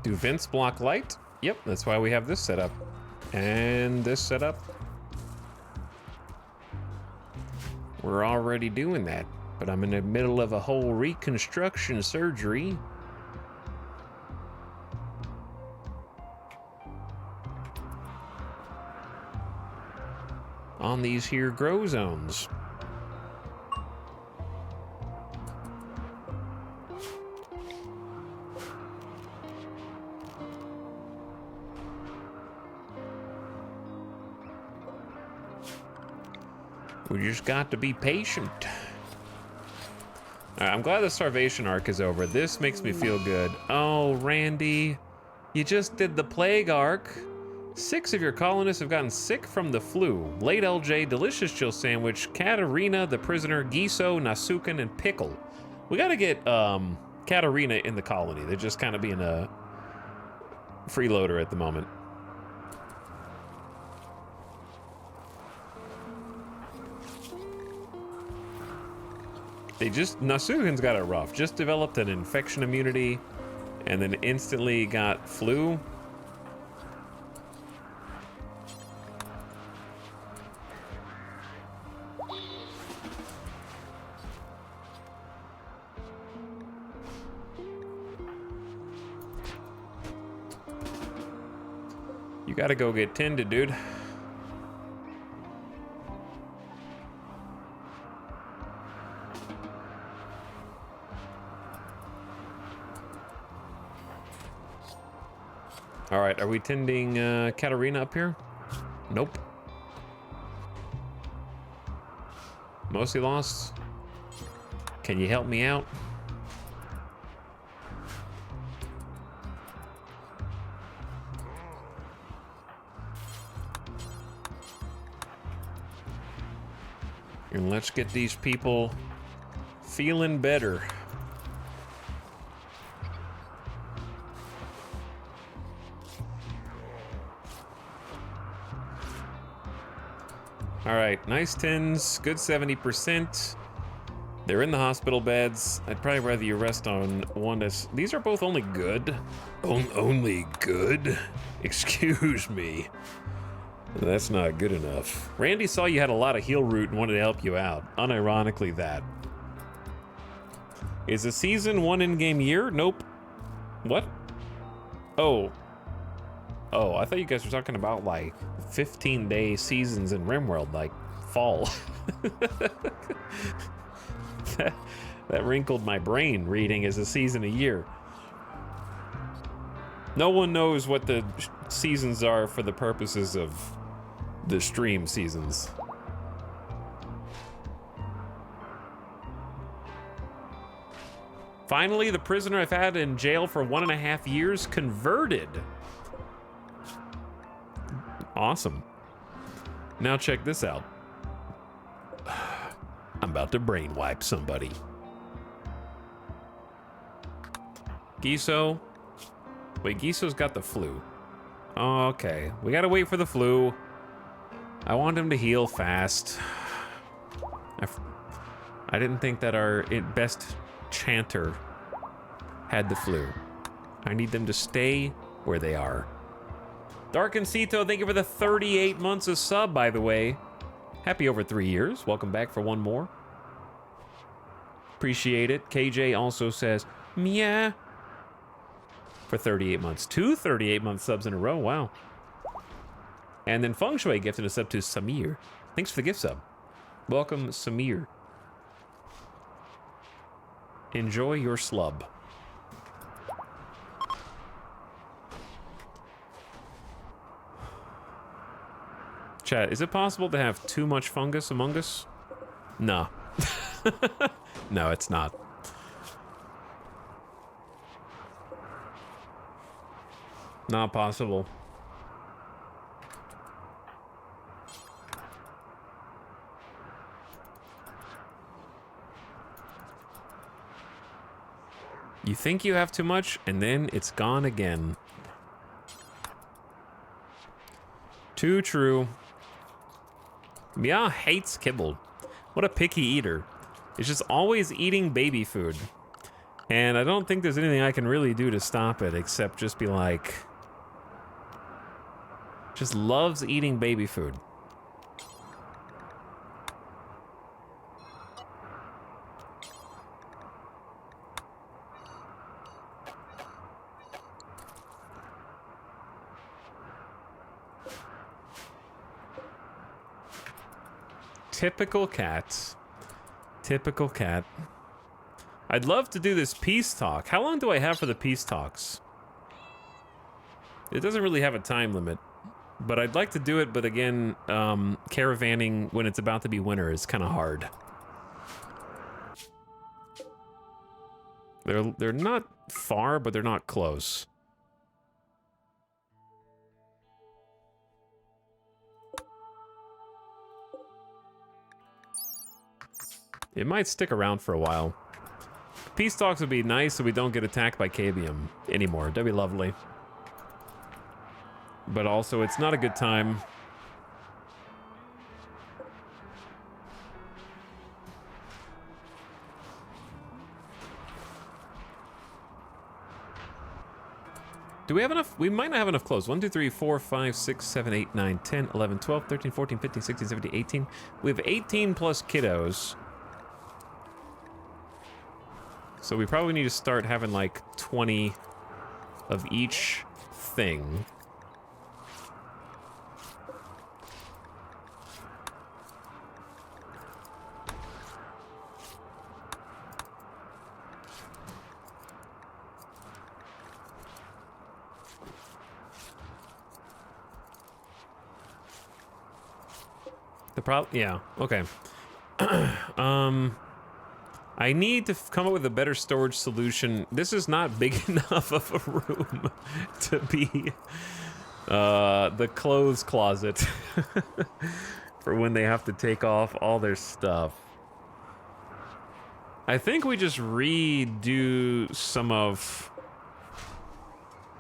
Do vents block light? Yep, that's why we have this set up. And this set up. We're already doing that, but I'm in the middle of a whole reconstruction surgery. On these here grow zones. We just got to be patient. All right, I'm glad the starvation arc is over. This makes me feel good. Oh, Randy, you just did the plague arc. 6 of your colonists have gotten sick from the flu. Late LJ, Delicious Chill Sandwich, Katarina, the Prisoner, Giso, Nasuken, and Pickle. We gotta get Katarina in the colony. They're just kind of being a freeloader at the moment. Nasuken's got it rough. Just developed an infection immunity and then instantly got flu. You gotta go get tended, dude. All right, are we tending Katarina up here? Nope. Mostly lost. Can you help me out? And let's get these people feeling better. All right, nice 10s, good 70%. They're in the hospital beds. I'd probably rather you rest on one that's... These are both only good. Only good? Excuse me. That's not good enough. Randy saw you had a lot of heal root and wanted to help you out. Unironically, that. Is a season 1 in-game year? Nope. What? Oh. Oh, I thought you guys were talking about, like, 15-day seasons in RimWorld, like, fall. that wrinkled my brain, reading as a season a year. No one knows what the seasons are for the purposes of the stream seasons. Finally, the prisoner I've had in jail for 1.5 years converted. Awesome. Now check this out. I'm about to brainwipe somebody. Giso. Wait, Giso's got the flu. Oh, okay. We gotta wait for the flu. I want him to heal fast. I didn't think that our best chanter had the flu. I need them to stay where they are. Darkencito, thank you for the 38 months of sub, by the way. Happy over 3 years. Welcome back for one more. Appreciate it. KJ also says, meow. For 38 months. 2 38-month subs in a row. Wow. And then Feng Shui gifted a sub to Samir. Thanks for the gift sub. Welcome, Samir. Enjoy your slub. Chat, is it possible to have too much fungus among us? No. No, it's not. Not possible. You think you have too much, and then it's gone again. Too true. Mia hates kibble. What a picky eater. It's just always eating baby food. And I don't think there's anything I can really do to stop it except just be like... Just loves eating baby food. Typical cats. Typical cat. I'd love to do this peace talk. How long do I have for the peace talks? It doesn't really have a time limit, but I'd like to do it, but again, caravanning when it's about to be winter is kind of hard. They're not far, but they're not close. It might stick around for a while. Peace talks would be nice so we don't get attacked by Cabium anymore. That'd be lovely. But also, it's not a good time. Do we have enough? We might not have enough clothes. 1, 2, 3, 4, 5, 6, 7, 8, 9, 10, 11, 12, 13, 14, 15, 16, 17, 18. We have 18 plus kiddos. So we probably need to start having like 20 of each thing. Yeah, okay. I need to come up with a better storage solution. This is not big enough of a room to be the clothes closet for when they have to take off all their stuff. I think we just redo some of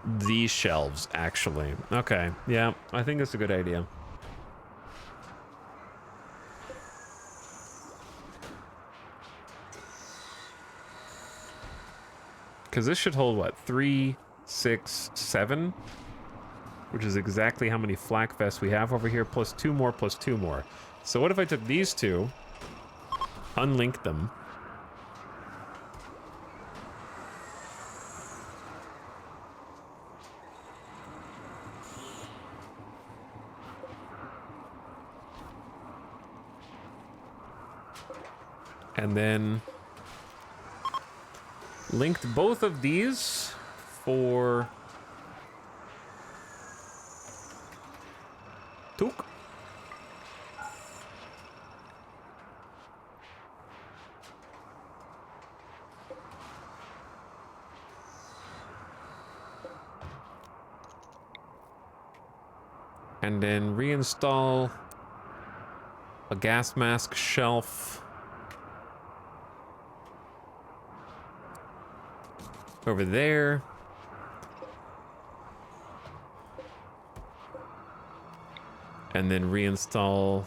these shelves, actually. Okay, yeah, I think that's a good idea. Because this should hold, what, 3, 6, 7? Which is exactly how many flak vests we have over here, plus 2 more, plus 2 more. So what if I took these two, unlinked them, and then linked both of these for Took. And then reinstall a gas mask shelf over there. And then reinstall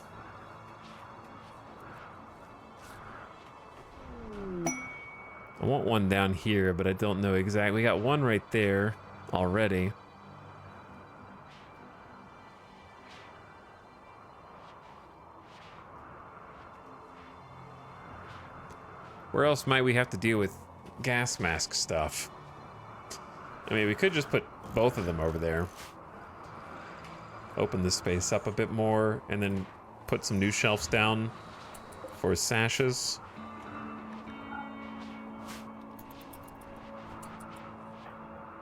I want one down here, but I don't know exactly. We got one right there already. Where else might we have to deal with gas mask stuff? I mean, we could just put both of them over there. Open this space up a bit more, and then put some new shelves down for sashes.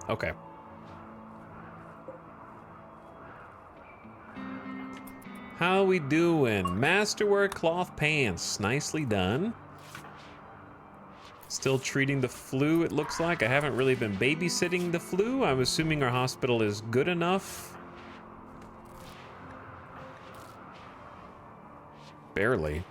Okay. How we doing? Masterwork cloth pants. Nicely done. Still treating the flu, it looks like. I haven't really been babysitting the flu. I'm assuming our hospital is good enough. Barely.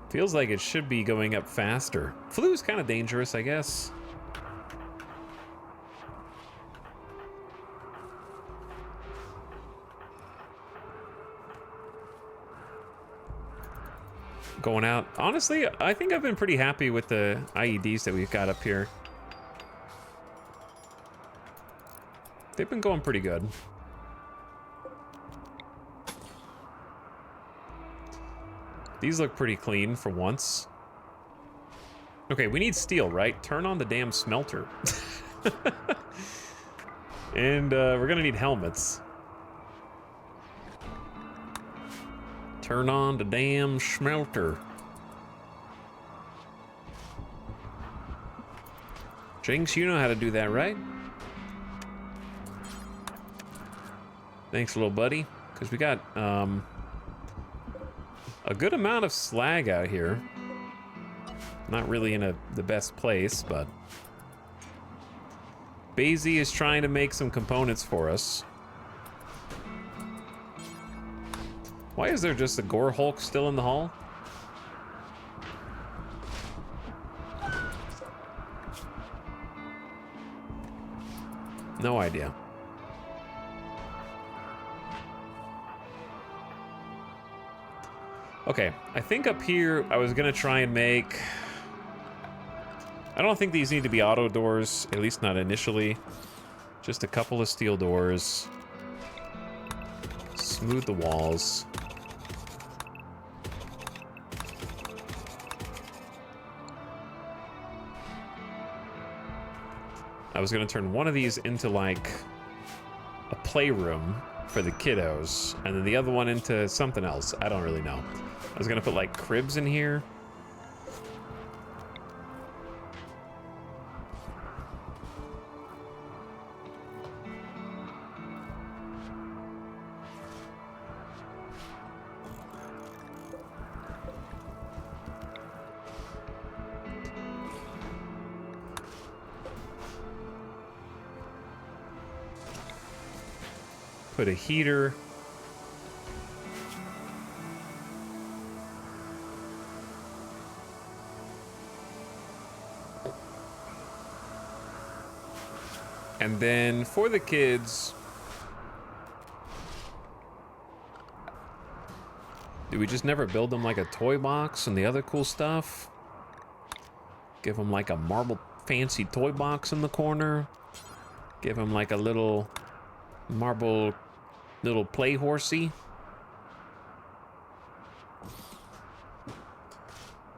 Feels like it should be going up faster. Flu's kind of dangerous, I guess. Going out. Honestly, I think I've been pretty happy with the IEDs that we've got up here. They've been going pretty good. These look pretty clean for once. Okay, we need steel, right? Turn on the damn smelter. And we're gonna need helmets. Turn on the damn smelter. Jinx, you know how to do that, right? Thanks, little buddy. Because we got a good amount of slag out here. Not really in the best place, but Basie is trying to make some components for us. Why is there just a Gore Hulk still in the hall? No idea. Okay, I think up here I was gonna try and make... I don't think these need to be auto doors, at least not initially. Just a couple of steel doors. Smooth the walls. I was gonna turn one of these into like a playroom for the kiddos, and then the other one into something else. I don't really know. I was gonna put like cribs in here. Put a heater. And then for the kids, do we just never build them like a toy box and the other cool stuff? Give them like a marble fancy toy box in the corner. Give them like a little marble little play horsey.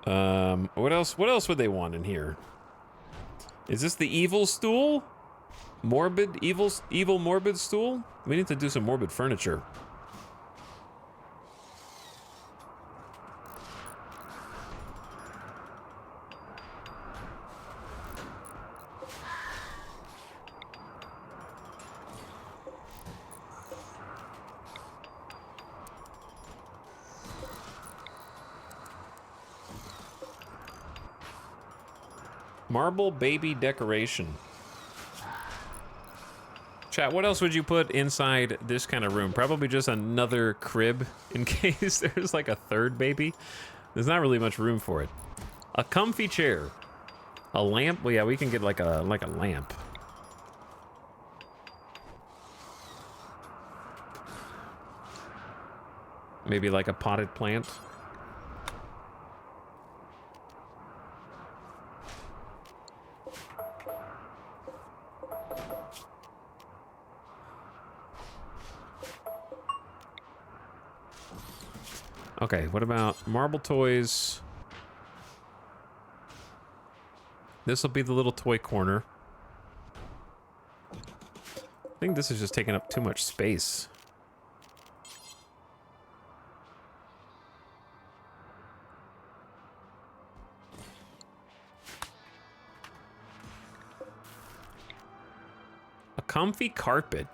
What else would they want in here? Is this the evil stool? Morbid evil morbid stool? We need to do some morbid furniture. Marble baby decoration. Chat, what else would you put inside this kind of room? Probably just another crib in case there's like a third baby. There's not really much room for it. A comfy chair. A lamp? Well, yeah, we can get like a lamp. Maybe like a potted plant. Okay, what about marble toys? This will be the little toy corner. I think this is just taking up too much space. A comfy carpet.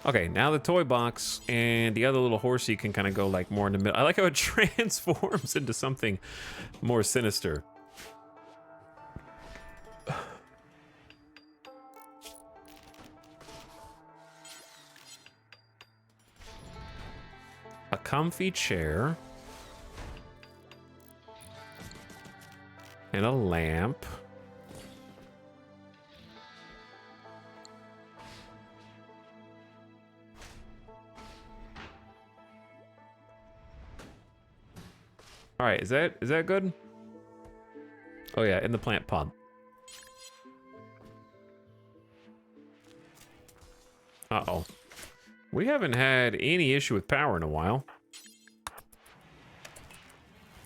Okay, now the toy box and the other little horsey can kind of go like more in the middle. I like how it transforms into something more sinister. A comfy chair. And a lamp. All right, is that good? Oh yeah, in the plant pod. Uh-oh. We haven't had any issue with power in a while.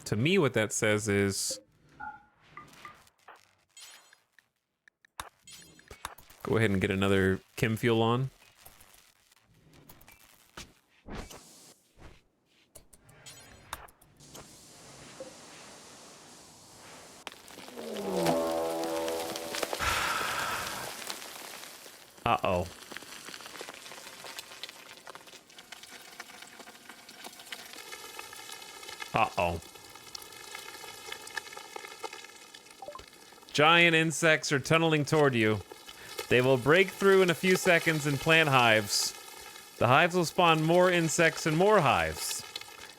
To me, what that says is... Go ahead and get another chem fuel on. Uh-oh. Uh-oh. Giant insects are tunneling toward you. They will break through in a few seconds and plant hives. The hives will spawn more insects and more hives.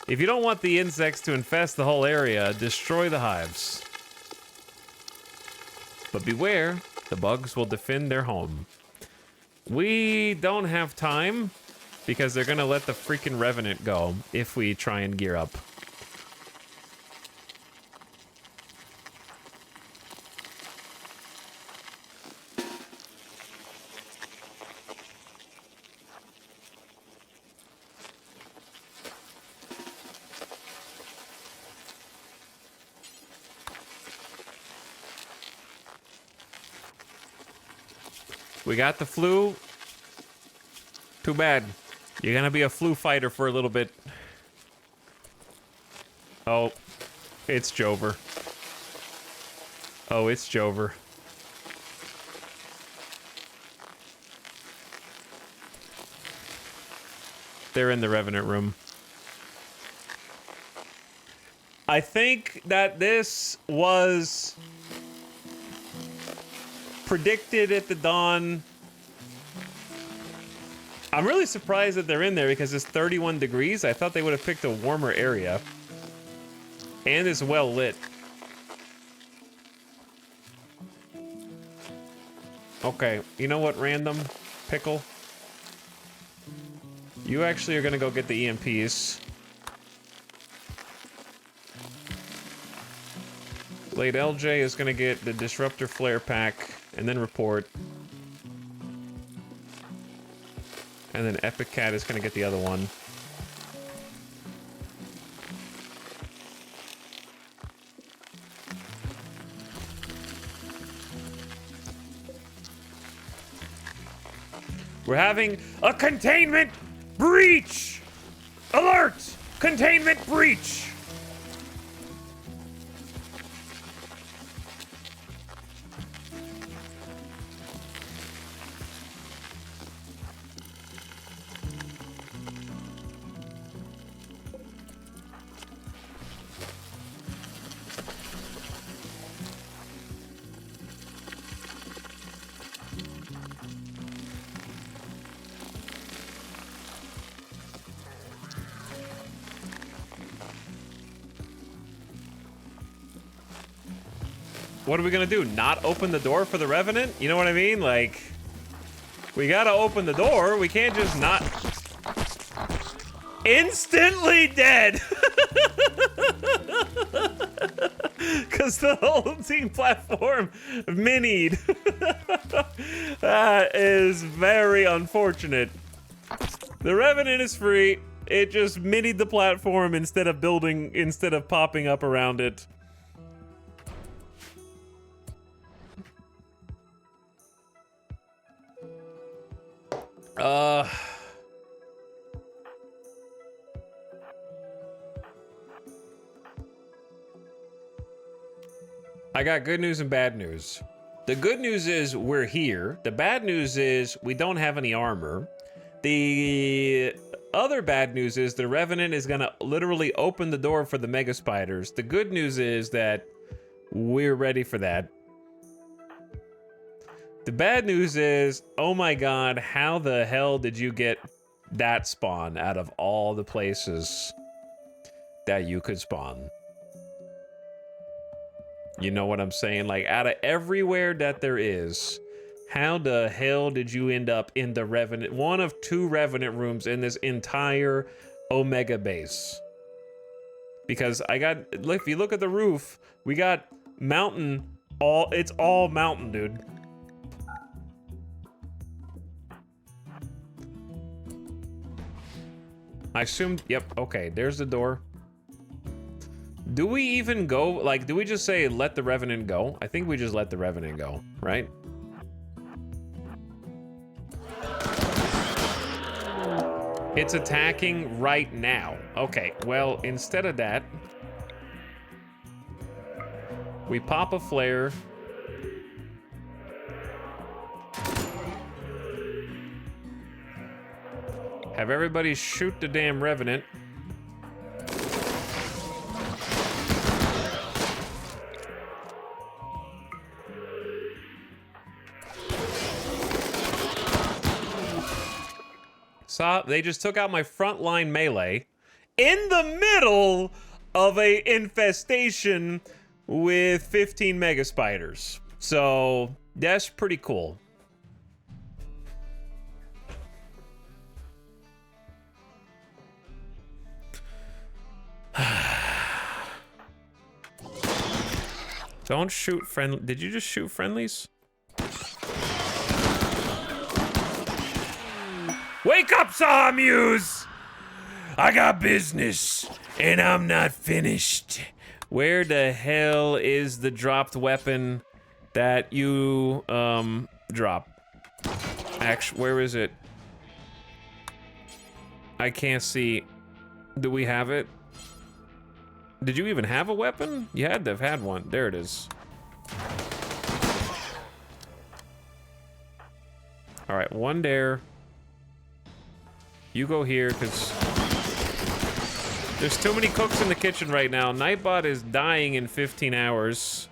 If you don't want the insects to infest the whole area, destroy the hives. But beware, the bugs will defend their home. We don't have time because they're gonna let the freaking Revenant go if we try and gear up. We got the flu. Too bad. You're gonna be a flu fighter for a little bit. Oh, it's Jover. Oh, it's Jover. They're in the Revenant room. I think that this was predicted at the dawn. I'm really surprised that they're in there because it's 31 degrees. I thought they would have picked a warmer area. And it's well lit. Okay, you know what, random pickle? You actually are gonna go get the EMPs. Late LJ is gonna get the disruptor flare pack and then report. And then Epic Cat is gonna get the other one. We're having a containment breach! Alert! Containment breach! What are we gonna do? Not open the door for the Revenant? You know what I mean? Like, we gotta open the door. We can't just not... Instantly dead! Because the holding platform minied. That is very unfortunate. The Revenant is free. It just minied the platform instead of popping up around it. I got good news and bad news. The good news is we're here. The bad news is we don't have any armor. The other bad news is the Revenant is gonna literally open the door for the Mega Spiders. The good news is that we're ready for that. The bad news is, oh my god, how the hell did you get that spawn out of all the places that you could spawn? You know what I'm saying? Like, out of everywhere that there is, how the hell did you end up in the Revenant, one of two Revenant rooms in this entire Omega base? Because if you look at the roof, we got mountain, it's all mountain, dude. I assumed, yep, okay, there's the door. Do we even go, like, do we just say, let the Revenant go? I think we just let the Revenant go, right? It's attacking right now. Okay, well, instead of that, we pop a flare. Have everybody shoot the damn Revenant. They just took out my frontline melee in the middle of a infestation with 15 mega spiders. So that's pretty cool. Don't shoot friendly. Did you just shoot friendlies? Wake up, Sawmuse! I got business, and I'm not finished. Where the hell is the dropped weapon that you, drop? Actually, where is it? I can't see. Do we have it? Did you even have a weapon? You had to have had one. There it is. All right, one there. You go here, because there's too many cooks in the kitchen right now. Nightbot is dying in 15 hours.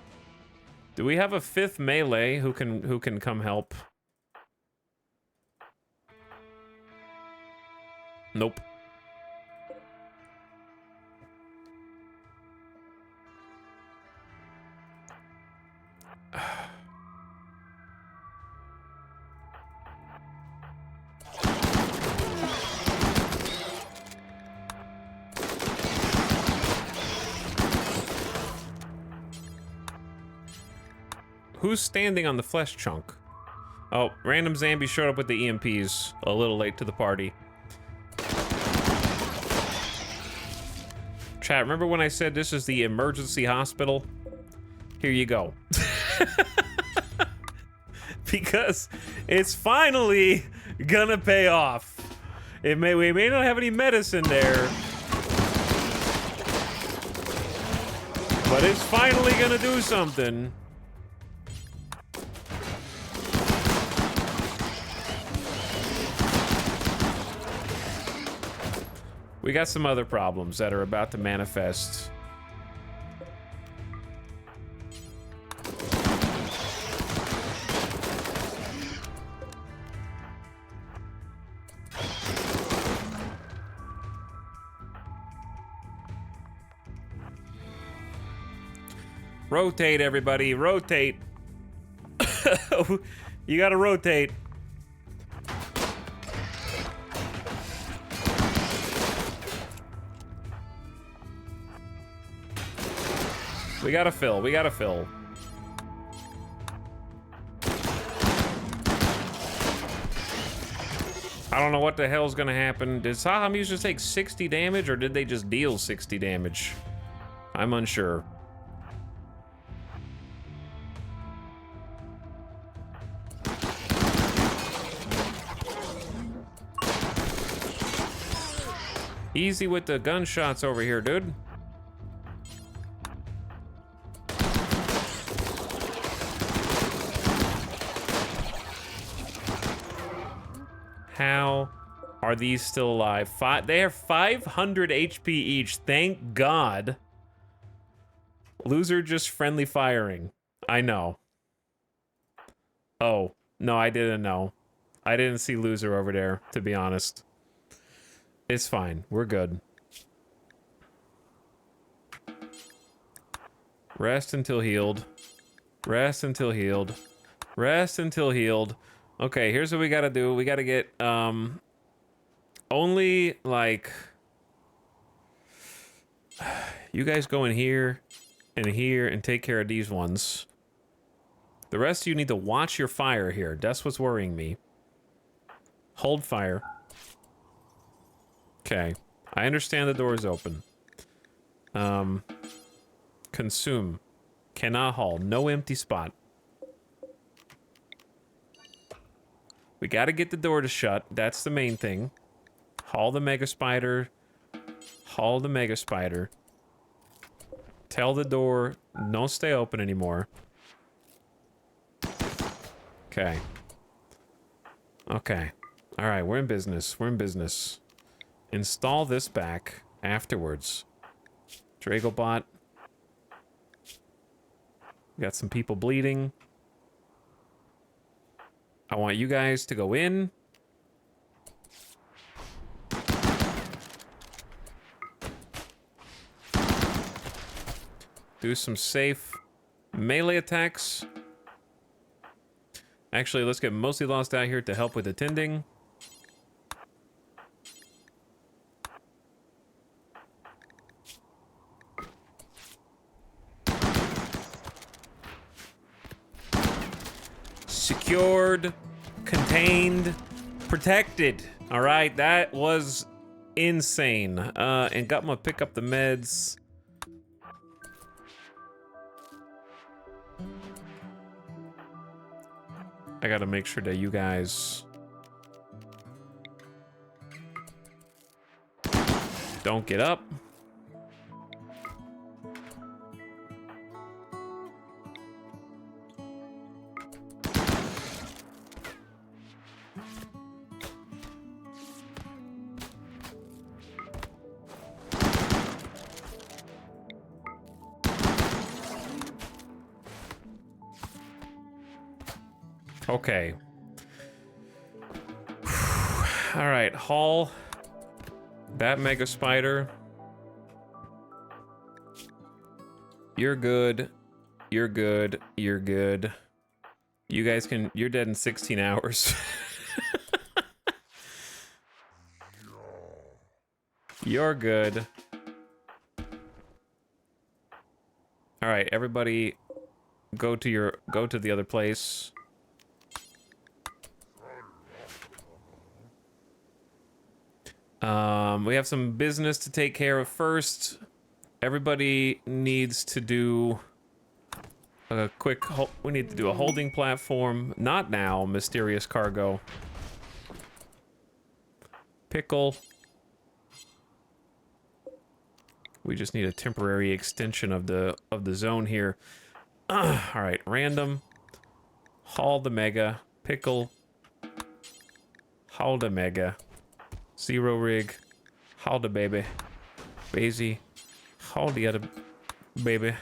Do we have a 5th melee who can come help? Nope. Who's standing on the flesh chunk? Oh, random zombie showed up with the EMPs a little late to the party. Chat, remember when I said this is the emergency hospital? Here you go. Because it's finally gonna pay off. We may not have any medicine there, but it's finally gonna do something. We got some other problems that are about to manifest. Rotate, everybody, rotate. You gotta rotate. We gotta fill, we gotta fill. I don't know what the hell's gonna happen. Did Sahamuse just take 60 damage, or did they just deal 60 damage? I'm unsure. Easy with the gunshots over here, dude. How are these still alive? They have 500 HP each. Thank God. Loser just friendly firing. I know. Oh, no, I didn't know. I didn't see loser over there, to be honest. It's fine. We're good. Rest until healed. Rest until healed. Rest until healed. Okay, here's what we gotta do. We gotta get, only, like... You guys go in here and take care of these ones. The rest of you need to watch your fire here. That's what's worrying me. Hold fire. Okay. I understand the door is open. Consume. Cannot haul. No empty spot. We gotta get the door to shut. That's the main thing. Haul the mega spider. Haul the mega spider. Tell the door, don't stay open anymore. Okay. Okay. Alright, we're in business. We're in business. Install this back afterwards. Dragobot. We got some people bleeding. I want you guys to go in. Do some safe melee attacks. Actually, let's get Mostly Lost out here to help with attending. Secured, contained, protected. All right, that was insane. And got my pick up the meds. I gotta make sure that you guys don't get up. Okay. All right, haul that mega spider. You're good. You're good. You're good. You guys can, you're dead in 16 hours. You're good. All right, everybody go to the other place. We have some business to take care of first. Everybody needs to do a quick, we need to do a holding platform. Not now, mysterious cargo. Pickle. We just need a temporary extension of the zone here. All right, random. Haul the mega. Pickle. Haul the mega. Zero rig. Haul the baby. Basie. Haul the other baby.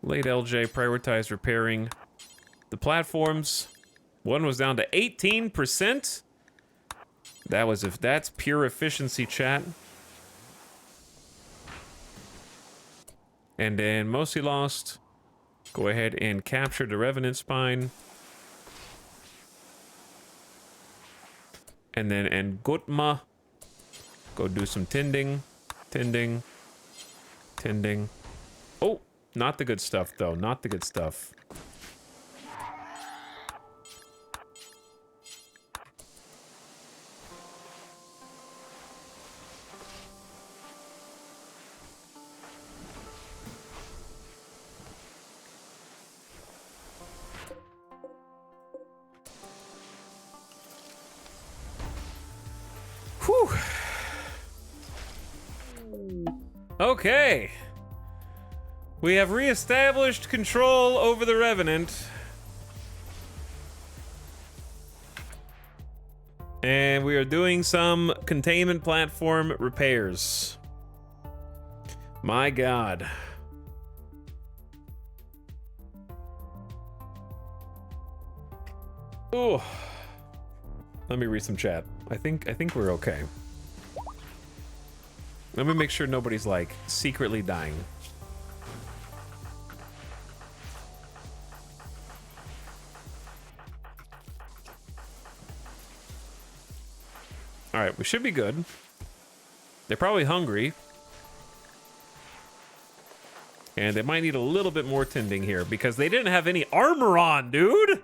Late LJ prioritized repairing the platforms. One was down to 18%. That's pure efficiency, chat. And then Mostly Lost. Go ahead and capture the Revenant Spine. And then Gutma. Go do some tending. Tending. Tending. Oh, not the good stuff, though. Not the good stuff. Whew. Okay. We have reestablished control over the Revenant. And we are doing some containment platform repairs. My God. Ooh. Let me read some chat. I think we're okay. Let me make sure nobody's like secretly dying. All right, we should be good. They're probably hungry. And they might need a little bit more tending here because they didn't have any armor on, dude.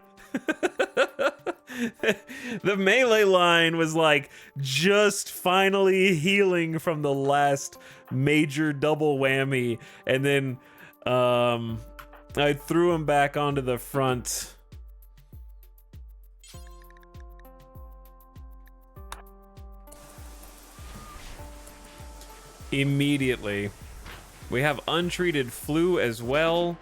The melee line was like just finally healing from the last major double whammy, and then I threw him back onto the front. Immediately. We have untreated flu as well.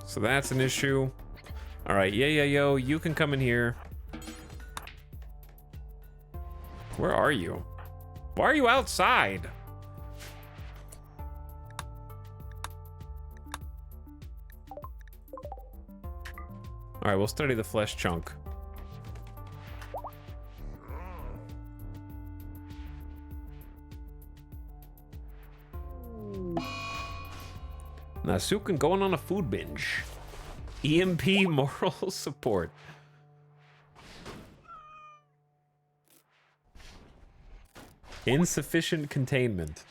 So that's an issue. All right, yo, you can come in here. Where are you? Why are you outside? All right, we'll study the flesh chunk. Nasukin going on a food binge. EMP moral support. Insufficient containment.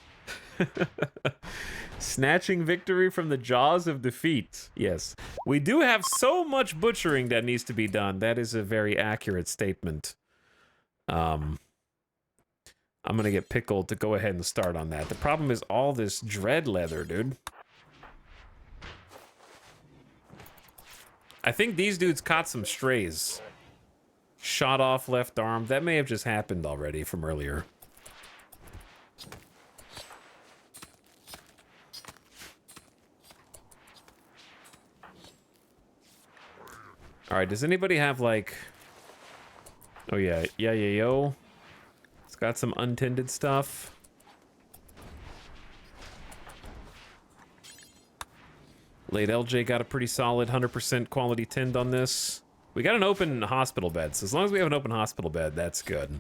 Snatching victory from the jaws of defeat. Yes. We do have so much butchering that needs to be done. That is a very accurate statement. I'm gonna get Pickled to go ahead and start on that. The problem is all this dread leather, dude. I think these dudes caught some strays. Shot off left arm. That may have just happened already from earlier. All right, does anybody have like... Oh yeah, yo. It's got some untended stuff. Late LJ got a pretty solid 100% quality tinned on this. We got an open hospital bed, so as long as we have an open hospital bed, that's good.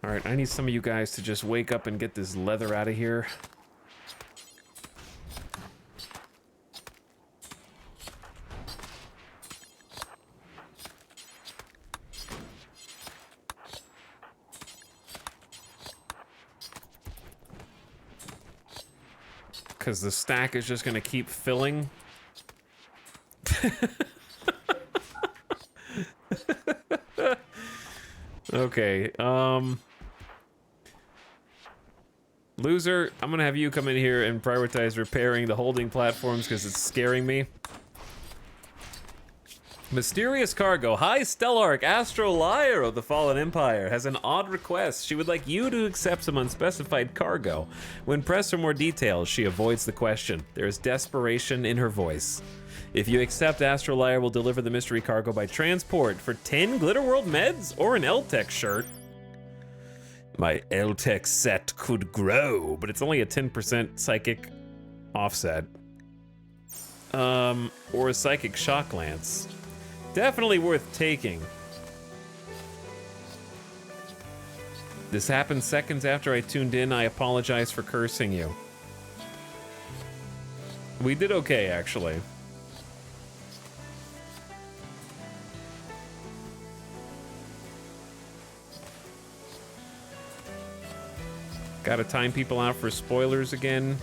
All right, I need some of you guys to just wake up and get this leather out of here. Because the stack is just going to keep filling. Okay, Loser, I'm gonna have you come in here and prioritize repairing the holding platforms because it's scaring me. Mysterious Cargo. Hi, Stellark, Astro Liar of the Fallen Empire, has an odd request. She would like you to accept some unspecified cargo. When pressed for more details, she avoids the question. There is desperation in her voice. If you accept, Astro Liar will deliver the mystery cargo by transport for 10 Glitter World meds or an L-Tech shirt. My L-Tech set could grow, but it's only a 10% psychic offset. Or a psychic shock lance. Definitely worth taking. This happened seconds after I tuned in. I apologize for cursing you. We did okay, actually. Gotta time people out for spoilers again.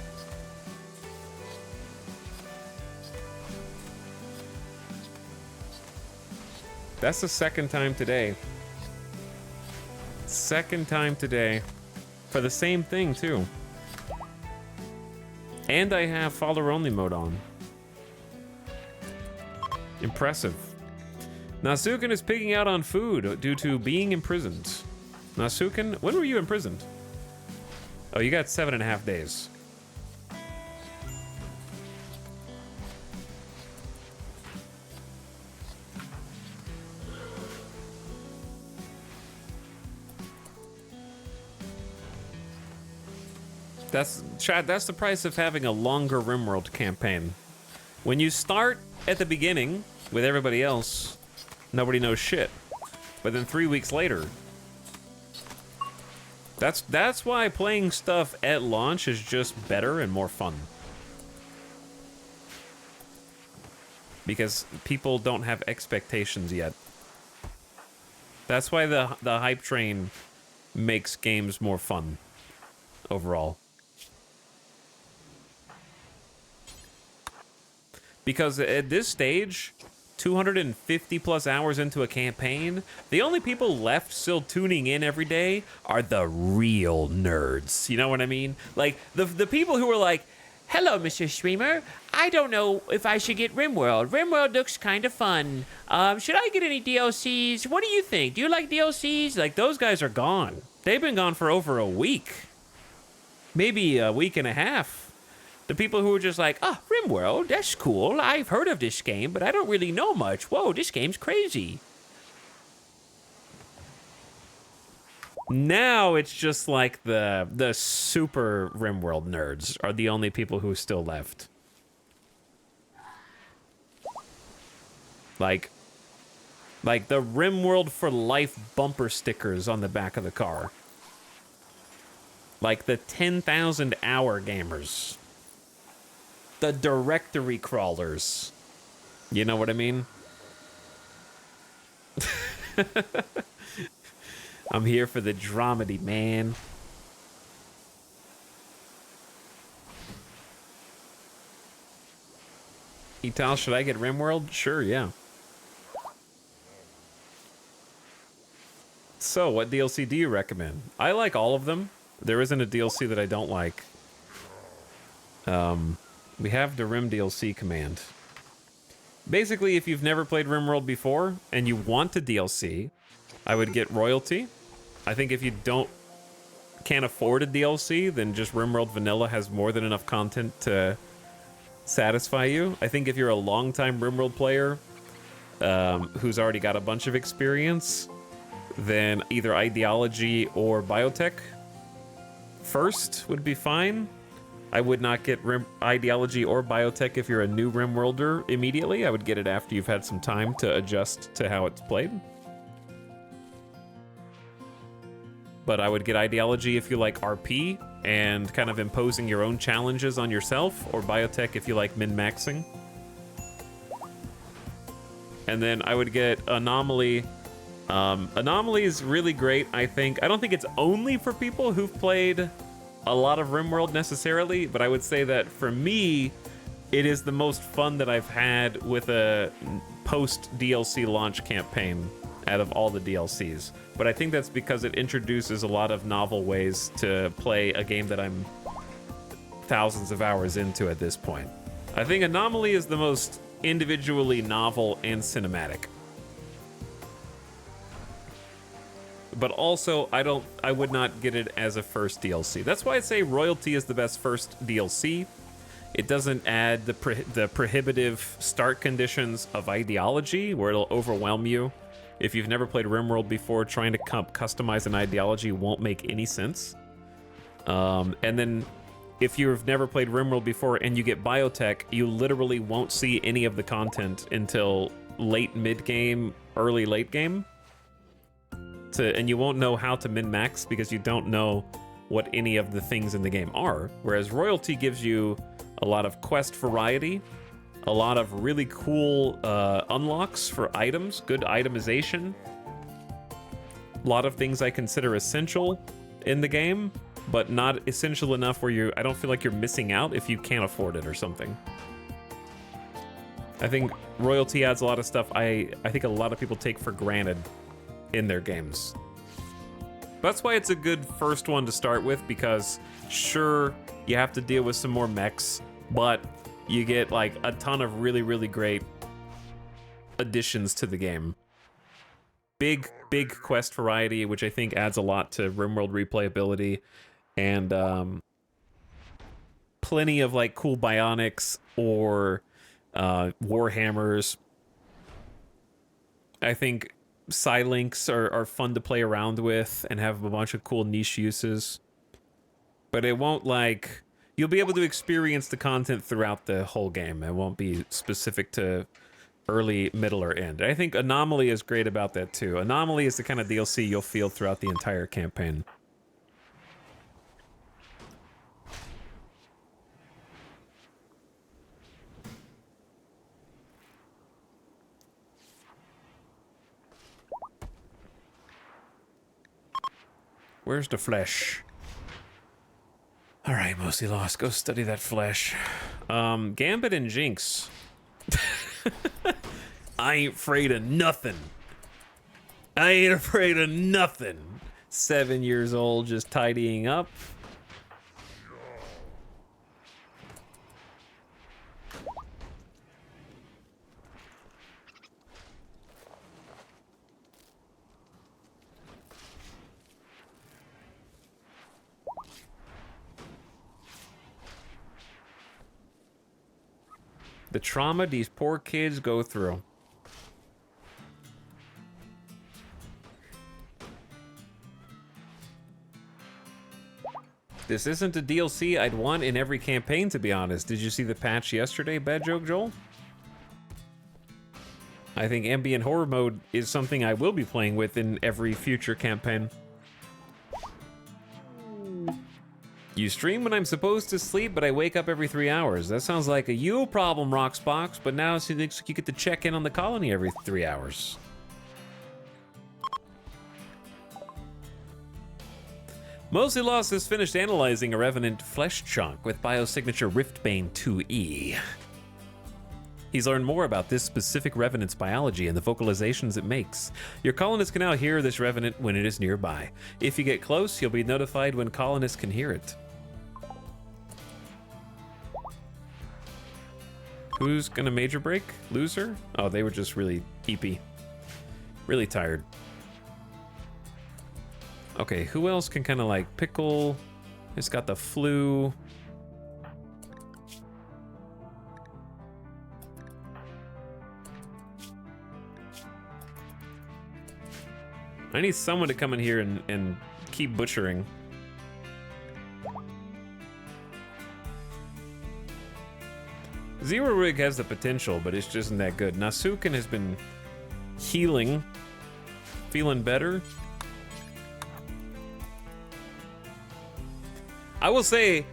That's the second time today. Second time today. For the same thing, too. And I have follower-only mode on. Impressive. Nasukin is pigging out on food due to being imprisoned. Nasukin, when were you imprisoned? Oh, you got 7.5 days. Chad, that's the price of having a longer RimWorld campaign. When you start at the beginning with everybody else, nobody knows shit. But then 3 weeks later, that's why playing stuff at launch is just better and more fun. Because people don't have expectations yet. That's why the hype train makes games more fun overall. Because at this stage, 250 plus hours into a campaign, the only people left still tuning in every day are the real nerds. You know what I mean? Like, the people who are like, hello, Mr. Streamer. I don't know if I should get RimWorld. RimWorld looks kind of fun. Should I get any DLCs? What do you think? Do you like DLCs? Like, those guys are gone. They've been gone for over a week. Maybe a week and a half. The people who are just like, oh, RimWorld, that's cool. I've heard of this game, but I don't really know much. Whoa, this game's crazy. Now it's just like the super RimWorld nerds are the only people who are still left. Like the RimWorld for life bumper stickers on the back of the car. Like the 10,000 hour gamers. The directory crawlers. You know what I mean? I'm here for the dramedy, man. Etal, should I get RimWorld? Sure, yeah. So, what DLC do you recommend? I like all of them. There isn't a DLC that I don't like. We have the Rim DLC command. Basically, if you've never played RimWorld before and you want a DLC, I would get Royalty. I think if you can't afford a DLC, then just RimWorld Vanilla has more than enough content to satisfy you. I think if you're a longtime RimWorld player who's already got a bunch of experience, then either Ideology or Biotech first would be fine. I would not get Ideology or Biotech if you're a new RimWorlder immediately. I would get it after you've had some time to adjust to how it's played. But I would get Ideology if you like RP and kind of imposing your own challenges on yourself, or Biotech if you like min-maxing. And then I would get Anomaly. Anomaly is really great, I think. I don't think it's only for people who've played a lot of RimWorld necessarily, but I would say that for me, it is the most fun that I've had with a post-DLC launch campaign out of all the DLCs. But I think that's because it introduces a lot of novel ways to play a game that I'm thousands of hours into at this point. I think Anomaly is the most individually novel and cinematic. But also, I would not get it as a first DLC. That's why I say Royalty is the best first DLC. It doesn't add the prohibitive start conditions of Ideology, where it'll overwhelm you. If you've never played RimWorld before, trying to customize an Ideology won't make any sense. And then, if you've never played RimWorld before and you get Biotech, you literally won't see any of the content until late mid-game, early late game. And you won't know how to min-max because you don't know what any of the things in the game are. Whereas Royalty gives you a lot of quest variety, a lot of really cool unlocks for items, good itemization, a lot of things I consider essential in the game, but not essential enough where I don't feel like you're missing out if you can't afford it or something. I think Royalty adds a lot of stuff I think a lot of people take for granted in their games. That's why it's a good first one to start with, because sure, you have to deal with some more mechs, but you get like a ton of really, really great additions to the game. Big quest variety, which I think adds a lot to RimWorld replayability, and plenty of like cool bionics or warhammers. I think Psylinks are fun to play around with and have a bunch of cool niche uses. But it won't like... You'll be able to experience the content throughout the whole game. It won't be specific to early, middle, or end. I think Anomaly is great about that too. Anomaly is the kind of DLC you'll feel throughout the entire campaign. Where's the flesh? All right, mostly lost. Go study that flesh. Gambit and Jinx. I ain't afraid of nothing. I ain't afraid of nothing. 7 years old, just tidying up. The trauma these poor kids go through. This isn't a DLC I'd want in every campaign, to be honest. Did you see the patch yesterday, Bad Joke Joel? I think ambient horror mode is something I will be playing with in every future campaign. You stream when I'm supposed to sleep, but I wake up every 3 hours. That sounds like a you problem, Roxbox, but now it seems like you get to check in on the colony every 3 hours. Mostly Lost has finished analyzing a revenant flesh chunk with biosignature Riftbane 2E. He's learned more about this specific revenant's biology and the vocalizations it makes. Your colonists can now hear this revenant when it is nearby. If you get close, you'll be notified when colonists can hear it. Who's gonna major break? Loser? Oh, they were just really peepy. Really tired. Okay, who else can kind of like pickle? It's got the flu. I need someone to come in here and keep butchering. Zero Rig has the potential, but it just isn't that good. Nasukin has been healing, feeling better. I will say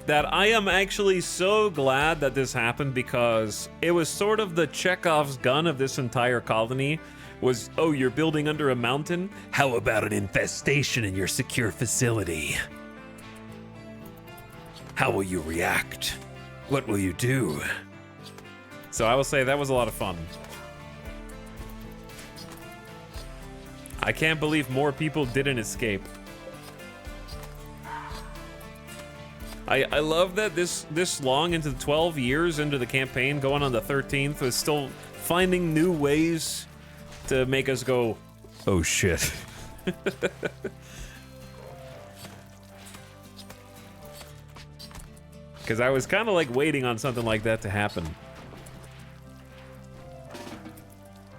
that I am actually so glad that this happened because it was sort of the Chekhov's gun of this entire colony was, oh, you're building under a mountain? How about an infestation in your secure facility? How will you react? What will you do? So I will say that was a lot of fun. I can't believe more people didn't escape. I love that this long into the 12 years into the campaign, going on the 13th, is still finding new ways to make us go, oh shit. Because I was kind of like waiting on something like that to happen.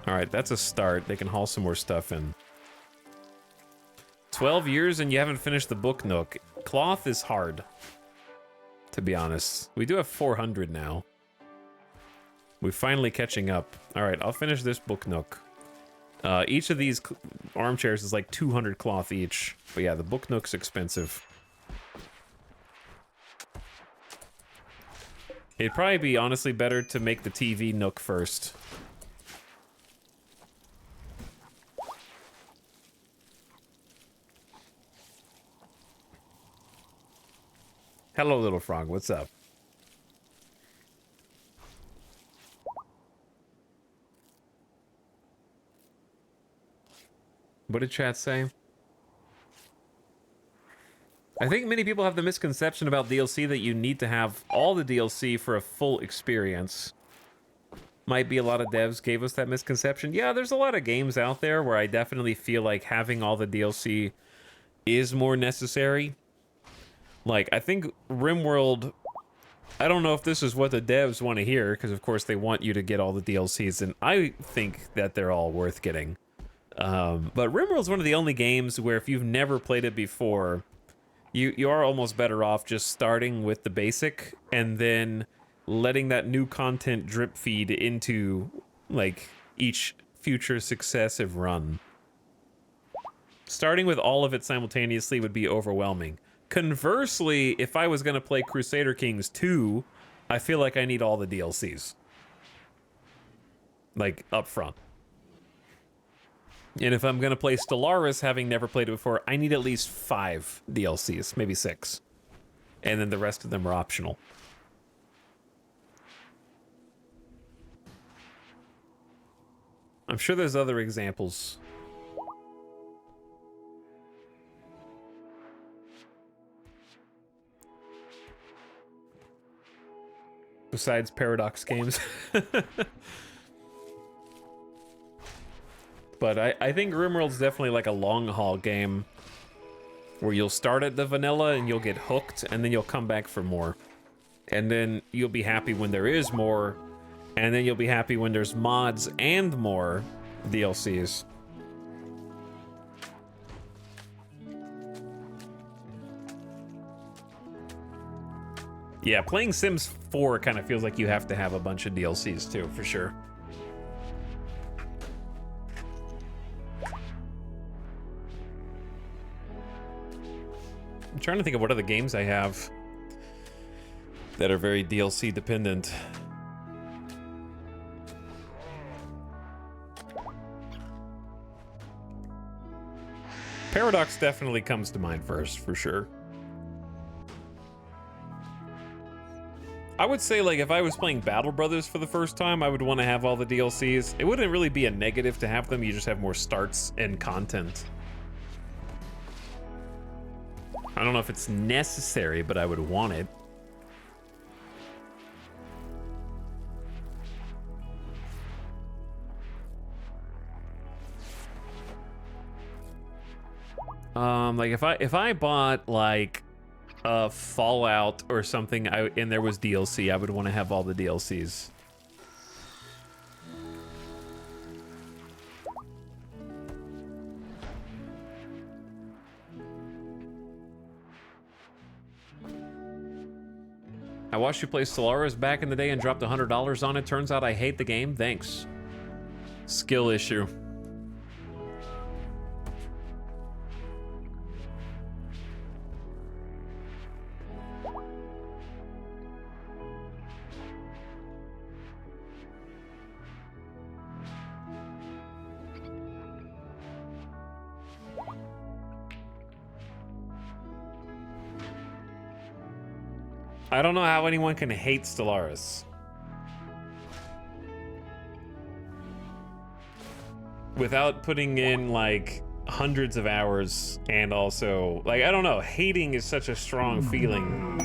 All right, that's a start. They can haul some more stuff in. 12 years and you haven't finished the book nook. Cloth is hard, to be honest. We do have 400 now. We're finally catching up. All right, I'll finish this book nook. Each of these armchairs is like 200 cloth each. But yeah, the book nook's expensive. It'd probably be honestly better to make the TV nook first. Hello, little frog. What's up? What did chat say? I think many people have the misconception about DLC that you need to have all the DLC for a full experience. Might be a lot of devs gave us that misconception. Yeah, there's a lot of games out there where I definitely feel like having all the DLC is more necessary. Like, I think RimWorld, I don't know if this is what the devs want to hear, because of course they want you to get all the DLCs, and I think that they're all worth getting. But RimWorld's one of the only games where if you've never played it before, you are almost better off just starting with the basic and then letting that new content drip feed into like each future successive run. Starting with all of it simultaneously would be overwhelming. Conversely, if I was going to play Crusader Kings 2, I feel like I need all the DLCs. Like, up front. And if I'm going to play Stellaris, having never played it before, I need at least 5 DLCs, maybe 6. And then the rest of them are optional. I'm sure there's other examples. Besides Paradox games. But I think RimWorld's definitely like a long-haul game where you'll start at the vanilla and you'll get hooked, and then you'll come back for more. And then you'll be happy when there is more, and then you'll be happy when there's mods and more DLCs. Yeah, playing Sims 4 kind of feels like you have to have a bunch of DLCs too, for sure. I'm trying to think of what other games I have that are very DLC dependent. Paradox definitely comes to mind first, for sure. I would say, like, if I was playing Battle Brothers for the first time, I would want to have all the DLCs. It wouldn't really be a negative to have them, you just have more starts and content. I don't know if it's necessary, but I would want it. Like if I bought like a Fallout or something and there was DLC, I would want to have all the DLCs. I watched you play Stellaris back in the day and dropped $100 on it. Turns out I hate the game. Thanks. Skill issue. I don't know how anyone can hate Stellaris without putting in like hundreds of hours, and also like, I don't know, hating is such a strong feeling.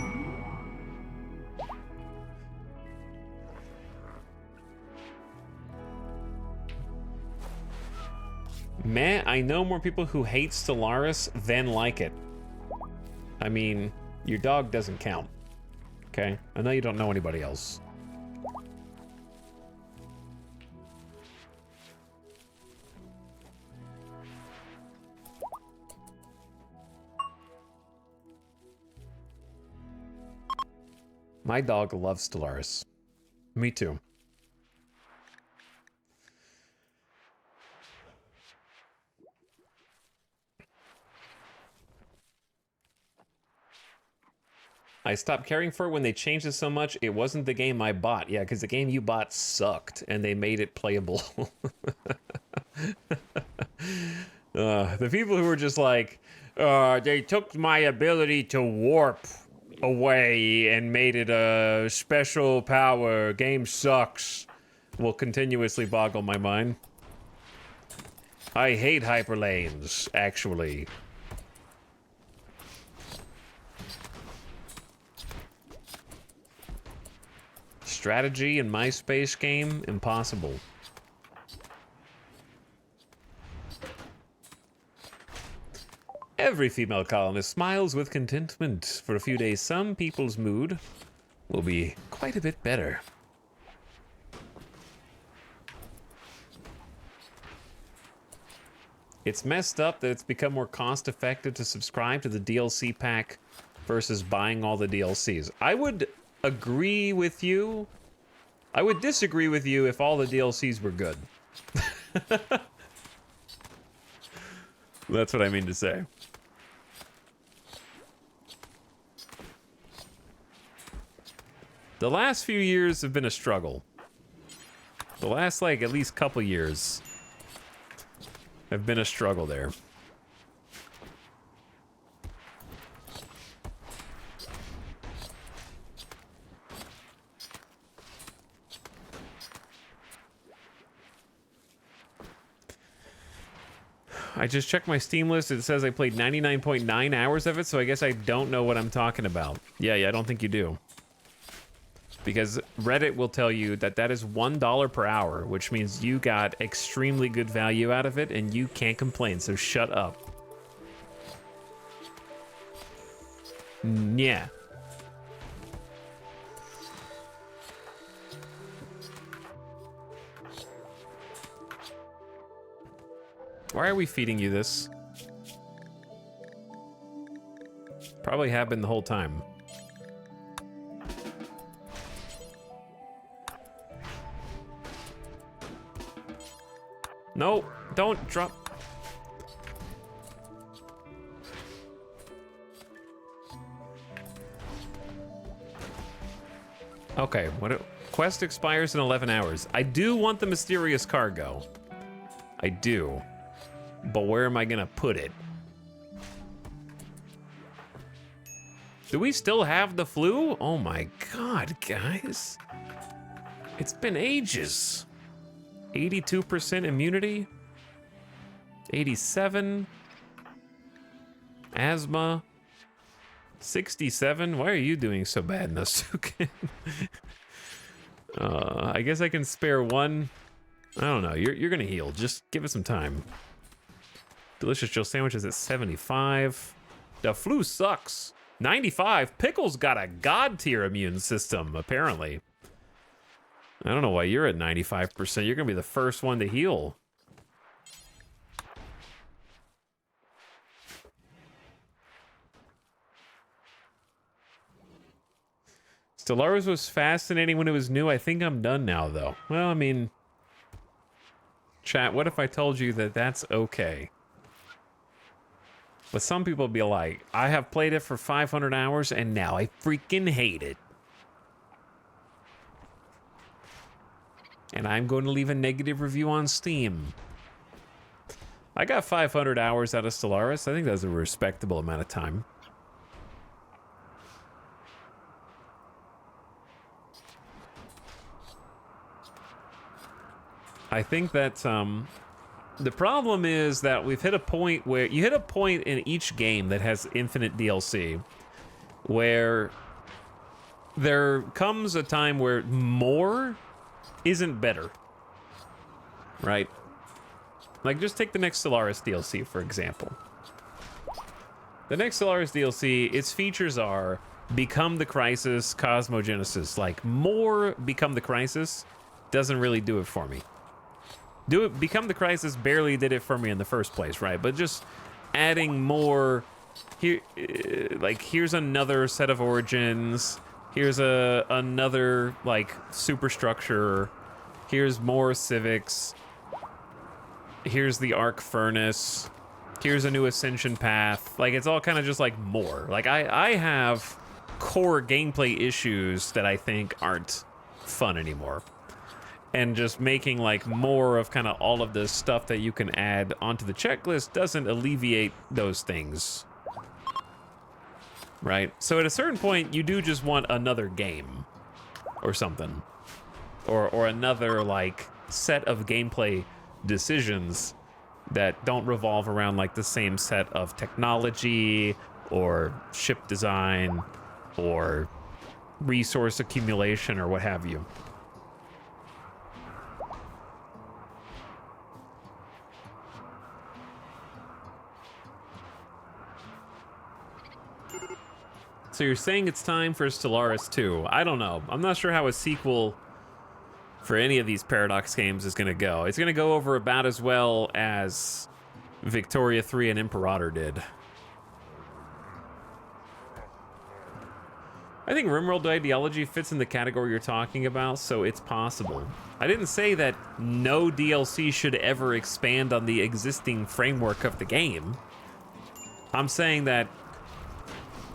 Man, I know more people who hate Stellaris than like it. I mean, your dog doesn't count. Okay, I know you don't know anybody else. My dog loves Stellaris. Me too. I stopped caring for it when they changed it so much. It wasn't the game I bought. Yeah, because the game you bought sucked, and they made it playable. The people who were just like, they took my ability to warp away and made it a special power. Game sucks. Will continuously boggle my mind. I hate hyperlanes, actually. Strategy in my space game? Impossible. Every female colonist smiles with contentment. For a few days, some people's mood will be quite a bit better. It's messed up that it's become more cost-effective to subscribe to the DLC pack versus buying all the DLCs. I would agree with you. I would disagree with you if all the DLCs were good. That's what I mean to say. The last few years have been a struggle. The last, like, at least couple years have been a struggle there. I just checked my Steam list. It says I played 99.9 hours of it, so I guess I don't know what I'm talking about. Yeah, I don't think you do. Because Reddit will tell you that that is $1 per hour, which means you got extremely good value out of it, and you can't complain, so shut up. Yeah. Why are we feeding you this? Probably have been the whole time. No, don't drop. Okay, quest expires in 11 hours. I do want the mysterious cargo. I do. But where am I gonna put it? Do we still have the flu? Oh my god, guys. It's been ages. 82% immunity. 87. Asthma. 67. Why are you doing so bad, Nosuke? I guess I can spare one. I don't know. You're gonna heal. Just give it some time. Delicious Jill sandwiches at 75. The flu sucks. 95. Pickle's got a god tier immune system, apparently. I don't know why you're at 95%. You're gonna be the first one to heal. Stellaris was fascinating when it was new. I think I'm done now, though. Well, I mean... Chat, what if I told you that that's okay? But some people be like, I have played it for 500 hours and now I freaking hate it. And I'm going to leave a negative review on Steam. I got 500 hours out of Stellaris. I think that's a respectable amount of time. I think that the problem is that we've hit a point where you hit a point in each game that has infinite DLC where there comes a time where more isn't better, right? Like, just take the next Stellaris DLC, for example. The next Stellaris DLC, its features are Become the Crisis, Cosmogenesis. Like, more Become the Crisis doesn't really do it for me. Become the Crisis barely did it for me in the first place, right? But just adding more here, like, here's another set of origins. Here's another, like, superstructure. Here's more civics. Here's the arc furnace. Here's a new ascension path. Like, it's all kind of just like more. Like, I have core gameplay issues that I think aren't fun anymore. And just making like more of kind of all of this stuff that you can add onto the checklist doesn't alleviate those things. Right? So at a certain point, you do just want another game or something. Or another like set of gameplay decisions that don't revolve around like the same set of technology or ship design or resource accumulation or what have you. So you're saying it's time for Stellaris 2. I don't know. I'm not sure how a sequel for any of these Paradox games is going to go. It's going to go over about as well as Victoria 3 and Imperator did. I think RimWorld ideology fits in the category you're talking about, so it's possible. I didn't say that no DLC should ever expand on the existing framework of the game. I'm saying that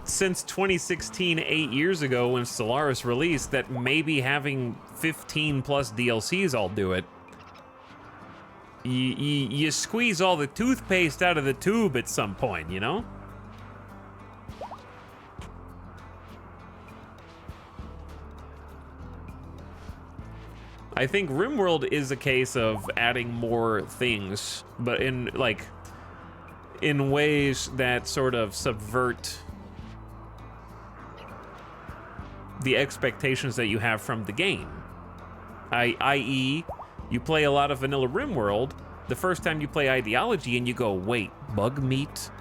since 2016, 8 years ago when Stellaris released, that maybe having 15 plus DLCs all do it. You squeeze all the toothpaste out of the tube at some point, you know? I think RimWorld is a case of adding more things, but in ways that sort of subvert the expectations that you have from the game. I.e., you play a lot of vanilla RimWorld, the first time you play Ideology and you go, wait, bug meat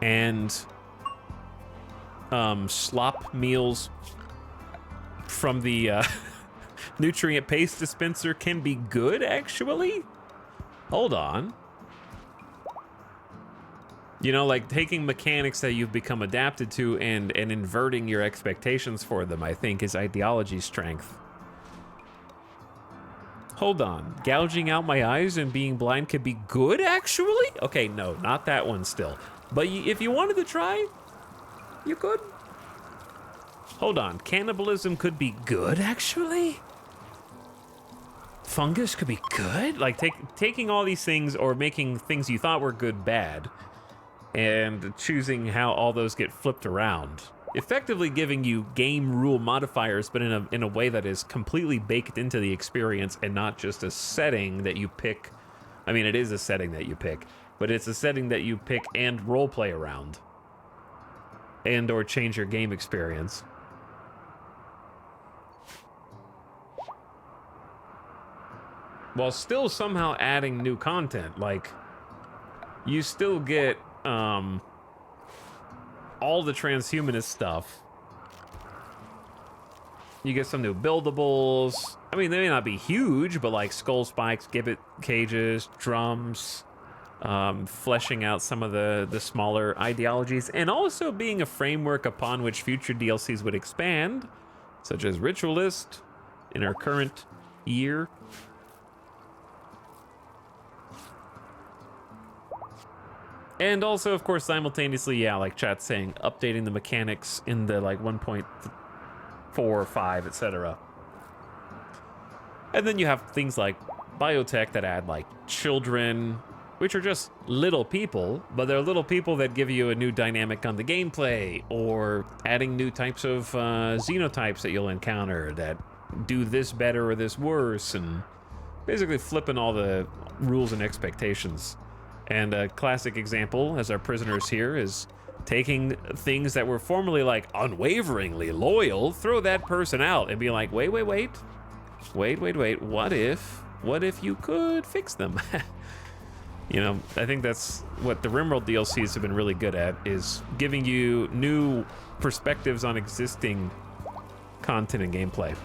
and slop meals from the nutrient paste dispenser can be good, actually? Hold on. You know, like taking mechanics that you've become adapted to and inverting your expectations for them, I think, is Ideology's strength. Hold on. Gouging out my eyes and being blind could be good, actually? Okay, no, not that one still. But if you wanted to try, you could. Hold on. Cannibalism could be good, actually? Fungus could be good? Like, taking all these things or making things you thought were good bad and choosing how all those get flipped around. Effectively giving you game rule modifiers, but in a way that is completely baked into the experience and not just a setting that you pick. I mean, it is a setting that you pick, but it's a setting that you pick and roleplay around. And or change your game experience. While still somehow adding new content. Like, you still get, all the transhumanist stuff. You get some new buildables. I mean, they may not be huge, but like skull spikes, gibbet cages, drums, fleshing out some of the smaller ideologies, and also being a framework upon which future DLCs would expand, such as Ritualist in our current year. And also, of course, simultaneously, yeah, like chat's saying, updating the mechanics in the like 1.4 or 5, etc. And then you have things like biotech that add like children, which are just little people, but they're little people that give you a new dynamic on the gameplay, or adding new types of xenotypes that you'll encounter that do this better or this worse, and basically flipping all the rules and expectations. And a classic example, as our prisoners here, is taking things that were formerly like unwaveringly loyal, throw that person out and be like, wait, what if you could fix them? You know, I think that's what the RimWorld DLCs have been really good at, is giving you new perspectives on existing content and gameplay.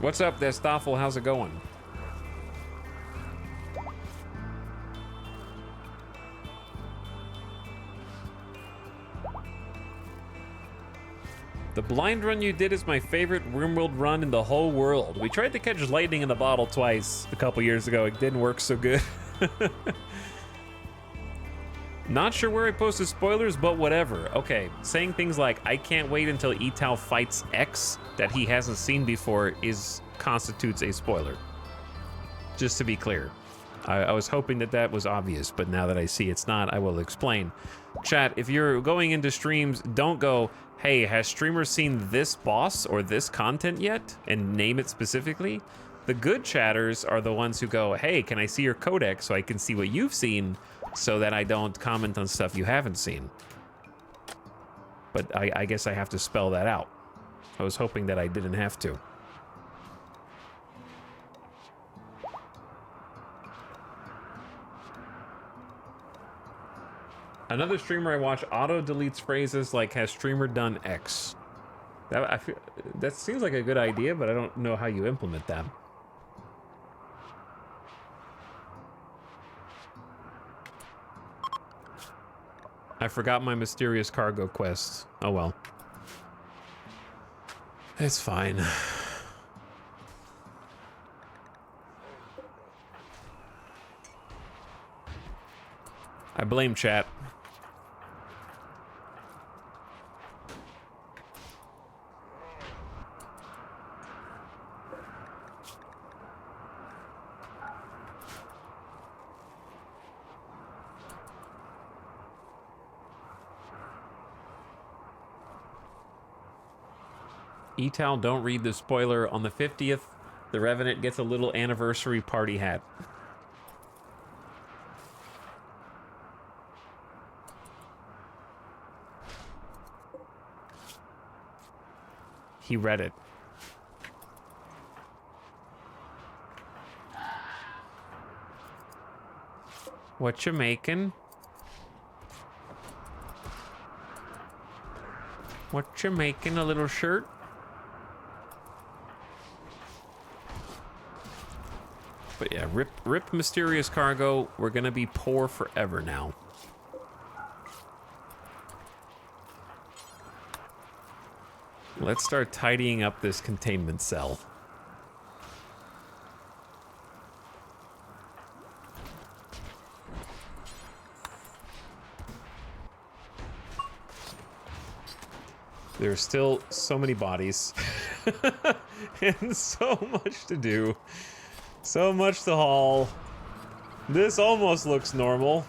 What's up, there, Stoffel? How's it going? The blind run you did is my favorite RimWorld run in the whole world. We tried to catch lightning in the bottle twice a couple years ago. It didn't work so good. Not sure where I posted spoilers, but whatever. Okay, saying things like, I can't wait until Etau fights X that he hasn't seen before constitutes a spoiler. Just to be clear. I was hoping that was obvious, but now that I see it's not, I will explain. Chat, if you're going into streams, don't go, hey, has streamers seen this boss or this content yet? And name it specifically. The good chatters are the ones who go, hey, can I see your codec so I can see what you've seen, so that I don't comment on stuff you haven't seen. But I guess I have to spell that out. I was hoping that I didn't have to. Another streamer I watch auto deletes phrases like, has streamer done X? That seems like a good idea, but I don't know how you implement that. I forgot my mysterious cargo quest. Oh well. It's fine. I blame chat. Etal, don't read the spoiler. On the 50th, the Revenant gets a little anniversary party hat. He read it. What you making? What you making, a little shirt? But yeah, rip mysterious cargo. We're gonna be poor forever now. Let's start tidying up this containment cell. There's still so many bodies and so much to do, so much to haul. This almost looks normal.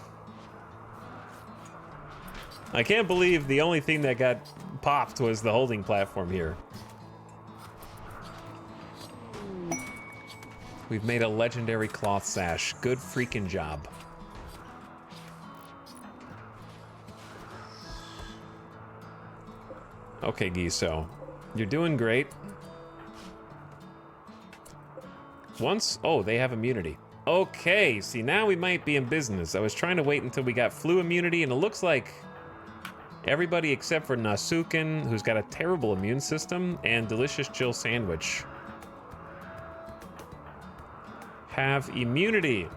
I can't believe the only thing that got popped was the holding platform here. We've made a legendary cloth sash. Good freaking job. Okay, Giso. You're doing great. Oh, they have immunity. Okay, see, now we might be in business. I was trying to wait until we got flu immunity, and it looks like everybody except for Nasuken, who's got a terrible immune system, and Delicious Jill Sandwich have immunity.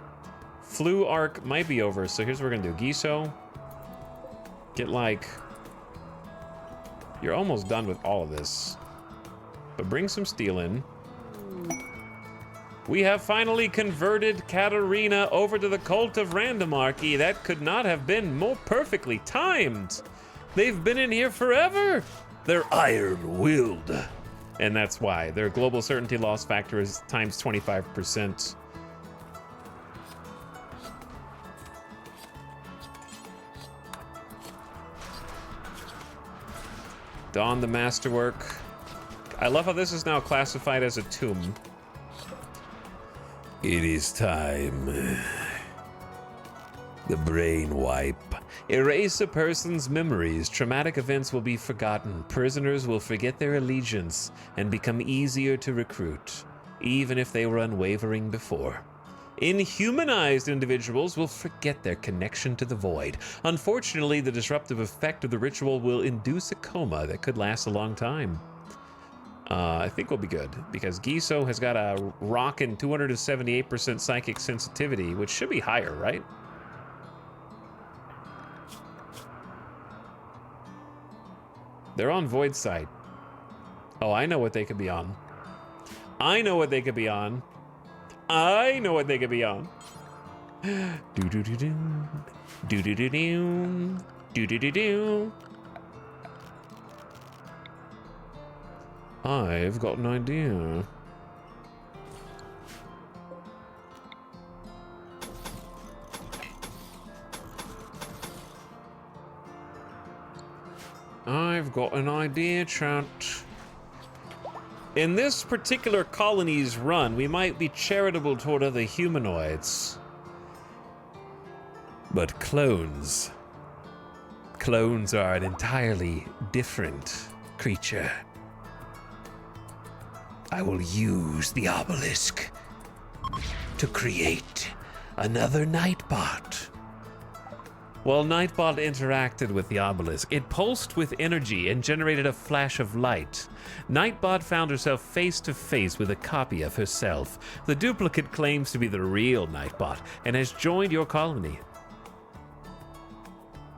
Flu arc might be over, so here's what we're gonna do. Giso, get like... You're almost done with all of this. But bring some steel in. We have finally converted Katarina over to the cult of Randomarchy. That could not have been more perfectly timed. They've been in here forever. They're iron-willed. And that's why. Their global certainty loss factor is times 25%. Don the Masterwork. I love how this is now classified as a tomb. It is time. The brain wipe. Erase a person's memories. Traumatic events will be forgotten. Prisoners will forget their allegiance and become easier to recruit, even if they were unwavering before. Inhumanized individuals will forget their connection to the void. Unfortunately, the disruptive effect of the ritual will induce a coma that could last a long time. I think we'll be good, because Giso has got a rockin' 278% psychic sensitivity, which should be higher, right? They're on Void Site. Oh, I know what they could be on. I know what they could be on. I know what they could be on. Do-do-do-do. Do-do-do-do. Do-do-do-do. I've got an idea. I've got an idea, Trout. In this particular colony's run, we might be charitable toward other humanoids. But clones are an entirely different creature. I will use the obelisk to create another Nightbot. While Nightbot interacted with the obelisk, it pulsed with energy and generated a flash of light. Nightbot found herself face to face with a copy of herself. The duplicate claims to be the real Nightbot and has joined your colony.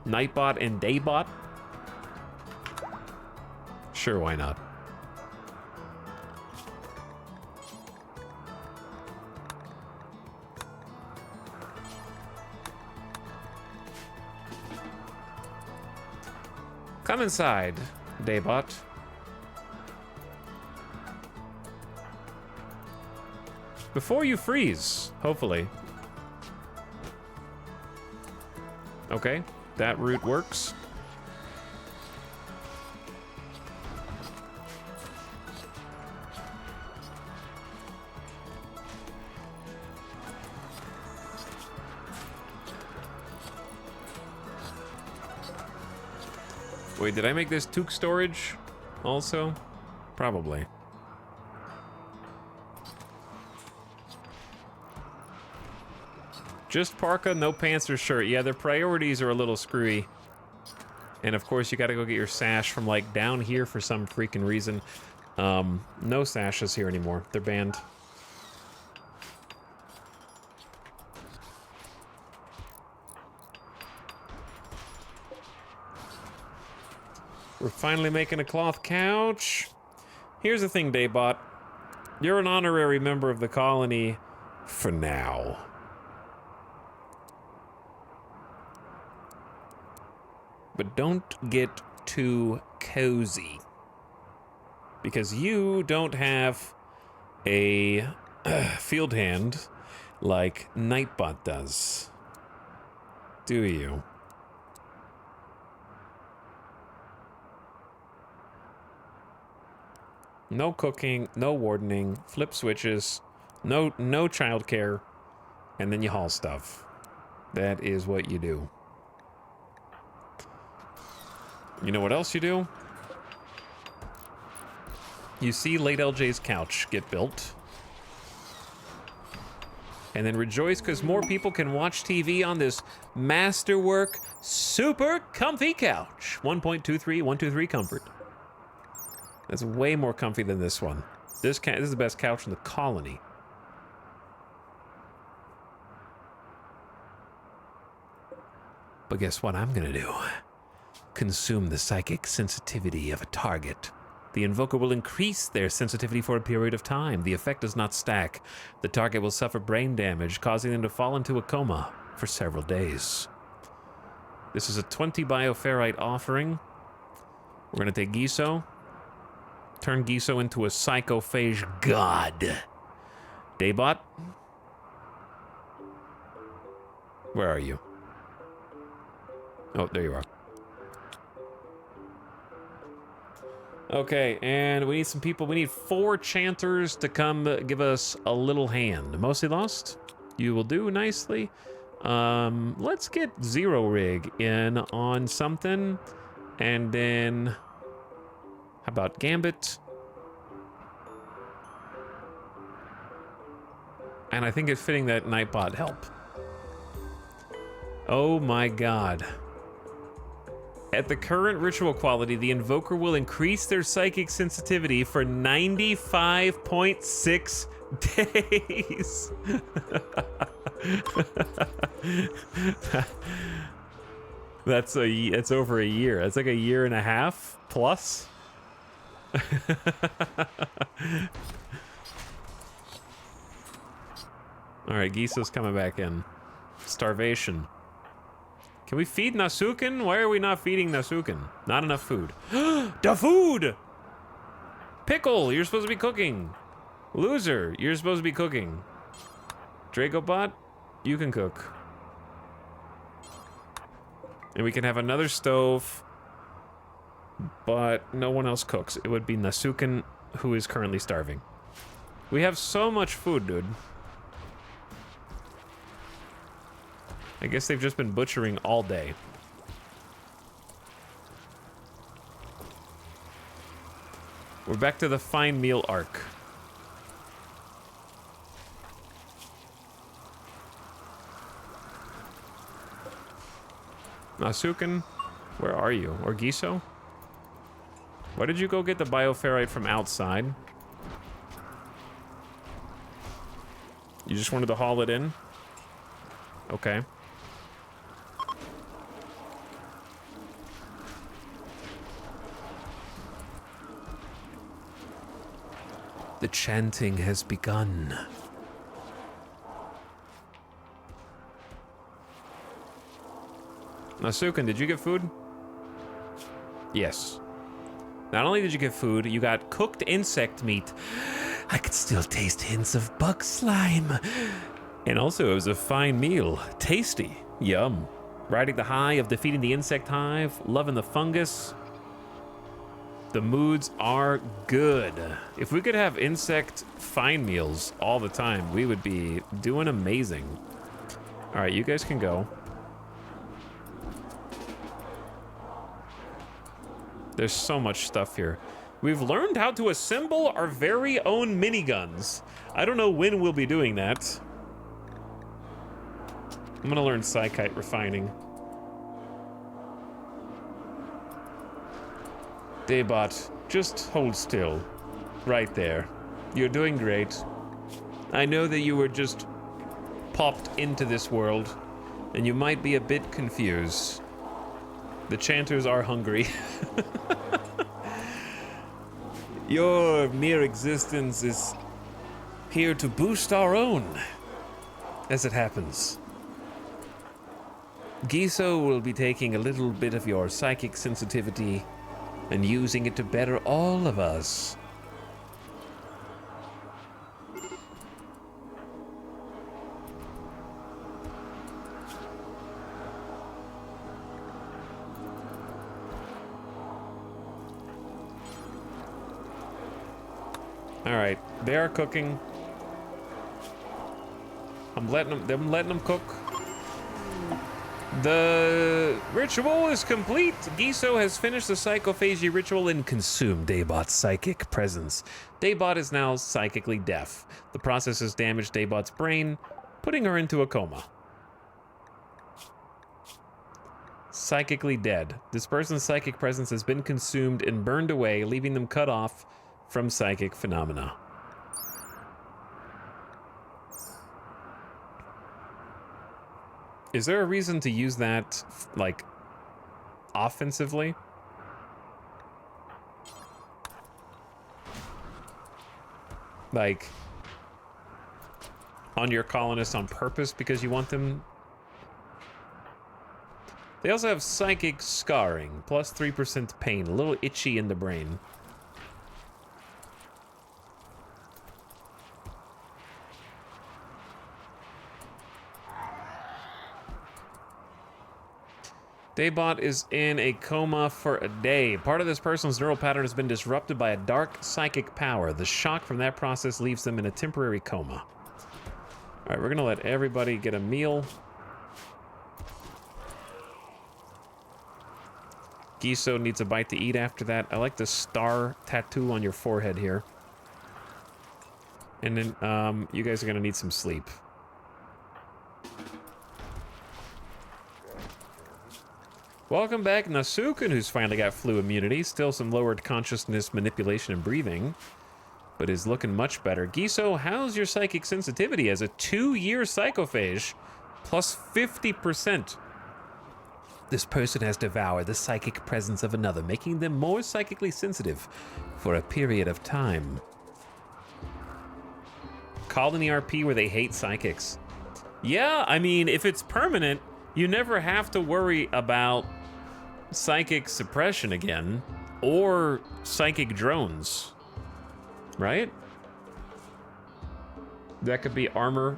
Nightbot and Daybot? Sure, why not? Come inside, Daybot. Before you freeze, hopefully. Okay, that route works. Wait, did I make this Took storage also? Probably. Just parka, no pants or shirt. Yeah, their priorities are a little screwy. And of course, you gotta go get your sash from like down here for some freaking reason. No sashes here anymore. They're banned. We're finally making a cloth couch. Here's the thing, Daybot. You're an honorary member of the colony for now. But don't get too cozy. Because you don't have a field hand like Nightbot does. Do you? No cooking, no wardening, flip switches, no childcare, and then you haul stuff. That is what you do. You know what else you do? You see late LJ's couch get built. And then rejoice because more people can watch TV on this masterwork, super comfy couch. 1.23 comfort. That's way more comfy than this one. This is the best couch in the colony. But guess what I'm gonna do? Consume the psychic sensitivity of a target. The invoker will increase their sensitivity for a period of time. The effect does not stack. The target will suffer brain damage, causing them to fall into a coma for several days. This is a 20 bioferrite offering. We're gonna take Giso. Turn Giso into a psychophage god. Daybot? Where are you? Oh, there you are. Okay, and we need some people. We need 4 chanters to come give us a little hand. Mostly Lost? You will do nicely. Let's get Zero Rig in on something. And then... how about Gambit? And I think it's fitting that Nightbot help. Oh my god. At the current ritual quality, the invoker will increase their psychic sensitivity for 95.6 days. It's over a year. That's like a year and a half plus. All right, Giso's coming back in. Starvation. Can we feed Nasuken? Why are we not feeding Nasuken? Not enough food. The food! Pickle, you're supposed to be cooking. Loser, you're supposed to be cooking. Dracobot, you can cook. And we can have another stove, but no one else cooks. It would be Nasuken, who is currently starving. We have so much food, dude. I guess they've just been butchering all day. We're back to the fine meal arc. Nasuken, where are you? Or Giso? Why did you go get the bioferrite from outside? You just wanted to haul it in? Okay. The chanting has begun. Nasuken, did you get food? Yes. Not only did you get food, you got cooked insect meat. I could still taste hints of bug slime. And also, it was a fine meal. Tasty. Yum. Riding the high of defeating the insect hive, loving the fungus. The moods are good. If we could have insect fine meals all the time, we would be doing amazing. All right, you guys can go. There's so much stuff here. We've learned how to assemble our very own miniguns. I don't know when we'll be doing that. I'm gonna learn Psykite refining. Daybot, just hold still. Right there. You're doing great. I know that you were just popped into this world, and you might be a bit confused. The chanters are hungry. Your mere existence is here to boost our own, as it happens. Giso will be taking a little bit of your psychic sensitivity and using it to better all of us. All right, they are cooking. I'm letting them cook. The ritual is complete. Giso has finished the psychophagy ritual and consumed Daybot's psychic presence. Daybot is now psychically deaf. The process has damaged Daybot's brain, putting her into a coma. Psychically dead. This person's psychic presence has been consumed and burned away, leaving them cut off from psychic phenomena. Is there a reason to use that, like, offensively? Like, on your colonists on purpose because you want them? They also have psychic scarring, plus 3% pain, a little itchy in the brain. Daybot is in a coma for a day. Part of this person's neural pattern has been disrupted by a dark psychic power. The shock from that process leaves them in a temporary coma. All right, we're gonna let everybody get a meal. Giso needs a bite to eat after that. I like the star tattoo on your forehead here. And then you guys are gonna need some sleep. Welcome back, Nasuken, who's finally got flu immunity. Still some lowered consciousness, manipulation, and breathing, but is looking much better. Giso, how's your psychic sensitivity as a 2-year psychophage, plus 50%? This person has devoured the psychic presence of another, making them more psychically sensitive for a period of time. Called an ERP where they hate psychics. Yeah, I mean, if it's permanent, you never have to worry about psychic suppression again, or psychic drones, right? That could be armor.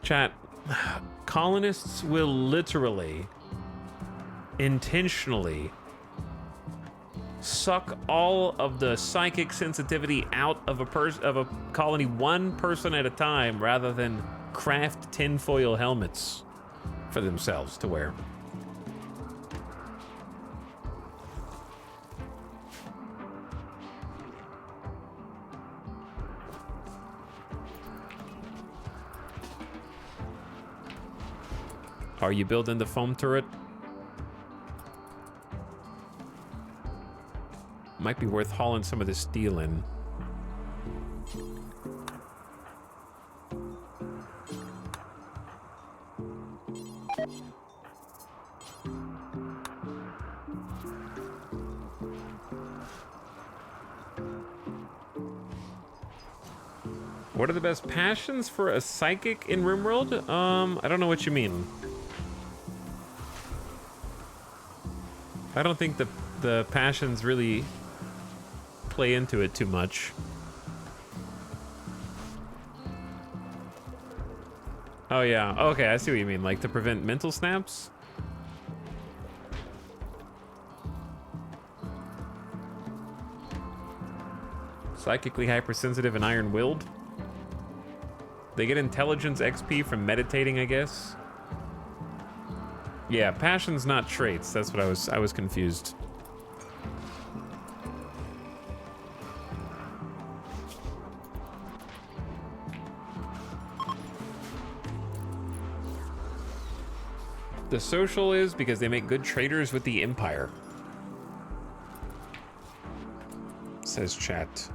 Chat, colonists will literally, intentionally suck all of the psychic sensitivity out of a colony, one person at a time, rather than craft tinfoil helmets for themselves to wear. Are you building the foam turret? Might be worth hauling some of this steel in. What are the best passions for a psychic in RimWorld? I don't know what you mean. I don't think the passions really play into it too much. Oh yeah, okay, I see what you mean. Like to prevent mental snaps? Psychically hypersensitive and iron-willed? They get intelligence XP from meditating, I guess. Yeah, passion's not traits. That's what I was confused. The social is because they make good traders with the Empire. Says chat.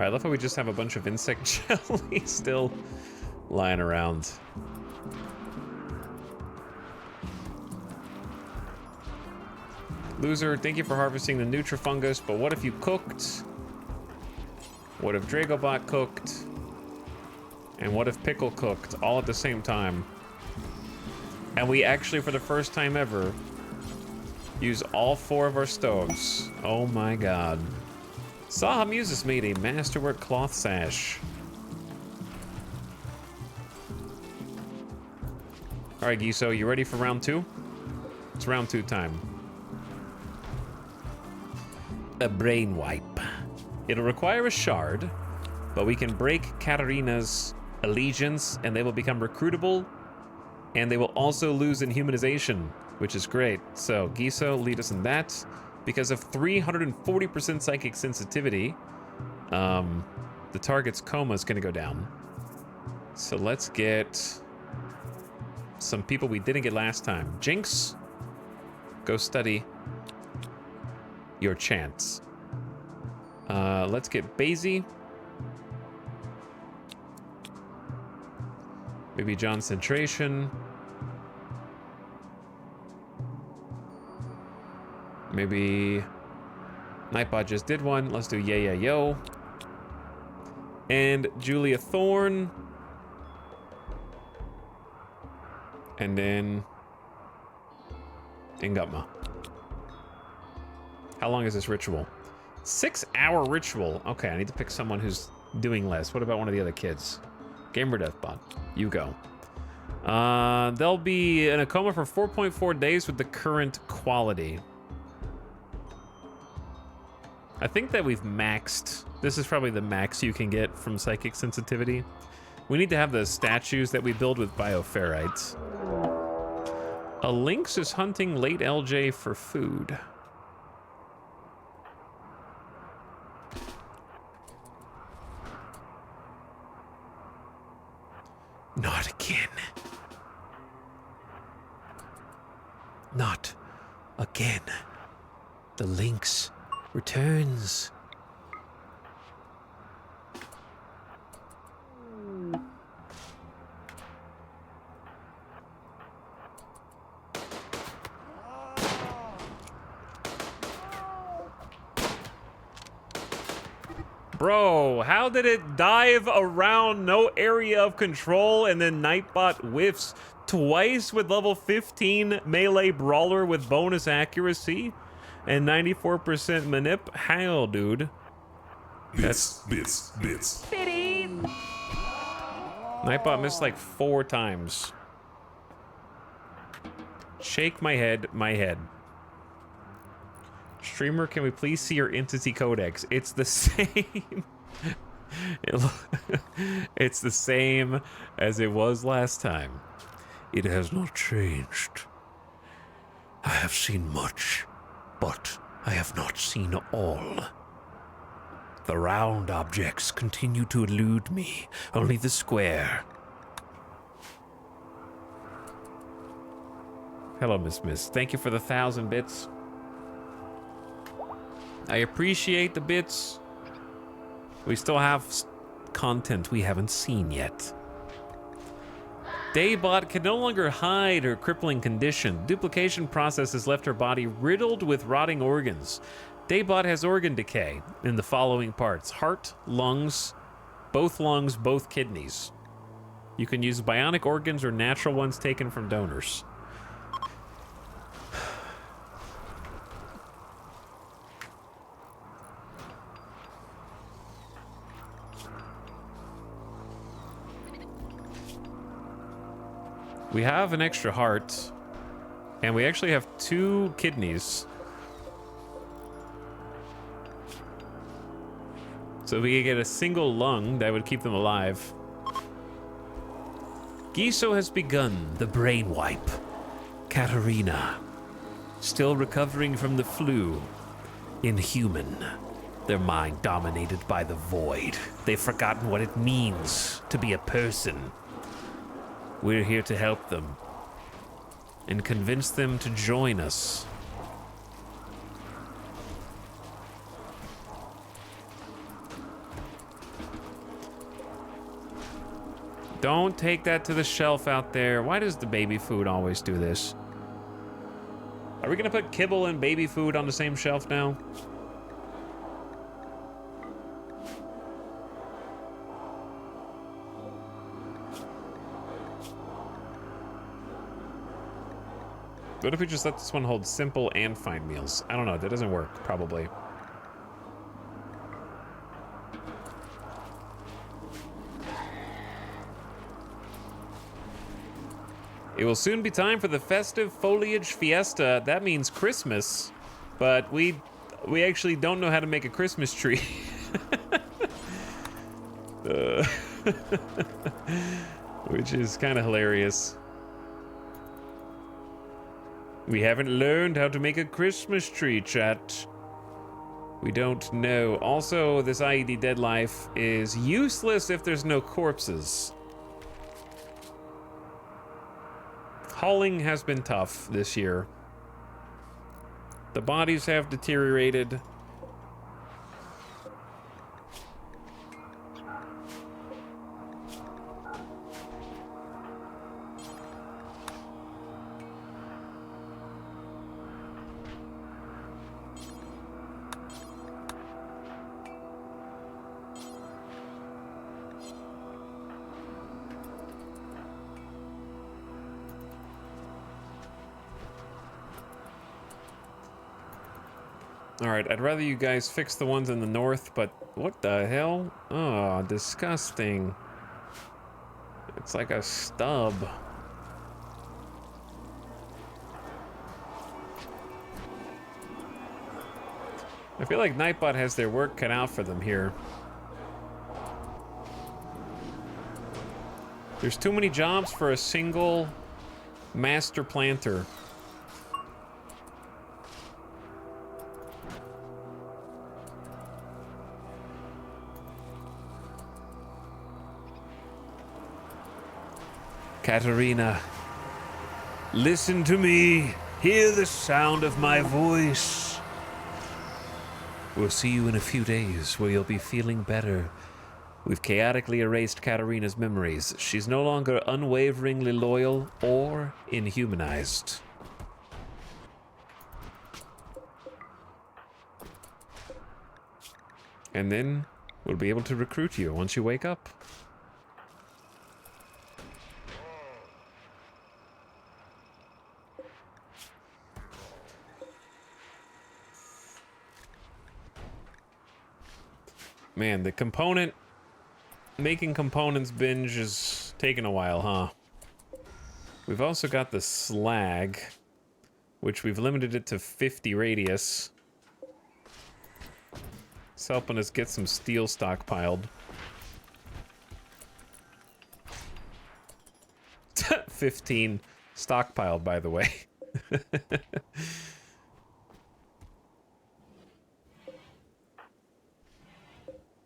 All right, I love how we just have a bunch of insect jelly still lying around. Loser, thank you for harvesting the Nutrifungus, but what if you cooked? What if Dragobot cooked? And what if Pickle cooked all at the same time? And we actually, for the first time ever, use all 4 of our stoves. Oh my god. Saha Muses made a masterwork cloth sash. Alright, Giso, you ready for round 2? It's round 2 time. A brain wipe. It'll require a shard, but we can break Katarina's allegiance and they will become recruitable, and they will also lose in humanization, which is great. So, Giso, lead us in that. Because of 340% psychic sensitivity, the target's coma is going to go down. So let's get some people we didn't get last time. Jinx, go study your chance. Let's get Basie. Maybe John Centration. Maybe Nightbot just did one. Let's do Yeah Yeah Yo. And Julia Thorne. And then Ingutma. How long is this ritual? 6-hour ritual. Okay, I need to pick someone who's doing less. What about one of the other kids? Gamer Deathbot, you go. They'll be in a coma for 4.4 days with the current quality. I think that we've maxed. This is probably the max you can get from psychic sensitivity. We need to have the statues that we build with bioferrites. A lynx is hunting late LJ for food. Not again. Not again. The lynx returns. Bro, how did it dive around no area of control and then Nightbot whiffs twice with level 15 melee brawler with bonus accuracy and 94% manip? How, dude? Bits. Nightbot missed like 4 times. Shake my head, my head. Streamer, can we please see your entity codex? It's the same. It's the same as it was last time. It has not changed. I have seen much, but I have not seen all. The round objects continue to elude me, only the square. Hello, Miss. Thank you for the 1,000 bits. I appreciate the bits. We still have content we haven't seen yet. Daybot can no longer hide her crippling condition. Duplication process has left her body riddled with rotting organs. Daybot has organ decay in the following parts: heart, lungs, both kidneys. You can use bionic organs or natural ones taken from donors. We have an extra heart, and we actually have 2 kidneys. So if we could get a single lung, that would keep them alive. Giso has begun the brain wipe. Katarina, still recovering from the flu. Inhuman. Their mind dominated by the void. They've forgotten what it means to be a person. We're here to help them and convince them to join us. Don't take that to the shelf out there. Why does the baby food always do this? Are we gonna put kibble and baby food on the same shelf now? What if we just let this one hold simple and fine meals? I don't know, that doesn't work, probably. It will soon be time for the festive foliage fiesta. That means Christmas, but we actually don't know how to make a Christmas tree. Which is kind of hilarious. We haven't learned how to make a Christmas tree, chat. We don't know. Also, this IED Dead Life is useless if there's no corpses. Hauling has been tough this year. The bodies have deteriorated. All right, I'd rather you guys fix the ones in the north, but what the hell? Oh, disgusting. It's like a stub. I feel like Nightbot has their work cut out for them here. There's too many jobs for a single master planter. Katarina, listen to me. Hear the sound of my voice. We'll see you in a few days where you'll be feeling better. We've chaotically erased Katarina's memories. She's no longer unwaveringly loyal or inhumanized. And then we'll be able to recruit you once you wake up. Man, the making components binge is taking a while, huh? We've also got the slag, which we've limited it to 50 radius. It's helping us get some steel stockpiled. 15 stockpiled, by the way.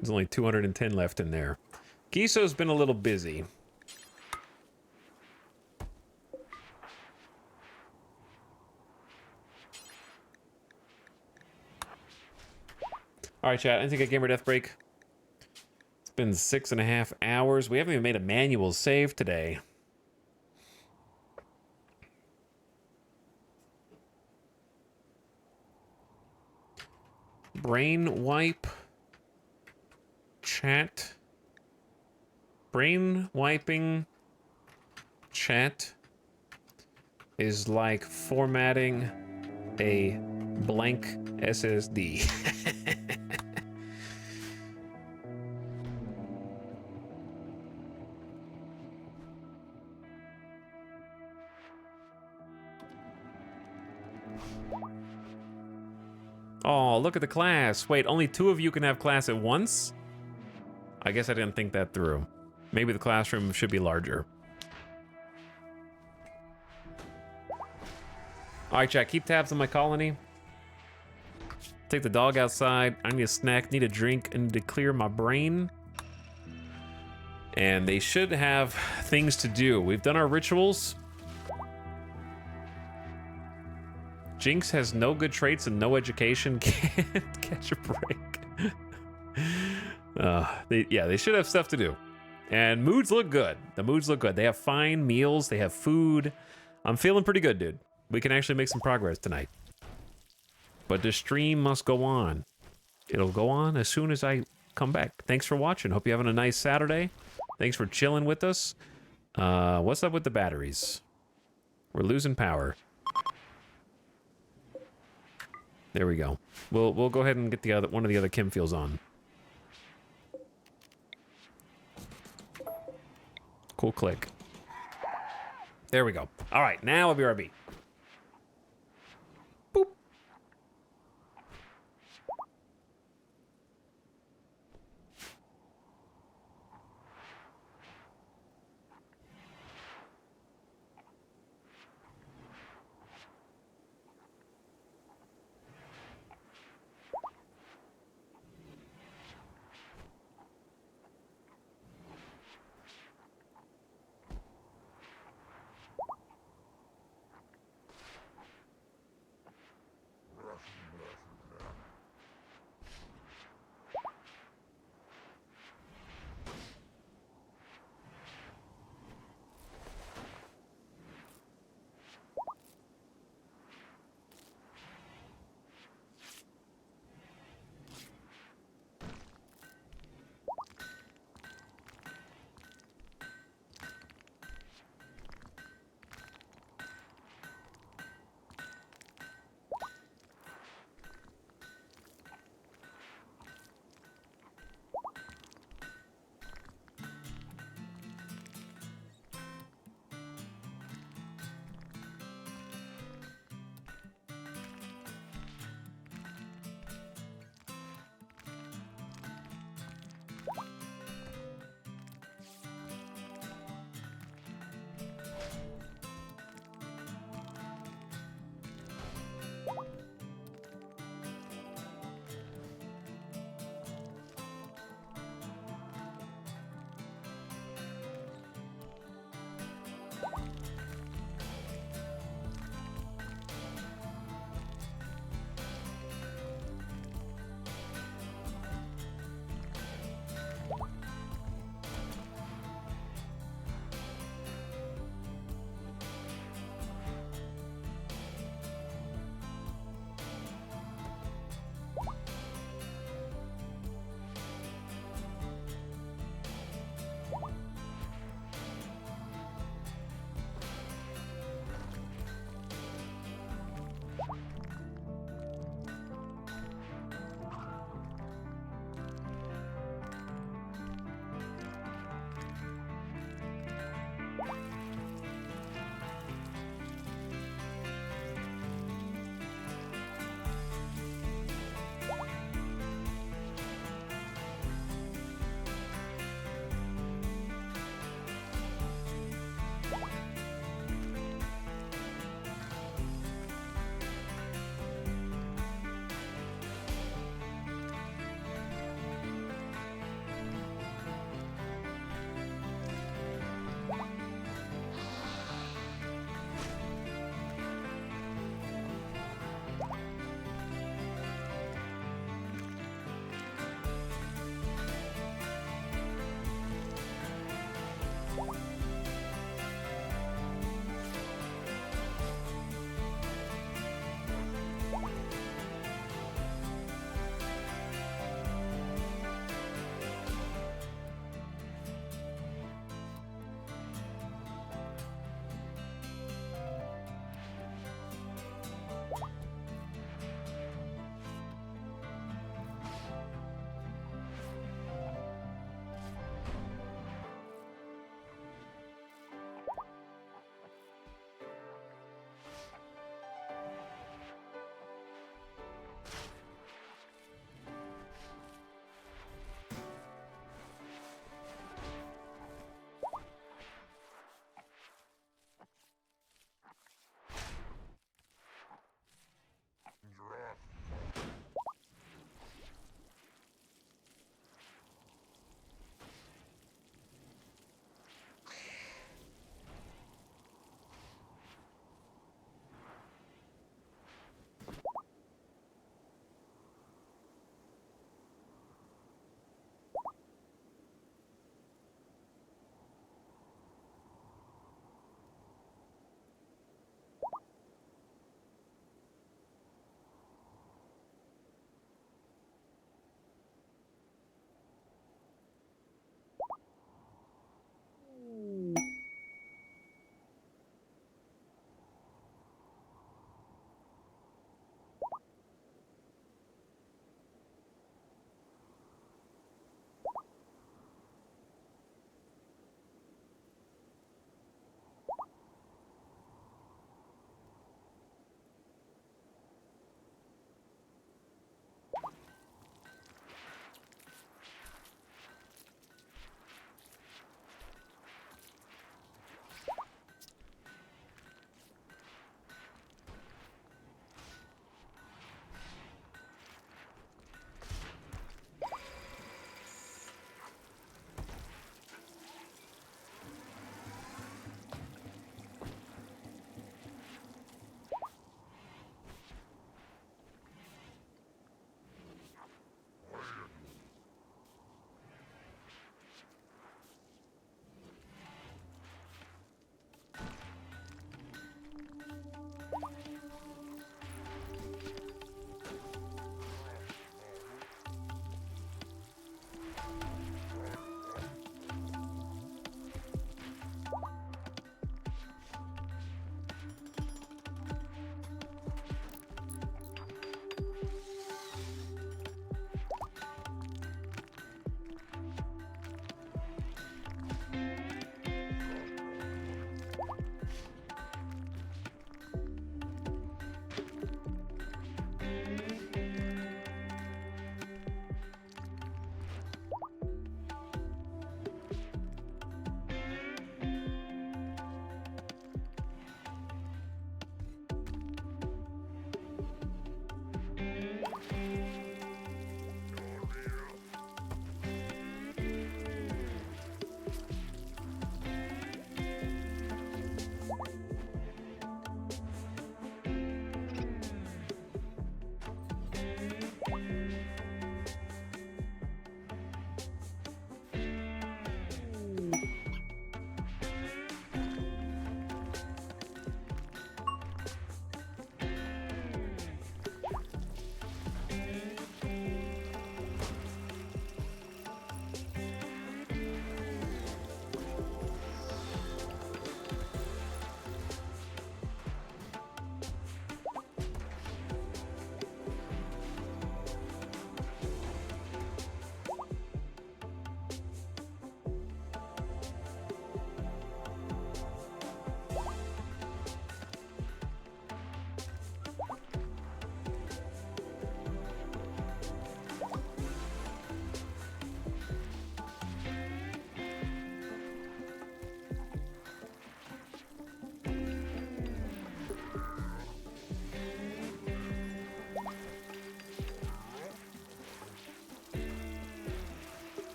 There's only 210 left in there. Giso's been a little busy. All right, chat. I think I gave her death break. It's been 6.5 hours. We haven't even made a manual save today. Brain wipe. Chat. Brain wiping chat is like formatting a blank SSD. Oh, look at the class. Wait, only 2 of you can have class at once? I guess I didn't think that through. Maybe the classroom should be larger. All right, chat, keep tabs on my colony. Take the dog outside. I need a snack, need a drink, and to clear my brain. And they should have things to do. We've done our rituals. Jinx has no good traits and no education. Can't catch a break. They should have stuff to do. And moods look good. The moods look good. They have fine meals. They have food. I'm feeling pretty good, dude. We can actually make some progress tonight. But the stream must go on. It'll go on as soon as I come back. Thanks for watching. Hope you're having a nice Saturday. Thanks for chilling with us. What's up with the batteries? We're losing power. There we go. We'll go ahead and get the other one of the other chem fuels on. Cool click. There we go. All right, now BRB. Boop.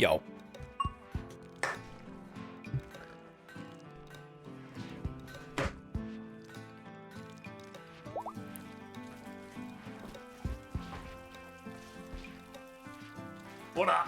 Yo. What up?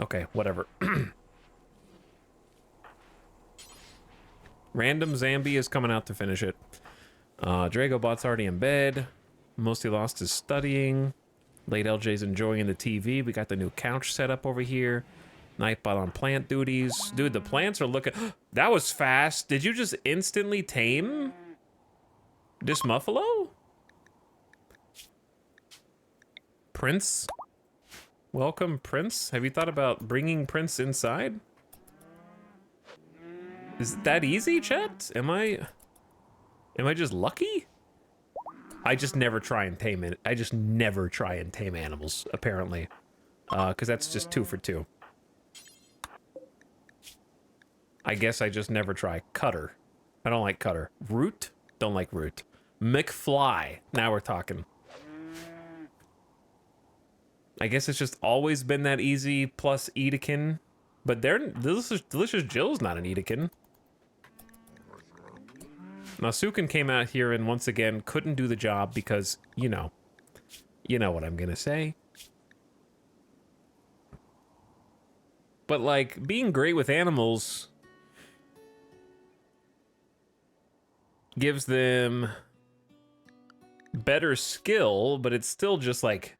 Okay, whatever. Random Zambi is coming out to finish it. Dragobot's already in bed. Mostly Lost is studying. Late LJ's enjoying the TV. We got the new couch set up over here. Nightbot on plant duties. Dude, the plants are looking... That was fast. Did you just instantly tame this Muffalo? Prince? Welcome, Prince. Have you thought about bringing Prince inside? Is it that easy, chat? Am I just lucky? I just never try and tame it. I just never try and tame animals, apparently. Because that's just 2 for 2. I guess I just never try. Cutter. I don't like Cutter. Root? Don't like Root. McFly. Now we're talking. I guess it's just always been that easy, plus Edekin. But Delicious Jill's not an Edekin. Now, Sukin came out here and once again couldn't do the job because, you know what I'm gonna say. But, like, being great with animals gives them better skill, but it's still just, like,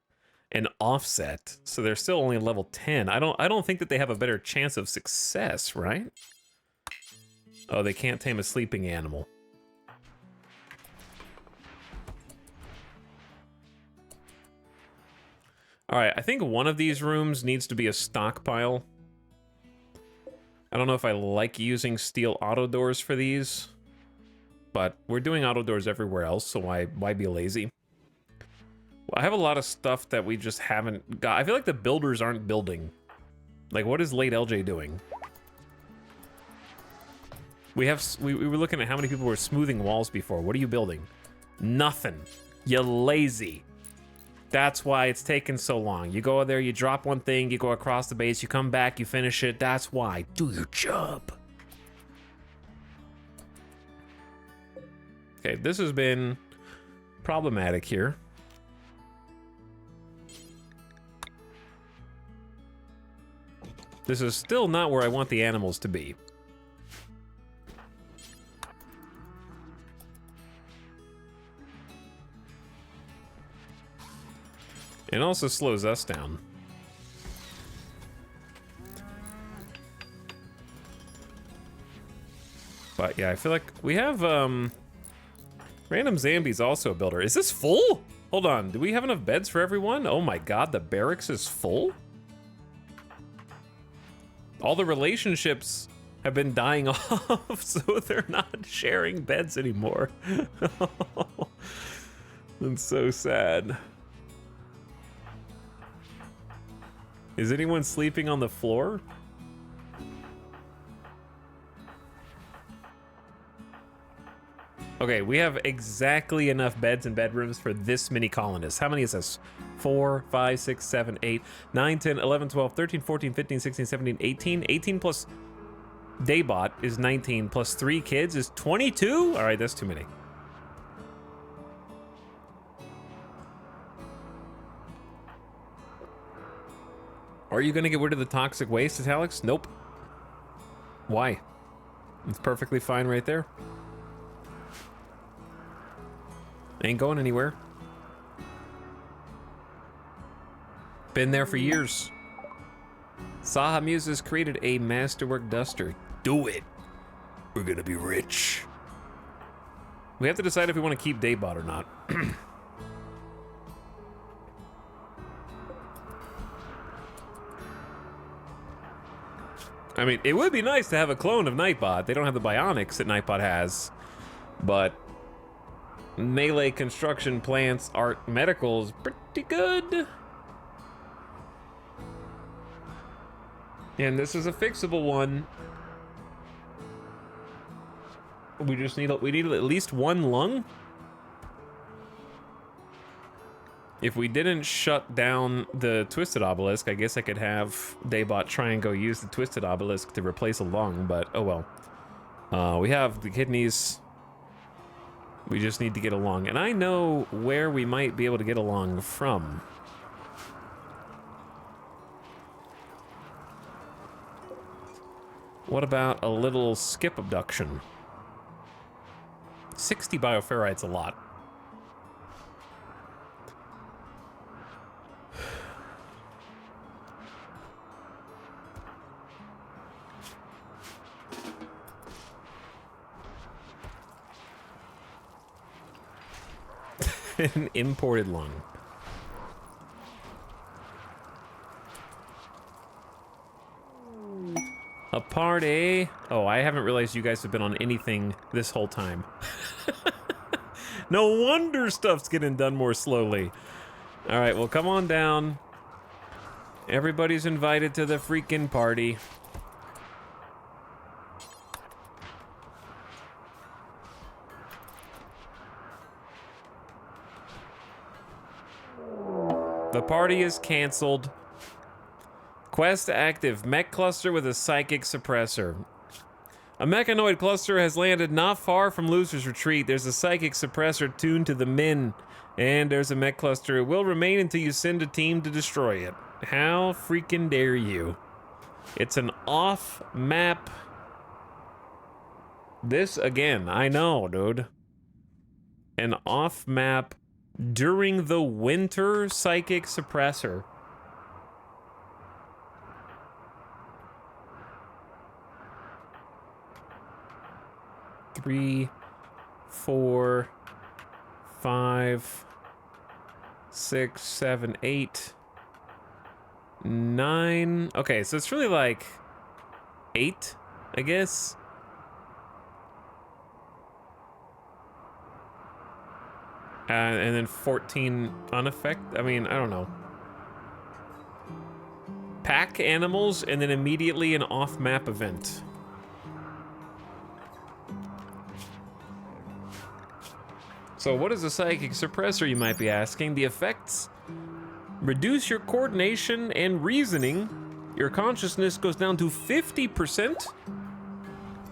an offset. So they're still only level 10. I don't think that they have a better chance of success, right? Oh, they can't tame a sleeping animal. All right, I think one of these rooms needs to be a stockpile. I don't know if I like using steel auto doors for these, but we're doing auto doors everywhere else, so why be lazy? Well, I have a lot of stuff that we just haven't got. I feel like the builders aren't building. Like, what is late LJ doing? We were looking at how many people were smoothing walls before. What are you building? Nothing. You lazy. That's why it's taken so long. You go there, you drop one thing, you go across the base, you come back, you finish it. That's why. Do your job. Okay, this has been problematic here. This is still not where I want the animals to be. It also slows us down. But yeah, I feel like we have Random Zambi's also a builder. Is this full? Hold on, do we have enough beds for everyone? Oh my god, the barracks is full? All the relationships have been dying off, so they're not sharing beds anymore. That's so sad. Is anyone sleeping on the floor? Okay, we have exactly enough beds and bedrooms for this many colonists. How many is this? 4, 5, 6, 7, 8, 9, 10, 11, 12, 13, 14, 15, 16, 17, 18. 18 plus Daybot is 19, plus 3 kids is 22? All right, that's too many. Are you gonna get rid of the toxic waste, Italics? Nope. Why? It's perfectly fine right there. Ain't going anywhere. Been there for years. Saha Muses created a masterwork duster. Do it. We're gonna be rich. We have to decide if we want to keep Daybot or not. I mean, it would be nice to have a clone of Nightbot. They don't have the bionics that Nightbot has, but melee construction, plants, art, medical is pretty good. And this is a fixable one. We just need at least 1 lung. If we didn't shut down the Twisted Obelisk, I guess I could have Daybot try and go use the Twisted Obelisk to replace a lung, but oh well. We have the kidneys. We just need to get a lung. And I know where we might be able to get a lung from. What about a little skip abduction? 60 bioferrite's a lot. An imported lung. A party. Oh, I haven't realized you guys have been on anything this whole time. No wonder stuff's getting done more slowly. All right, well, come on down. Everybody's invited to the freaking party. The party is canceled. Quest active. Mech cluster with a psychic suppressor. A mechanoid cluster has landed not far from Loser's Retreat. There's a psychic suppressor tuned to the Min. And there's a mech cluster. It will remain until you send a team to destroy it. How freaking dare you? It's an off-map. This again, I know, dude. An off-map during the winter psychic suppressor. Three, 4, 5, 6, 7, 8, 9. Okay, so it's really like 8, I guess. And then 14 unaffected. I mean, I don't know. Pack animals and then immediately an off-map event. So what is a psychic suppressor, you might be asking? The effects reduce your coordination and reasoning. Your consciousness goes down to 50%.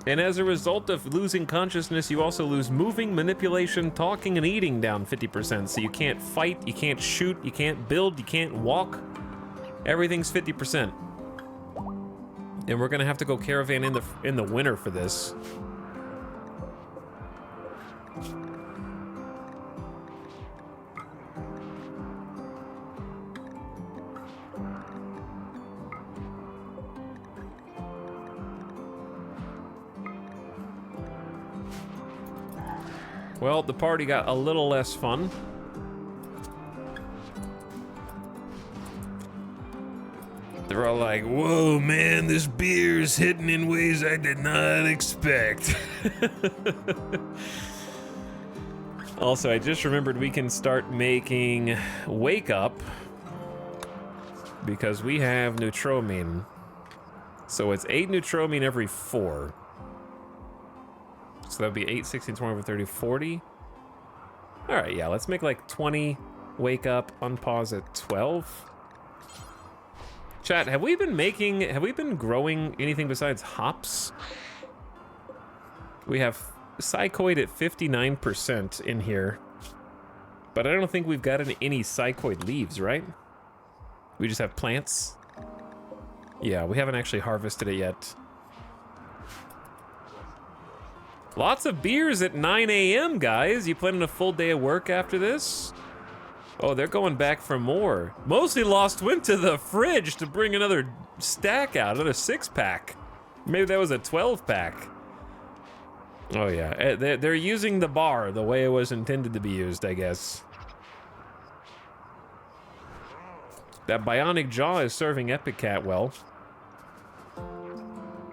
And as a result of losing consciousness, you also lose moving, manipulation, talking, and eating down 50%. So you can't fight, you can't shoot, you can't build, you can't walk. Everything's 50%. And we're gonna have to go caravan in the winter for this. Well, the party got a little less fun. They're all like, whoa, man, this beer's hitting in ways I did not expect. Also, I just remembered we can start making Wake Up because we have Neutromine. So it's 8 Neutromine every 4. So that would be 8, 16, 20, 30, 40. All right, yeah, let's make like 20 Wake Up, unpause at 12. Chat, have we been growing anything besides hops? We have psychoid at 59% in here. But I don't think we've got any psychoid leaves, right? We just have plants. Yeah, we haven't actually harvested it yet. Lots of beers at 9 a.m., guys. You planning a full day of work after this? Oh, they're going back for more. Mostly Lost went to the fridge to bring another stack out, another 6-pack. Maybe that was a 12-pack. Oh, yeah. They're using the bar the way it was intended to be used, I guess. That bionic jaw is serving Epic Cat well.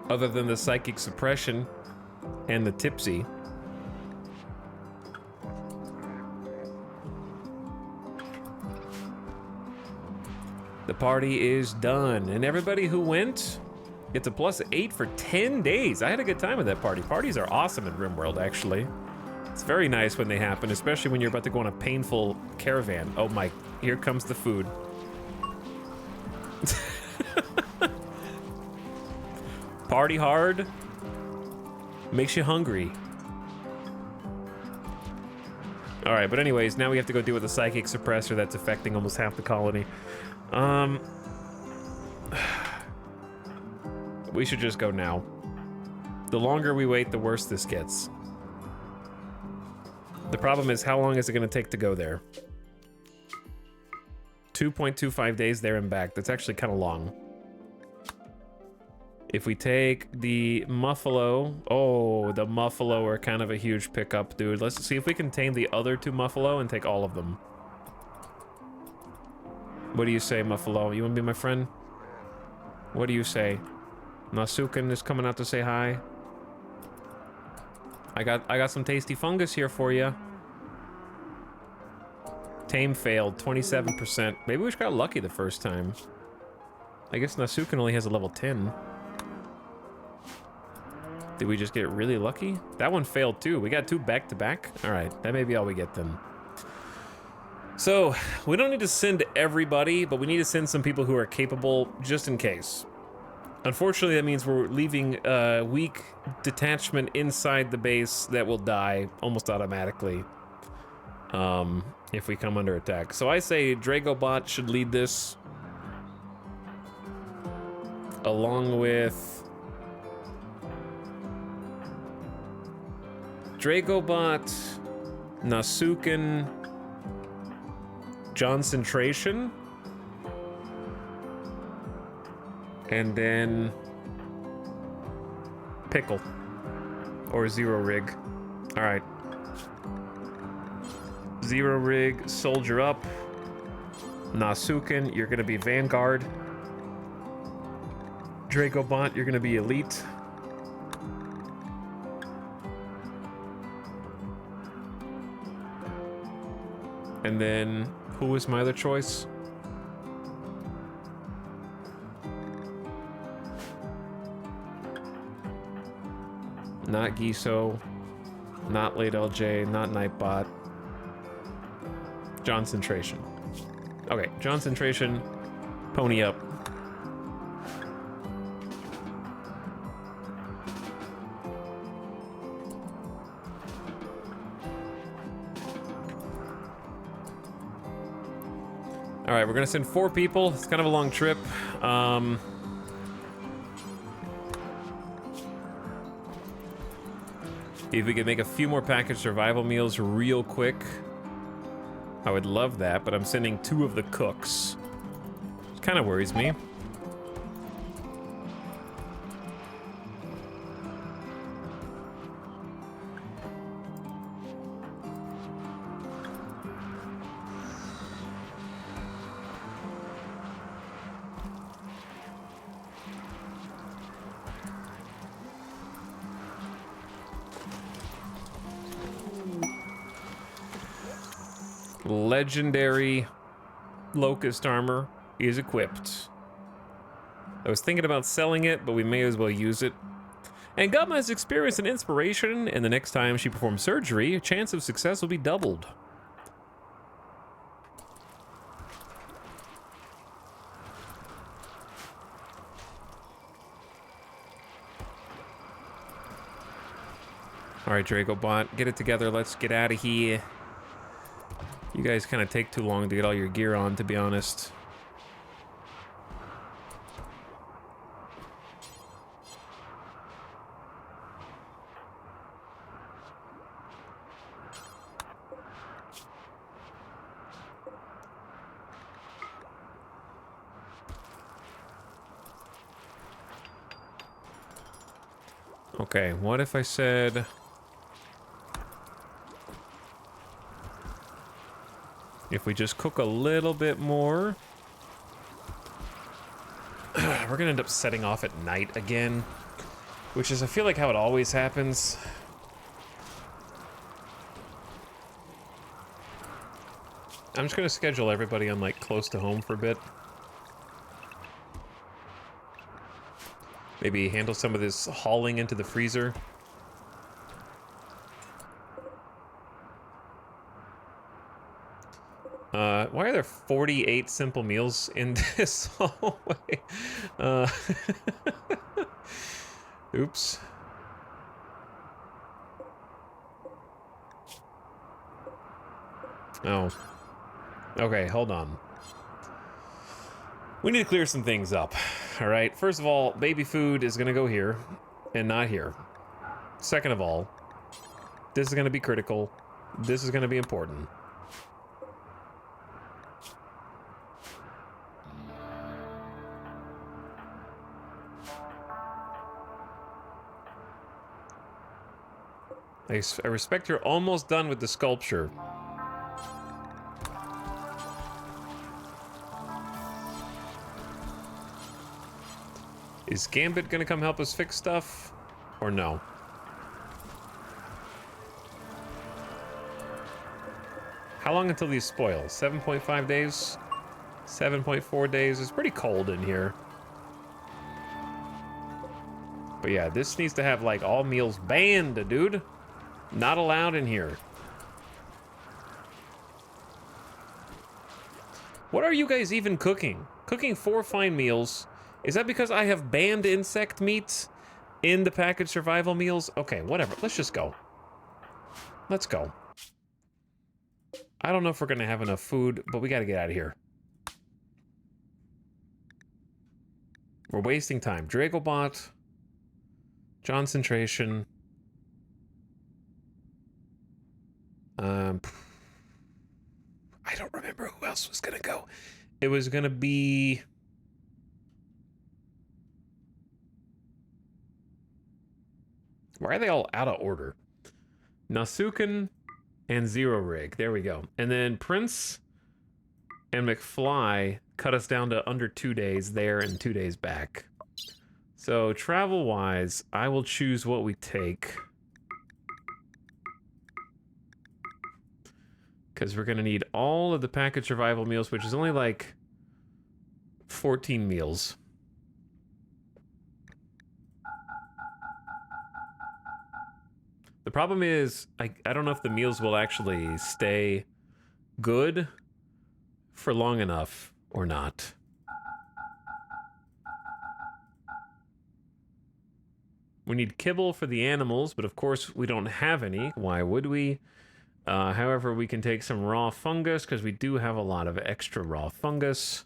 Other than the psychic suppression and the tipsy. The party is done, and everybody who went gets a +8 for 10 days. I had a good time at that party. Parties are awesome in RimWorld, actually. It's very nice when they happen, especially when you're about to go on a painful caravan. Oh my, here comes the food. Party hard makes you hungry. All right, but anyways, now we have to go deal with the psychic suppressor that's affecting almost half the colony. We should just go now. The longer we wait, the worse this gets. The problem is, how long is it going to take to go there? 2.25 days there and back. That's actually kind of long. If we take the Muffalo... Oh, the Muffalo are kind of a huge pickup, dude. Let's see if we can tame the other 2 Muffalo and take all of them. What do you say, Muffalo? You want to be my friend? What do you say? Nasuken is coming out to say hi. I got some tasty fungus here for you. Tame failed, 27%. Maybe we just got lucky the first time. I guess Nasuken only has a level 10. Did we just get really lucky? That one failed too. We got 2 back-to-back? Alright, that may be all we get then. So, we don't need to send everybody, but we need to send some people who are capable just in case. Unfortunately, that means we're leaving a weak detachment inside the base that will die almost automatically if we come under attack. So I say Dragobot should lead this, along with Dragobot, Nasuken, Concentration. And then Pickle or Zero Rig. All right. Zero Rig, soldier up. Nasuken, you're gonna be Vanguard. Dragobot, you're gonna be Elite. And then who was my other choice? Not Giso, not Late LJ, not Nightbot. Concentration. Okay, Concentration, pony up. All right, we're gonna send 4 people. It's kind of a long trip. If we could make a few more packaged survival meals real quick, I would love that, but I'm sending 2 of the cooks. It kind of worries me. Legendary Locust armor is equipped. I was thinking about selling it, but we may as well use it. And Gumma has experience and inspiration, and the next time she performs surgery, chance of success will be doubled. All right, Dragobot, get it together. Let's get out of here. You guys kind of take too long to get all your gear on, to be honest. Okay, what if I said... If we just cook a little bit more... We're gonna end up setting off at night again. Which is, I feel like, how it always happens. I'm just gonna schedule everybody on, like, close to home for a bit. Maybe handle some of this hauling into the freezer. Why are there 48 simple meals in this hallway? Oops. Oh. Okay, hold on. We need to clear some things up. All right. First of all, baby food is going to go here and not here. Second of all, this is going to be critical. This is going to be important. I respect you're almost done with the sculpture. Is Gambit gonna come help us fix stuff? Or no? How long until these spoil? 7.5 days? 7.4 days? It's pretty cold in here. But yeah, this needs to have like all meals banned, dude. Not allowed in here. What are you guys even cooking? Cooking 4 fine meals. Is that because I have banned insect meat in the packaged survival meals? Okay, whatever. Let's just go. Let's go. I don't know if we're gonna have enough food, but we gotta get out of here. We're wasting time. Dragobot. Concentration. I don't remember who else was gonna go. It was gonna be... Why are they all out of order? Nasuken and Zero Rig. There we go. And then Prince and McFly cut us down to under 2 days there and 2 days back. So travel-wise, I will choose what we take. Because we're going to need all of the packaged survival meals, which is only like 14 meals. The problem is, I don't know if the meals will actually stay good for long enough or not. We need kibble for the animals, but of course we don't have any. Why would we? However, we can take some raw fungus because we do have a lot of extra raw fungus.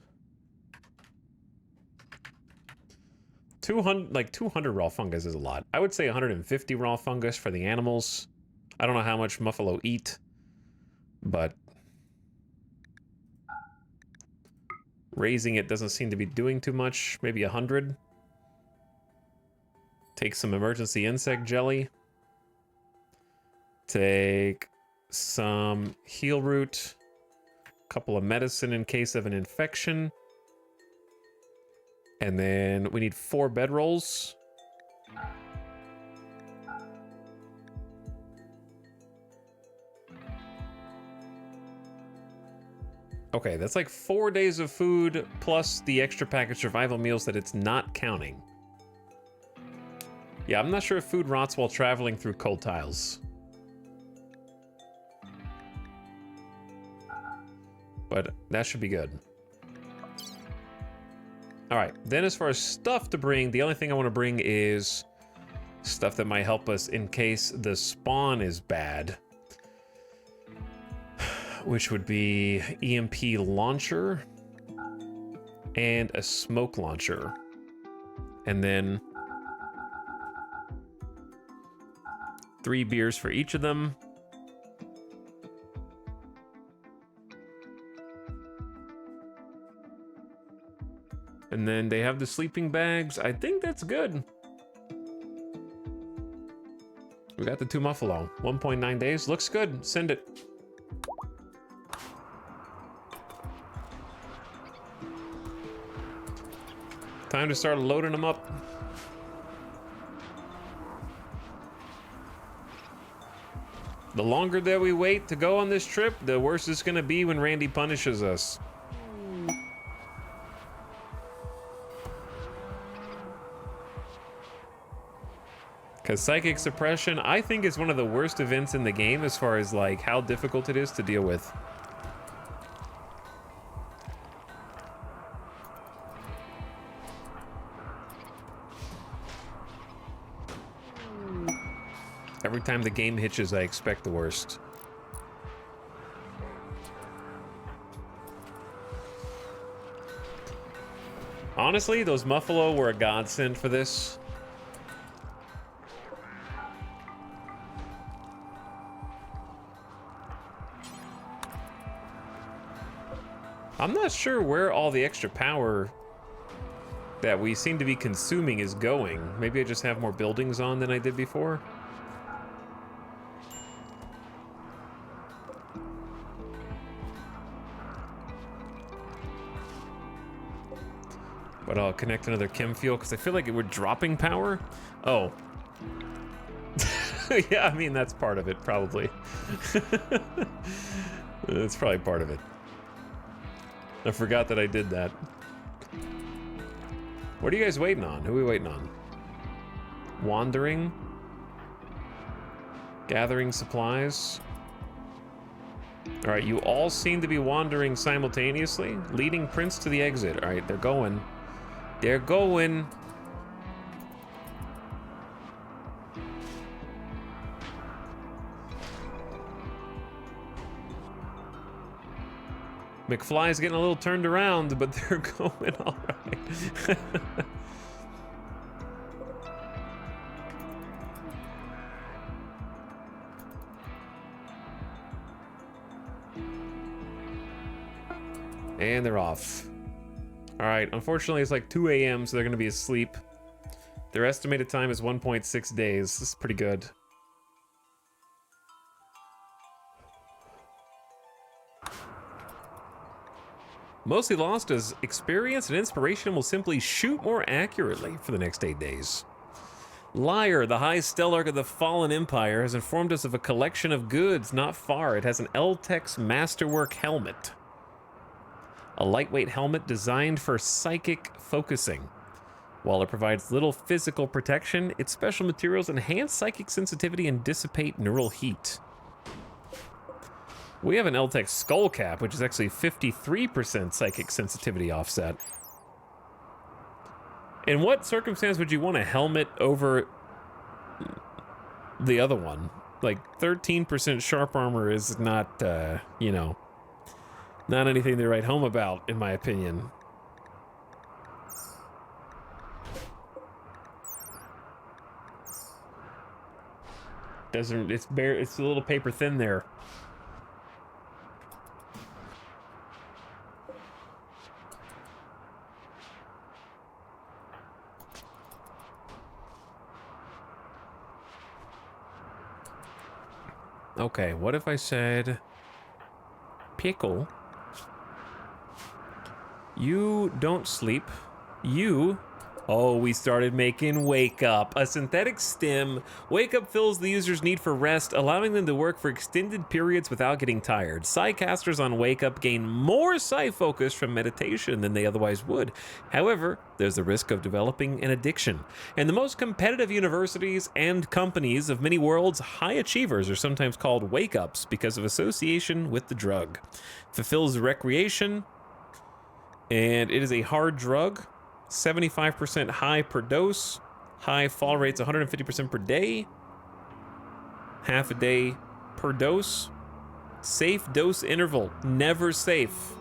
200 raw fungus is a lot. I would say 150 raw fungus for the animals. I don't know how much Muffalo eat, but raising it doesn't seem to be doing too much. Maybe 100. Take some emergency insect jelly. Take some heal root, a couple of medicine in case of an infection, and then we need 4 bedrolls. Okay, that's like 4 days of food plus the extra package survival meals that it's not counting. Yeah, I'm not sure if food rots while traveling through cold tiles. But that should be good. All right, then as far as stuff to bring, the only thing I want to bring is stuff that might help us in case the spawn is bad. Which would be EMP launcher and a smoke launcher. And then 3 beers for each of them. And then they have the sleeping bags. I think that's good. We got the 2 Muffalo. 1.9 days. Looks good. Send it. Time to start loading them up. The longer that we wait to go on this trip, the worse it's gonna be when Randy punishes us. Because Psychic Suppression, I think, is one of the worst events in the game as far as, like, how difficult it is to deal with. Every time the game hitches, I expect the worst. Honestly, those Muffalo were a godsend for this. I'm not sure where all the extra power that we seem to be consuming is going. Maybe I just have more buildings on than I did before. But I'll connect another chem fuel because I feel like we're dropping power. Oh. Yeah, I mean, that's part of it, probably. That's probably part of it. I forgot that I did that. What are you guys waiting on? Who are we waiting on? Wandering? Gathering supplies? All right, you all seem to be wandering simultaneously, leading Prince to the exit. All right, they're going. They're going. McFly's getting a little turned around, but they're going all right. And they're off. All right, unfortunately it's like 2 a.m., so they're gonna be asleep. Their estimated time is 1.6 days. This is pretty good. Mostly lost as experience and inspiration will simply shoot more accurately for the next 8 days. Liar, the high stellarch of the fallen empire, has informed us of a collection of goods not far. It has an Eltex masterwork helmet. A lightweight helmet designed for psychic focusing. While it provides little physical protection, its special materials enhance psychic sensitivity and dissipate neural heat. We have an Eltex skull cap, which is actually 53% psychic sensitivity offset. In what circumstance would you want a helmet over the other one? Like 13% sharp armor is not, you know, not anything to write home about, in my opinion. Doesn't, it's bare, it's a little paper thin there. Okay, what if I said, Pickle, you don't sleep, you... Oh, we started making Wake Up. A synthetic stim, Wake Up fills the user's need for rest, allowing them to work for extended periods without getting tired. Psycasters on Wake Up gain more psi focus from meditation than they otherwise would. However, there's the risk of developing an addiction. In the most competitive universities and companies of many worlds, high achievers are sometimes called Wake Ups because of association with the drug. Fulfills recreation, and it is a hard drug. 75% high per dose. High fall rates 150% per day. Half a day per dose. Safe dose interval. Never safe.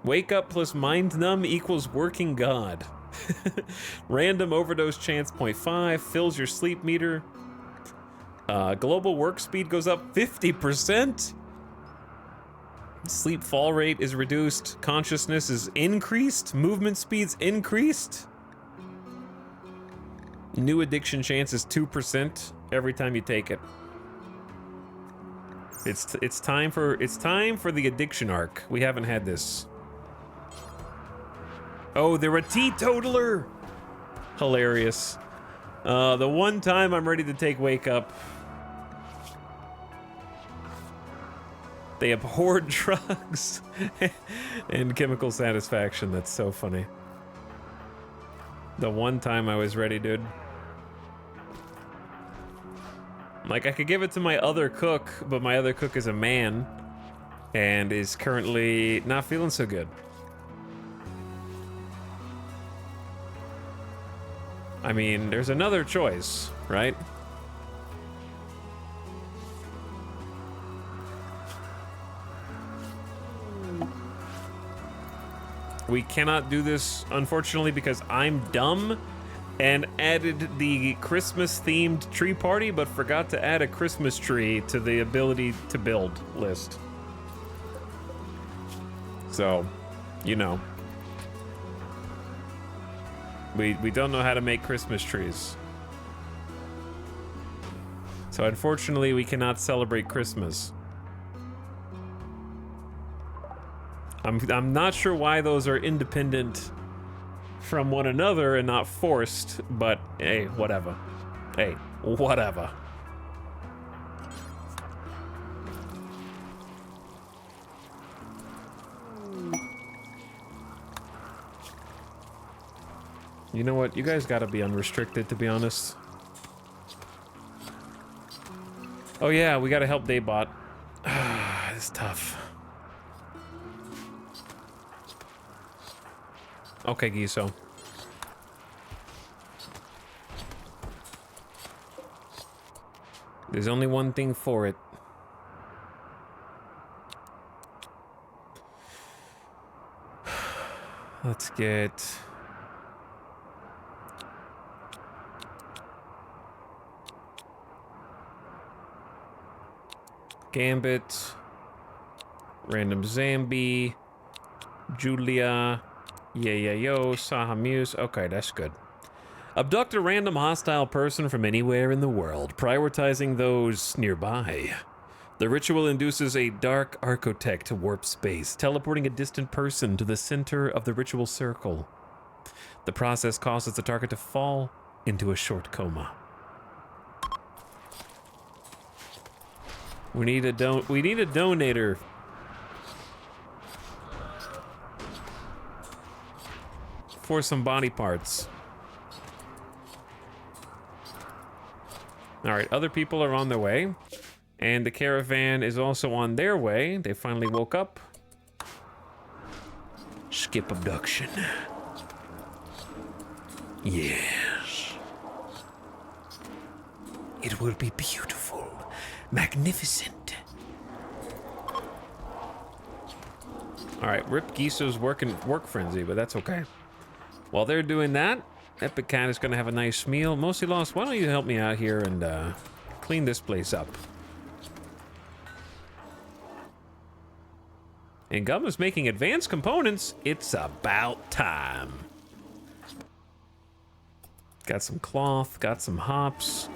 Wake Up plus Mind Numb equals Working God. Random overdose chance 0.5. Fills your sleep meter. Global work speed goes up 50%. Sleep fall rate is reduced, consciousness is increased, movement speed's increased. New addiction chance is 2% every time you take it. It's time for the addiction arc. We haven't had this. Oh, they're a teetotaler. Hilarious. The one time I'm ready to take Wake Up. They abhor drugs and chemical satisfaction. That's so funny. The one time I was ready, dude. Like, I could give it to my other cook, but my other cook is a man and is currently not feeling so good. I mean, there's another choice, right? We cannot do this, unfortunately, because I'm dumb and added the Christmas-themed tree party, but forgot to add a Christmas tree to the ability to build list. So, you know. We don't know how to make Christmas trees. So unfortunately, we cannot celebrate Christmas. I'm not sure why those are independent from one another and not forced, but hey, whatever. Hey, whatever. You know what? You guys gotta be unrestricted, to be honest. Oh yeah, we gotta help Daybot. It's tough. Okay, Giso. There's only one thing for it. Let's get... Gambit, Random Zambi, Julia, Yo, Saha Muse. Okay, that's good. Abduct a random hostile person from anywhere in the world, prioritizing those nearby. The ritual induces a dark architect warp space, teleporting a distant person to the center of the ritual circle. The process causes the target to fall into a short coma. We need a donator. For some body parts. All right, other people are on their way. And the caravan is also on their way. They finally woke up. Skip abduction. Yes. It will be beautiful. Magnificent. All right, Rip Giso's work frenzy, but that's okay. While they're doing that, Epic Cat is going to have a nice meal. Mostly Lost, why don't you help me out here and clean this place up? And Gum is making advanced components. It's about time. Got some cloth, got some hops.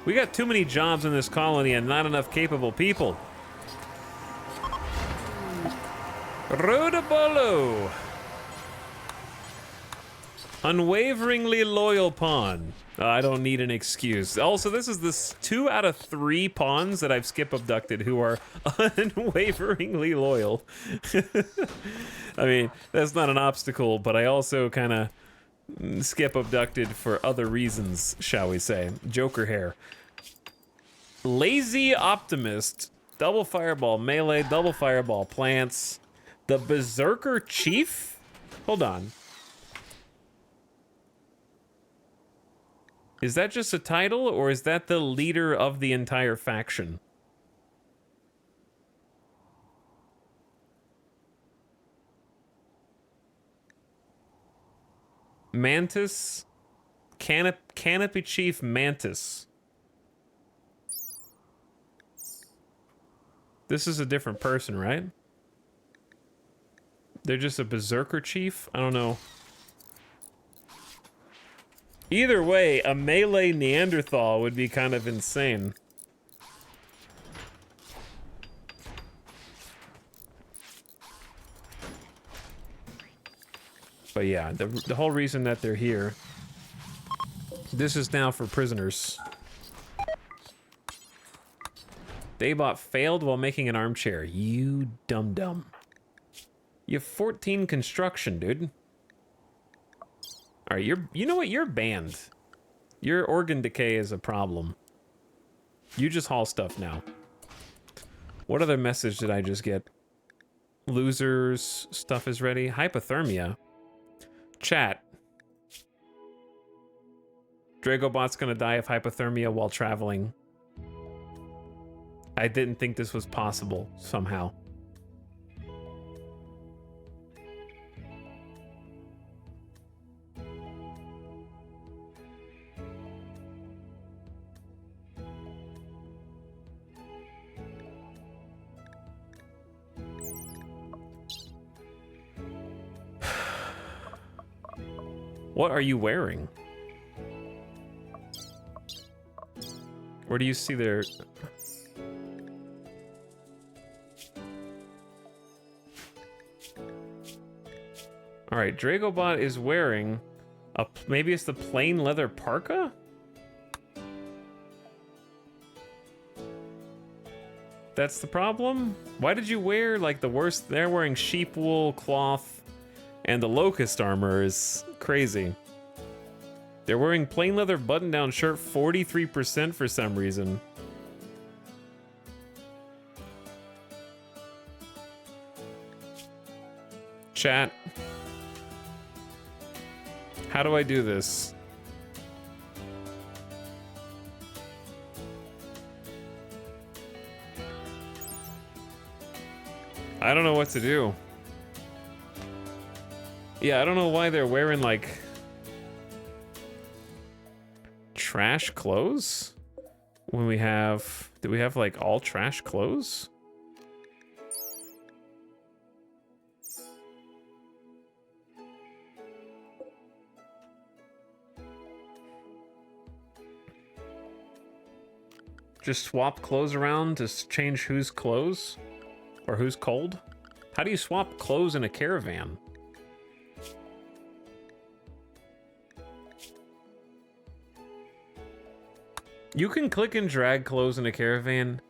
We got too many jobs in this colony and not enough capable people. Rodabolo. Unwaveringly loyal pawn. I don't need an excuse. Also, this is the 2 out of 3 pawns that I've skip abducted who are unwaveringly loyal. I mean, that's not an obstacle, but I also kind of skip abducted for other reasons, shall we say. Joker hair. Lazy Optimist. Double Fireball Melee, Double Fireball Plants. The Berserker Chief? Hold on. Is that just a title, or is that the leader of the entire faction? Mantis? Canopy Chief Mantis. This is a different person, right? They're just a Berserker Chief? I don't know. Either way, a melee Neanderthal would be kind of insane. But yeah, the whole reason that they're here... This is now for prisoners. Daybot failed while making an armchair. You dum-dum. You have 14 construction, dude. All right, you know what? You're banned. Your organ decay is a problem. You just haul stuff now. What other message did I just get? Losers stuff is ready. Hypothermia. Chat. Dragobot's gonna die of hypothermia while traveling. I didn't think this was possible somehow. What are you wearing? Where do you see their... Alright, Dragobot is wearing a... Maybe it's the plain leather parka? That's the problem? Why did you wear, like, the worst? They're wearing sheep wool, cloth, and the locust armor is crazy. They're wearing plain leather button-down shirt 43% for some reason. Chat. How do I do this? I don't know what to do. Yeah, I don't know why they're wearing, like, trash clothes when we have... Do we have, like, all trash clothes? Just swap clothes around to change who's clothes? Or who's cold? How do you swap clothes in a caravan? You can click and drag clothes in a caravan?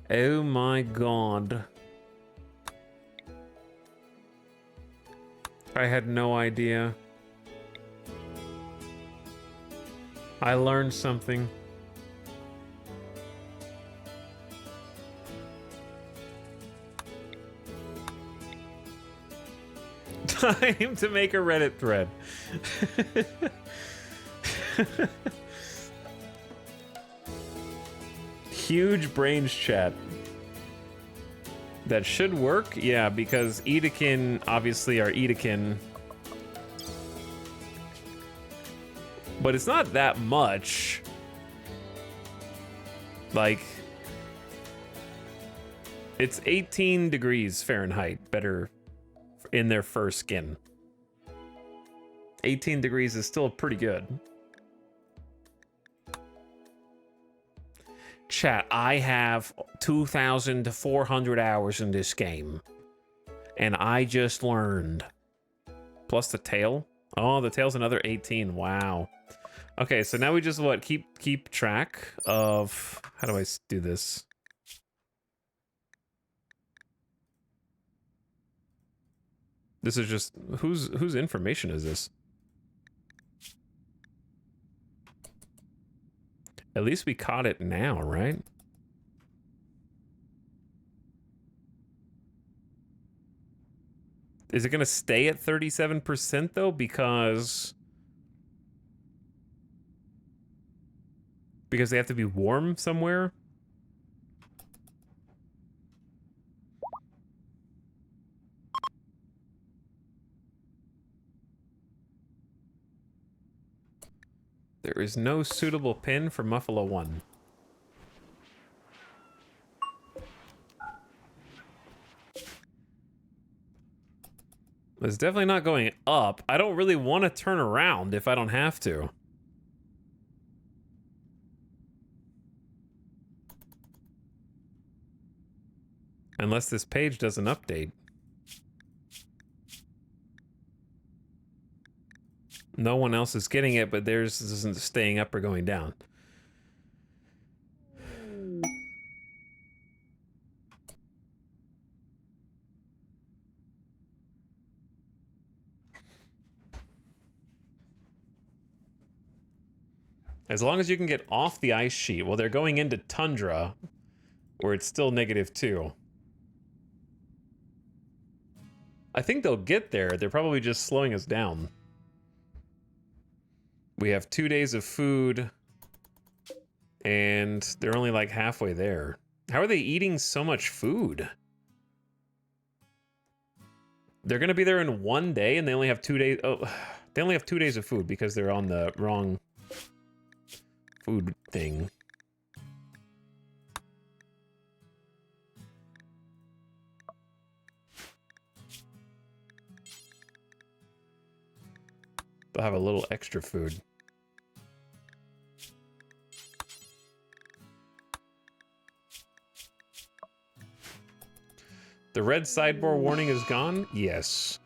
Oh my god. I had no idea. I learned something. Time to make a Reddit thread. Huge brains chat. That should work, yeah, because Edekin obviously are Edekin. But it's not that much. Like, it's 18 degrees Fahrenheit better in their fur skin. 18 degrees is still pretty good. Chat, I have 2,400 hours in this game. And I just learned. Plus the tail? Oh, the tail's another 18. Wow. Okay, so now we just, what, keep track of... How do I do this? This is just... Whose information is this? At least we caught it now, right? Is it going to stay at 37% though? Because they have to be warm somewhere? There is no suitable pin for Muffalo 1. It's definitely not going up. I don't really want to turn around if I don't have to. Unless this page doesn't update. No one else is getting it, but theirs isn't staying up or going down. As long as you can get off the ice sheet. Well, they're going into tundra, where it's still -2. I think they'll get there. They're probably just slowing us down. We have 2 days of food, and they're only like halfway there. How are they eating so much food? They're gonna be there in 1 day, and they only have 2 days. Oh, they only have 2 days of food because they're on the wrong food thing. They'll have a little extra food. The red sidebar warning is gone? Yes.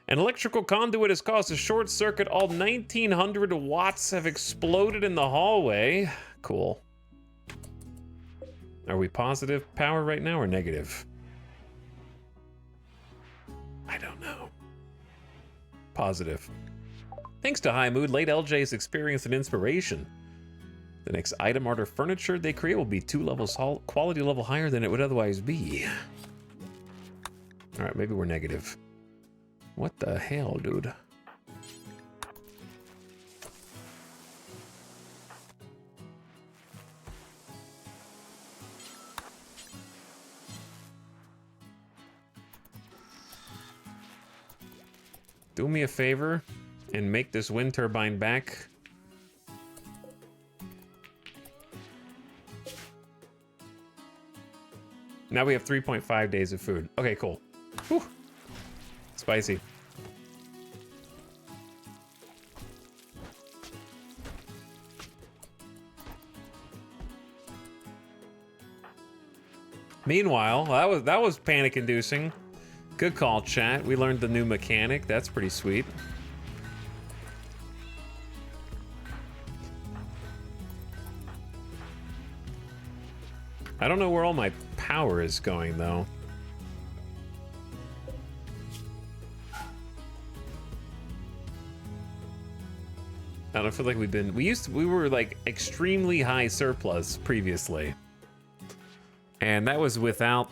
An electrical conduit has caused a short circuit. All 1900 watts have exploded in the hallway. Cool. Are we positive power right now or negative? I don't know. Positive. Thanks to High Mood, late LJ's experience and inspiration. The next item, art, or furniture they create will be 2 levels quality level higher than it would otherwise be. All right, maybe we're negative. What the hell, dude? Do me a favor and make this wind turbine back. Now we have 3.5 days of food. Okay, cool. Whew. Spicy. Meanwhile, that was panic-inducing. Good call, chat. We learned the new mechanic. That's pretty sweet. I don't know where all my power is going, though. I don't feel like we were like extremely high surplus previously. And that was without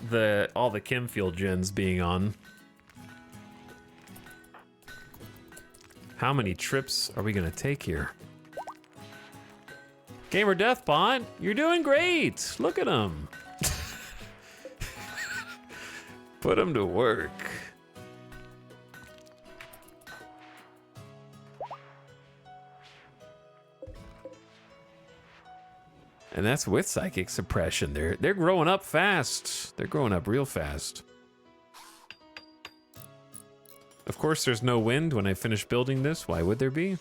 all the chem fuel gens being on. How many trips are we gonna take here? Gamer Deathbot, you're doing great. Look at him. Put him to work. And that's with psychic suppression. They're growing up fast. They're growing up real fast. Of course, there's no wind when I finish building this. Why would there be?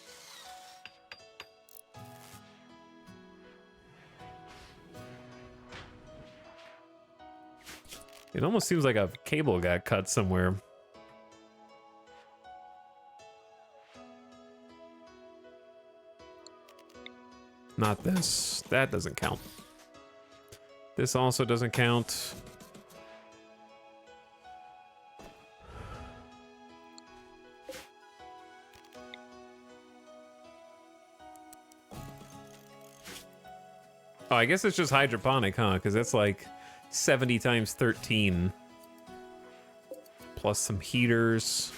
It almost seems like a cable got cut somewhere. Not this. That doesn't count. This also doesn't count. Oh, I guess it's just hydroponic, huh? Because that's like 70 times 13. Plus some heaters.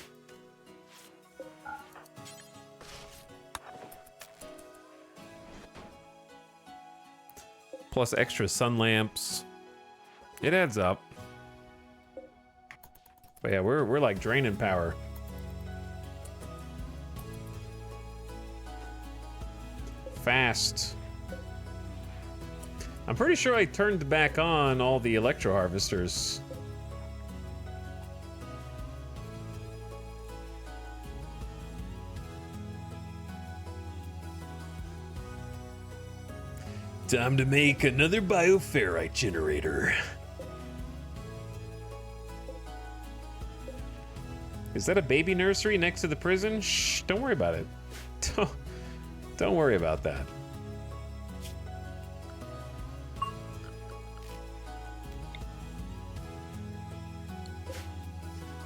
Plus extra sun lamps. It adds up. But yeah, we're like draining power. Fast. I'm pretty sure I turned back on all the electro harvesters. Time to make another bioferrite generator. Is that a baby nursery next to the prison? Shh, don't worry about it. Don't worry about that.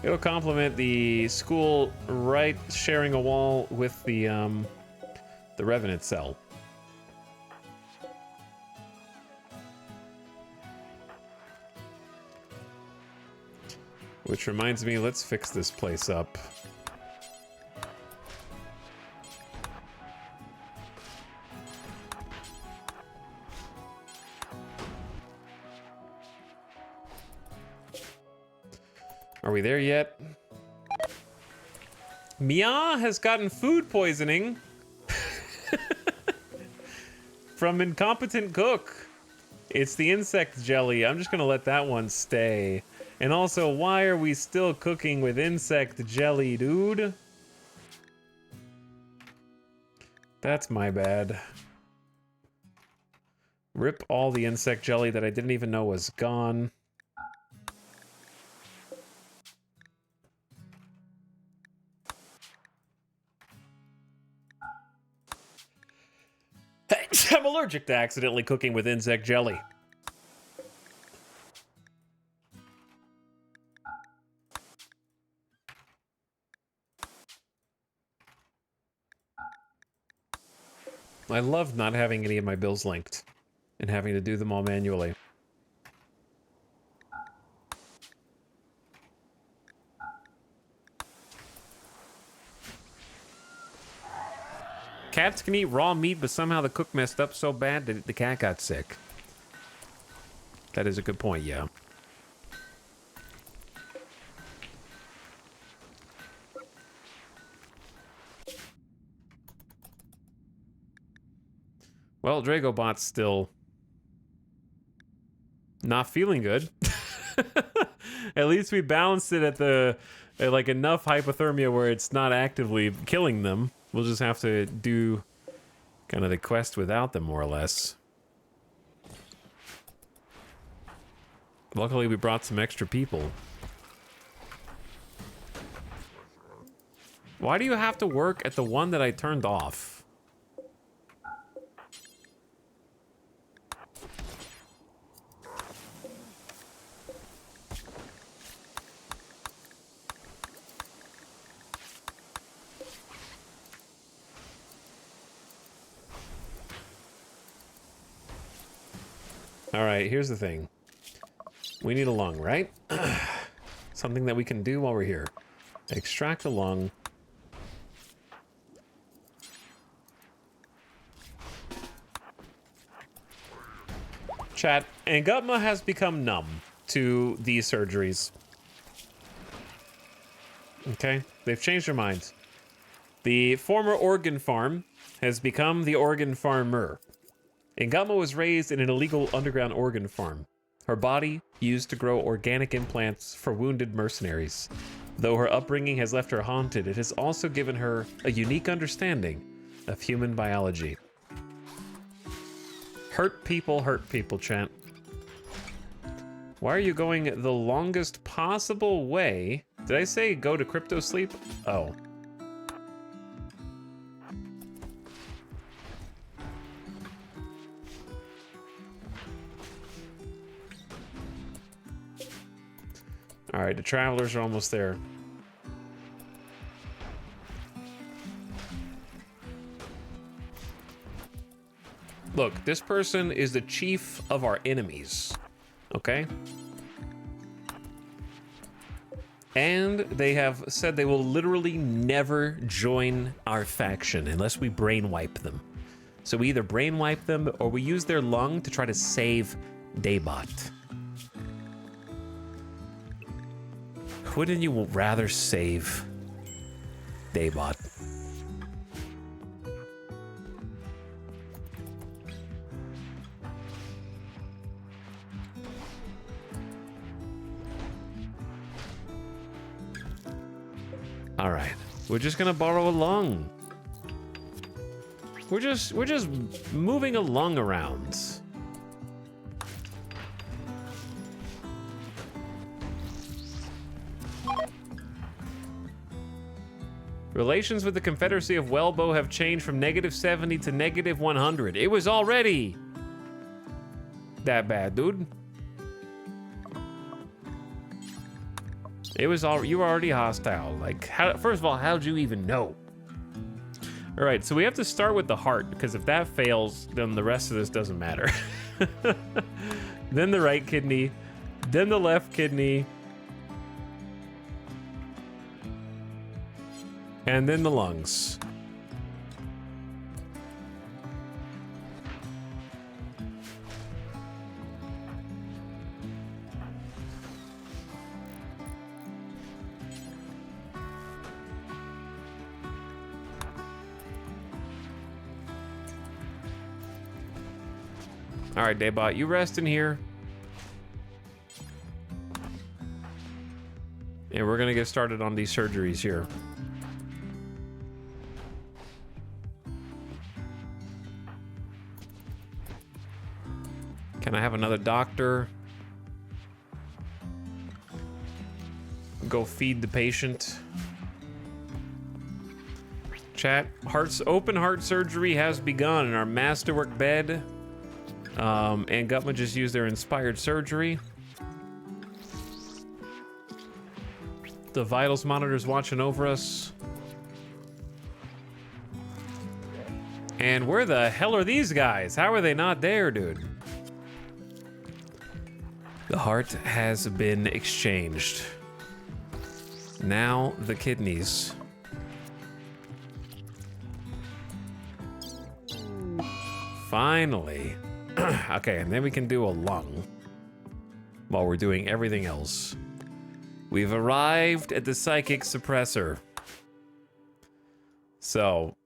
It'll complement the school right sharing a wall with the Revenant cell. Which reminds me, let's fix this place up. Are we there yet? Mia has gotten food poisoning from incompetent cook. It's the insect jelly. I'm just gonna let that one stay. And also, why are we still cooking with insect jelly, dude? That's my bad. Rip all the insect jelly that I didn't even know was gone. I'm allergic to accidentally cooking with insect jelly. I love not having any of my bills linked and having to do them all manually. Cats can eat raw meat, but somehow the cook messed up so bad that the cat got sick. That is a good point, yeah. Well, Dragobot's still not feeling good. At least we balanced it at like enough hypothermia where it's not actively killing them. We'll just have to do kind of the quest without them, more or less. Luckily, we brought some extra people. Why do you have to work at the one that I turned off? All right, here's the thing. We need a lung, right? Something that we can do while we're here. Extract a lung. Chat, Angutma has become numb to these surgeries. Okay, they've changed their minds. The former organ farm has become the organ farmer. Angutma was raised in an illegal underground organ farm. Her body used to grow organic implants for wounded mercenaries. Though her upbringing has left her haunted, it has also given her a unique understanding of human biology. Hurt people, chat. Why are you going the longest possible way? Did I say go to crypto sleep? Oh. All right, the travelers are almost there. Look, this person is the chief of our enemies, okay? And they have said they will literally never join our faction unless we brainwipe them. So we either brainwipe them or we use their lung to try to save Daybot. Wouldn't you rather save Daybot? All right, we're just gonna borrow a lung. We're just moving a lung around. Relations with the Confederacy of Welbo have changed from -70 to -100. It was already that bad, dude. It was you were already hostile. Like, first of all, how'd you even know? All right, so we have to start with the heart, because if that fails, then the rest of this doesn't matter. Then the right kidney, then the left kidney, and then the lungs. All right, Daybot, you rest in here. And we're gonna get started on these surgeries here. Can I have another doctor? Go feed the patient. Chat, open heart surgery has begun in our masterwork bed. And Gutman just used their inspired surgery. The vitals monitor's watching over us. And where the hell are these guys? How are they not there, dude? The heart has been exchanged. Now the kidneys. Finally. Okay, and then we can do a lung while we're doing everything else. We've arrived at the psychic suppressor. So,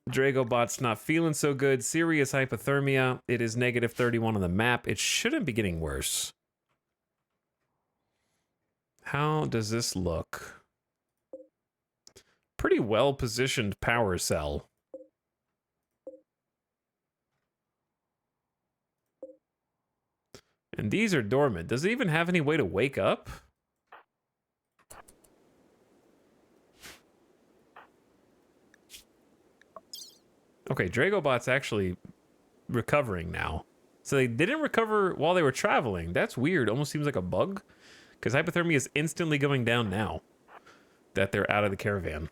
Dragobot's not feeling so good. Serious hypothermia. It is negative 31 on the map. It shouldn't be getting worse. How does this look? Pretty well positioned power cell. And these are dormant. Does it even have any way to wake up? Okay, Dragobot's actually recovering now. So they didn't recover while they were traveling. That's weird. Almost seems like a bug. Because hypothermia is instantly going down now that they're out of the caravan.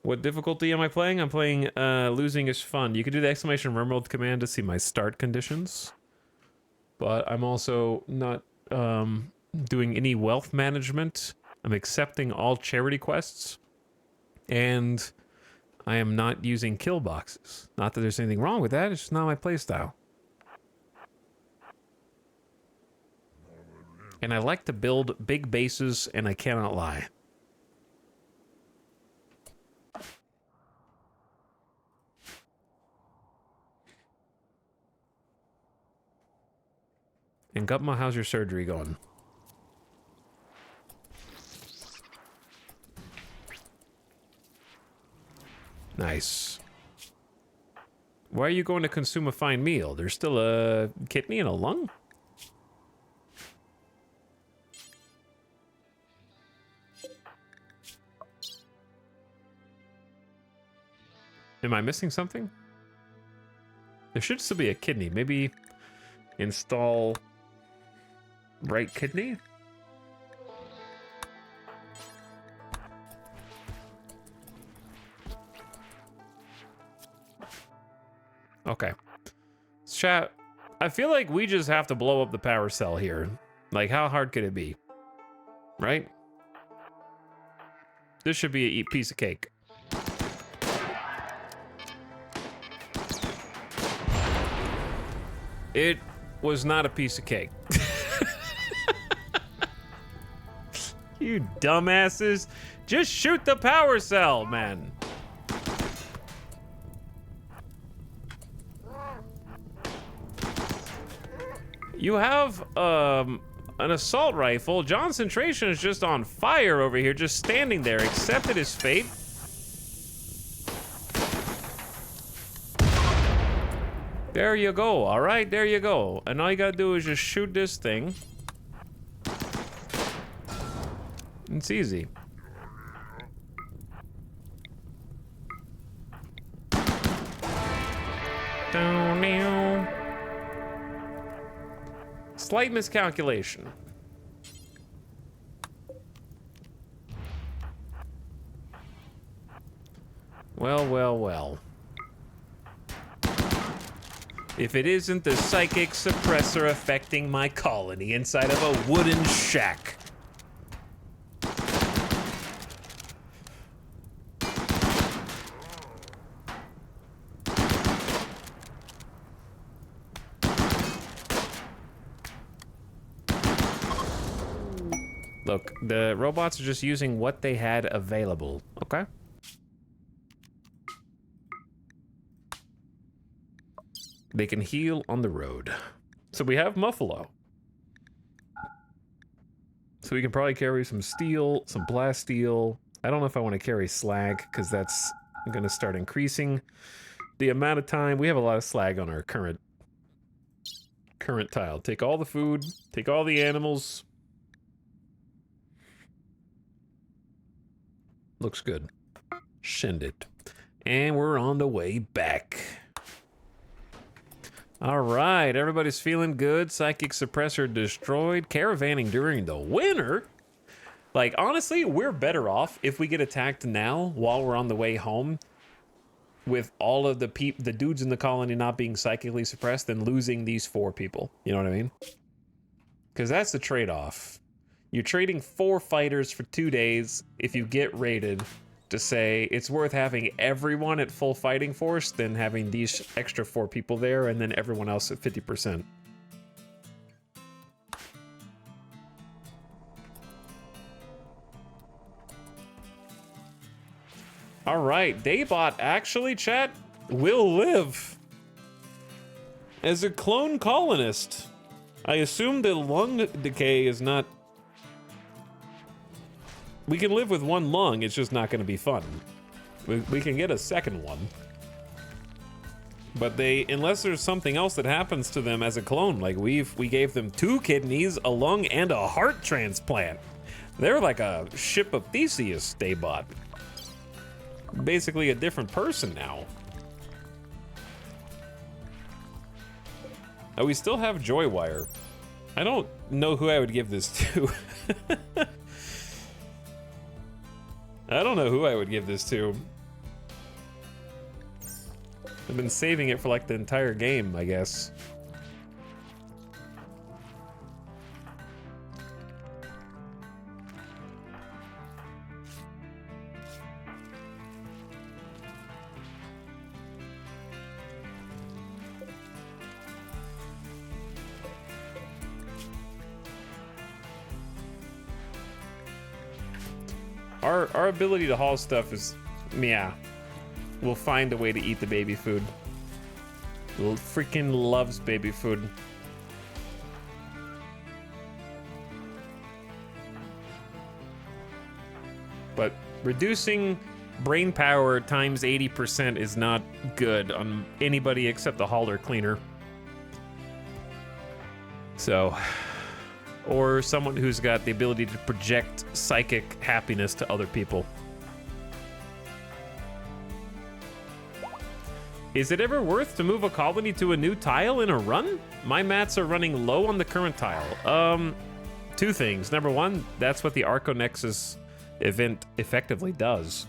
What difficulty am I playing? I'm playing Losing is Fun. You can do the exclamation RimWorld command to see my start conditions. But I'm also not doing any wealth management. I'm accepting all charity quests. And I am not using kill boxes. Not that there's anything wrong with that, it's just not my playstyle. And I like to build big bases, and I cannot lie. And Gutma, how's your surgery going? Nice. Why are you going to consume a fine meal? There's still a kidney and a lung? Am I missing something? There should still be a kidney. Maybe install right kidney? Okay. Chat, I feel like we just have to blow up the power cell here. Like, how hard could it be? Right? This should be a piece of cake. It was not a piece of cake. You dumbasses. Just shoot the power cell, man. You have an assault rifle. Johnson Tration is just on fire over here, just standing there, accepted his fate. There you go. All right, there you go. And all you gotta do is just shoot this thing. It's easy. Slight miscalculation. Well, well, well. If it isn't the psychic suppressor affecting my colony inside of a wooden shack. Look, the robots are just using what they had available, okay? They can heal on the road. So we have Muffalo. So we can probably carry some steel, some blast steel. I don't know if I want to carry slag, because that's I'm gonna start increasing the amount of time. We have a lot of slag on our current tile. Take all the food, take all the animals. Looks good. Send it. And we're on the way back. All right, everybody's feeling good. Psychic suppressor destroyed. Caravanning during the winter. Like, honestly, we're better off if we get attacked now while we're on the way home with all of the dudes in the colony not being psychically suppressed than losing these 4 people. You know what I mean? Because that's the trade-off. You're trading 4 fighters for 2 days if you get raided to say it's worth having everyone at full fighting force than having these extra 4 people there and then everyone else at 50%. All right, Daybot actually, chat, will live as a clone colonist. I assume the lung decay is not... We can live with 1 lung, it's just not going to be fun. We can get a second one. But unless there's something else that happens to them as a clone, like we gave them 2 kidneys, a lung, and a heart transplant. They're like a ship of Theseus, Daybot. Basically a different person now. Oh, we still have Joywire. I don't know who I would give this to. I don't know who I would give this to. I've been saving it for like the entire game, I guess. Our ability to haul stuff is, yeah. We'll find a way to eat the baby food. Freaking loves baby food. But reducing brain power times 80% is not good on anybody except the hauler cleaner. So, or someone who's got the ability to project psychic happiness to other people. Is it ever worth to move a colony to a new tile in a run? My mats are running low on the current tile. 2 things. Number 1, that's what the Arconexus event effectively does,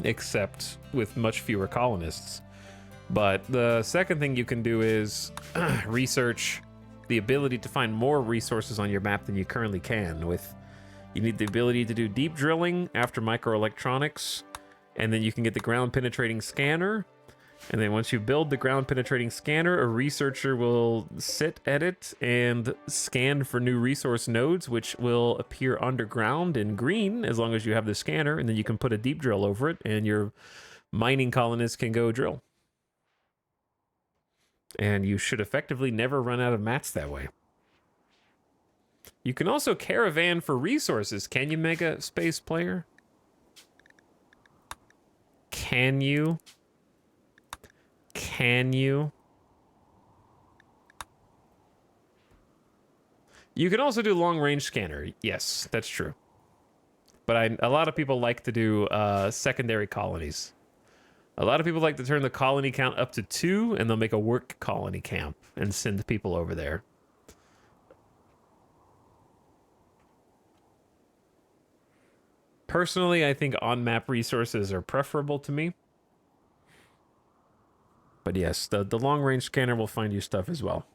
except with much fewer colonists. But the second thing you can do is research the ability to find more resources on your map than you currently can. You need the ability to do deep drilling after microelectronics, and then you can get the ground penetrating scanner. And then once you build the ground penetrating scanner, a researcher will sit at it and scan for new resource nodes, which will appear underground in green as long as you have the scanner, and then you can put a deep drill over it and your mining colonists can go drill. And you should effectively never run out of mats that way. You can also caravan for resources. Can you, Mega Space Player? Can you? Can you? You can also do long-range scanner. Yes, that's true. But a lot of people like to do secondary colonies. A lot of people like to turn the colony count up to 2, and they'll make a work colony camp and send people over there. Personally, I think on-map resources are preferable to me. But yes, the long-range scanner will find you stuff as well.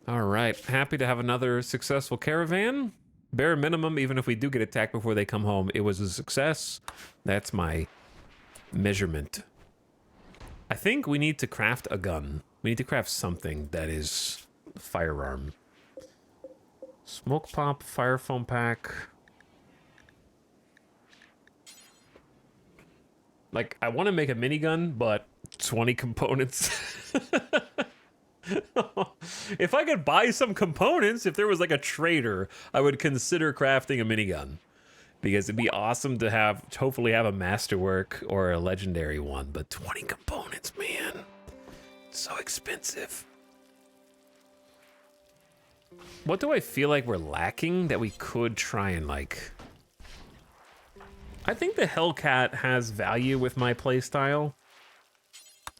All right, happy to have another successful caravan. Bare minimum, even if we do get attacked before they come home, it was a success. That's my measurement. I think we need to craft a gun. We need to craft something that is a firearm. Smoke pop, fire foam pack. Like, I want to make a minigun, but 20 components. If I could buy some components, if there was like a trader, I would consider crafting a minigun. Because it'd be awesome to have, hopefully have a masterwork or a legendary one. But 20 components, man. It's so expensive. What do I feel like we're lacking that we could try and like... I think the Hellcat has value with my playstyle.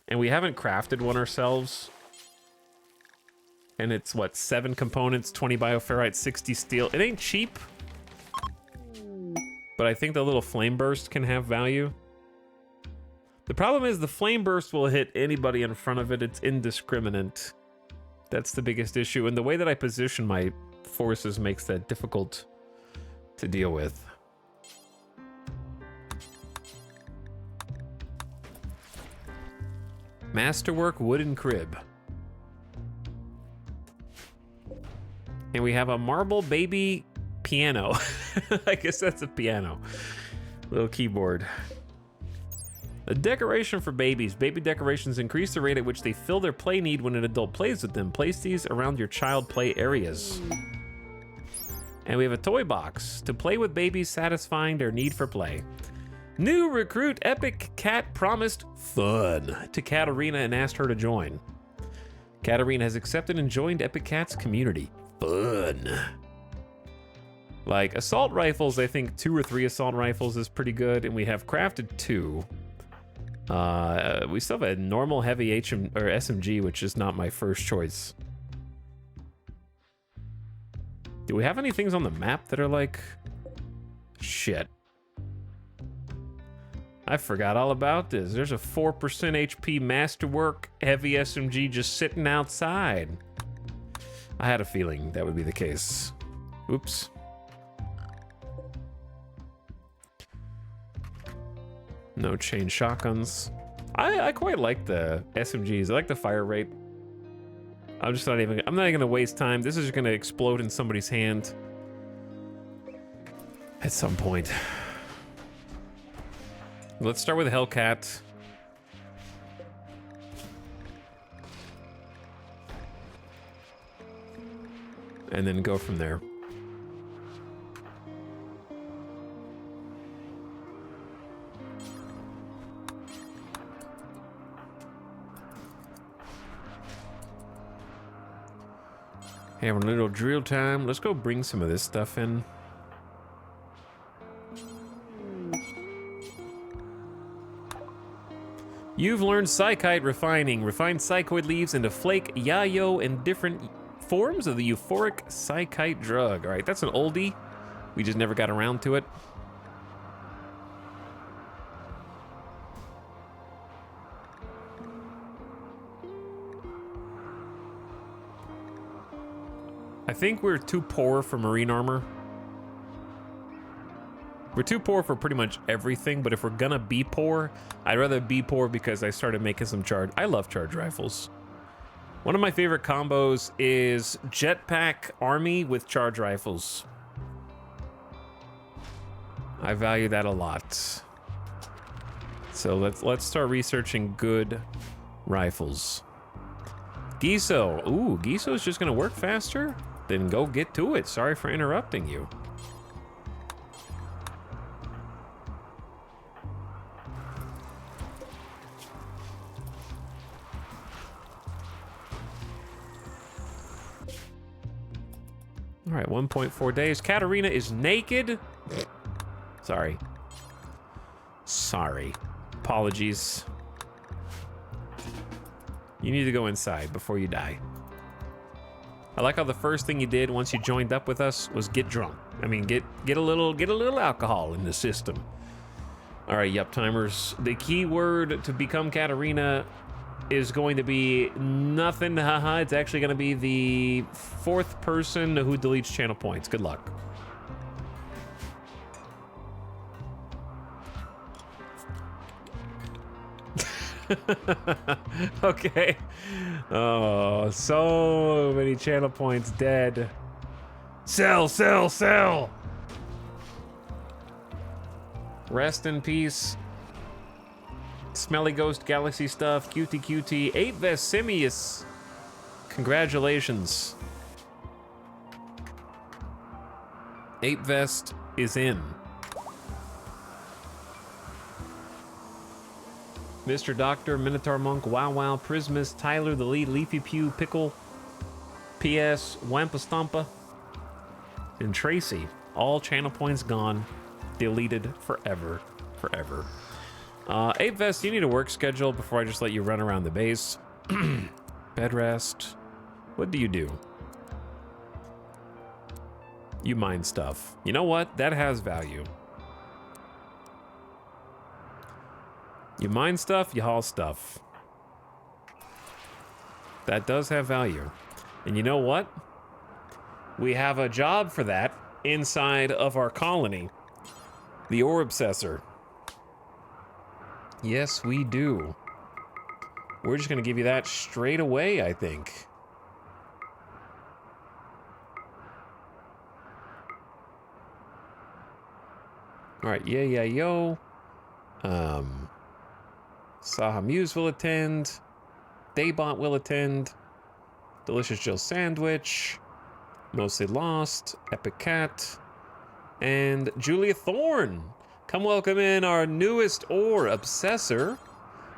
And we haven't crafted one ourselves. And it's, what, 7 components, 20 bioferrite, 60 steel. It ain't cheap. But I think the little flame burst can have value. The problem is the flame burst will hit anybody in front of it. It's indiscriminate. That's the biggest issue. And the way that I position my forces makes that difficult to deal with. Masterwork wooden crib. And we have a marble baby piano. I guess that's a piano. Little keyboard. A decoration for babies. Baby decorations increase the rate at which they fill their play need when an adult plays with them. Place these around your child play areas. And we have a toy box to play with babies, satisfying their need for play. New recruit Epic Cat promised fun to Katarina and asked her to join. Katarina has accepted and joined Epic Cat's community. Fun. Like, assault rifles, I think 2 or 3 assault rifles is pretty good, and we have crafted 2. We still have a normal heavy SMG, which is not my first choice. Do we have any things on the map that are like... Shit. I forgot all about this. There's a 4% HP Masterwork heavy SMG just sitting outside. I had a feeling that would be the case. Oops. No chain shotguns. I quite like the SMGs. I like the fire rate. I'm not even gonna waste time. This is just gonna explode in somebody's hand at some point. Let's start with Hellcat. And then go from there. Having a little drill time. Let's go bring some of this stuff in. You've learned psychite refining. Refine psychoid leaves into flake, yayo, and different forms of the euphoric psychite drug. All right, that's an oldie. We just never got around to it. I think we're too poor for marine armor. We're too poor for pretty much everything, but if we're gonna be poor, I'd rather be poor because I started making some charge. I love charge rifles. One of my favorite combos is jetpack army with charge rifles. I value that a lot. So let's start researching good rifles. Giso. Ooh, Giso's just gonna work faster? Then go get to it. Sorry for interrupting you. All right, 1.4 days. Katarina is naked. Sorry. Sorry. Apologies. You need to go inside before you die. I like how the first thing you did once you joined up with us was get drunk. I mean, get a little alcohol in the system. All right, yup timers. The key word to become Katarina is going to be nothing, haha. It's actually going to be the 4th person who deletes channel points. Good luck. Okay. Oh, so many channel points dead. Sell, sell, sell. Rest in peace. Smelly Ghost Galaxy stuff, cutie cutie, 8 Vest Simius. Congratulations. 8 Vest is in. Mr. Doctor, Minotaur Monk, Wow Wow, Prismus, Tyler the Lead, Leafy Pew, Pickle, PS, Wampa Stompa, and Tracy. All channel points gone. Deleted forever. Forever. 8 Vest, you need a work schedule before I just let you run around the base. Bed rest. What do? You mine stuff. You know what? That has value. You mine stuff, you haul stuff. That does have value. And you know what? We have a job for that inside of our colony. The Ore Obsessor. Yes, we do. We're just gonna give you that straight away, I think. All right, yeah, yo. Saha Muse will attend. Daybot will attend. Delicious Jill Sandwich. Mostly Lost. Epic Cat. And Julia Thorne. Come welcome in our newest Ore Obsessor,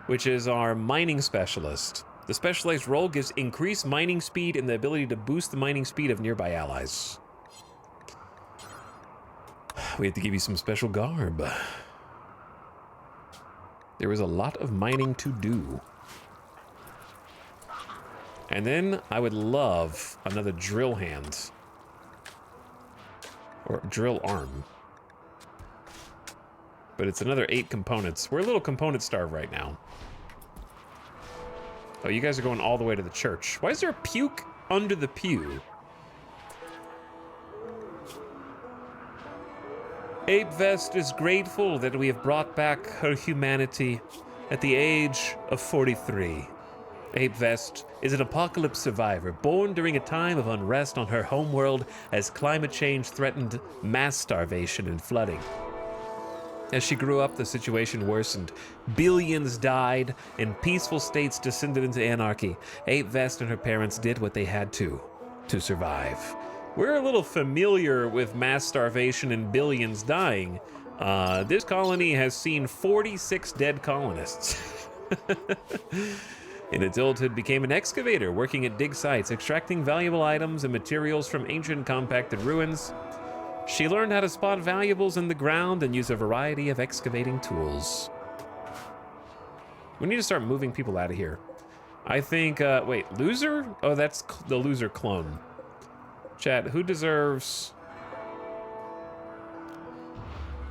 which is our mining specialist. The specialized role gives increased mining speed and the ability to boost the mining speed of nearby allies. We have to give you some special garb. There is a lot of mining to do. And then I would love another drill hand. Or drill arm. But it's another 8 components. We're a little component starved right now. Oh, you guys are going all the way to the church. Why is there a puke under the pew? 8 Vest is grateful that we have brought back her humanity at the age of 43. 8 Vest is an apocalypse survivor born during a time of unrest on her homeworld as climate change threatened mass starvation and flooding. As she grew up, the situation worsened. Billions died, and peaceful states descended into anarchy. 8 Vest and her parents did what they had to survive. We're a little familiar with mass starvation and billions dying. This colony has seen 46 dead colonists. In adulthood, became an excavator, working at dig sites, extracting valuable items and materials from ancient compacted ruins. She learned how to spot valuables in the ground and use a variety of excavating tools. We need to start moving people out of here. I think, wait, loser? Oh, that's the loser clone. Chat, who deserves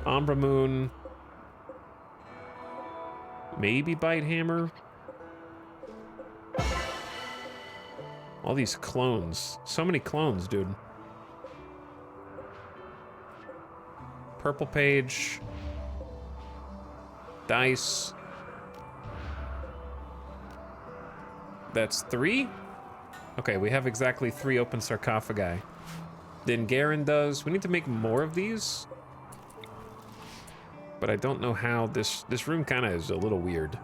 Umbra Moon? Maybe Bite Hammer? All these clones. So many clones, dude. Purple Page. Dice. That's 3? Okay, we have exactly 3 open sarcophagi. Then Garen does. We need to make more of these. But I don't know how. This room kind of is a little weird.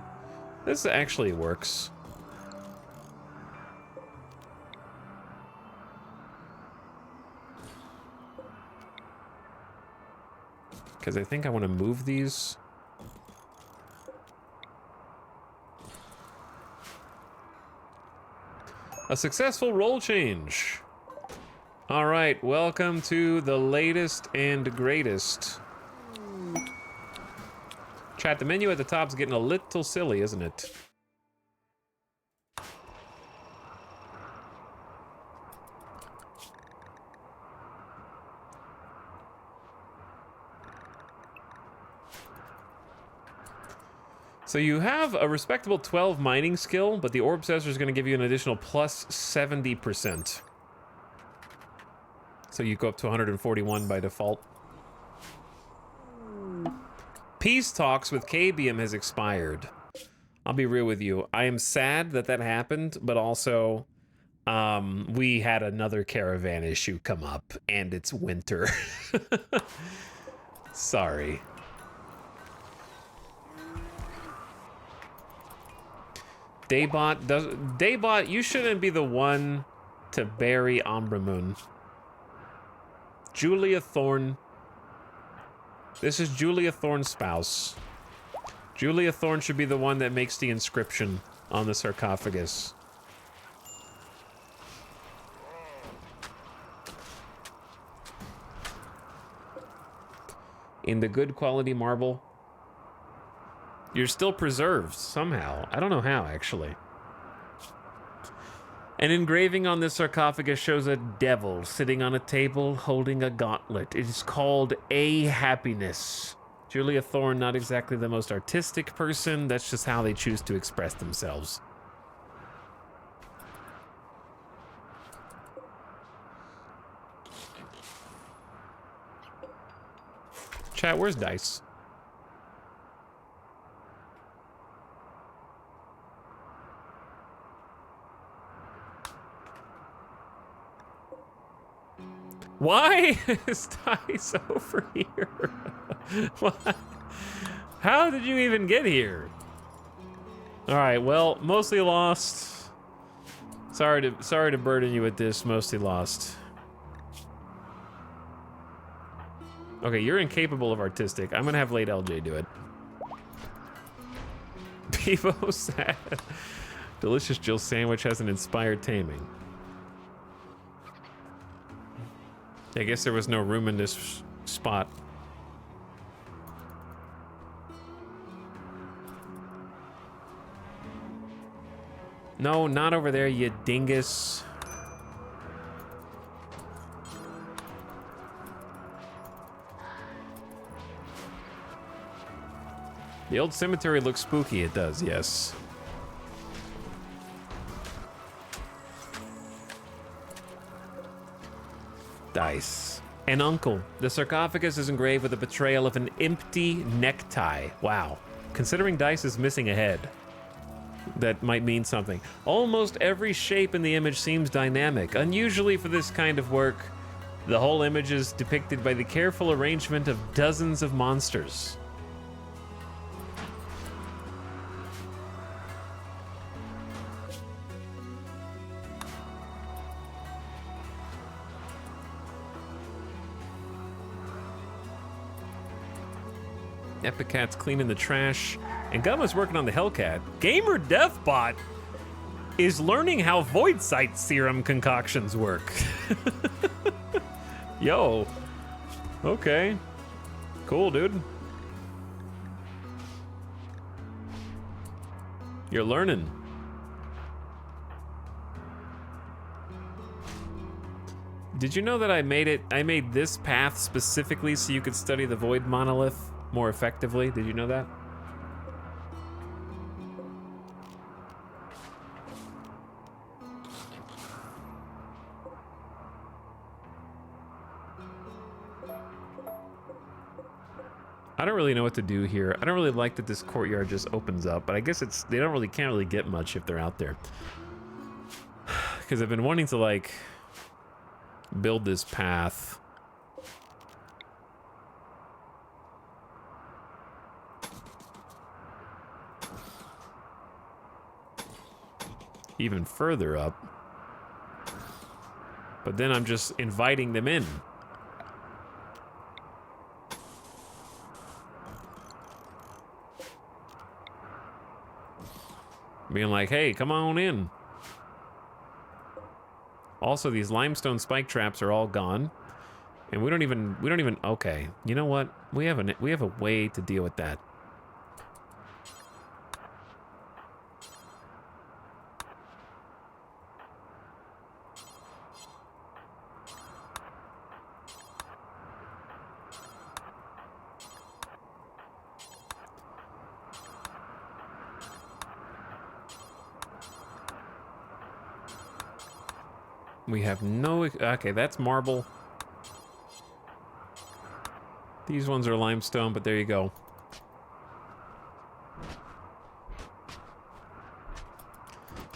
This actually works. Because I think I want to move these. A successful role change. All right, welcome to the latest and greatest. Chat, the menu at the top's getting a little silly, isn't it? So you have a respectable 12 mining skill, but the Ore Obsessor is going to give you an additional plus 70%. So you go up to 141 by default. Peace talks with KBM has expired. I'll be real with you. I am sad that that happened, but also we had another caravan issue come up, and it's winter. Sorry. Daybot, you shouldn't be the one to bury Umbra Moon. Julia Thorne. This is Julia Thorne's spouse. Julia Thorne should be the one that makes the inscription on the sarcophagus. In the good quality marble. You're still preserved somehow. I don't know how, actually. An engraving on this sarcophagus shows a devil sitting on a table holding a gauntlet. It is called A Happiness. Julia Thorne, not exactly the most artistic person. That's just how they choose to express themselves. Chat, where's Dice? Why is Dice over here? What? How did you even get here? All right, well, mostly lost. Sorry to burden you with this. Mostly lost. Okay, you're incapable of artistic. I'm gonna have late LJ do it. Bevo sad. Delicious Jill sandwich has an inspired taming. I guess there was no room in this spot. No, not over there, you dingus. The old cemetery looks spooky, it does, yes. Dice. An uncle. The sarcophagus is engraved with a portrayal of an empty necktie. Wow. Considering Dice is missing a head, that might mean something. Almost every shape in the image seems dynamic. Unusually for this kind of work, the whole image is depicted by the careful arrangement of dozens of monsters. Epicat's cleaning the trash, and Gumma's working on the Hellcat. Gamer Deathbot is learning how Void Sight serum concoctions work. Yo. Okay. Cool, dude. You're learning. Did you know that I made this path specifically so you could study the Void Monolith more effectively? Did you know that? I don't really know what to do here. I don't really like that this courtyard just opens up, but I guess they can't really get much if they're out there. Because I've been wanting to like build this path. Even further up. But then I'm just inviting them in. Being like, hey, come on in. Also, these limestone spike traps are all gone. And we don't even, okay. You know what? We have a way to deal with that. We have no... Okay, that's marble. These ones are limestone, but there you go.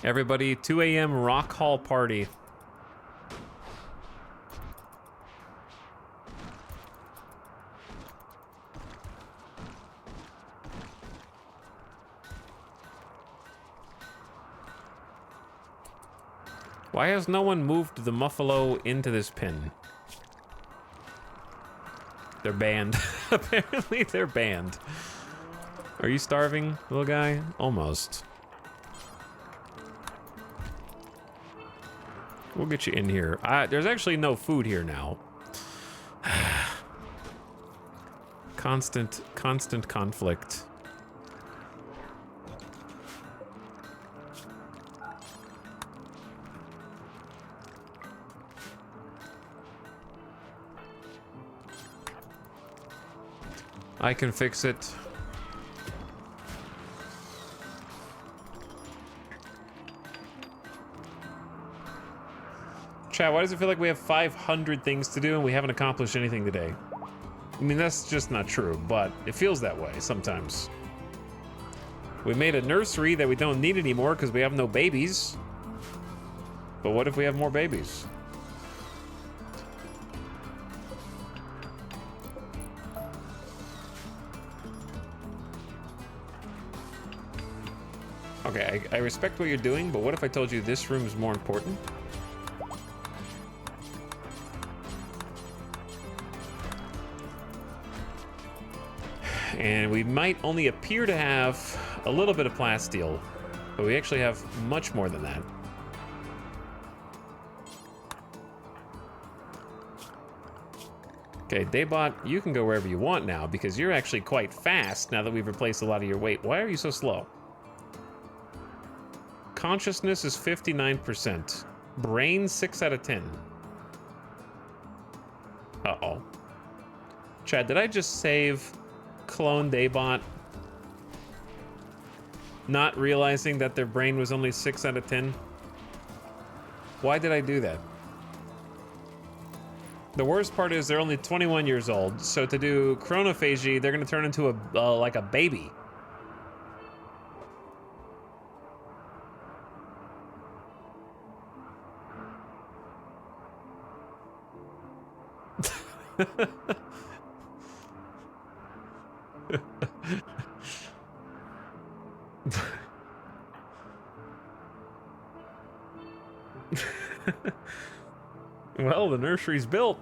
Everybody, 2 a.m. Rock Hall party. Why has no one moved the Muffalo into this pin? They're banned. Apparently they're banned. Are you starving, little guy? Almost. We'll get you in here. There's actually no food here now. Constant conflict. I can fix it. Chat, why does it feel like we have 500 things to do and we haven't accomplished anything today? I mean, that's just not true, but it feels that way sometimes. We made a nursery that we don't need anymore because we have no babies. But what if we have more babies? Okay, I respect what you're doing, but what if I told you this room is more important? And we might only appear to have a little bit of plasteel, but we actually have much more than that. Okay, Daybot, you can go wherever you want now because you're actually quite fast now that we've replaced a lot of your weight. Why are you so slow? Consciousness is 59%. Brain, 6 out of 10. Uh-oh. Chad, did I just save clone Daybot? Not realizing that their brain was only 6 out of 10? Why did I do that? The worst part is they're only 21 years old, so to do chronophagy, they're gonna turn into a like a baby. Well, the nursery's built.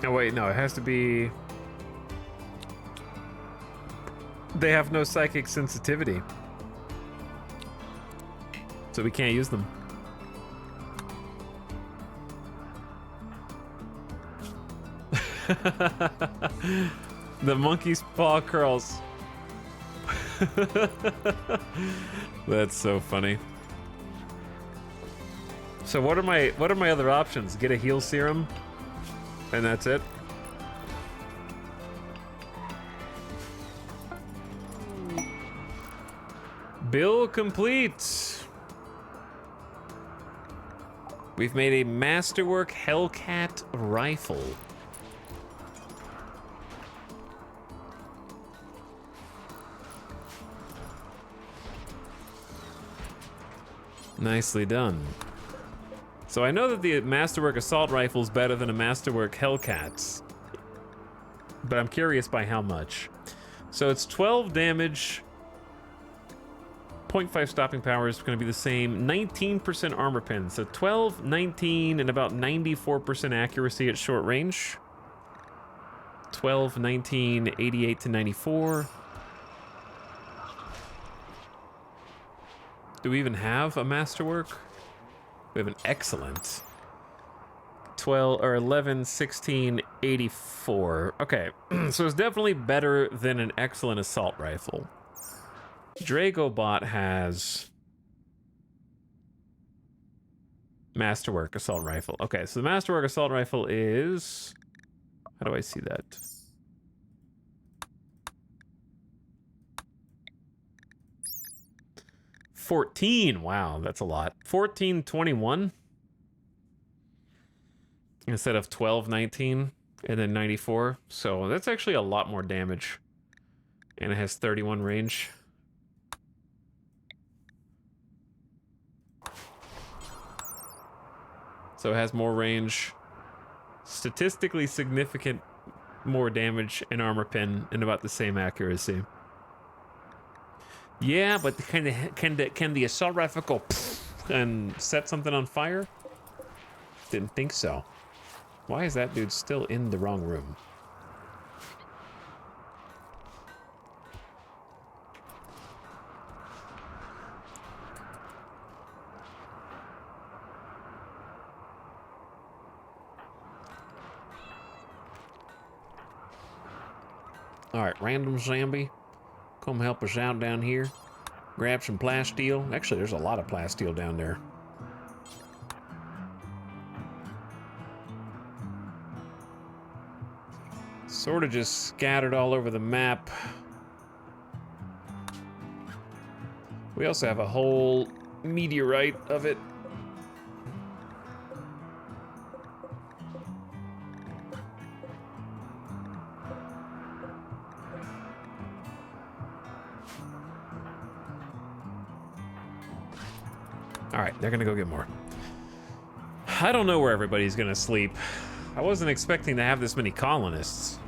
Oh wait, no, it has to be... They have no psychic sensitivity. So we can't use them. The monkey's paw curls. That's so funny. So what are my other options? Get a heal serum, and that's it. Bill complete. We've made a Masterwork Hellcat rifle. Nicely done. So I know that the Masterwork Assault Rifle is better than a Masterwork Hellcat, but I'm curious by how much. So it's 12 damage, 0.5 stopping power is going to be the same, 19% armor pen. So 12, 19, and about 94% accuracy at short range. 12, 19, 88 to 94. Do we even have a Masterwork? We have an excellent. 12 or 11, 16, 84. Okay, so it's definitely better than an excellent assault rifle. Dragobot has Masterwork assault rifle. Okay, so the Masterwork assault rifle is... How do I see that? $14. Wow, that's a lot. 1421 instead of 1219 and then 94. So that's actually a lot more damage. And it has 31 range. So it has more range. Statistically significant more damage and armor pin and about the same accuracy. Yeah, but can the assault rifle go and set something on fire? Didn't think so. Why is that dude still in the wrong room? All right, random zombie, come help us out down here. Grab some plasteel. Actually, there's a lot of plasteel down there. Sort of just scattered all over the map. We also have a whole meteorite of it. All right, they're gonna go get more. I don't know where everybody's gonna sleep. I wasn't expecting to have this many colonists.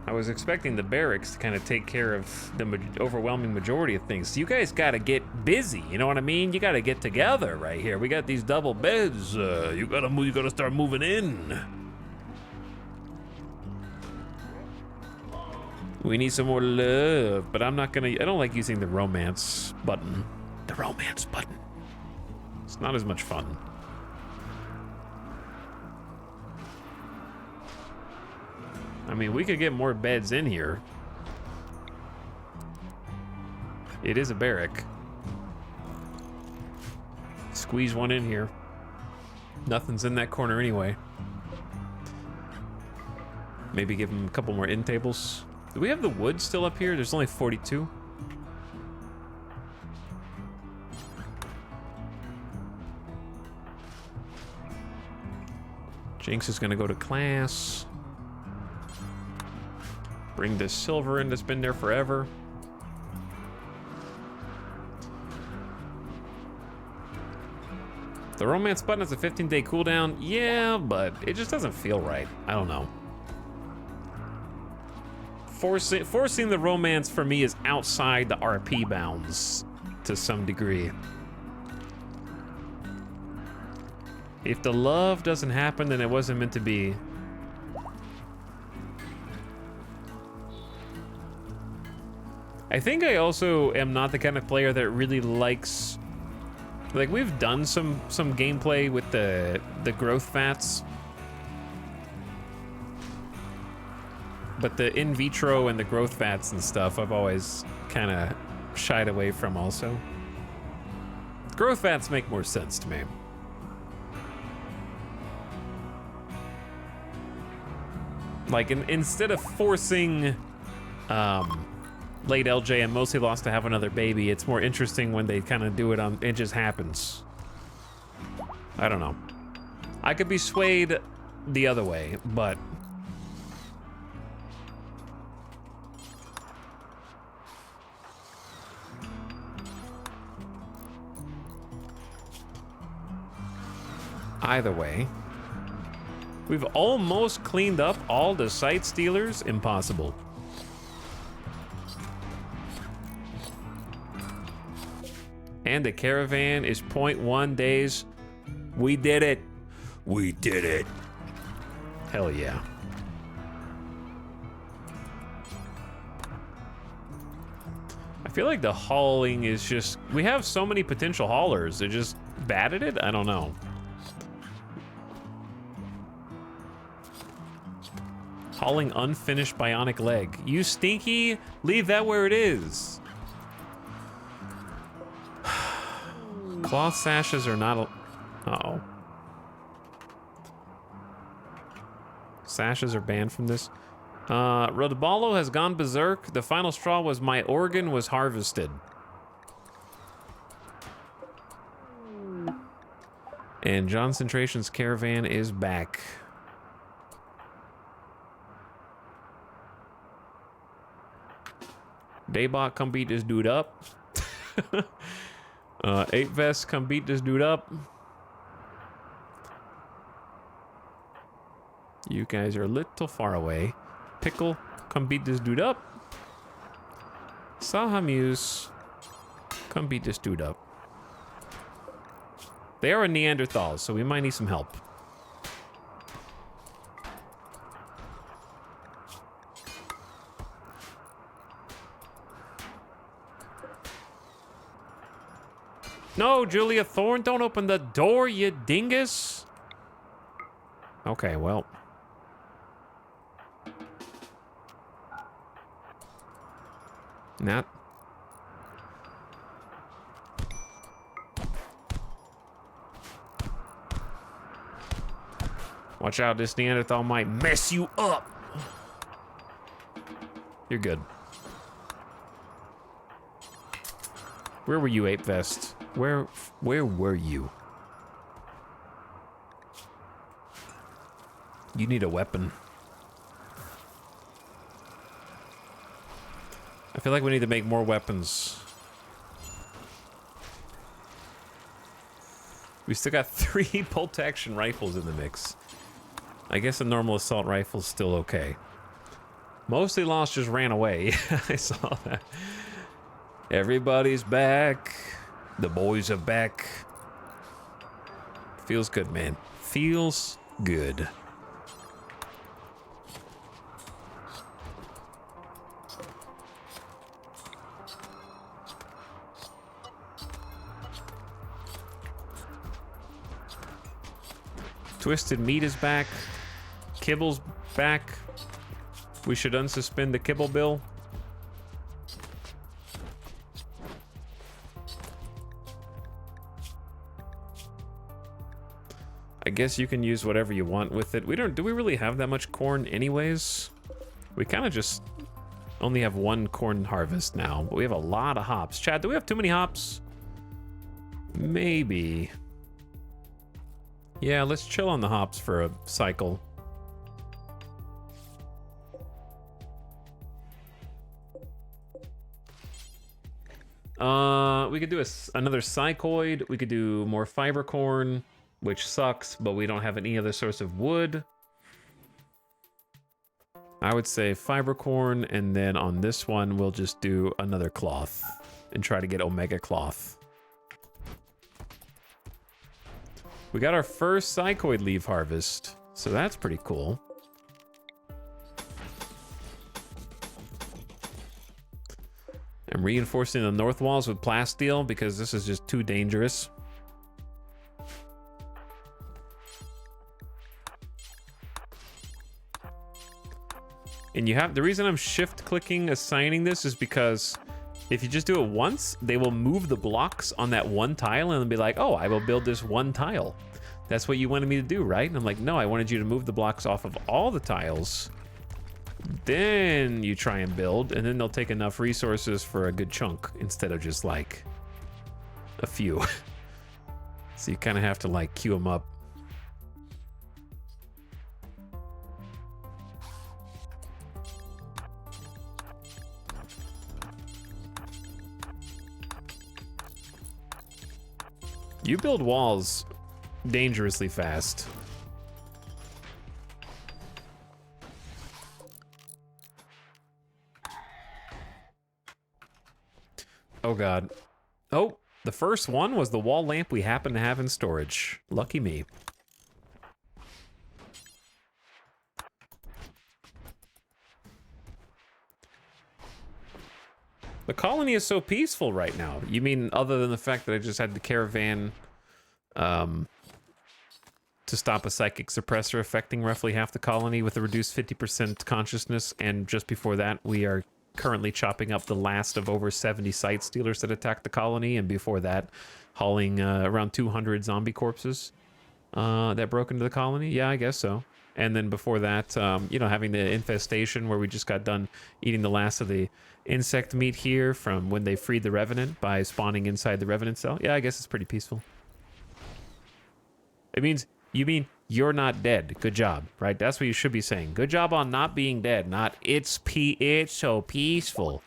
I was expecting the barracks to kind of take care of the overwhelming majority of things. You guys gotta get busy, you know what I mean? You gotta get together right here. We got these double beds. You gotta start moving in. We need some more love, but I'm not gonna, I don't like using the romance button. The romance button. It's not as much fun. I mean, we could get more beds in here. It is a barrack. Squeeze one in here. Nothing's in that corner anyway. Maybe give them a couple more end tables. Do we have the wood still up here? There's only 42. Jinx is gonna go to class. Bring this silver in that's been there forever. The romance button has a 15-day cooldown. Yeah, but it just doesn't feel right. I don't know. Forcing the romance for me is outside the RP bounds to some degree. If the love doesn't happen, then it wasn't meant to be. I think I also am not the kind of player that really likes, like, we've done some gameplay with the growth fats, but the in vitro and the growth fats and stuff I've always kind of shied away from also. Growth fats make more sense to me. Like, instead of forcing late LJ and Mostly Lost to have another baby, it's more interesting when they kind of do it on, it just happens. I don't know. I could be swayed the other way, but either way. We've almost cleaned up all the site stealers. Impossible. And the caravan is 0.1 days. We did it. We did it. Hell yeah. I feel like the hauling is just, we have so many potential haulers. They're just bad at it? I don't know. Hauling unfinished bionic leg. You stinky, leave that where it is. Cloth sashes are not uh-oh. Sashes are banned from this. Rodabalo has gone berserk. The final straw was my organ was harvested. And John Centration's caravan is back. Daybot, come beat this dude up. 8 Vest, come beat this dude up. You guys are a little far away. Pickle, come beat this dude up. Sahamuse, come beat this dude up. They are a Neanderthal, so we might need some help. No, Julia Thorne, don't open the door, you dingus. Okay, well. Not. Watch out, this Neanderthal might mess you up. You're good. Where were you, Ape Vest? Where were you? You need a weapon. I feel like we need to make more weapons. We still got 3 bolt-action rifles in the mix. I guess a normal assault rifle's still okay. Mostly Lost just ran away. I saw that. Everybody's back. The boys are back. Feels good, man. Feels good. Twisted Meat is back. Kibble's back. We should unsuspend the Kibble bill. I guess you can use whatever you want with it. Do we really have that much corn anyways? We kind of just only have 1 corn harvest now, but we have a lot of hops. Chad, do we have too many hops? Maybe. Yeah, let's chill on the hops for a cycle. We could do another psychoid. We could do more fiber corn, which sucks, but we don't have any other source of wood. I would say fiber corn, and then on this one, we'll just do another cloth and try to get omega cloth. We got our first psychoid leaf harvest, so that's pretty cool. I'm reinforcing the north walls with plasteel because this is just too dangerous. And you have, the reason I'm shift clicking assigning this is because if you just do it once, they will move the blocks on that one tile and they'll be like, oh, I will build this one tile. That's what you wanted me to do, right? And I'm like, no, I wanted you to move the blocks off of all the tiles. Then you try and build, and then they'll take enough resources for a good chunk instead of just like a few. So you kind of have to like queue them up. You build walls dangerously fast. Oh god. Oh, the first one was the wall lamp we happen to have in storage. Lucky me. The colony is so peaceful right now. You mean other than the fact that I just had the caravan to stop a psychic suppressor affecting roughly half the colony with a reduced 50% consciousness, and just before that we are currently chopping up the last of over 70 sight stealers that attacked the colony, and before that hauling around 200 zombie corpses that broke into the colony? Yeah, I guess so. And then before that, you know, having the infestation where we just got done eating the last of the insect meat here from when they freed the Revenant by spawning inside the Revenant cell. Yeah, I guess it's pretty peaceful. It means, you mean you're not dead. Good job, right? That's what you should be saying. Good job on not being dead, not it's so peaceful.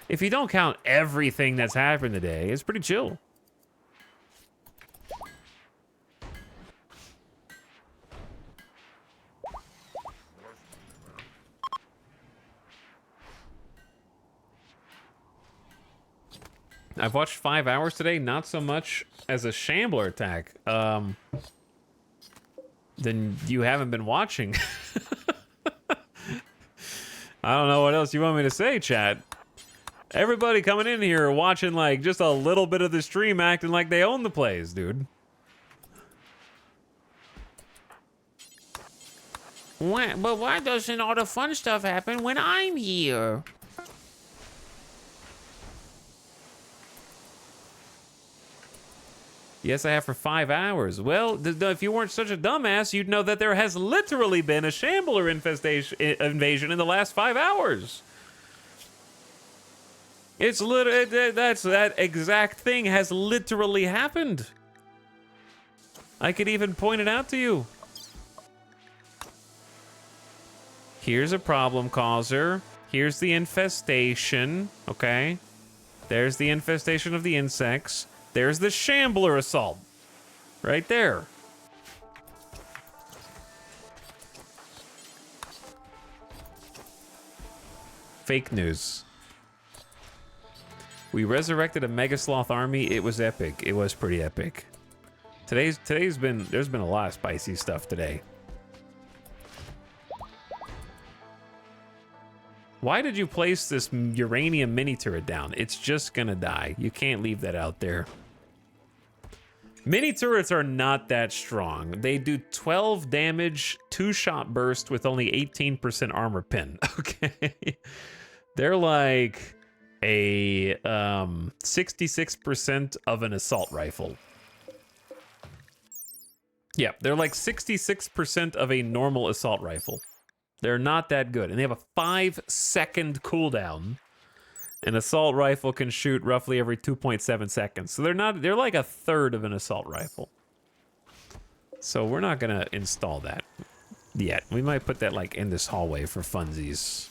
If you don't count everything that's happened today, it's pretty chill. I've watched 5 hours today, not so much as a shambler attack. Then you haven't been watching. I don't know what else you want me to say, chat. Everybody coming in here watching like just a little bit of the stream acting like they own the place, dude. But why doesn't all the fun stuff happen when I'm here? Yes, I have for 5 hours. Well, if you weren't such a dumbass, you'd know that there has literally been a shambler invasion in the last 5 hours. It's literally, that exact thing has literally happened. I could even point it out to you. Here's a problem causer. Here's the infestation, okay? There's the infestation of the insects. There's the shambler assault. Right there. Fake news. We resurrected a Mega Sloth army. It was epic. It was pretty epic. There's been a lot of spicy stuff today. Why did you place this uranium mini turret down? It's just gonna die. You can't leave that out there. Mini turrets are not that strong. They do 12 damage, 2-shot burst with only 18% armor pin. Okay. They're like a 66% of an assault rifle. Yeah, they're like 66% of a normal assault rifle. They're not that good. And they have a 5-second cooldown. An assault rifle can shoot roughly every 2.7 seconds. So they're like a third of an assault rifle. So we're not gonna install that yet. We might put that like in this hallway for funsies.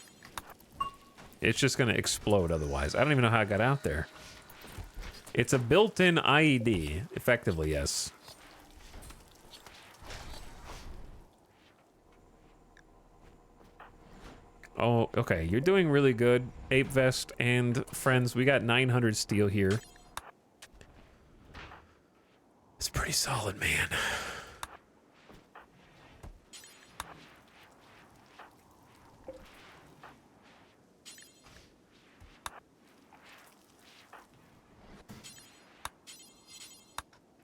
It's just gonna explode otherwise. I don't even know how it got out there. It's a built-in IED, effectively, yes. Oh, okay. You're doing really good, Ape Vest and friends. We got 900 steel here. It's pretty solid, man.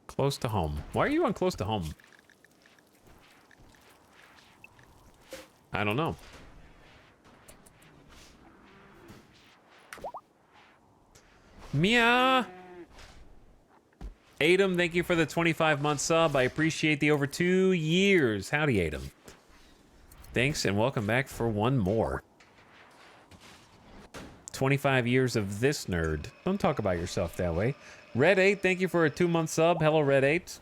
Close to home. Why are you on close to home? I don't know. Mia! Adam, thank you for the 25-month sub. I appreciate the over 2 years. Howdy, Adam. Thanks, and welcome back for one more. 25 years of this nerd. Don't talk about yourself that way. Red8, thank you for a 2-month sub. Hello, Red8.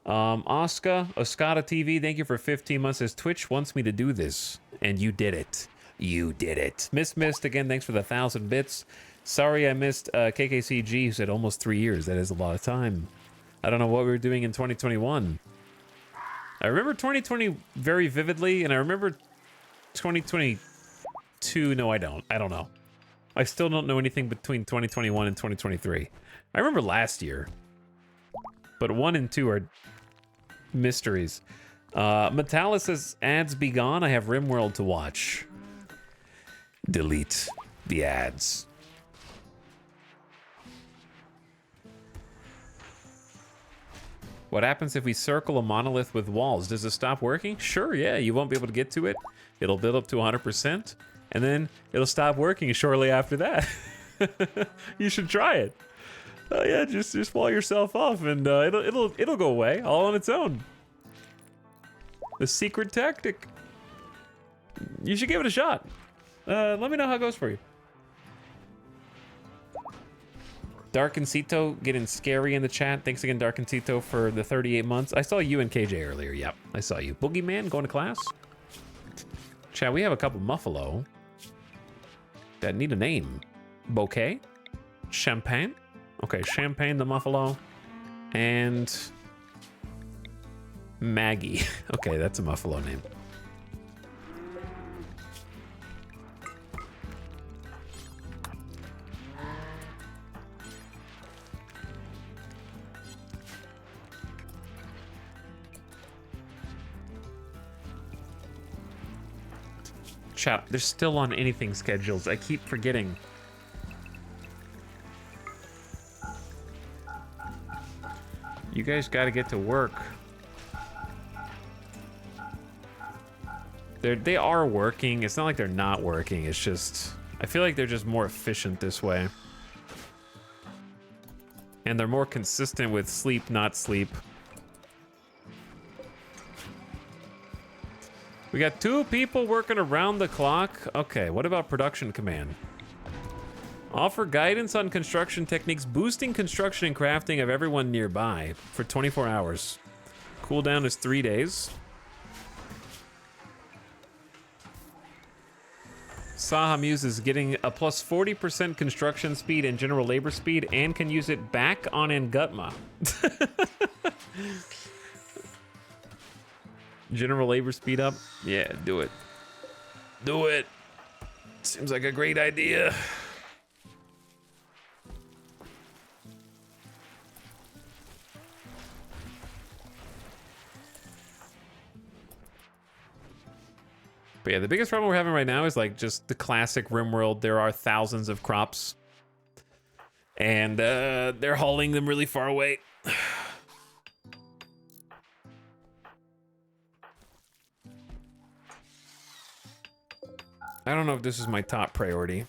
Oscar, Oscata TV, thank you for 15 months. Says Twitch wants me to do this, and you did it. You did it. Missed again, thanks for the 1,000 bits. Sorry I missed KKCG, who said almost 3 years. That is a lot of time. I don't know what we were doing in 2021. I remember 2020 very vividly, and I remember 2022. No, I don't. I don't know. I still don't know anything between 2021 and 2023. I remember last year. But 1 and 2 are mysteries. Metalis says, ads be gone. I have RimWorld to watch. Delete the ads. What happens if we circle a monolith with walls? Does it stop working? Sure, yeah. You won't be able to get to it. It'll build up to 100%, and then it'll stop working shortly after that. You should try it. Yeah, just wall yourself off, and it'll go away all on its own. The secret tactic. You should give it a shot. Let me know how it goes for you. Darkencito getting scary in the chat. Thanks again, Darkencito, for the 38 months. I saw you and KJ earlier. Yep, I saw you. Boogeyman going to class. Chat, we have a couple Muffalo that need a name. Bouquet? Champagne? Okay, Champagne the Muffalo. And Maggie. Okay, that's a Muffalo name. Chat, they're still on anything schedules. I keep forgetting. You guys gotta get to work. They are working. It's not like they're not working. It's just, I feel like they're just more efficient this way. And they're more consistent with sleep, not sleep. We got 2 people working around the clock. Okay, what about production command? Offer guidance on construction techniques, boosting construction and crafting of everyone nearby for 24 hours. Cooldown is 3 days. Saham uses getting a plus 40% construction speed and general labor speed and can use it back on Ngutma. General labor speed up? Yeah, do it. Do it. Seems like a great idea. But yeah, the biggest problem we're having right now is like just the classic RimWorld. There are thousands of crops. And they're hauling them really far away. I don't know if this is my top priority.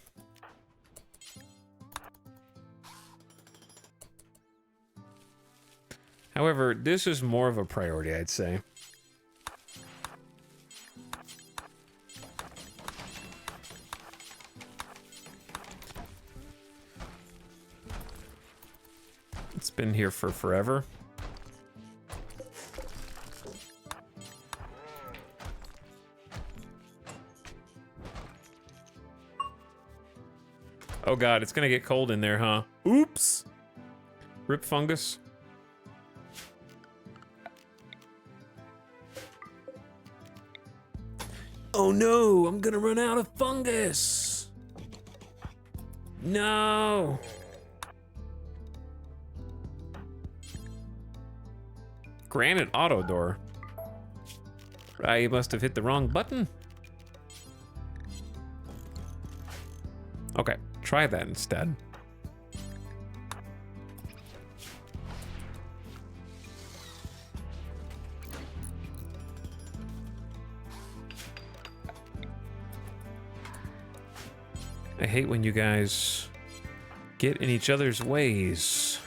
However, this is more of a priority, I'd say. It's been here for forever. Oh god, it's gonna get cold in there, huh? Oops! Rip fungus. Oh no, I'm gonna run out of fungus! No! Granite auto door. I must have hit the wrong button. Okay, try that instead. I hate when you guys get in each other's ways.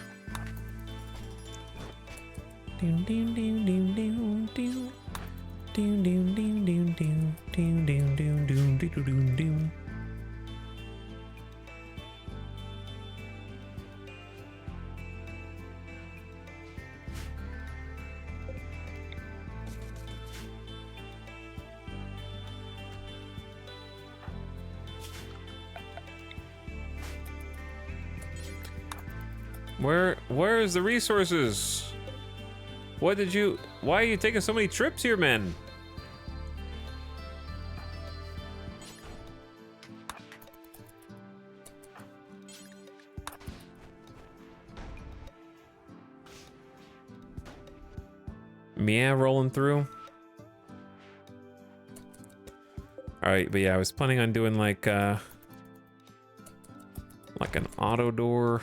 Where is the resources? Why are you taking so many trips here, man? Meow rolling through. Alright, but yeah, I was planning on doing like an auto door.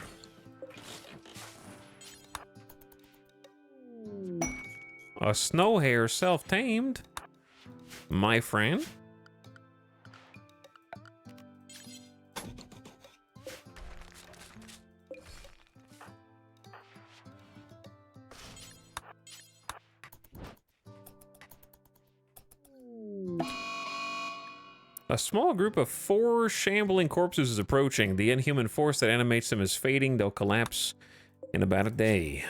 A snow hare self-tamed, my friend. A small group of 4 shambling corpses is approaching. The inhuman force that animates them is fading. They'll collapse in about a day.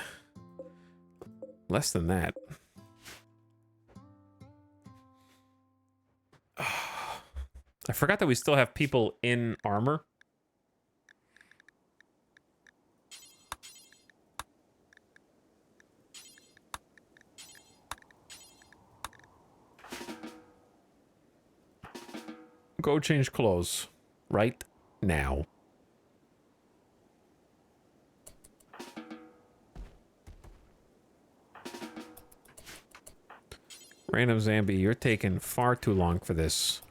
Less than that. I forgot that we still have people in armor. Go change clothes right now. Random Zambi, you're taking far too long for this.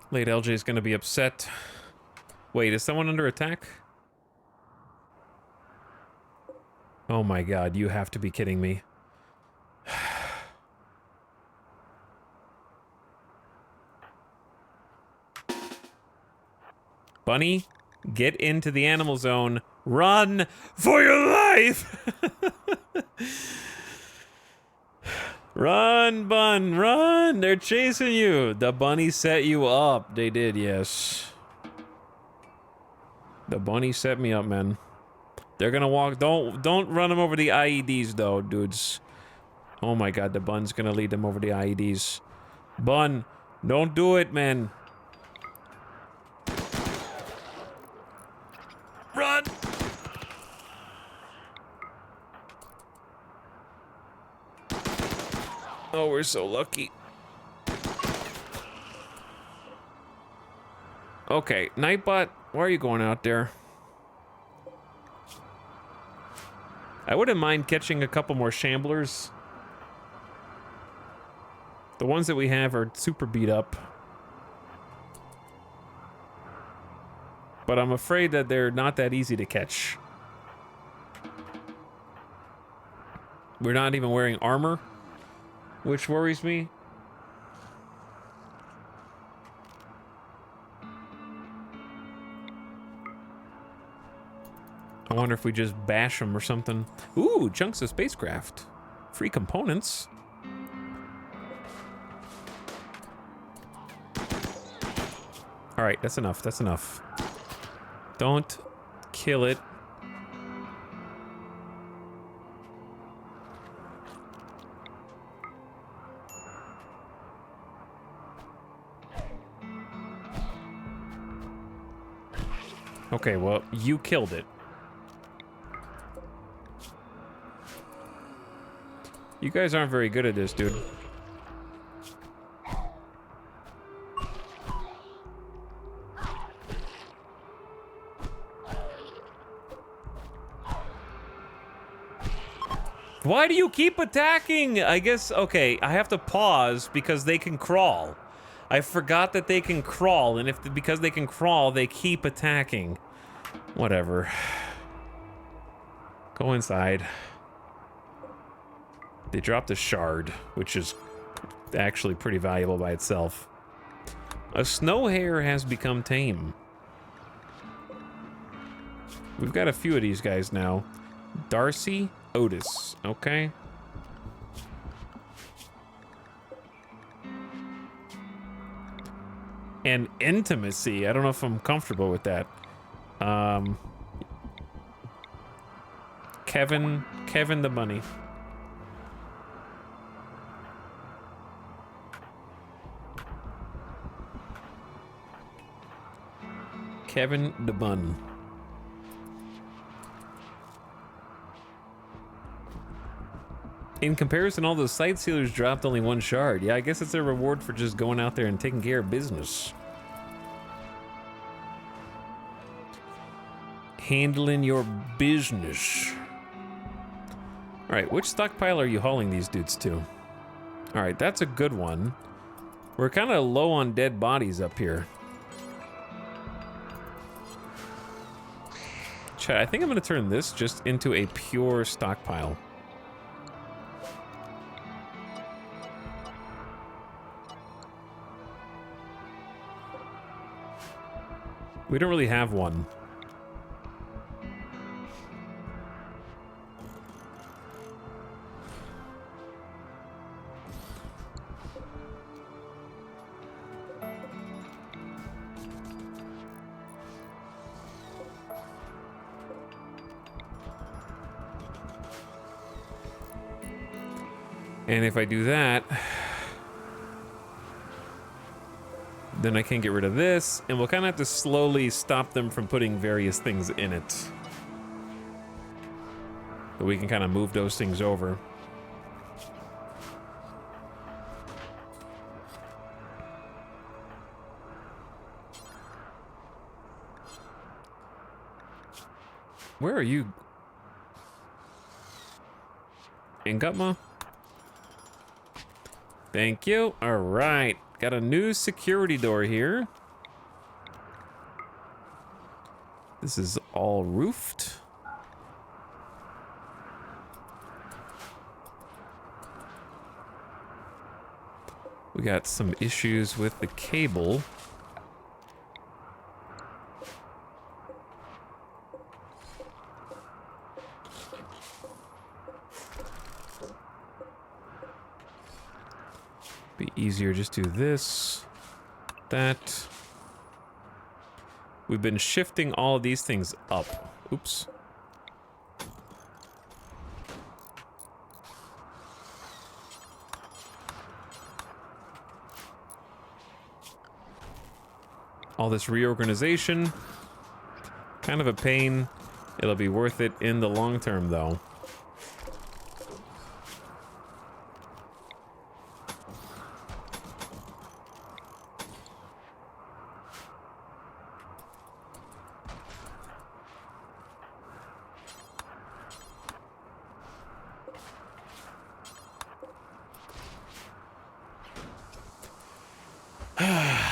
Late LJ's gonna be upset. Wait, is someone under attack? Oh my god, you have to be kidding me. Bunny, get into the animal zone. Run for your life! Run, Bun, run! They're chasing you. The bunny set you up. They did, yes. The bunny set me up, man. They're gonna walk. Don't run them over the IEDs, though, dudes. Oh my god, the bun's gonna lead them over the IEDs. Bun, don't do it, man. Run! Oh, we're so lucky. Okay, Nightbot, why are you going out there? I wouldn't mind catching a couple more shamblers. The ones that we have are super beat up. But I'm afraid that they're not that easy to catch. We're not even wearing armor, which worries me. I wonder if we just bash them or something. Ooh, chunks of spacecraft. Free components. All right, that's enough. That's enough. Don't kill it. Okay, well, you killed it. You guys aren't very good at this, dude. Why do you keep attacking? I guess, okay, I have to pause because they can crawl. I forgot that they can crawl, and because they can crawl, they keep attacking. Whatever. Go inside. They dropped a shard, which is actually pretty valuable by itself. A snow hare has become tame. We've got a few of these guys now. Darcy, Otis, okay. And intimacy, I don't know if I'm comfortable with that. Kevin the bunny. Kevin the bun. In comparison, all those sight sealers dropped only one shard. Yeah, I guess it's a reward for just going out there and taking care of business. Handling your business. Alright, which stockpile are you hauling these dudes to? Alright, that's a good one. We're kind of low on dead bodies up here. Chat, I think I'm going to turn this just into a pure stockpile. We don't really have one. And if I do that, then I can get rid of this, and we'll kind of have to slowly stop them from putting various things in it. But we can kind of move those things over. Where are you? In Gutma? Thank you. All right. Got a new security door here. This is all roofed. We got some issues with the cable. Be easier, just do this, that. We've been shifting all of these things up. Oops. All this reorganization, kind of a pain. It'll be worth it in the long term, though.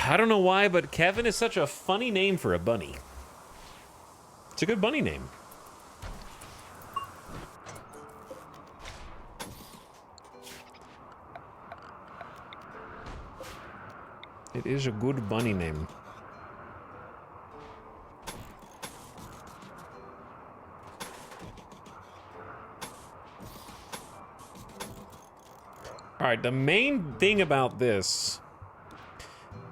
I don't know why, but Kevin is such a funny name for a bunny. It's a good bunny name. It is a good bunny name. All right, the main thing about this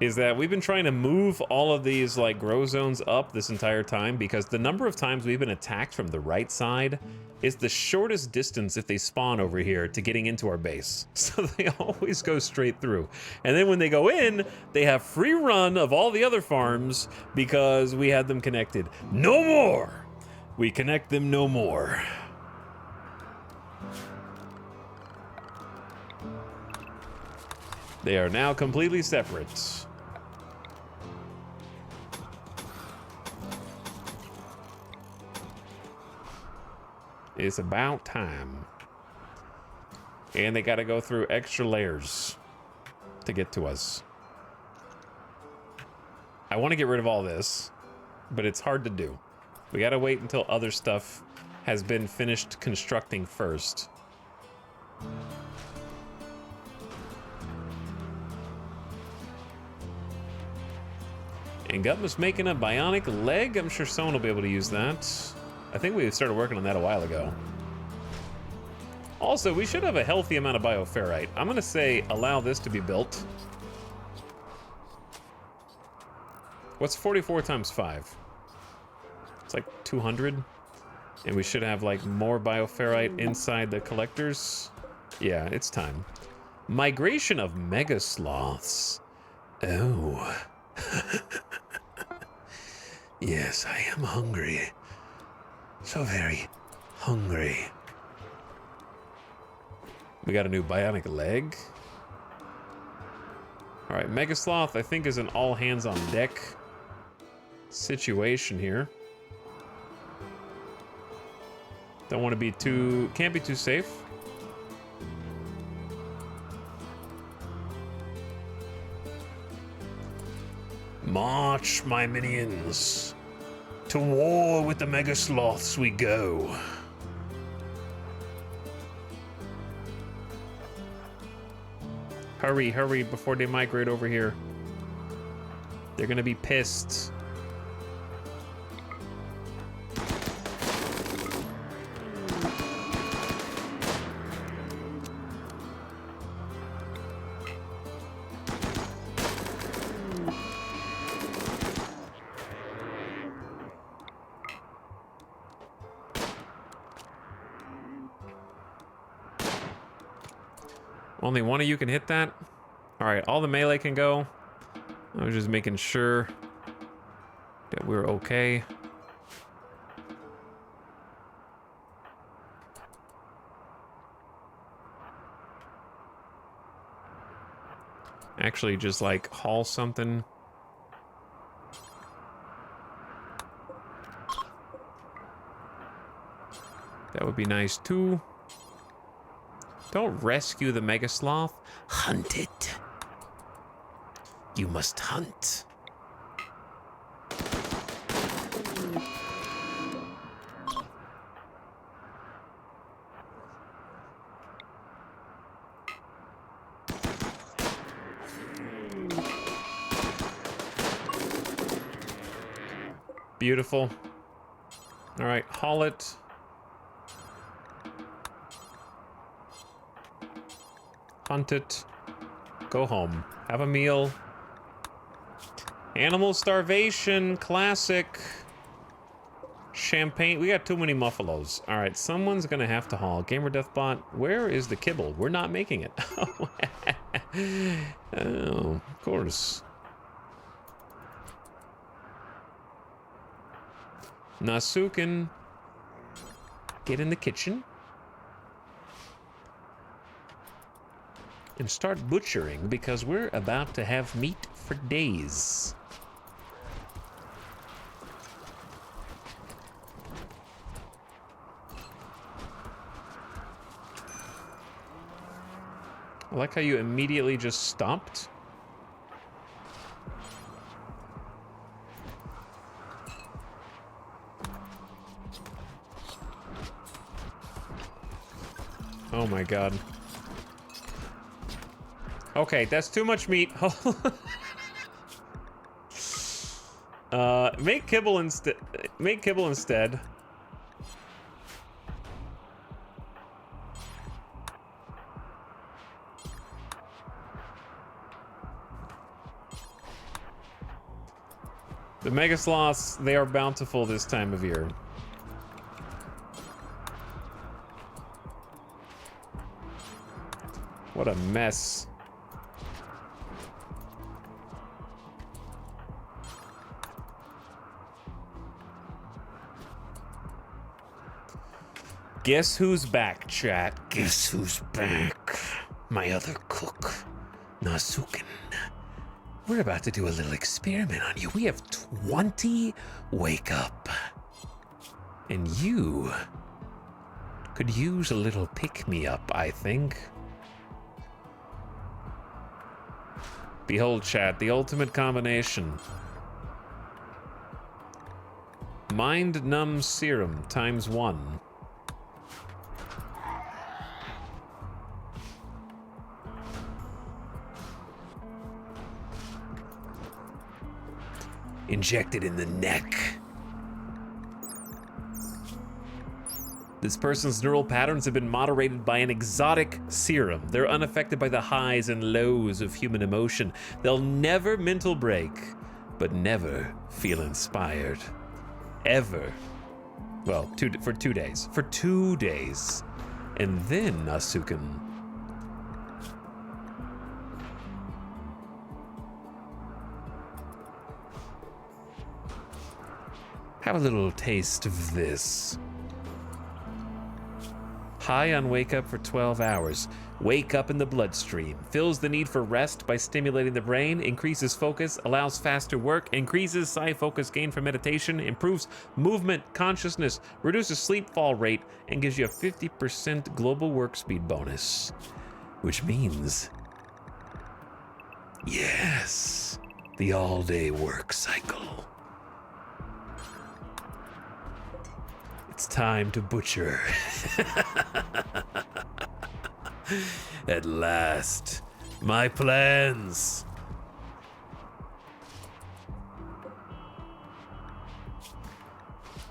is that we've been trying to move all of these like grow zones up this entire time because the number of times we've been attacked from the right side is the shortest distance if they spawn over here to getting into our base. So they always go straight through. And then when they go in, they have free run of all the other farms because we had them connected. No more! We connect them no more. They are now completely separate. It's about time. And they gotta go through extra layers to get to us. I want to get rid of all this, but it's hard to do. We gotta wait until other stuff has been finished constructing first. And Gutman's making a bionic leg. I'm sure someone will be able to use that. I think we started working on that a while ago. Also, we should have a healthy amount of bioferrite. I'm gonna say allow this to be built. What's 44 times 5? It's like 200. And we should have like more bioferrite inside the collectors. Yeah, it's time. Migration of mega sloths. Oh. Yes, I am hungry. So very hungry. We got a new bionic leg. All right, Mega Sloth, I think, is an all hands on deck situation here. Don't want to be too, can't be too safe. March, my minions. To war with the Mega Sloths we go. Hurry, hurry, before they migrate over here. They're gonna be pissed. Only one of you can hit that? All right, all the melee can go. I was just making sure that we're okay. Actually, just like haul something. That would be nice too. Don't rescue the Mega Sloth. Hunt it. You must hunt. Beautiful. All right, haul it. Hunt it. Go home. Have a meal. Animal starvation, classic. Champagne. We got too many muffalos. All right, someone's gonna have to haul. Gamer Deathbot, where is the kibble? We're not making it. Oh, of course. Nasukin, get in the kitchen and start butchering because we're about to have meat for days. I like how you immediately just stopped. Oh my god. Okay, that's too much meat. Make kibble instead. Make kibble instead. The mega sloths, they are bountiful this time of year. What a mess. Guess who's back, chat? Guess who's back? My other cook, Nasukin. We're about to do a little experiment on you. We have 20 wake up. And you could use a little pick-me-up, I think. Behold, chat, the ultimate combination. Mind Numb Serum ×1. Injected in the neck. This person's neural patterns have been moderated by an exotic serum. They're unaffected by the highs and lows of human emotion. They'll never mental break, but never feel inspired. Ever. Well, for 2 days. For 2 days. And then Nasukin. Have a little taste of this. High on wake up for 12 hours. Wake up in the bloodstream. Fills the need for rest by stimulating the brain. Increases focus. Allows faster work. Increases psi focus gain for meditation. Improves movement consciousness. Reduces sleep fall rate. And gives you a 50% global work speed bonus. Which means... yes, the all-day work cycle. It's time to butcher. At last, my plans.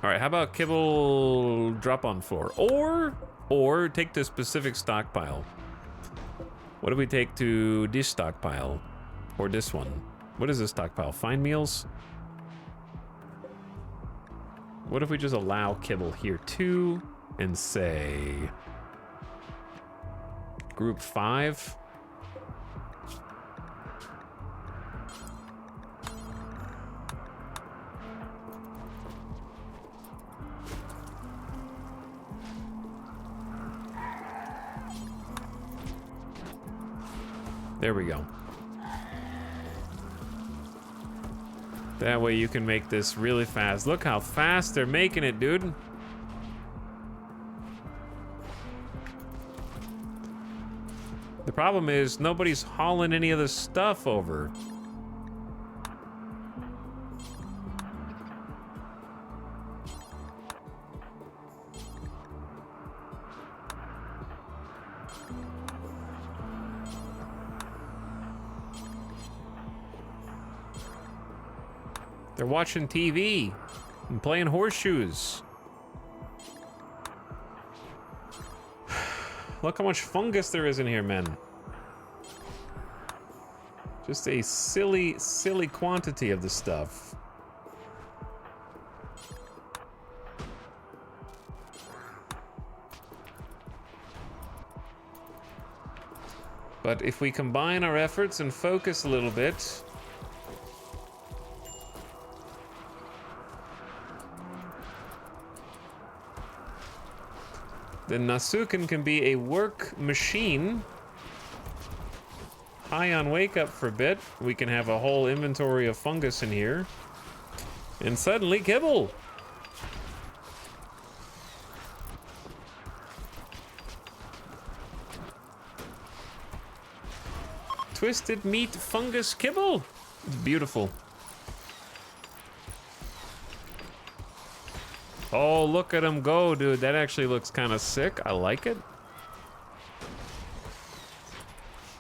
All right, how about kibble drop on floor? Or take the specific stockpile. What do we take to this stockpile? Or this one? What is this stockpile? Fine meals? What if we just allow kibble here too and say group 5? There we go. That way you can make this really fast. Look how fast they're making it, dude. The problem is nobody's hauling any of this stuff over. They're watching TV. I'm playing horseshoes. Look how much fungus there is in here, man. Just a silly, silly quantity of the stuff. But if we combine our efforts and focus a little bit, then Nasuken can be a work machine. High on wake up for a bit. We can have a whole inventory of fungus in here. And suddenly, kibble! Twisted meat fungus kibble. It's beautiful. Oh, look at him go, dude. That actually looks kind of sick. I like it.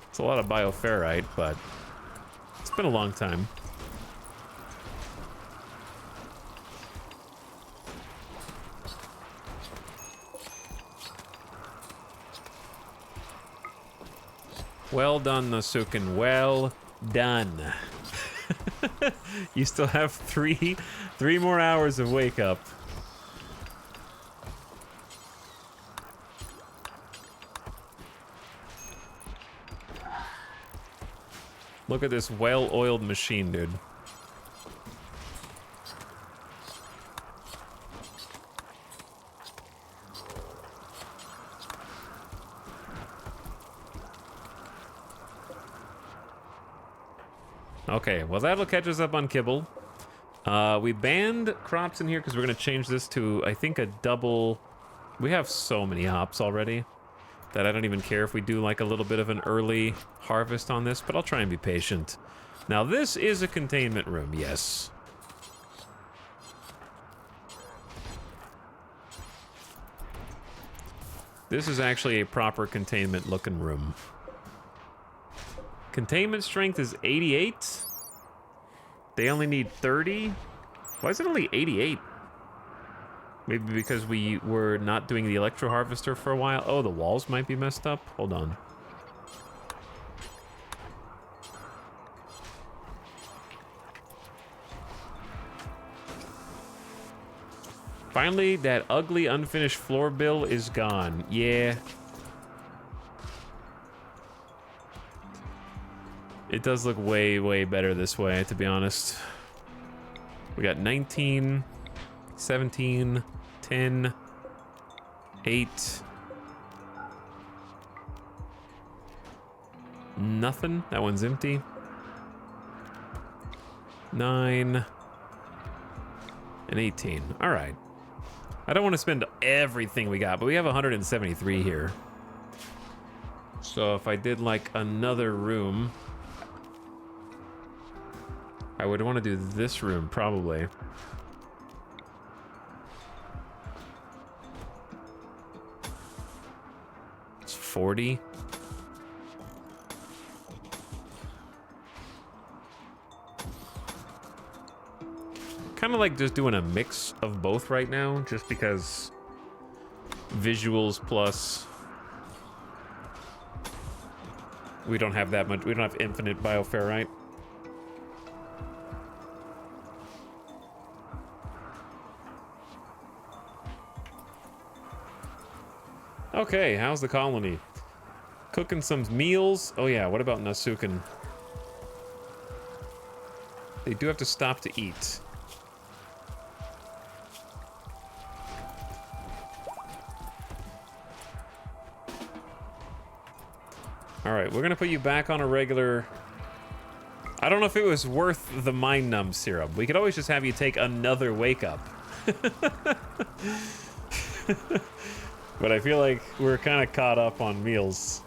It's a lot of bioferrite, but it's been a long time. Well done, Nasuken. Well done. You still have three more hours of wake up. Look at this well-oiled machine, dude. Okay, well that'll catch us up on kibble. We banned crops in here because we're gonna change this to, I think, a double. We have so many hops already that I don't even care if we do like a little bit of an early harvest on this, but I'll try and be patient. Now this is a containment room, yes. This is actually a proper containment looking room. Containment strength is 88. They only need 30. Why is it only 88? Maybe because we were not doing the electro harvester for a while. Oh, the walls might be messed up. Hold on. Finally, that ugly unfinished floor bill is gone. Yeah. It does look way, way better this way, to be honest. We got 19, 17, 10, 8. Nothing. That one's empty. 9 and 18. All right. I don't want to spend everything we got, but we have 173 here. So if I did like another room, I would want to do this room, probably. It's 40. Kind of like just doing a mix of both right now, just because visuals plus we don't have that much. We don't have infinite bioferrite. Okay, how's the colony? Cooking some meals. Oh yeah, what about Nasuken? They do have to stop to eat. Alright, we're gonna put you back on a regular... I don't know if it was worth the Mind Numb serum. We could always just have you take another wake up. But I feel like we're kind of caught up on meals.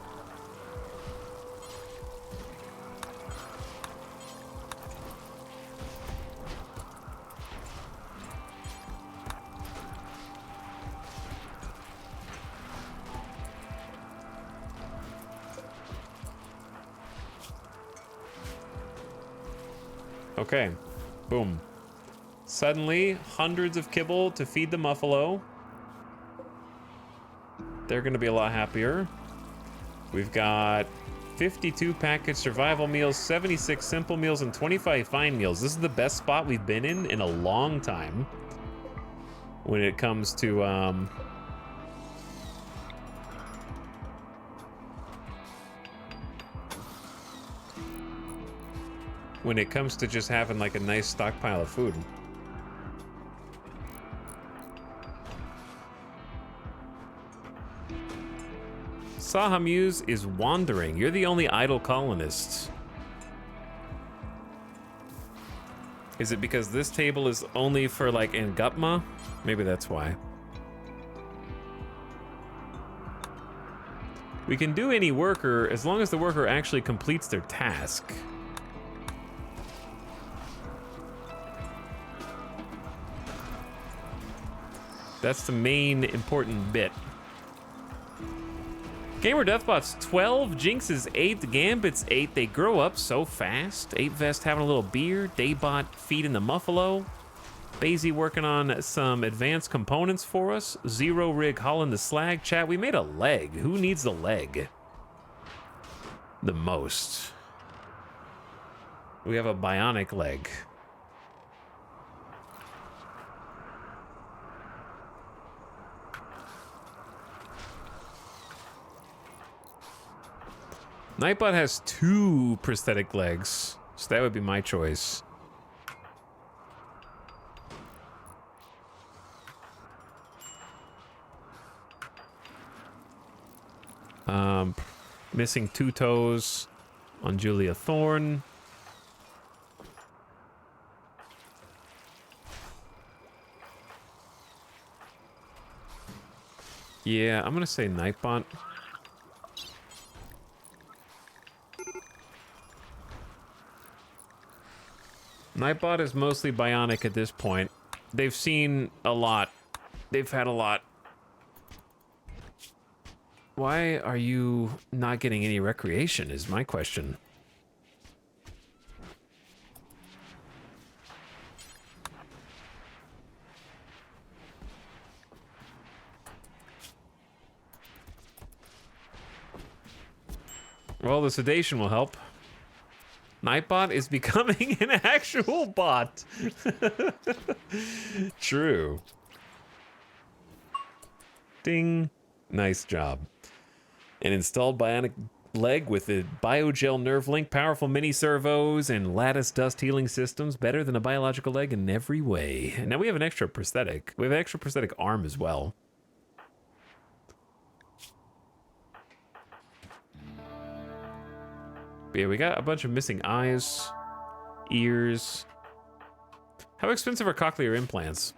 Okay, boom. Suddenly, hundreds of kibble to feed the muffalo. They're gonna be a lot happier. We've got 52 packaged survival meals, 76 simple meals, and 25 fine meals. This is the best spot we've been in a long time when it comes to just having like a nice stockpile of food. Sahamuse is wandering. You're the only idle colonist. Is it because this table is only for like Ngutma? Maybe that's why. We can do any worker as long as the worker actually completes their task. That's the main important bit. Gamer Deathbot's 12, Jinx is 8, Gambit's 8. They grow up so fast. 8Vest having a little beer. Daybot feeding the muffalo. Basie working on some advanced components for us. Zero Rig hauling the slag. Chat, we made a leg. Who needs the leg the most? We have a bionic leg. Nightbot has 2 prosthetic legs, so that would be my choice. Missing 2 toes on Julia Thorne. Yeah, I'm gonna say Nightbot. Nightbot is mostly bionic at this point. They've seen a lot. They've had a lot. Why are you not getting any recreation is my question. Well, the sedation will help. Nightbot is becoming an actual bot. True. Ding. Nice job. An installed bionic leg with a biogel nerve link, powerful mini servos, and lattice dust healing systems. Better than a biological leg in every way. And now we have an extra prosthetic. We have an extra prosthetic arm as well. But yeah, we got a bunch of missing eyes, ears. How expensive are cochlear implants?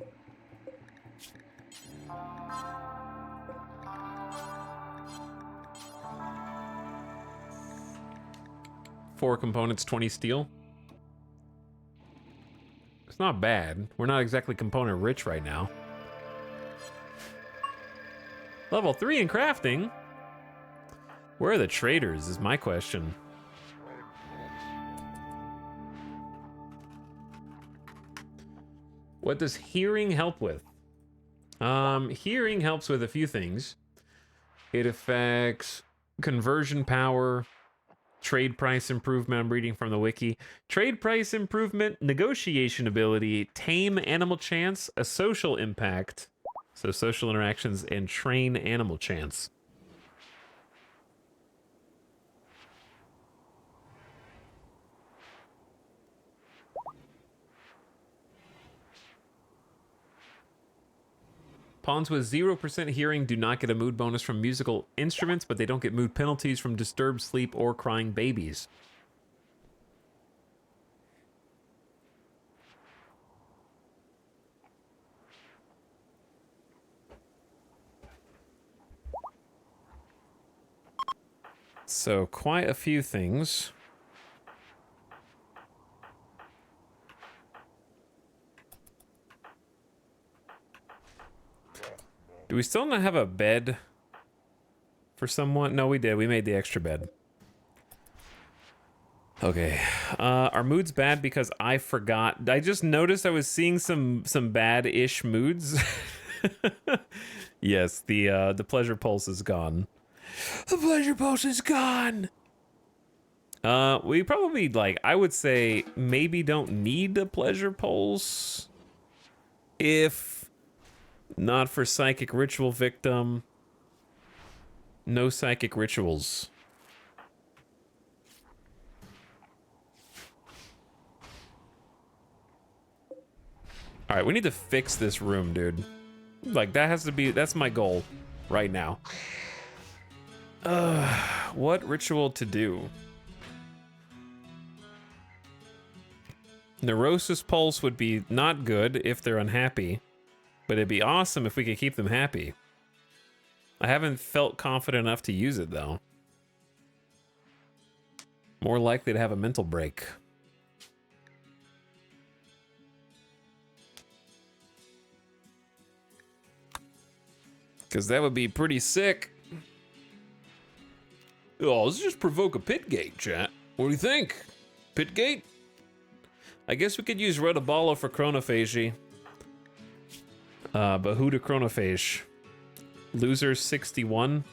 Four components, 20 steel. It's not bad. We're not exactly component rich right now. Level 3 in crafting? Where are the traders is my question. What does hearing help with? Hearing helps with a few things. It affects conversion power, trade price improvement. I'm reading from the wiki. Trade price improvement, negotiation ability, tame animal chance, a social impact. So social interactions and train animal chance. Pawns with 0% hearing do not get a mood bonus from musical instruments, but they don't get mood penalties from disturbed sleep or crying babies. So quite a few things. Do we still not have a bed for someone? No, we did. We made the extra bed. Okay, our mood's bad because I forgot. I just noticed I was seeing some bad-ish moods. Yes, the pleasure pulse is gone. The pleasure pulse is gone. We probably, like, I would say maybe don't need a pleasure pulse if not for psychic ritual victim. No psychic rituals. All right, we need to fix this room, dude. Like, that has to be, that's my goal right now. What ritual to do? Neurosis pulse would be not good if they're unhappy, but it'd be awesome if we could keep them happy. I haven't felt confident enough to use it, though. More likely to have a mental break. Because that would be pretty sick. Oh, let's just provoke a pit gate, chat. What do you think? Pit gate? I guess we could use Rotabalo for chronophagy. But who to chronophage? Loser 61.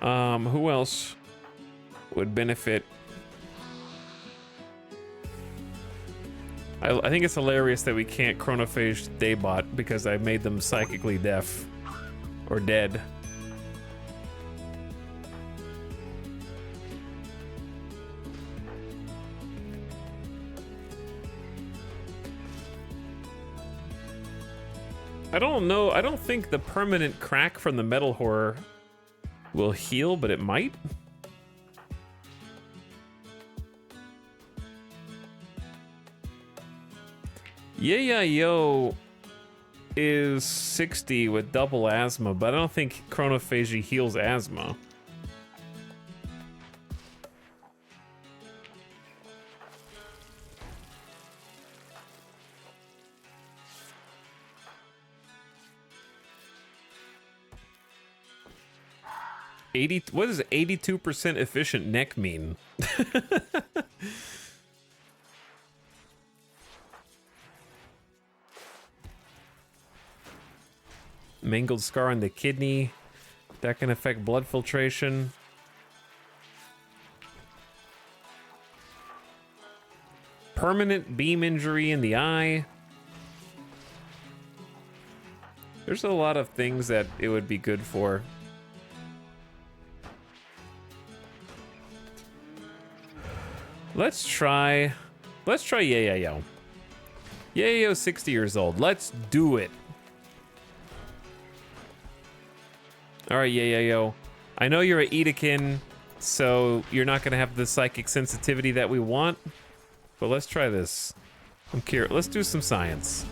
Who else would benefit? I think it's hilarious that we can't chronophage Daybot because I made them psychically deaf or dead. I don't know. I don't think the permanent crack from the metal horror will heal, but it might. Yeah, yo is 60 with double asthma, but I don't think chronophagy heals asthma. What does 82% efficient neck mean? Mangled scar on the kidney. That can affect blood filtration. Permanent beam injury in the eye. There's a lot of things that it would be good for. Let's try Yayayo. Yayayo's 60 years old. Let's do it. All right, Yayayo. I know you're a Edekin, so you're not gonna have the psychic sensitivity that we want, but let's try this. I'm curious. Let's do some science.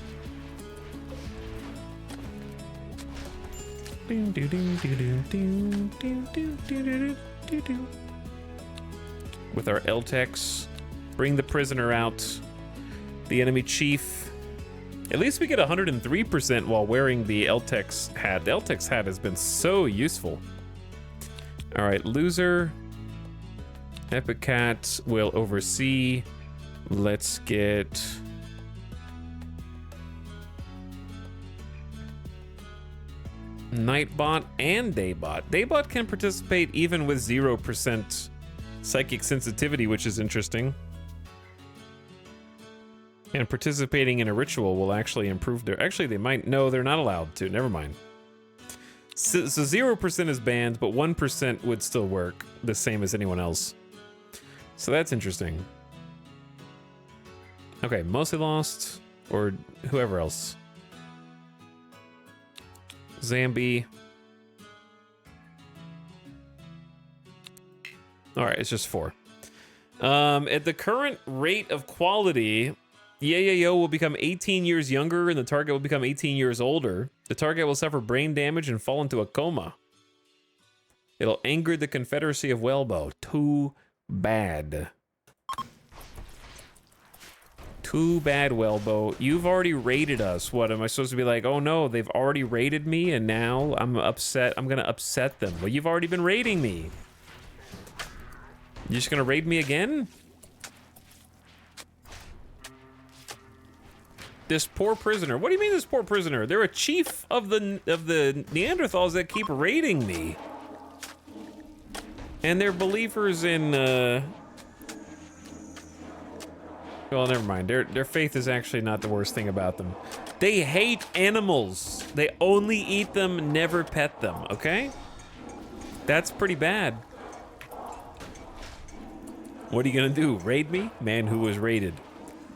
With our Eltex, bring the prisoner out. The enemy chief. At least we get 103% while wearing the Eltex hat. The Eltex hat has been so useful. All right, loser. Epicat will oversee. Let's get... Nightbot and Daybot. Daybot can participate even with 0% psychic sensitivity, which is interesting. And participating in a ritual will actually improve their... Actually, they might... No, they're not allowed to. Never mind. So 0% is banned, but 1% would still work. The same as anyone else. So that's interesting. Okay, mostly lost. Or whoever else. Zambi. Alright, it's just 4. At the current rate of quality... Yayayo will become 18 years younger and the target will become 18 years older. The target will suffer brain damage and fall into a coma. It'll anger the Confederacy of Whalebow. Too bad. Too bad, Wellbo. You've already raided us. What, am I supposed to be like, oh no, they've already raided me and now I'm upset. I'm gonna upset them. Well, you've already been raiding me. You're just gonna raid me again? This poor prisoner. What do you mean this poor prisoner? They're a chief of the Neanderthals that keep raiding me. And they're believers in well, never mind. Their faith is actually not the worst thing about them. They hate animals. They only eat them, never pet them, okay? That's pretty bad. What are you gonna do? Raid me? Man who was raided.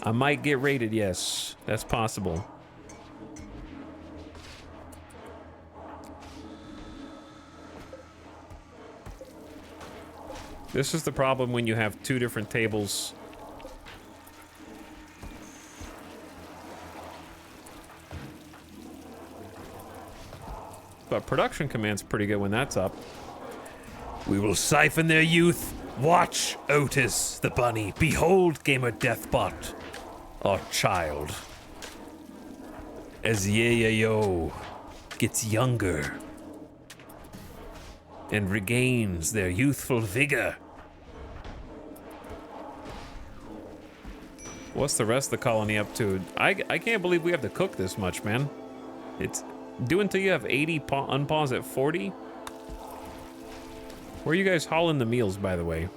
I might get raided, yes. That's possible. This is the problem when you have two different tables. But production command's pretty good when that's up. We will siphon their youth. Watch, Otis, the bunny. Behold, Gamer Deathbot, our child. As Yayo gets younger and regains their youthful vigor. What's the rest of the colony up to? I can't believe we have to cook this much, man. It's do until you have 80, unpause at 40. Where are you guys hauling the meals, by the way?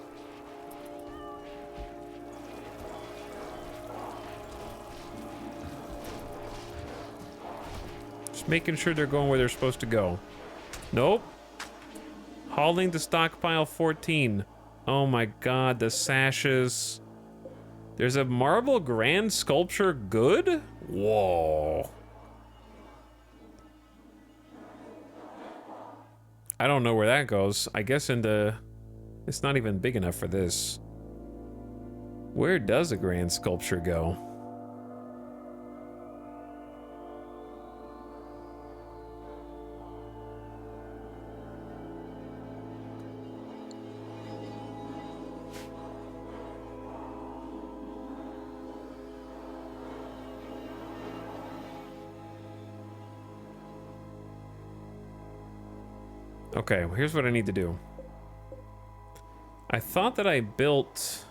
Just making sure they're going where they're supposed to go. Nope. Hauling to stockpile 14. Oh my god, the sashes. There's a marble grand sculpture good? Whoa. I don't know where that goes. I guess into... It's not even big enough for this. Where does a grand sculpture go? Okay, well, here's what I need to do. I thought that I built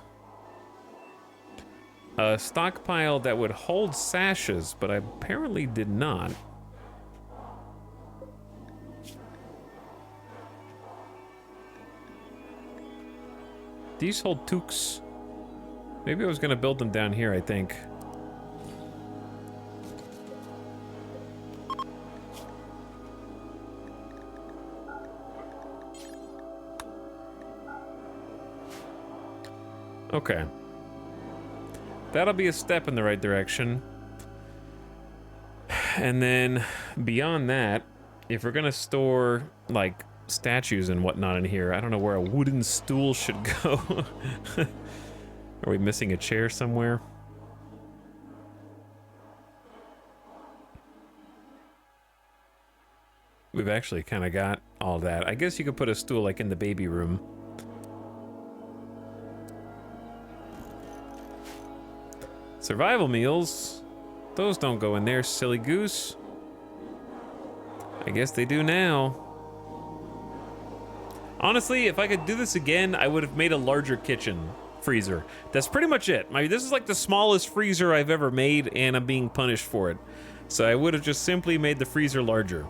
a stockpile that would hold sashes, but I apparently did not. These hold toques. Maybe I was gonna build them down here, I think. Okay. That'll be a step in the right direction. And then beyond that, if we're gonna store like statues and whatnot in here, I don't know where a wooden stool should go. Are we missing a chair somewhere? We've actually kind of got all that. I guess you could put a stool like in the baby room. Survival meals? Those don't go in there, silly goose. I guess they do now. Honestly, if I could do this again, I would have made a larger kitchen freezer. That's pretty much it. This is like the smallest freezer I've ever made, and I'm being punished for it. So I would have just simply made the freezer larger.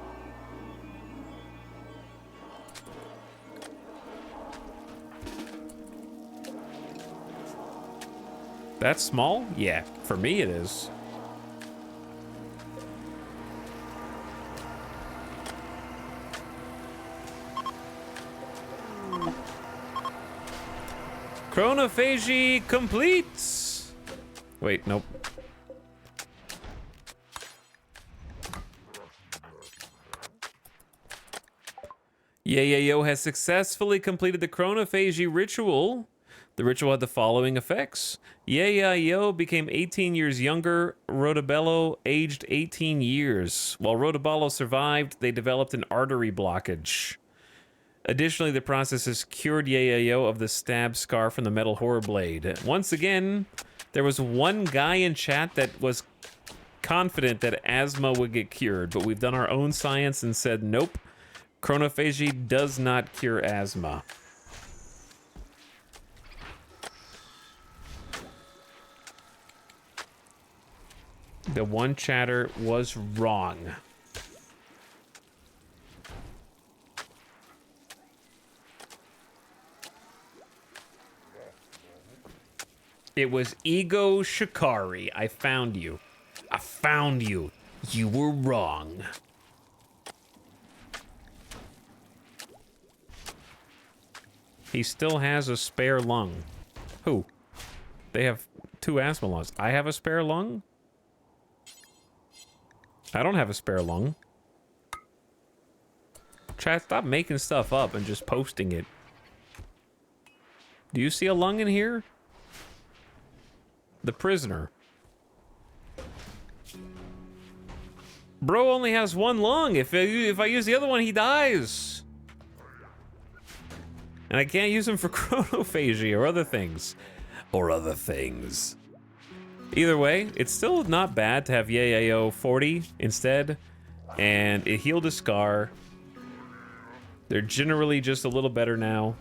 That's small? Yeah, for me it is. Chronophagy completes. Wait, nope. Yayo has successfully completed the chronophagy ritual. The ritual had the following effects. Yayo became 18 years younger. Rotobello aged 18 years. While Rotobello survived, they developed an artery blockage. Additionally, the process has cured Yayo of the stab scar from the metal horror blade. Once again, There was one guy in chat that was confident that asthma would get cured, but we've done our own science and said nope. Chronophagy does not cure asthma. The one chatter was wrong. It was Ego Shikari. I found you. I found you. You were wrong. He still has a spare lung. Who? They have 2 asthma lungs. I have a spare lung? I don't have a spare lung. Chat, stop making stuff up and just posting it. Do you see a lung in here? The prisoner. Bro only has 1 lung. If I use the other one, he dies. And I can't use him for chronophagy or other things. Either way, it's still not bad to have Yayo 40 instead. And it healed a scar. They're generally just a little better now.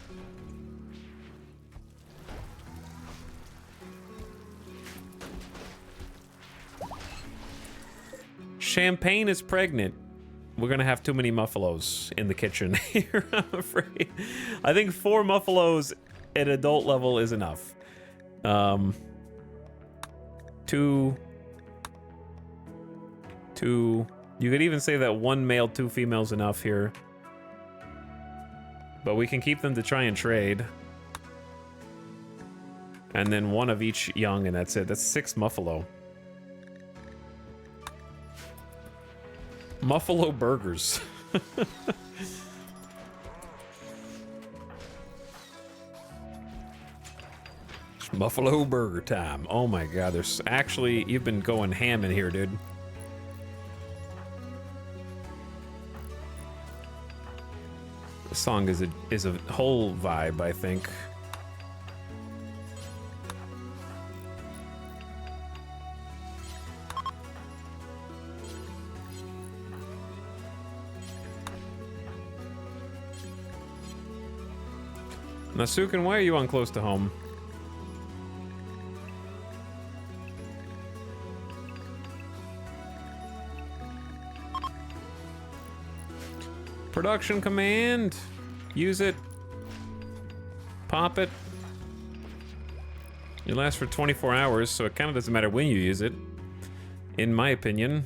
Champagne is pregnant. We're gonna have too many muffalos in the kitchen here, I'm afraid. I think 4 muffalos at adult level is enough. 2. You could even say that 1 male, 2 females enough here. But we can keep them to try and trade. And then 1 of each young, and that's it. That's 6 muffalo. Muffalo burgers. Buffalo burger time. Oh my god, there's actually, you've been going ham in here, dude. The song is a whole vibe, I think. Nasuken, why are you on close to home? Production command. Use it. Pop it. It lasts for 24 hours, so it kind of doesn't matter when you use it, in my opinion.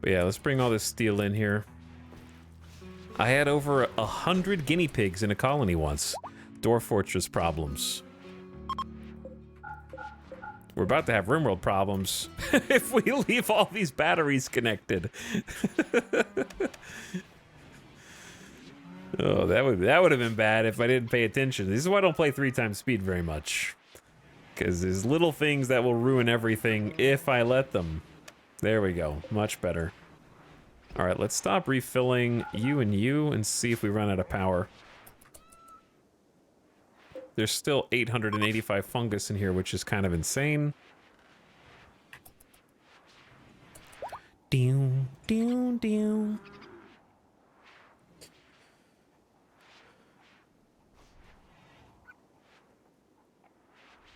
But yeah, let's bring all this steel in here. I had over 100 guinea pigs in a colony once. Dwarf Fortress problems. We're about to have RimWorld problems if we leave all these batteries connected. Oh, that would have been bad if I didn't pay attention. This is why I don't play 3 times speed very much. Because there's little things that will ruin everything if I let them. There we go. Much better. All right, let's stop refilling you and see if we run out of power. There's still 885 fungus in here, which is kind of insane. Doom, doom, doom.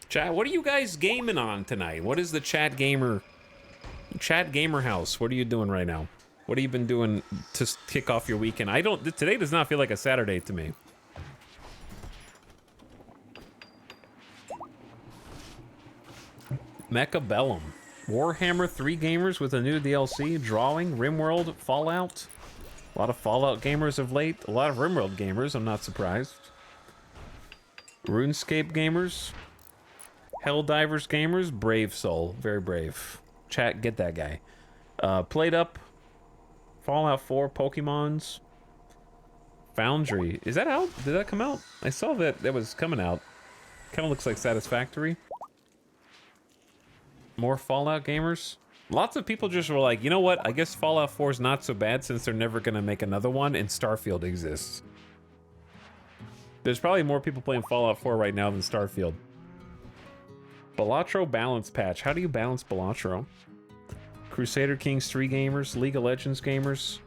Chat, what are you guys gaming on tonight? What is the chat gamer house? What are you doing right now? What have you been doing to kick off your weekend? Today does not feel like a Saturday to me. Mecha Bellum. Warhammer 3 gamers with a new DLC. Drawing. RimWorld. Fallout. A lot of Fallout gamers of late. A lot of RimWorld gamers. I'm not surprised. RuneScape gamers. Helldivers gamers. Brave soul. Very brave. Chat, get that guy. Played Up. Fallout 4. Pokemons. Foundry. Is that out? Did that come out? I saw that was coming out. Kind of looks like Satisfactory. More Fallout gamers. Lots of people just were like, you know what? I guess Fallout 4 is not so bad since they're never gonna make another one, and Starfield exists. There's probably more people playing Fallout 4 right now than Starfield. Balatro balance patch. How do you balance Balatro? Crusader Kings 3 gamers, League of Legends gamers,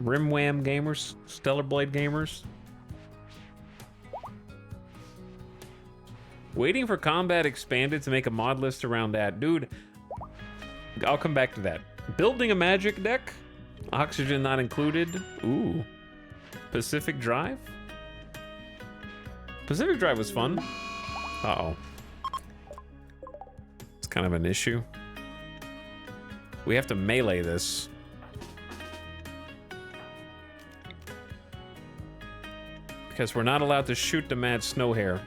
RimWam gamers, Stellar Blade gamers. Waiting for Combat Expanded to make a mod list around that. Dude, I'll come back to that. Building a magic deck? Oxygen not included. Ooh. Pacific Drive? Pacific Drive was fun. Uh-oh. It's kind of an issue. We have to melee this. Because we're not allowed to shoot the mad snow hare.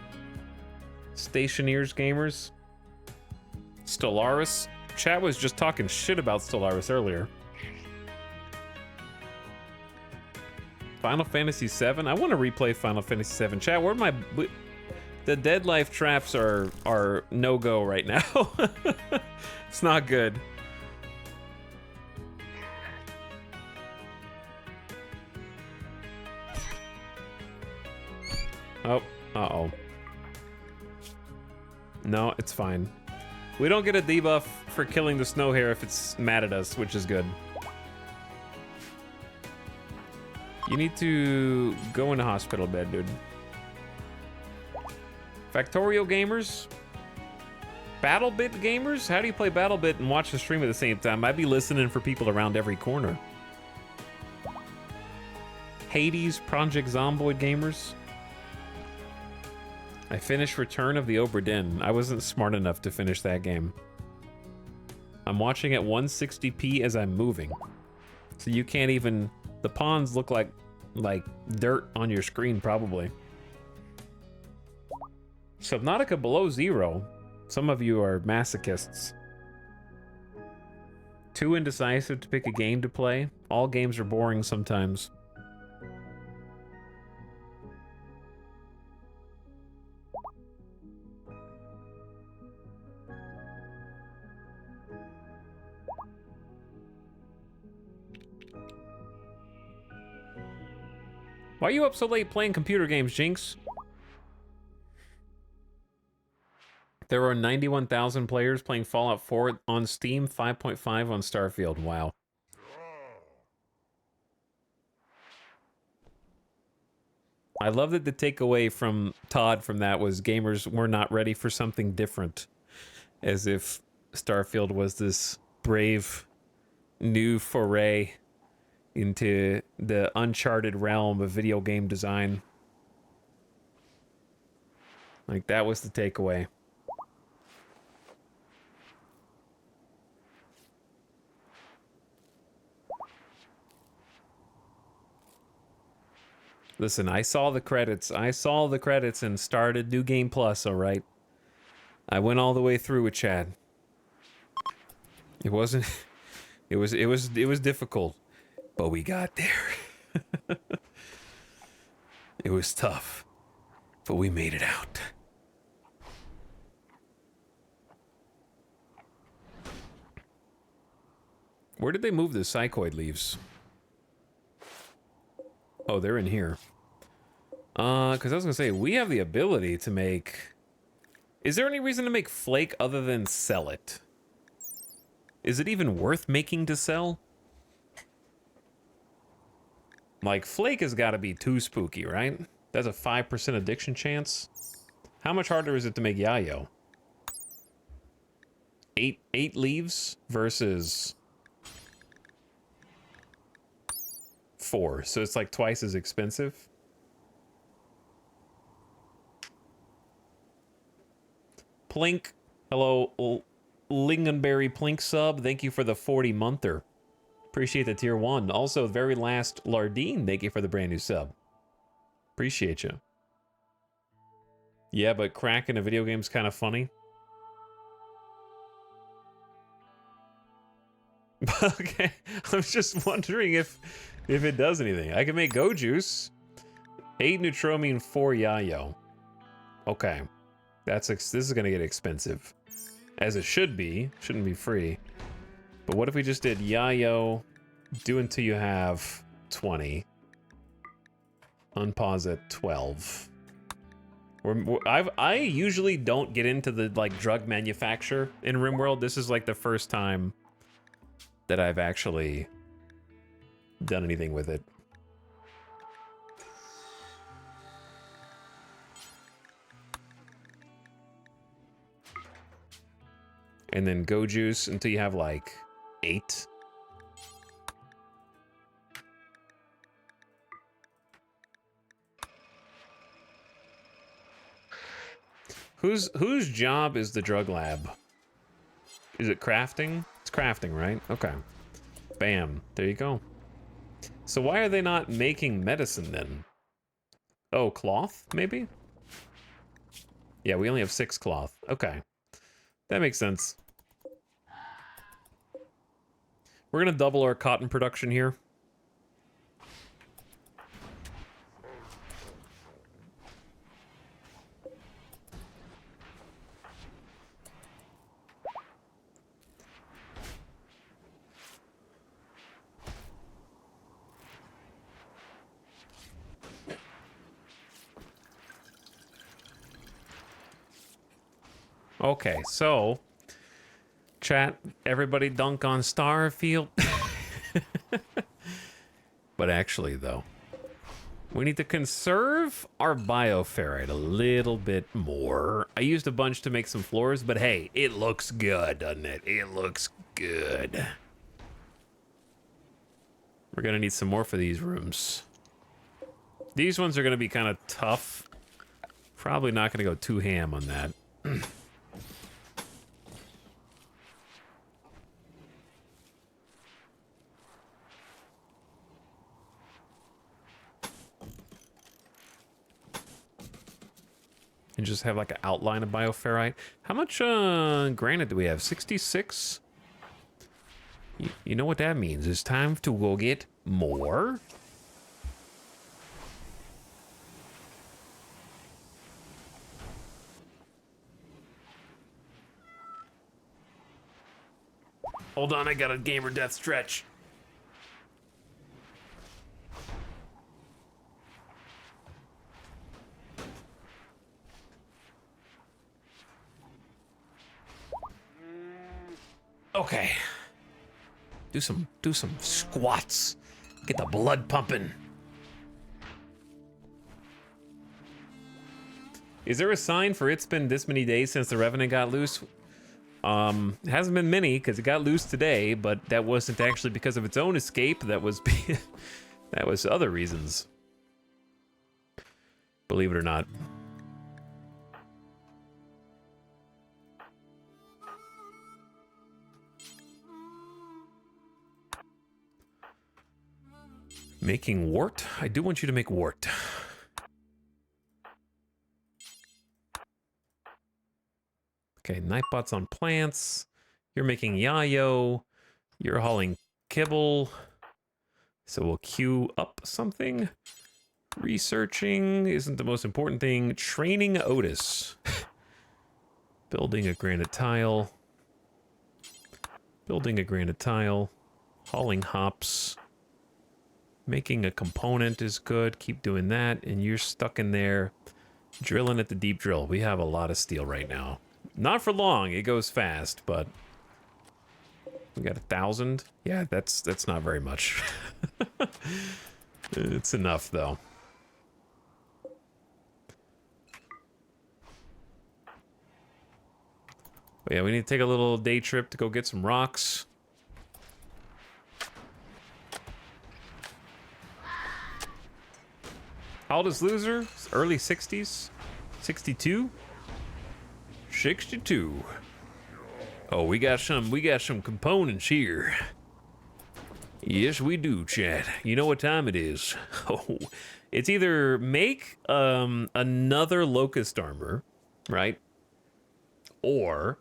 Stationeers gamers. Stellaris. Chat was just talking shit about Stellaris earlier. Final Fantasy VII. I want to replay Final Fantasy VII. Chat, where my... The dead life traps are no-go right now. It's not good. Oh, uh-oh. No, it's fine. We don't get a debuff for killing the snow hare if it's mad at us, which is good. You need to go in a hospital bed, dude. Factorio gamers? BattleBit gamers? How do you play BattleBit and watch the stream at the same time? I'd be listening for people around every corner. Hades, Project Zomboid gamers? I finished Return of the Obra Dinn. I wasn't smart enough to finish that game. I'm watching at 160p as I'm moving. So you can't even... The pawns look like dirt on your screen, probably. Subnautica Below Zero. Some of you are masochists. Too indecisive to pick a game to play. All games are boring sometimes. Why are you up so late playing computer games, Jinx? There are 91,000 players playing Fallout 4 on Steam, 5.5 on Starfield. Wow. I love that the takeaway from Todd from that was gamers were not ready for something different. As if Starfield was this brave new foray into the uncharted realm of video game design. Like, that was the takeaway. Listen, I saw the credits. I saw the credits and started New Game Plus, all right? I went all the way through with Chad. It wasn't... It was difficult. But we got there. It was tough, but we made it out. Where did they move the psychoid leaves? Oh, they're in here. Because I was gonna say, we have the ability to make... Is there any reason to make flake other than sell it? Is it even worth making to sell? Like, flake has got to be too spooky, right? That's a 5% addiction chance. How much harder is it to make yayo? Eight leaves versus 4. So it's like twice as expensive. Plink. Hello, Lingonberry Plink sub. Thank you for the 40-monther. Appreciate the tier 1. Also, very last Lardine, thank you for the brand new sub. Appreciate you. Yeah, but crack in a video game's kind of funny. Okay, I was just wondering if it does anything. I can make Go Juice. 8 Neutromine, 4 Yayo. Okay, this is gonna get expensive. as it should be. Shouldn't be free. But what if we just did Yayo, do until you have 20, unpause at 12. I usually don't get into the like drug manufacture in RimWorld. This is like the first time that I've actually done anything with it. And then go juice until you have like 8. Whose job is the drug lab? Is it crafting? It's crafting, right? Okay. Bam. There you go. So why are they not making medicine then? Oh, cloth, maybe? Yeah, we only have 6 cloth. Okay. That makes sense. We're gonna double our cotton production here. Okay, so chat, everybody dunk on Starfield. But actually, though, we need to conserve our bioferrite a little bit more. I used a bunch to make some floors, but hey, it looks good, doesn't it? It looks good. We're gonna need some more for these rooms. These ones are gonna be kind of tough. Probably not gonna go too ham on that. And just have like an outline of bioferrite. How much granite do we have? 66? You know what that means. It's time to go get more. Hold on, I got a gamer death stretch. Okay. Do some squats. Get the blood pumping. Is there a sign for it's been this many days since the Revenant got loose? It hasn't been many because it got loose today, but that wasn't actually because of its own escape. That was that was other reasons. Believe it or not. Making wart? I do want you to make wart. Okay, nightbots on plants. You're making yayo. You're hauling kibble. So we'll queue up something. Researching isn't the most important thing. Training Otis. Building a granite tile. Building a granite tile. Hauling hops. Making a component is good. Keep doing that. And you're stuck in there drilling at the deep drill. We have a lot of steel right now. Not for long. It goes fast, but we got 1,000. Yeah, that's not very much. It's enough though. But yeah, we need to take a little day trip to go get some rocks. How old is Loser? Early 60s? 62? 62. Oh, we got some components here. Yes, we do, chat. You know what time it is. Oh, it's either make another locust armor, right? Or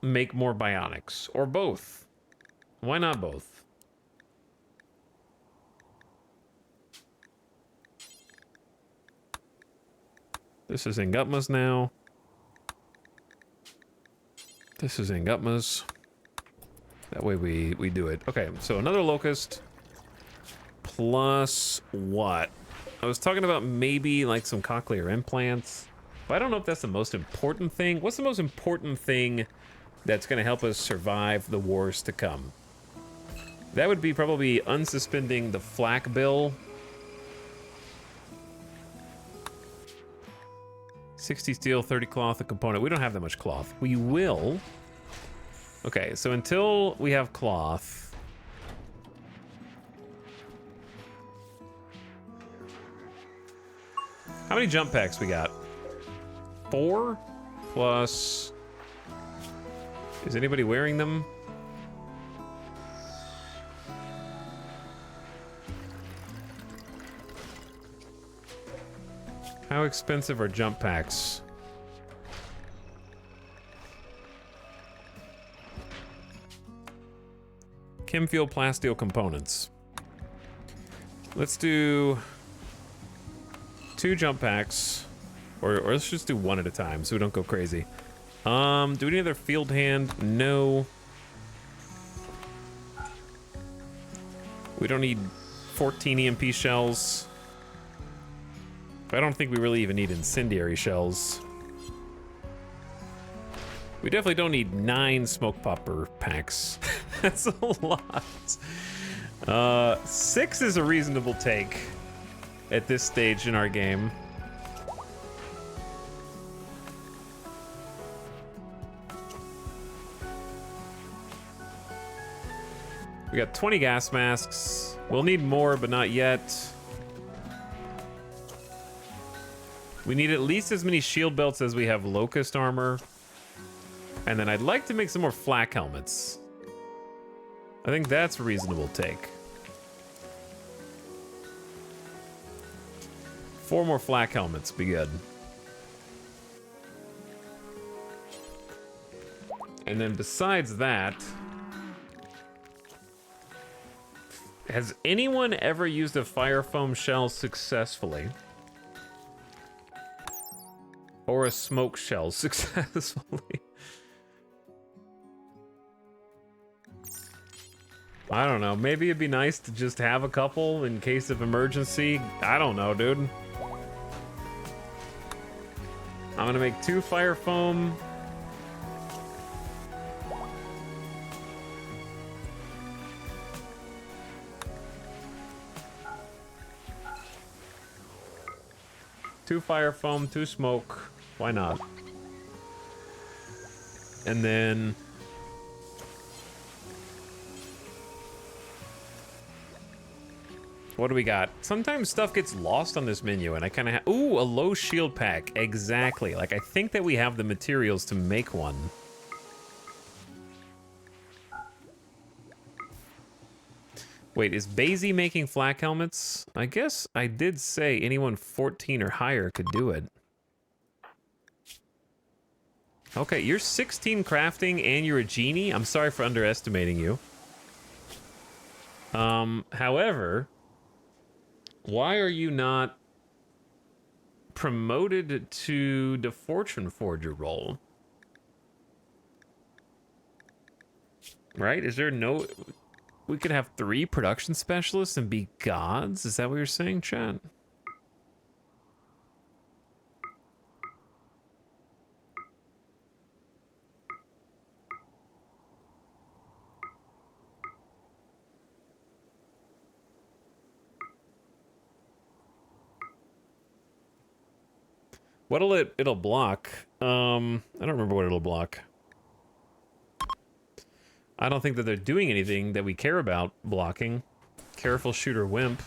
make more bionics, or both. Why not both? This is in Gutmas now. This is Angutma's. That way we do it. Okay, so another locust. Plus what? I was talking about maybe like some cochlear implants. But I don't know if that's the most important thing. What's the most important thing that's going to help us survive the wars to come? That would be probably unsuspending the flak bill. 60 steel, 30 cloth, a component. We don't have that much cloth. We will. Okay, so until we have cloth. How many jump packs we got? 4 plus. Is anybody wearing them? How expensive are jump packs? Chem fuel plasteel components. Let's do 2 jump packs. Or let's just do 1 at a time so we don't go crazy. Do we need another field hand? No. We don't need 14 EMP shells. I don't think we really even need incendiary shells. We definitely don't need 9 smoke popper packs. That's a lot. 6 is a reasonable take at this stage in our game. We got 20 gas masks. We'll need more, but not yet. We need at least as many shield belts as we have locust armor. And then I'd like to make some more flak helmets. I think that's a reasonable take. 4 more flak helmets be good. And then besides that, has anyone ever used a fire foam shell successfully? Or a smoke shell successfully? I don't know. Maybe it'd be nice to just have a couple in case of emergency. I don't know, dude. I'm gonna make 2 fire foam. Two fire foam, 2 smoke. Why not? And then what do we got? Sometimes stuff gets lost on this menu and I kind of have... Ooh, a low shield pack. Exactly. Like, I think that we have the materials to make one. Wait, is Basie making flak helmets? I guess I did say anyone 14 or higher could do it. Okay, you're 16 crafting and you're a genie? I'm sorry for underestimating you. However, why are you not promoted to the Fortune Forger role? Right? Is there no... We could have 3 production specialists and be gods? Is that what you're saying, chat? What'll it'll block? I don't remember what it'll block. I don't think that they're doing anything that we care about blocking. Careful shooter wimp.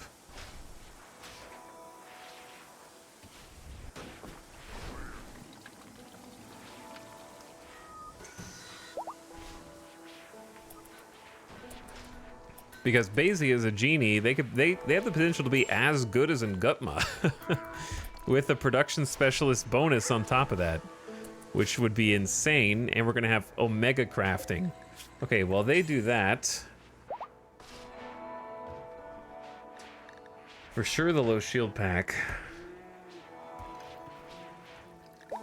Because Basie is a genie, they have the potential to be as good as Ngutma. With a production specialist bonus on top of that, which would be insane, and we're gonna have Omega crafting. Okay, while they do that, for sure the low shield pack.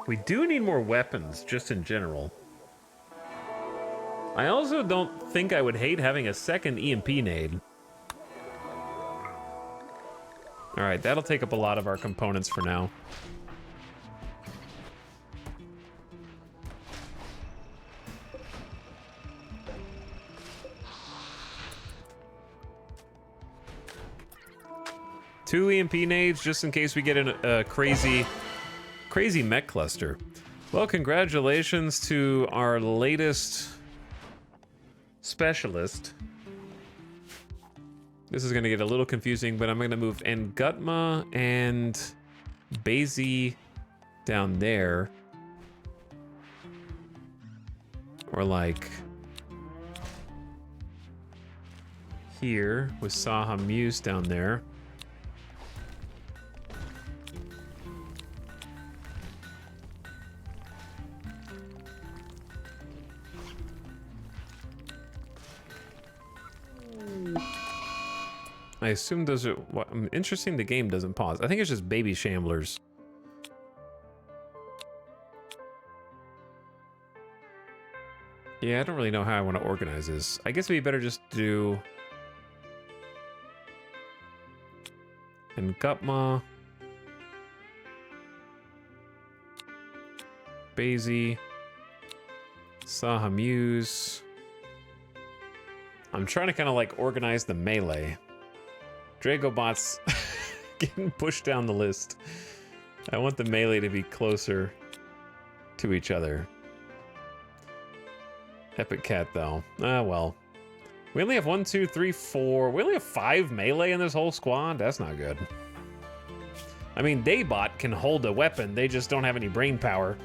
We do need more weapons, just in general. I also don't think I would hate having a second EMP nade. All right, that'll take up a lot of our components for now. Two EMP nades just in case we get in a crazy mech cluster. Well, congratulations to our latest specialist. This is gonna get a little confusing, but I'm gonna move Ngutma and Basie down there. Or like here with Saha Muse down there. I assume those are what interesting. The game doesn't pause. I think it's just baby shamblers. Yeah, I don't really know how I want to organize this. I guess it'd be better just do Ngutma, Basie, Saha Muse. I'm trying to kind of like organize the melee. Dragobot's getting pushed down the list. I want the melee to be closer to each other. Epic Cat, though. Ah, well. We only have 1, 2, 3, 4. We only have 5 melee in this whole squad? That's not good. I mean, Daybot can hold a weapon. They just don't have any brain power.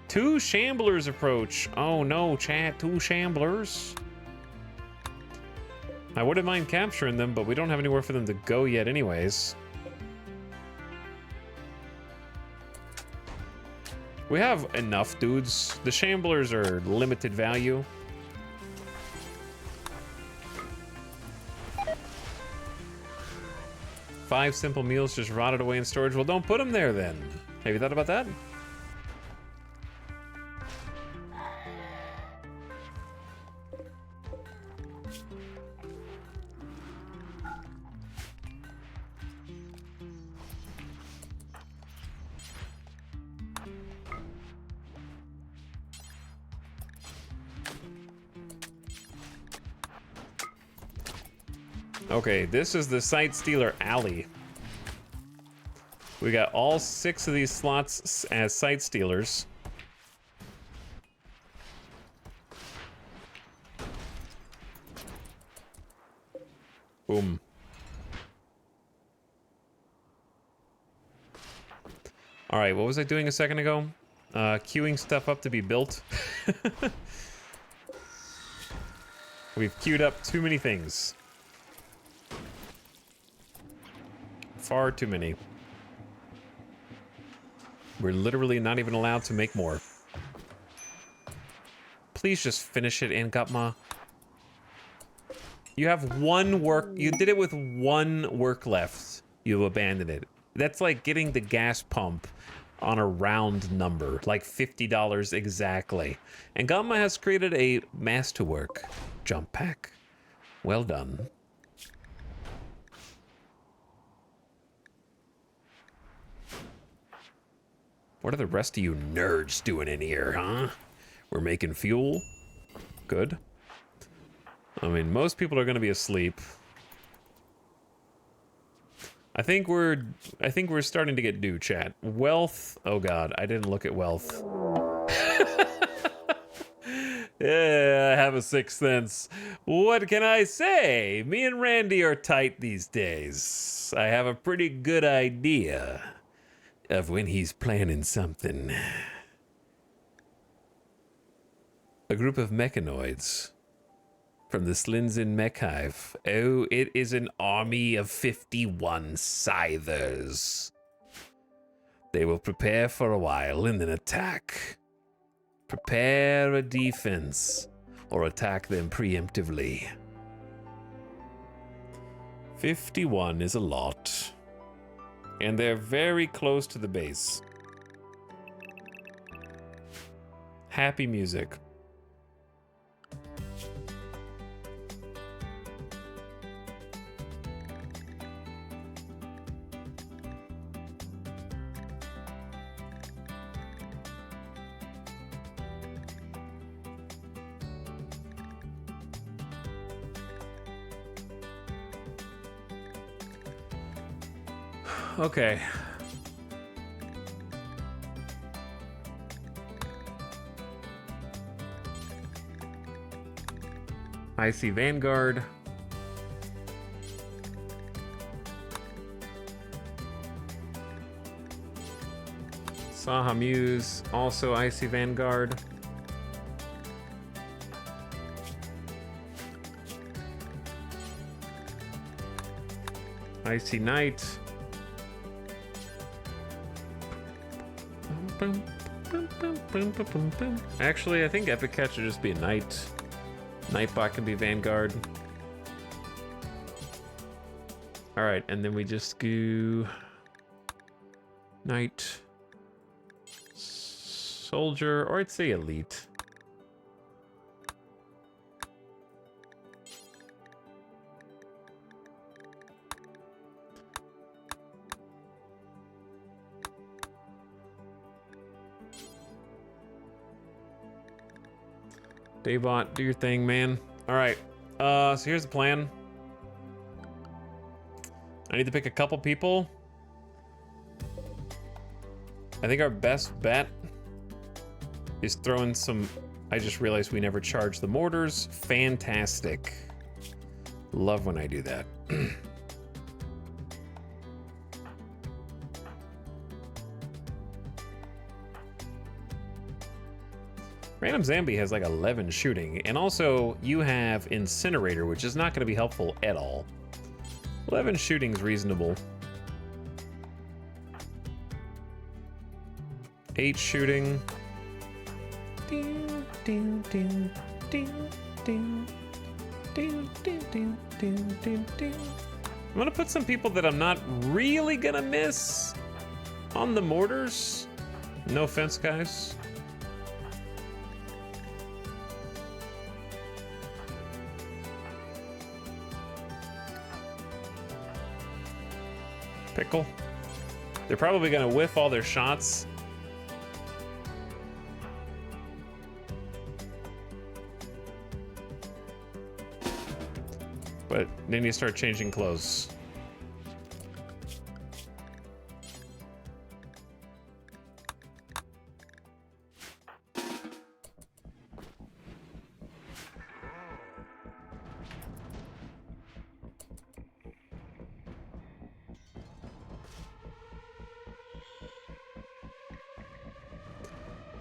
Two Shamblers approach. Oh no, chat, 2 Shamblers. I wouldn't mind capturing them, but we don't have anywhere for them to go yet anyways. We have enough dudes. The Shamblers are limited value. Five simple meals just rotted away in storage. Well, don't put them there then. Have you thought about that? Okay, this is the Sight Stealer Alley. We got all 6 of these slots as Sight Stealers. Boom. All right, what was I doing a second ago? Queuing stuff up to be built. We've queued up too many things. Far too many. We're literally not even allowed to make more. Please just finish it, Ngutma. You have 1 work. You did it with 1 work left. You abandoned it. That's like getting the gas pump on a round number, like $50 exactly. And Ngutma has created a masterwork jump pack. Well done. What are the rest of you nerds doing in here, huh? We're making fuel. Good. I mean, most people are going to be asleep. I think we're starting to get due, chat. Wealth. Oh god, I didn't look at wealth. Yeah, I have a 6th sense. What can I say? Me and Randy are tight these days. I have a pretty good idea of when he's planning something. A group of mechanoids from the Slinzen Mech Hive. Oh, it is an army of 51 scythers. They will prepare for a while and then attack. Prepare a defense or attack them preemptively. 51 is a lot. And they're very close to the base. Happy music. Okay. I see Vanguard. Saha Muse, also Icy Vanguard. Icy Knight. Actually, I think Epic Cat should just be a Knight. Nightbot can be Vanguard. Alright, and then we just go... Knight. Soldier, or I'd say Elite. Daybot, do your thing, man. All right, so here's the plan. I need to pick a couple people. I think our best bet is throwing some... I just realized we never charged the mortars. Fantastic. Love when I do that. Random Zambi has like 11 shooting, and also you have Incinerator, which is not going to be helpful at all. 11 shooting's reasonable. 8 shooting. I'm gonna put some people that I'm not really gonna miss on the mortars. No offense, guys. Pickle. They're probably gonna whiff all their shots. But then you start changing clothes.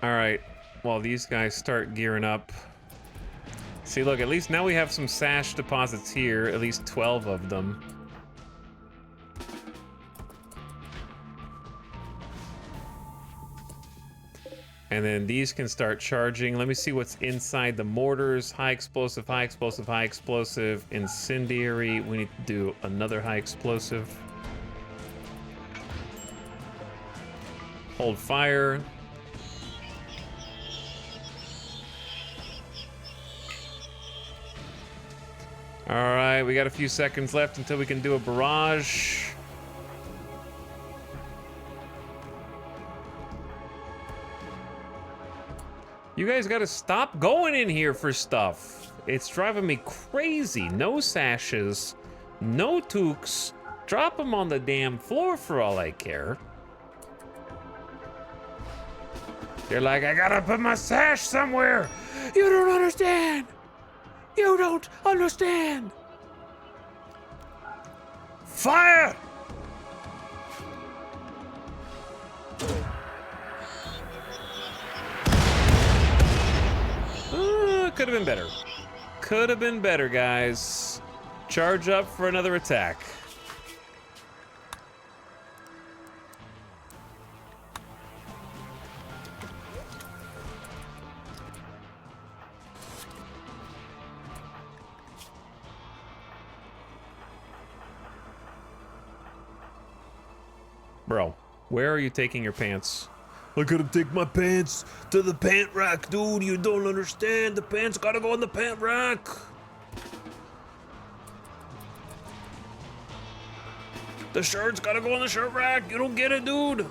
All right, while these guys start gearing up. See, look, at least now we have some sash deposits here, at least 12 of them. And then these can start charging. Let me see what's inside the mortars. High explosive, high explosive, high explosive, incendiary. We need to do another high explosive. Hold fire. All right, we got a few seconds left until we can do a barrage. You guys gotta stop going in here for stuff. It's driving me crazy. No sashes, no toques. Drop them on the damn floor for all I care. You're like, I gotta put my sash somewhere. You don't understand. You don't understand. Fire! Could have been better. Could have been better, guys. Charge up for another attack. Bro, where are you taking your pants? I gotta take my pants to the pant rack, dude. You don't understand. The pants gotta go in the pant rack. The shirt's gotta go in the shirt rack. You don't get it, dude.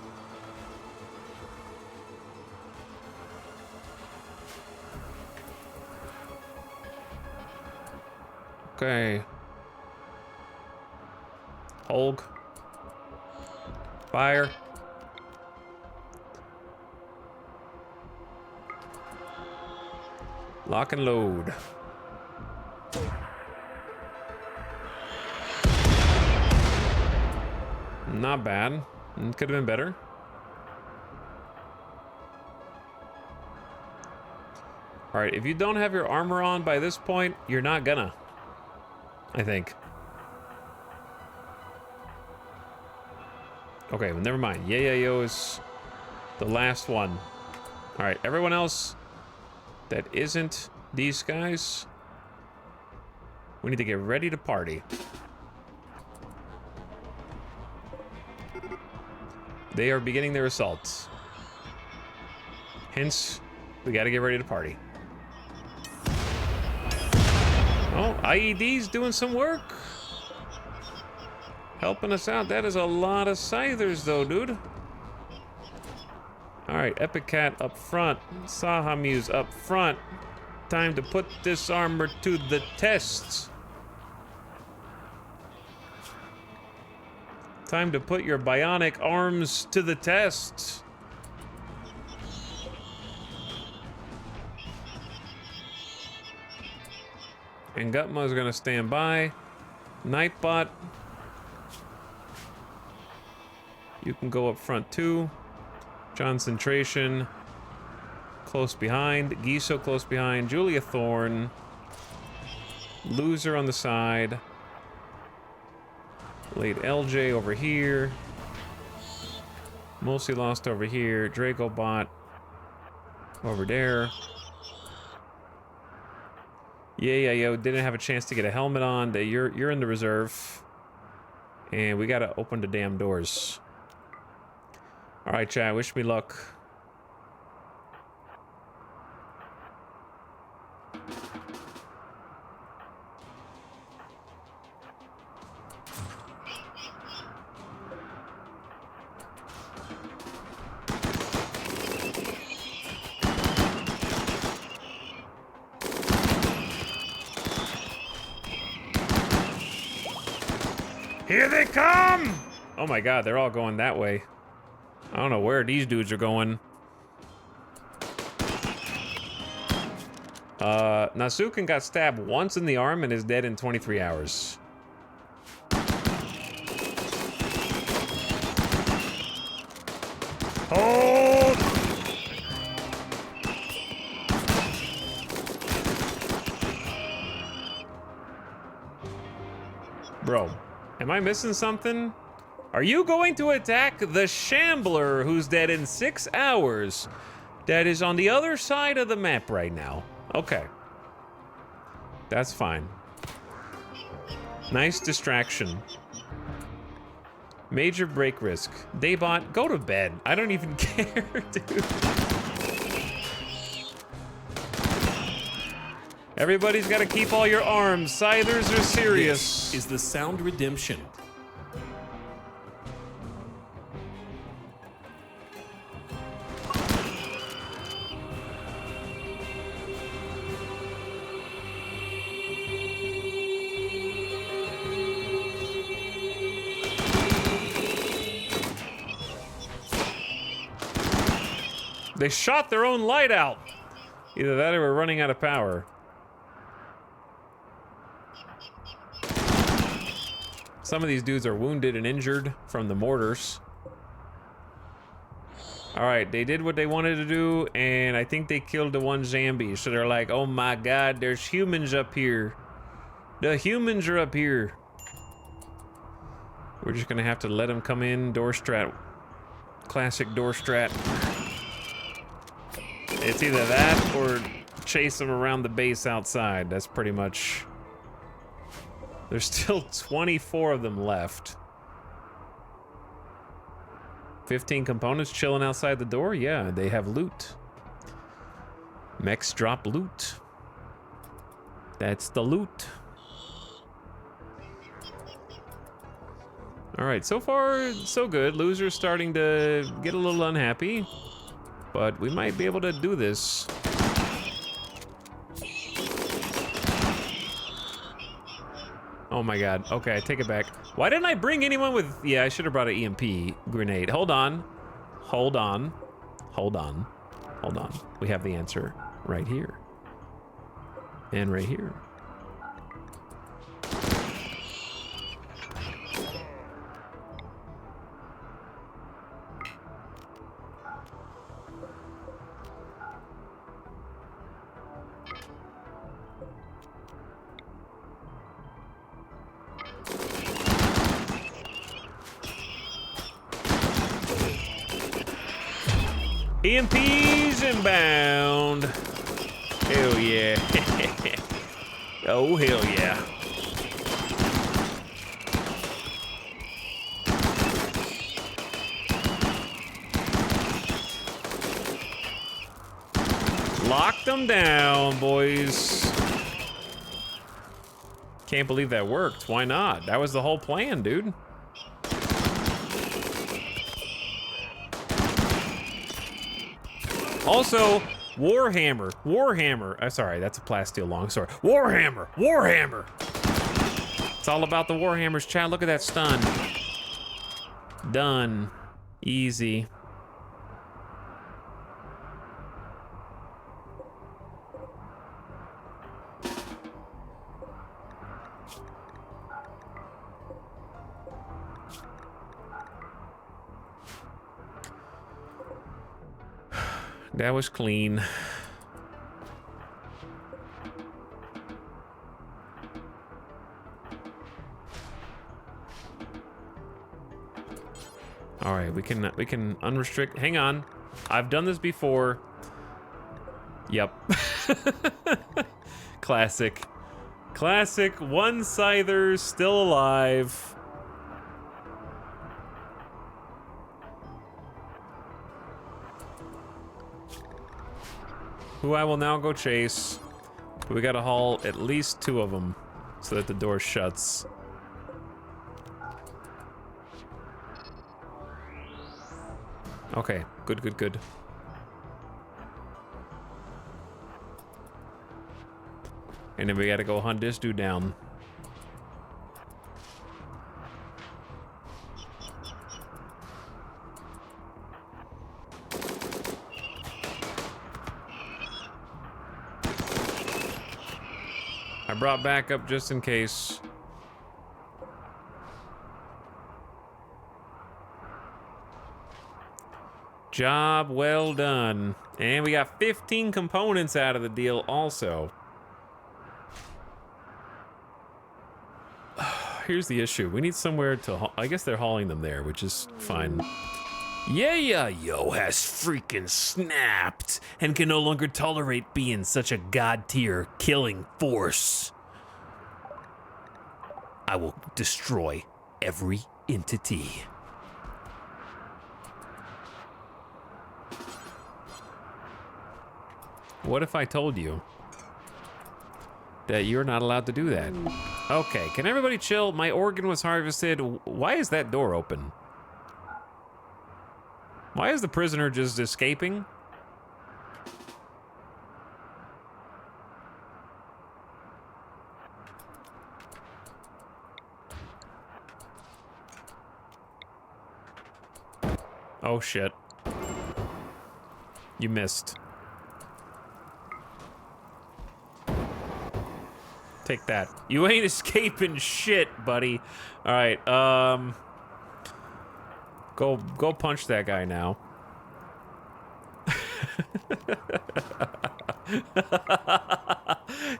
Okay. Hulk. Fire. Lock and load. Not bad. It could have been better. All right, if you don't have your armor on by this point, you're not gonna. I think. Okay, well, never mind. Yo is the last one. All right, everyone else that isn't these guys, we need to get ready to party. They are beginning their assaults. Hence, we gotta get ready to party. Oh, IED's doing some work. Helping us out. That is a lot of scythers though, dude. Alright, Epic Cat up front. Saha Muse up front. Time to put this armor to the test. Time to put your bionic arms to the test. And Gutma's gonna stand by. Nightbot. You can go up front too. Concentration. Close behind. Giso close behind. Julia Thorne. Loser on the side. Late LJ over here. Mostly lost over here. Draco bot over there. Yo, didn't have a chance to get a helmet on. You're in the reserve. And we gotta open the damn doors. Alright, chat, wish me luck. Here they come! Oh my god, they're all going that way. I don't know where these dudes are going. Nasuken got stabbed once in the arm and is dead in 23 hours. Hold! Bro, am I missing something? Are you going to attack the Shambler who's dead in 6 hours? That is on the other side of the map right now. Okay. That's fine. Nice distraction. Major break risk. Daybot, go to bed. I don't even care, dude. Everybody's got to keep all your arms. Scythers are serious. This is the sound redemption. They shot their own light out. Either that or we're running out of power. Some of these dudes are wounded and injured from the mortars. All right, they did what they wanted to do, and I think they killed the one zombie. So they're like, oh my god, there's humans up here. The humans are up here. We're just gonna have to let them come in. Door strat. Classic door strat. It's either that or chase them around the base outside. That's pretty much... There's still 24 of them left. 15 components chilling outside the door. Yeah, they have loot. Mechs drop loot. That's the loot. All right, so far, so good. Loser's starting to get a little unhappy, but we might be able to do this. Oh my God, okay, I take it back. Why didn't I bring anyone with, yeah, I should have brought an EMP grenade. Hold on, hold on, hold on, hold on. We have the answer right here. And right here. EMPs inbound. Hell yeah. Oh, hell yeah. Lock them down, boys. Can't believe that worked. Why not? That was the whole plan, dude. Also, Warhammer. Sorry, that's a plasteel longsword. Warhammer. It's all about the Warhammers, chat. Look at that stun. Done. Easy. That was clean. All right, we can unrestrict. Hang on, I've done this before. Yep. Classic. One scyther still alive. Who I will now go chase. We gotta haul at least 2 of them so that the door shuts. Okay, good. And then we gotta go hunt this dude down. I brought backup just in case. Job well done. And we got 15 components out of the deal also. Here's the issue. We need somewhere to I guess they're hauling them there, which is fine. Yeah, yo has freaking snapped and can no longer tolerate being such a god-tier killing force. I will destroy every entity. What if I told you that you're not allowed to do that? Okay, can everybody chill? My organ was harvested. Why is that door open? Why is the prisoner just escaping? Oh shit. You missed. Take that. You ain't escaping shit, buddy. All right, Go punch that guy now.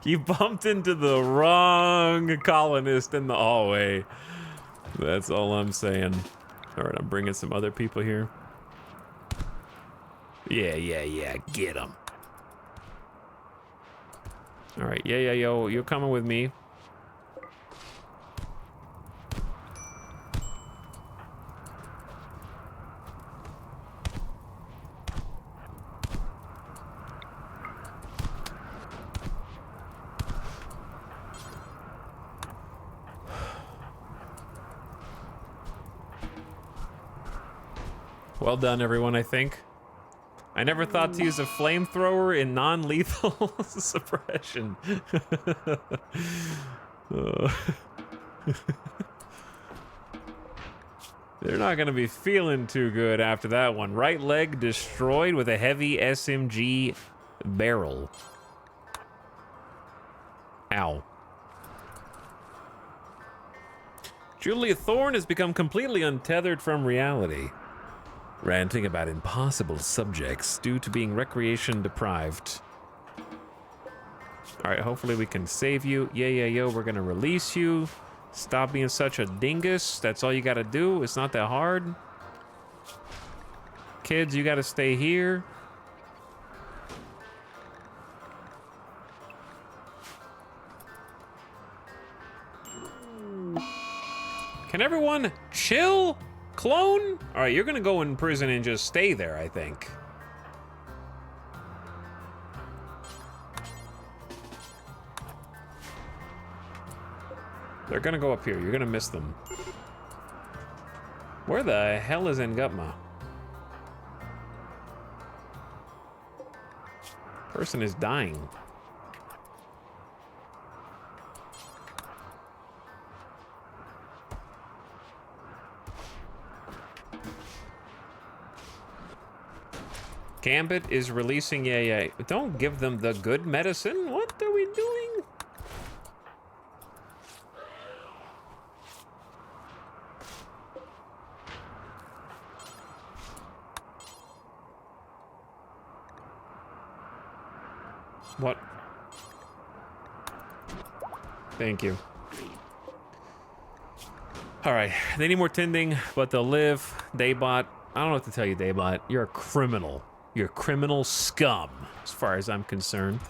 You bumped into the wrong colonist in the hallway. That's all I'm saying. All right, I'm bringing some other people here. Yeah, get them. All right, yeah, yo, you're coming with me. Well done, everyone, I think. I never thought to use a flamethrower in non-lethal suppression. They're not gonna be feeling too good after that one. Right leg destroyed with a heavy SMG barrel. Ow. Julia Thorne has become completely untethered from reality, ranting about impossible subjects due to being recreation deprived. All right, hopefully we can save you. Yeah, yo, we're gonna release you. Stop being such a dingus. That's all you gotta do. It's not that hard. Kids, you gotta stay here. Can everyone chill? Clone? All right, you're gonna go in prison and just stay there, I think. They're gonna go up here. You're gonna miss them. Where the hell is Ngutma? Person is dying. Gambit is releasing yeah. Don't give them the good medicine. What are we doing? What? Thank you. All right, they need more tending, but they'll live. Daybot, I don't know what to tell you, Daybot. You're a criminal. You're criminal scum, as far as I'm concerned.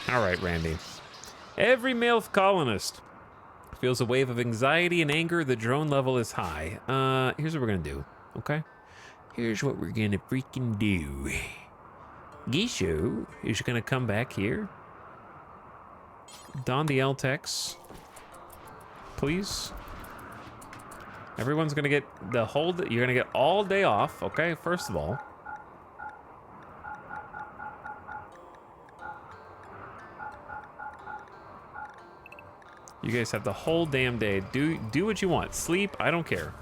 All right, Randy. Every male colonist feels a wave of anxiety and anger. The drone level is high. Here's what we're gonna do, okay? Here's what we're gonna freaking do. Gisho is gonna come back here. Don the L-Tex. Please. Everyone's gonna get the whole, you're gonna get all day off, okay? First of all. You guys have the whole damn day. Do what you want. Sleep, I don't care.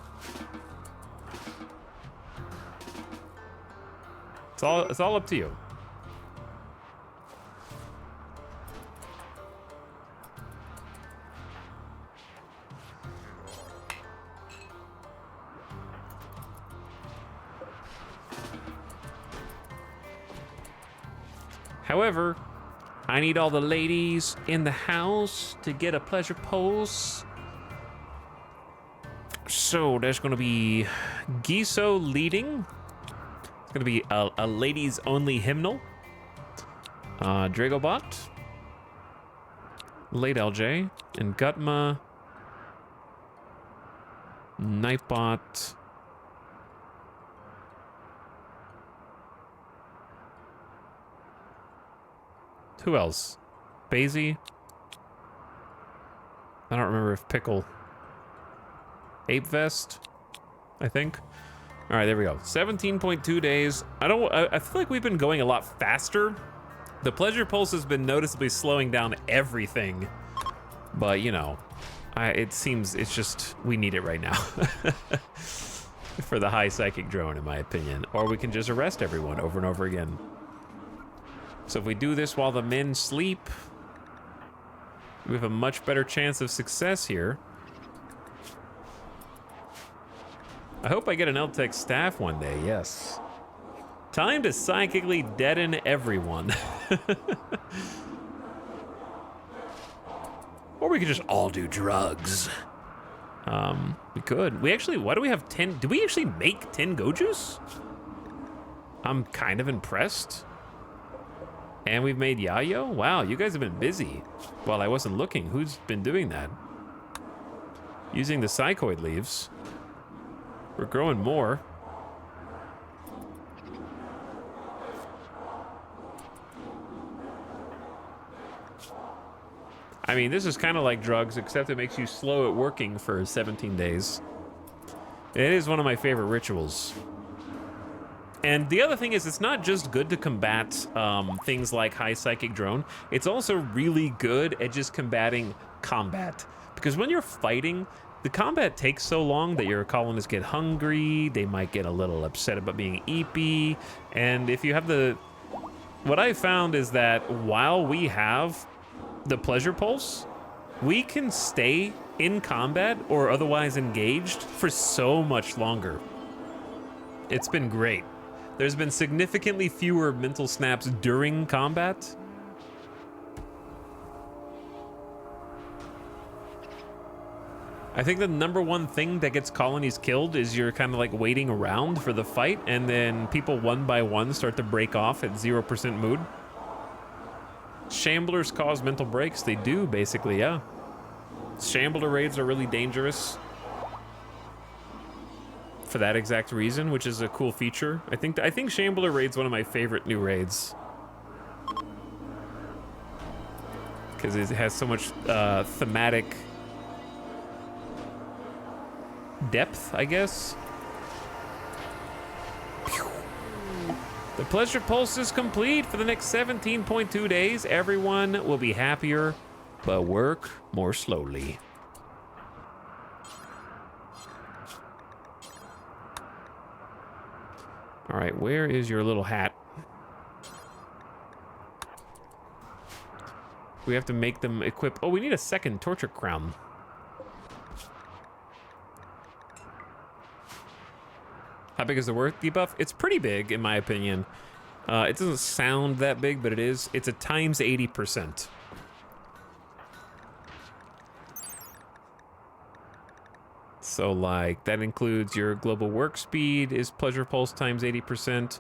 It's all up to you. However, I need all the ladies in the house to get a pleasure pose. So there's gonna be Giso leading. It's gonna be a ladies only hymnal. Dragobot, Late LJ, and Gutma, Nightbot. Who else? Basie? I don't remember if Pickle. Ape Vest, I think. All right, there we go. 17.2 days. I feel like we've been going a lot faster. The pleasure pulse has been noticeably slowing down everything, but you know, it seems it's just we need it right now for the high psychic drone, in my opinion. Or we can just arrest everyone over and over again. So if we do this while the men sleep, we have a much better chance of success here. I hope I get an LTEC staff one day, yes. Time to psychically deaden everyone. Or we could just all do drugs. We could. We actually, why do we have 10? Do we actually make 10 Gojus? I'm kind of impressed. And we've made Yayo? Wow, you guys have been busy. While I wasn't looking, who's been doing that? Using the psychoid leaves. We're growing more. I mean, this is kind of like drugs, except it makes you slow at working for 17 days. It is one of my favorite rituals. And the other thing is, it's not just good to combat things like high psychic drone, it's also really good at just combating combat. Because when you're fighting, the combat takes so long that your colonists get hungry, they might get a little upset about being eepy, and if you have the... What I found is that while we have the pleasure pulse, we can stay in combat or otherwise engaged for so much longer. It's been great. There's been significantly fewer mental snaps during combat. I think the #1 thing that gets colonies killed is you're kind of like waiting around for the fight, and then people one by one start to break off at 0% mood. Shamblers cause mental breaks. They do, basically, yeah. Shambler raids are really dangerous for that exact reason, which is a cool feature. I think Shambler raid's one of my favorite new raids, because it has so much thematic depth, I guess. The pleasure pulse is complete for the next 17.2 days. Everyone will be happier, but work more slowly. All right, where is your little hat? We have to make them equip. Oh, we need a second torture crown. How big is the worth debuff? It's pretty big, in my opinion. It doesn't sound that big, but it is. It's a times 80%. So, like, that includes your global work speed is pleasure pulse times 80%.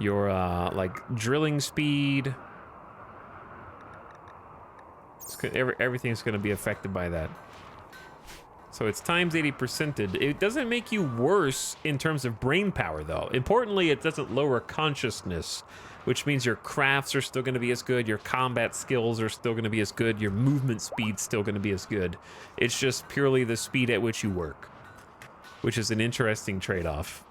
Your, like, drilling speed. Everything's going to be affected by that. So it's times 80%. It doesn't make you worse in terms of brain power, though. Importantly, it doesn't lower consciousness, which means your crafts are still going to be as good, your combat skills are still going to be as good, your movement speed's still going to be as good. It's just purely the speed at which you work, which is an interesting trade-off.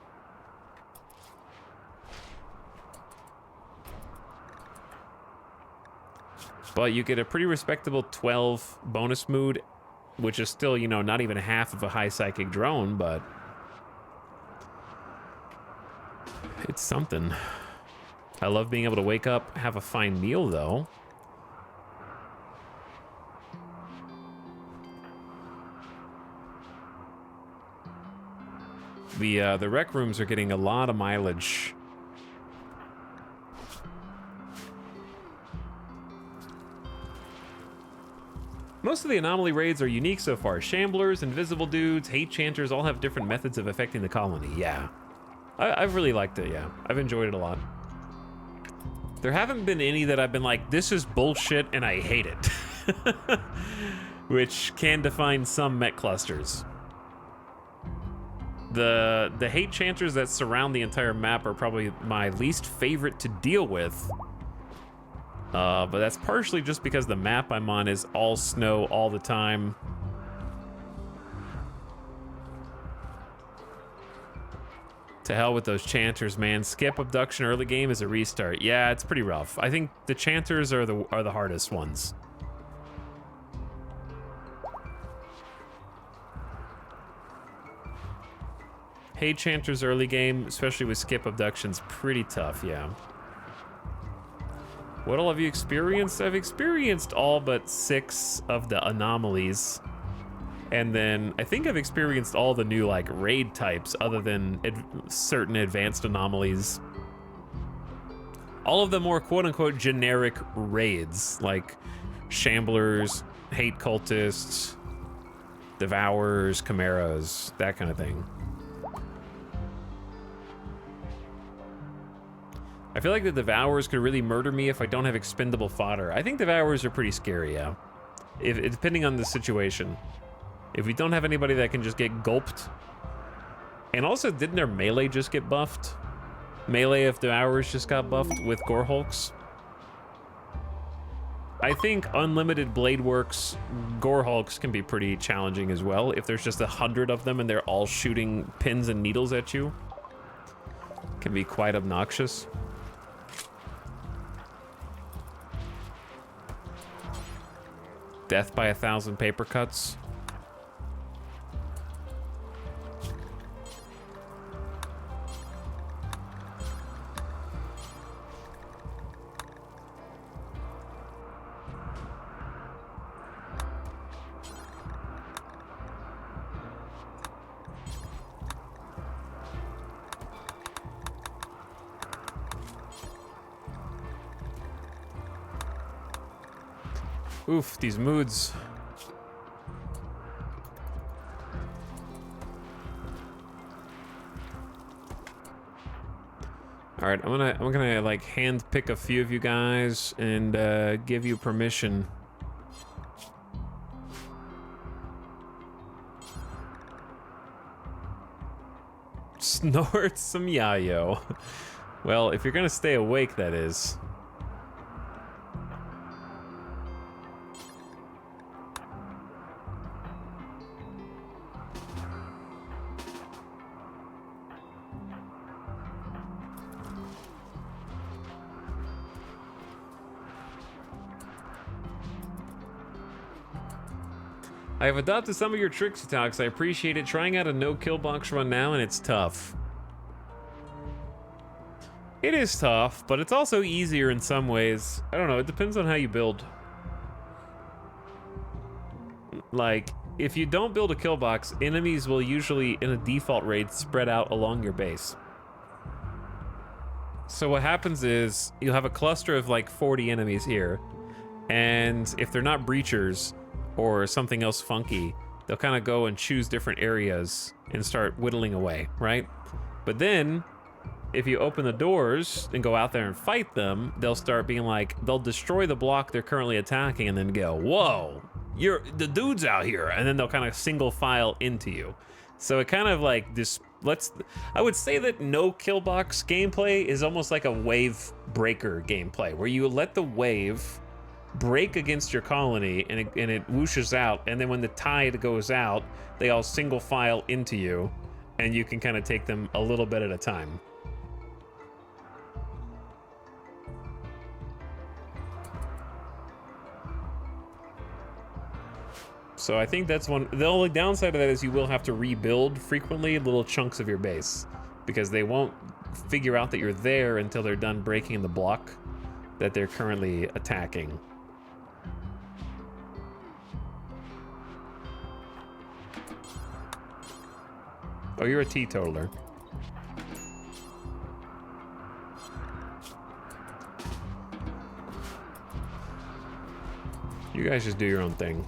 But you get a pretty respectable 12 bonus mood, which is still, you know, not even half of a high psychic drone, but it's something. I love being able to wake up, have a fine meal, though. The rec rooms are getting a lot of mileage. Most of the anomaly raids are unique so far. Shamblers, invisible dudes, hate chanters all have different methods of affecting the colony. Yeah. I've really liked it, yeah. I've enjoyed it a lot. There haven't been any that I've been like, this is bullshit and I hate it. Which can define some mech clusters. The hate chanters that surround the entire map are probably my least favorite to deal with. But that's partially just because the map I'm on is all snow all the time. To hell with those chanters, man. Skip abduction early game is a restart. Yeah, it's pretty rough. I think the chanters are the hardest ones. Hate chanters early game, especially with skip abductions, pretty tough, yeah. What all have you experienced? I've experienced all but 6 of the anomalies. And then I think I've experienced all the new like raid types other than certain advanced anomalies. All of the more quote-unquote generic raids, like Shamblers, Hate Cultists, Devourers, Chimeras, that kind of thing. I feel like the Devourers could really murder me if I don't have expendable fodder. I think Devourers are pretty scary, yeah. Depending on the situation. If we don't have anybody that can just get gulped. And also, didn't their melee just get buffed? Melee of Devourers just got buffed with Gore Hulks. I think Unlimited Blade Works Gore Hulks can be pretty challenging as well. If there's just 100 of them and they're all shooting pins and needles at you, can be quite obnoxious. Death by 1,000 paper cuts. Oof, these moods. All right, I'm gonna like hand pick a few of you guys and give you permission. Snort some yayo. Well, if you're gonna stay awake, that is. I have adopted some of your tricks, Talks. I appreciate it. Trying out a no-kill box run now, and it's tough. It is tough, but it's also easier in some ways. I don't know, it depends on how you build. Like, if you don't build a kill box, enemies will usually, in a default rate, spread out along your base. So what happens is, you'll have a cluster of like 40 enemies here, and if they're not breachers, or something else funky, they'll kind of go and choose different areas and start whittling away, right? But then, if you open the doors and go out there and fight them, they'll start being like, they'll destroy the block they're currently attacking and then go, whoa, the dude's out here. And then they'll kind of single file into you. So it kind of like this, I would say that no kill box gameplay is almost like a wave breaker gameplay, where you let the wave break against your colony and it whooshes out, and then when the tide goes out, they all single file into you, and you can kind of take them a little bit at a time. So I think that's one. The only downside of that is you will have to rebuild frequently little chunks of your base, because they won't figure out that you're there until they're done breaking the block that they're currently attacking. Oh, you're a teetotaler. You guys just do your own thing.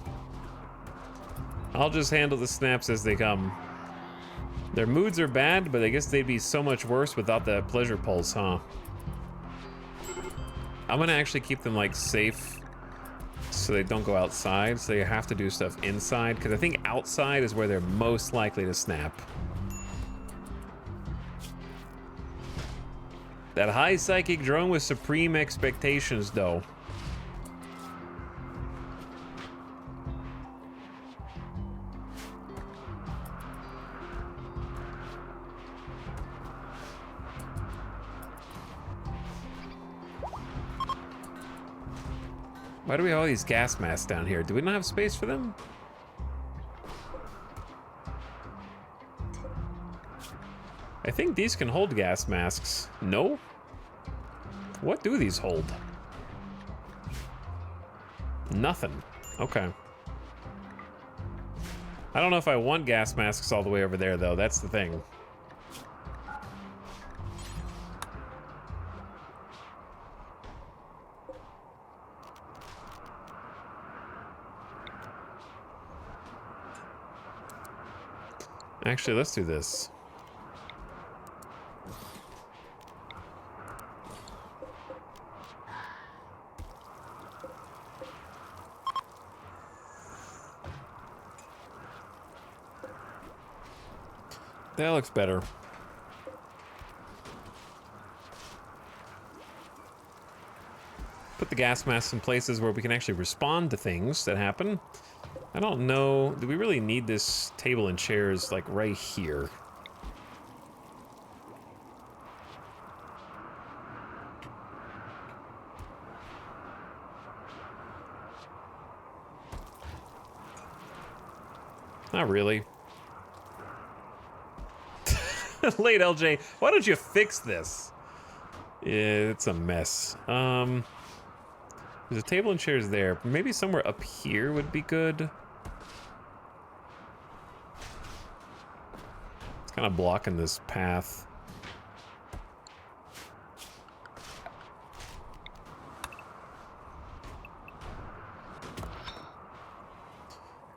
I'll just handle the snaps as they come. Their moods are bad, but I guess they'd be so much worse without that pleasure pulse, huh? I'm gonna actually keep them like safe so they don't go outside, so you have to do stuff inside, because I think outside is where they're most likely to snap. That high psychic drone with supreme expectations, though. Why do we have all these gas masks down here? Do we not have space for them? I think these can hold gas masks. No? What do these hold? Nothing. Okay. I don't know if I want gas masks all the way over there, though. That's the thing. Actually, let's do this. That looks better. put the gas masks in places where we can actually respond to things that happen. I don't know. Do we really need this table and chairs like right here? Not really. Late LJ, why don't you fix this? Yeah, it's a mess. There's a table and chairs there. Maybe somewhere up here would be good. It's kind of blocking this path.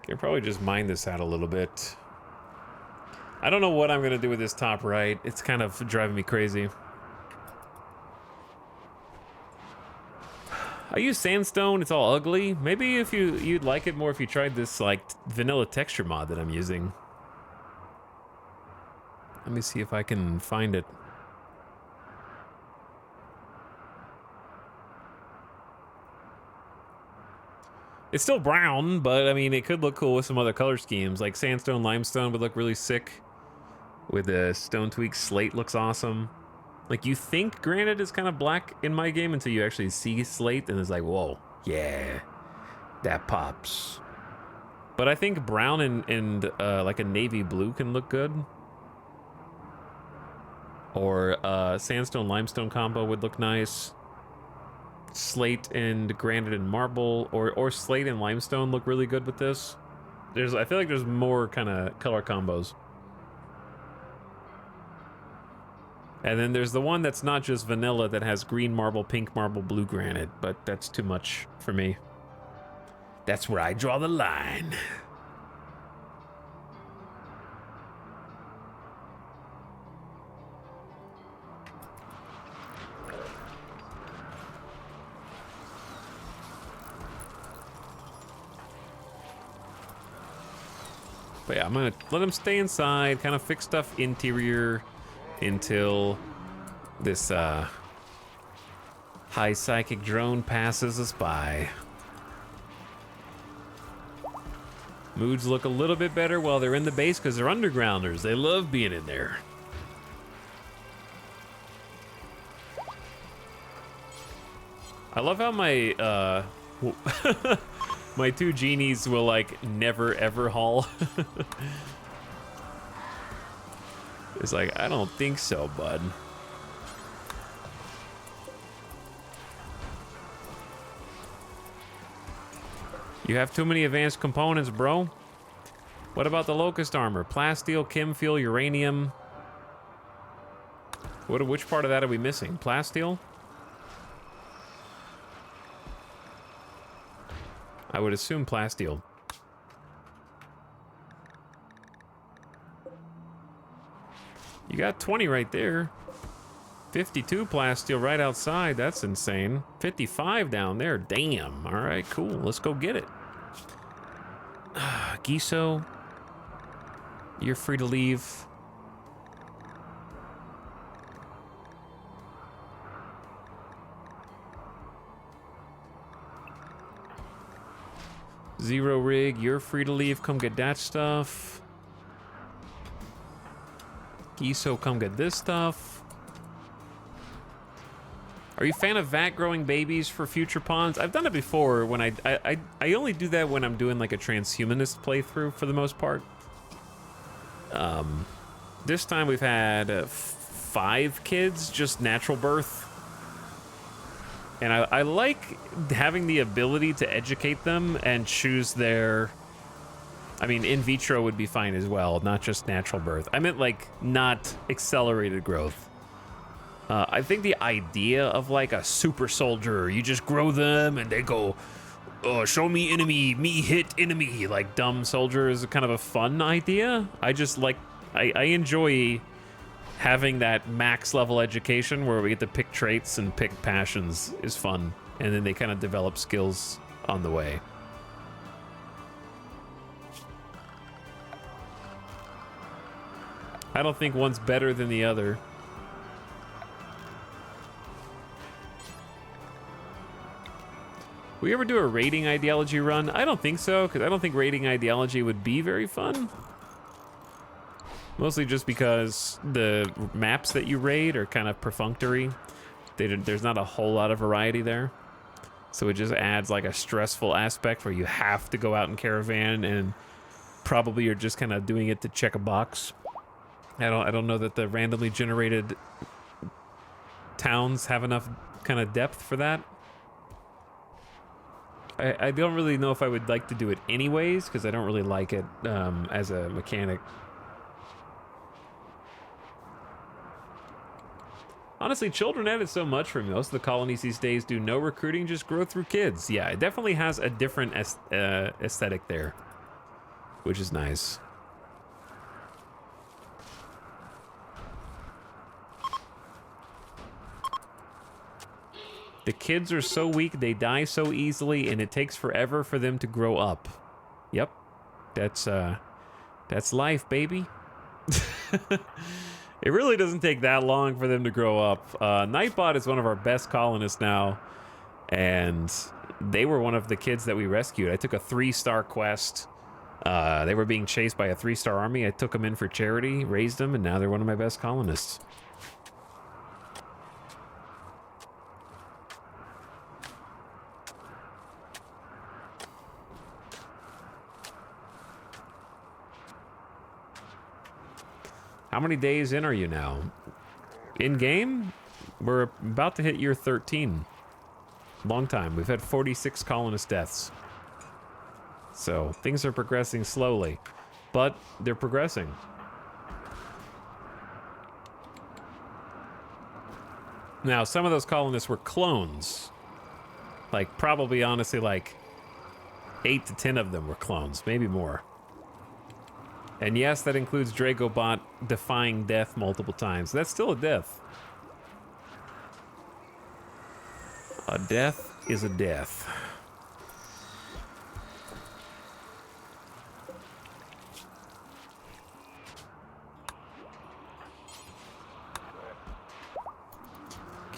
Okay, probably just mine this out a little bit. I don't know what I'm gonna do with this top right. It's kind of driving me crazy. I use sandstone, it's all ugly. Maybe if you'd like it more if you tried this like vanilla texture mod that I'm using. Let me see if I can find it. It's still brown, but I mean, it could look cool with some other color schemes. Like sandstone, limestone would look really sick. With a stone tweak, slate looks awesome. Like you think granite is kind of black in my game until you actually see slate and it's like, whoa, yeah, that pops. But I think brown and like a navy blue can look good. Or sandstone limestone combo would look nice. Slate and granite and marble, or slate and limestone look really good with this. I feel like there's more kind of color combos. And then there's the one that's not just vanilla that has green marble, pink marble, blue granite, but that's too much for me. That's where I draw the line. But yeah, I'm gonna let them stay inside, kind of fix stuff interior until this high psychic drone passes us by. Moods look a little bit better while they're in the base because they're undergrounders. They love being in there. I love how my my two genies will like never ever haul. It's like, I don't think so, bud. You have too many advanced components, bro. What about the locust armor? Plasteel, chem fuel, uranium. Which part of that are we missing? Plasteel? I would assume plasteel. You got 20 right there. 52 plasteel right outside. That's insane. 55 down there. Damn. All right, cool. Let's go get it. Giso, you're free to leave. Zero rig, you're free to leave. Come get that stuff. Giso, come get this stuff. Are you a fan of vat growing babies for future pawns? I've done it before when I only do that when I'm doing like a transhumanist playthrough for the most part. This time we've had 5 kids, just natural birth. And I like having the ability to educate them and choose their... I mean, in vitro would be fine as well, not just natural birth. I meant like not accelerated growth. I think the idea of like a super soldier, you just grow them and they go, oh, show me enemy, me hit enemy, like dumb soldier is kind of a fun idea. I just like, I enjoy having that max level education where we get to pick traits and pick passions is fun. And then they kind of develop skills on the way. I don't think one's better than the other. We ever do a raiding ideology run? I don't think so, because I don't think raiding ideology would be very fun. Mostly just because the maps that you raid are kind of perfunctory. There's not a whole lot of variety there. So it just adds like a stressful aspect where you have to go out in caravan, and probably you're just kind of doing it to check a box. I don't know that the randomly generated towns have enough kind of depth for that. I don't really know if I would like to do it anyways, because I don't really like it as a mechanic. Honestly, children added so much for me. Most of the colonies these days do no recruiting, just grow through kids. Yeah, it definitely has a different aesthetic there, which is nice. The kids are so weak, they die so easily, and it takes forever for them to grow up. Yep, that's life, baby. It really doesn't take that long for them to grow up. Nightbot is one of our best colonists now, and they were one of the kids that we rescued. I took a 3-star quest. They were being chased by a 3-star army. I took them in for charity, raised them, and now they're one of my best colonists. How many days in are you now? In game? We're about to hit year 13. Long time. We've had 46 colonist deaths. So things are progressing slowly, but they're progressing. Now, some of those colonists were clones. Like, probably, honestly, like 8 to 10 of them were clones, maybe more. And yes, that includes Dragobot defying death multiple times. That's still a death. A death is a death.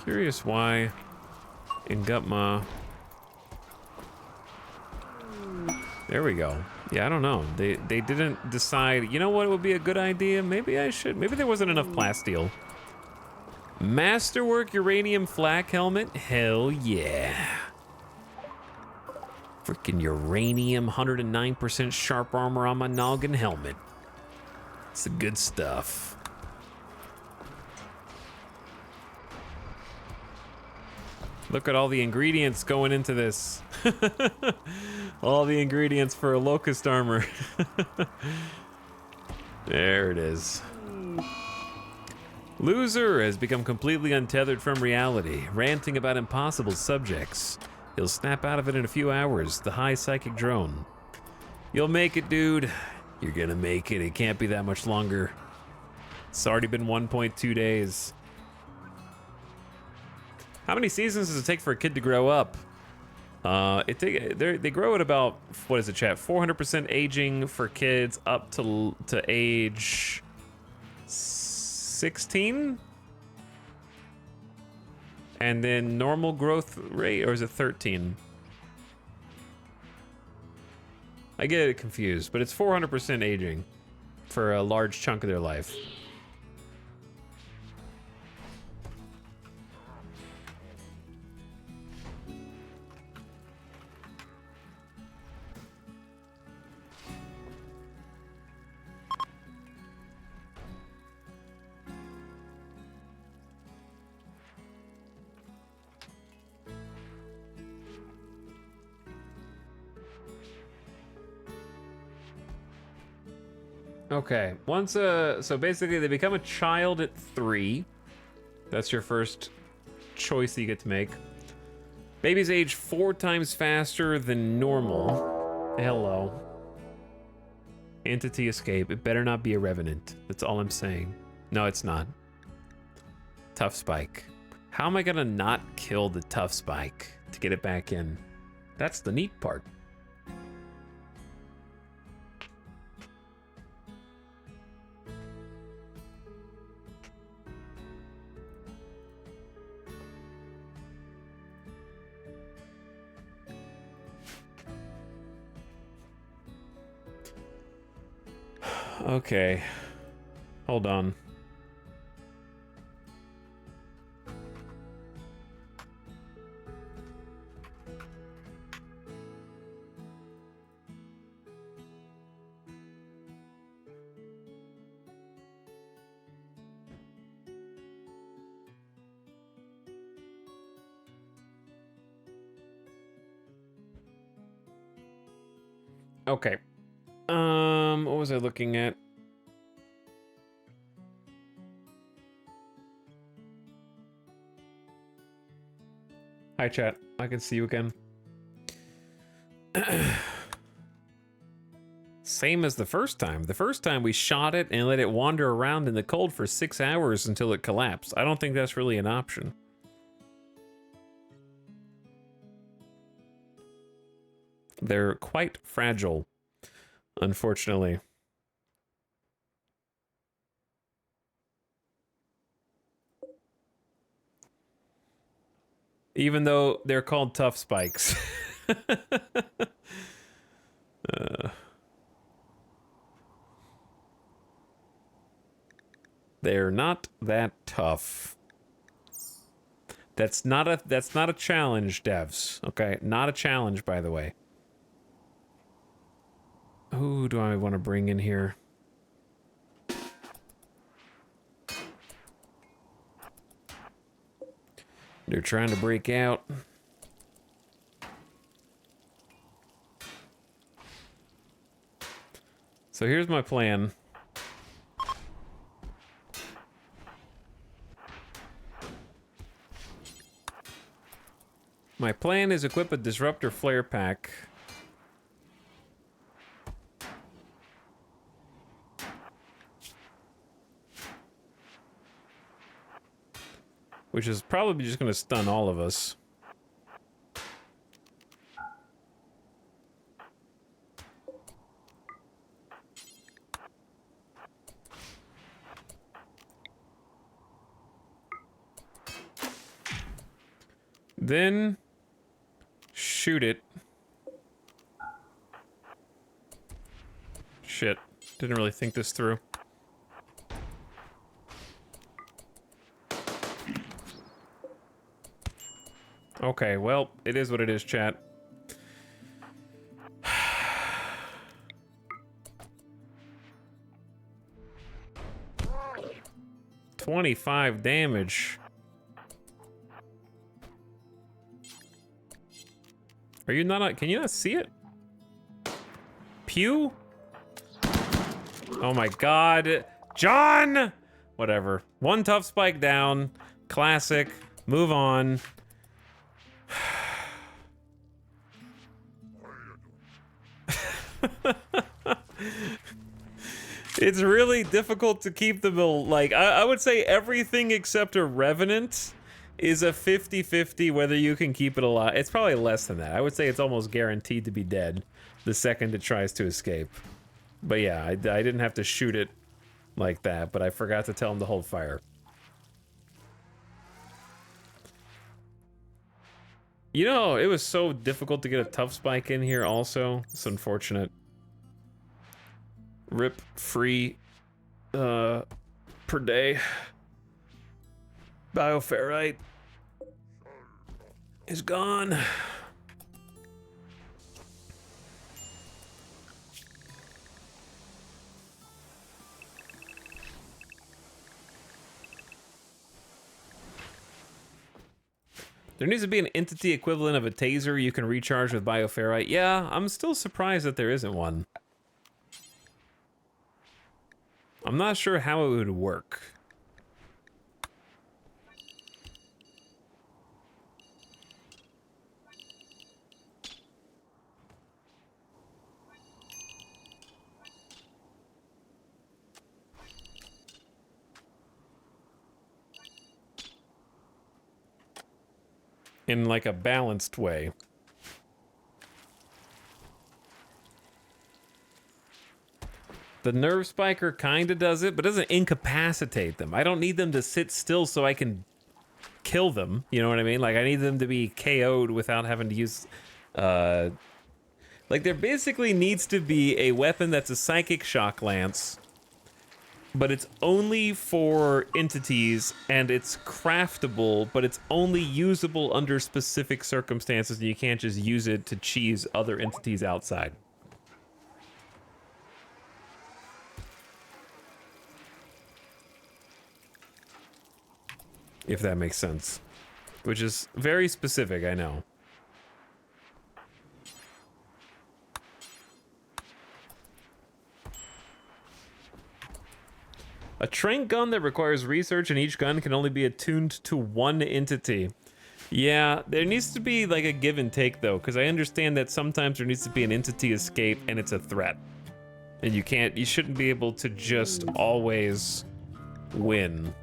Curious why in Gutma. There we go. Yeah, I don't know. They didn't decide, you know what would be a good idea? Maybe I should. Maybe there wasn't enough plasteel. Masterwork uranium flak helmet? Hell yeah. Freaking uranium 109% sharp armor on my noggin helmet. It's the good stuff. Look at all the ingredients going into this. All the ingredients for a locust armor. There it is. Loser has become completely untethered from reality, ranting about impossible subjects. He'll snap out of it in a few hours, the high psychic drone. You'll make it, dude. You're gonna make it. It can't be that much longer. It's already been 1.2 days. How many seasons does it take for a kid to grow up? They grow at about, what is it, chat? 400% aging for kids up to age 16? And then normal growth rate, or is it 13? I get it confused, but it's 400% aging for a large chunk of their life. Okay, so basically they become a child at 3. That's your first choice that you get to make. Babies age 4 times faster than normal. Hello. Entity escape. It better not be a revenant. That's all I'm saying. No, it's not. Tough spike. How am I gonna not kill the tough spike to get it back in? That's the neat part. Okay. Hold on. Okay. What was I looking at? Hi, chat. I can see you again. Same as the first time. The first time we shot it and let it wander around in the cold for 6 hours until it collapsed. I don't think that's really an option. They're quite fragile, unfortunately. Even though they're called tough spikes. They're not that tough. That's not a challenge, devs. Okay, not a challenge, by the way. Who do I want to bring in here? They're trying to break out. So here's my plan. My plan is equip a disruptor flare pack. Which is probably just going to stun all of us. Then shoot it. Shit. Didn't really think this through. Okay, well, it is what it is, chat. 25 damage. Are you not? Can you not see it? Pew? Oh my god. John! Whatever. One tough spike down. Classic. Move on. It's really difficult to keep them, like, I would say everything except a Revenant is a 50-50 whether you can keep it alive. It's probably less than that. I would say it's almost guaranteed to be dead the second it tries to escape. But yeah, I didn't have to shoot it like that, but I forgot to tell him to hold fire. You know, it was so difficult to get a tough spike in here also. It's unfortunate. Rip free per day. Bioferrite is gone. There needs to be an entity equivalent of a taser you can recharge with bioferrite. Yeah, I'm still surprised that there isn't one. I'm not sure how it would work. In like a balanced way. The nerve spiker kinda does it, but doesn't incapacitate them. I don't need them to sit still so I can kill them. You know what I mean? Like, I need them to be KO'd without having to use... like, there basically needs to be a weapon that's a psychic shock lance but it's only for entities, and it's craftable, but it's only usable under specific circumstances, and you can't just use it to cheese other entities outside. If that makes sense. Which is very specific, I know. A trank gun that requires research, and each gun can only be attuned to one entity. Yeah, there needs to be like a give and take though, because I understand that sometimes there needs to be an entity escape and it's a threat. And you shouldn't be able to just always win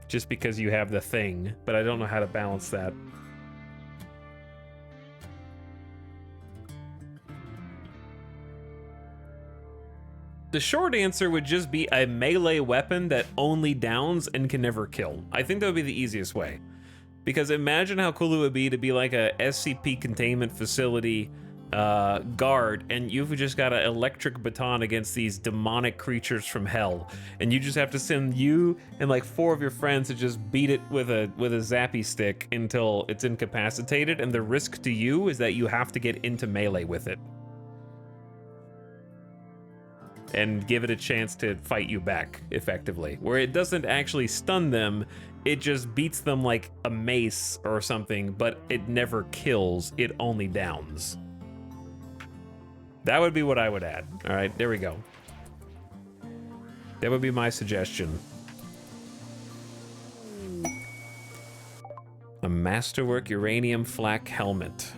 just because you have the thing, but I don't know how to balance that. The short answer would just be a melee weapon that only downs and can never kill. I think that would be the easiest way. Because imagine how cool it would be to be like a SCP containment facility guard, and you've just got an electric baton against these demonic creatures from hell, and you just have to send you and like 4 of your friends to just beat it with a zappy stick until it's incapacitated, and the risk to you is that you have to get into melee with it and give it a chance to fight you back effectively, where it doesn't actually stun them, it just beats them like a mace or something, but it never kills, it only downs. That would be what I would add. All right, there we go. That would be my suggestion. A Masterwork uranium flak helmet.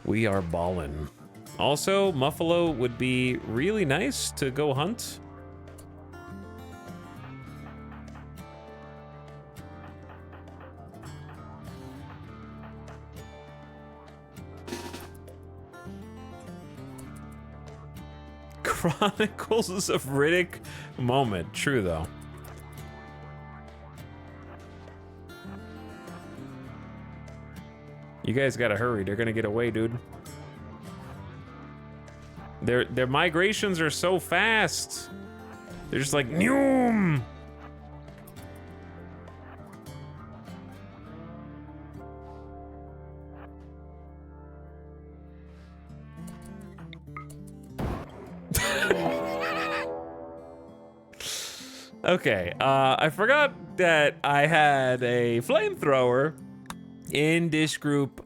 We are ballin'. Also, Muffalo would be really nice to go hunt. Chronicles of Riddick moment. True, though. You guys gotta hurry. They're gonna get away, dude. Their migrations are so fast. They're just like, Noom! Okay, I forgot that I had a flamethrower in this group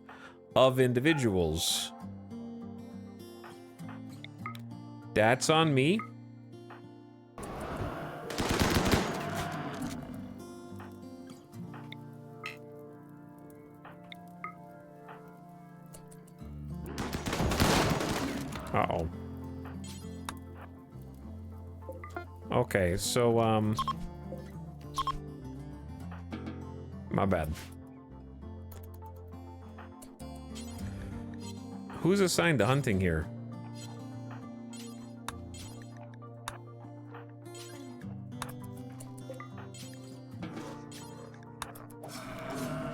of individuals. That's on me. Uh-oh. Okay, so, my bad. Who's assigned to hunting here?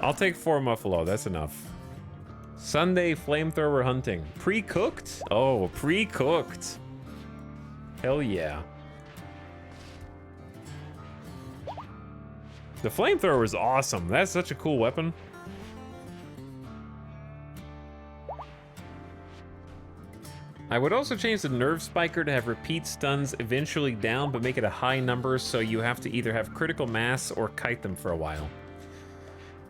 I'll take 4 Muffalo, that's enough. Sunday flamethrower hunting. Pre-cooked? Oh, pre-cooked. Hell yeah. The flamethrower is awesome. That's such a cool weapon. I would also change the nerve spiker to have repeat stuns eventually down, but make it a high number so you have to either have critical mass or kite them for a while.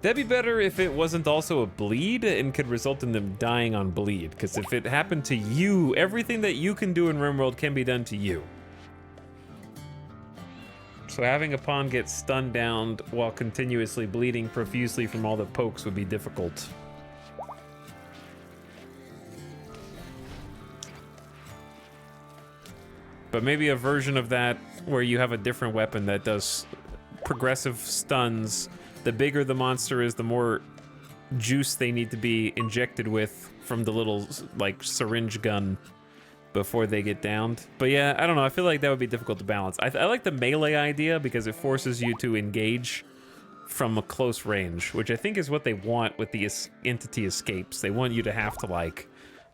That'd be better if it wasn't also a bleed and could result in them dying on bleed, because if it happened to you, everything that you can do in RimWorld can be done to you. So having a pawn get stunned down while continuously bleeding profusely from all the pokes would be difficult. But maybe a version of that where you have a different weapon that does progressive stuns. The bigger the monster is, the more juice they need to be injected with from the little, like, syringe gun before they get downed. But yeah, I don't know. I feel like that would be difficult to balance. I like the melee idea because it forces you to engage from a close range, which I think is what they want with the entity escapes. They want you to have to,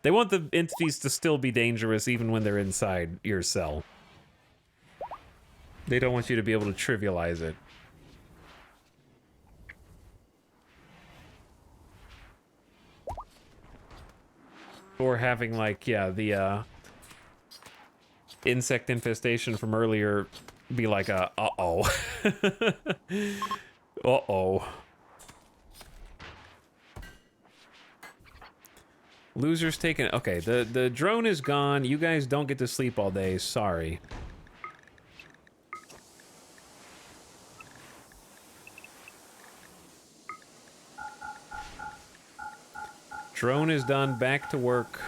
they want the entities to still be dangerous even when they're inside your cell. They don't want you to be able to trivialize it. Or having, like, yeah, the insect infestation from earlier be like a uh-oh. Uh-oh. Losers taken. Okay, the drone is gone. You guys don't get to sleep all day. Sorry. Drone is done. Back to work.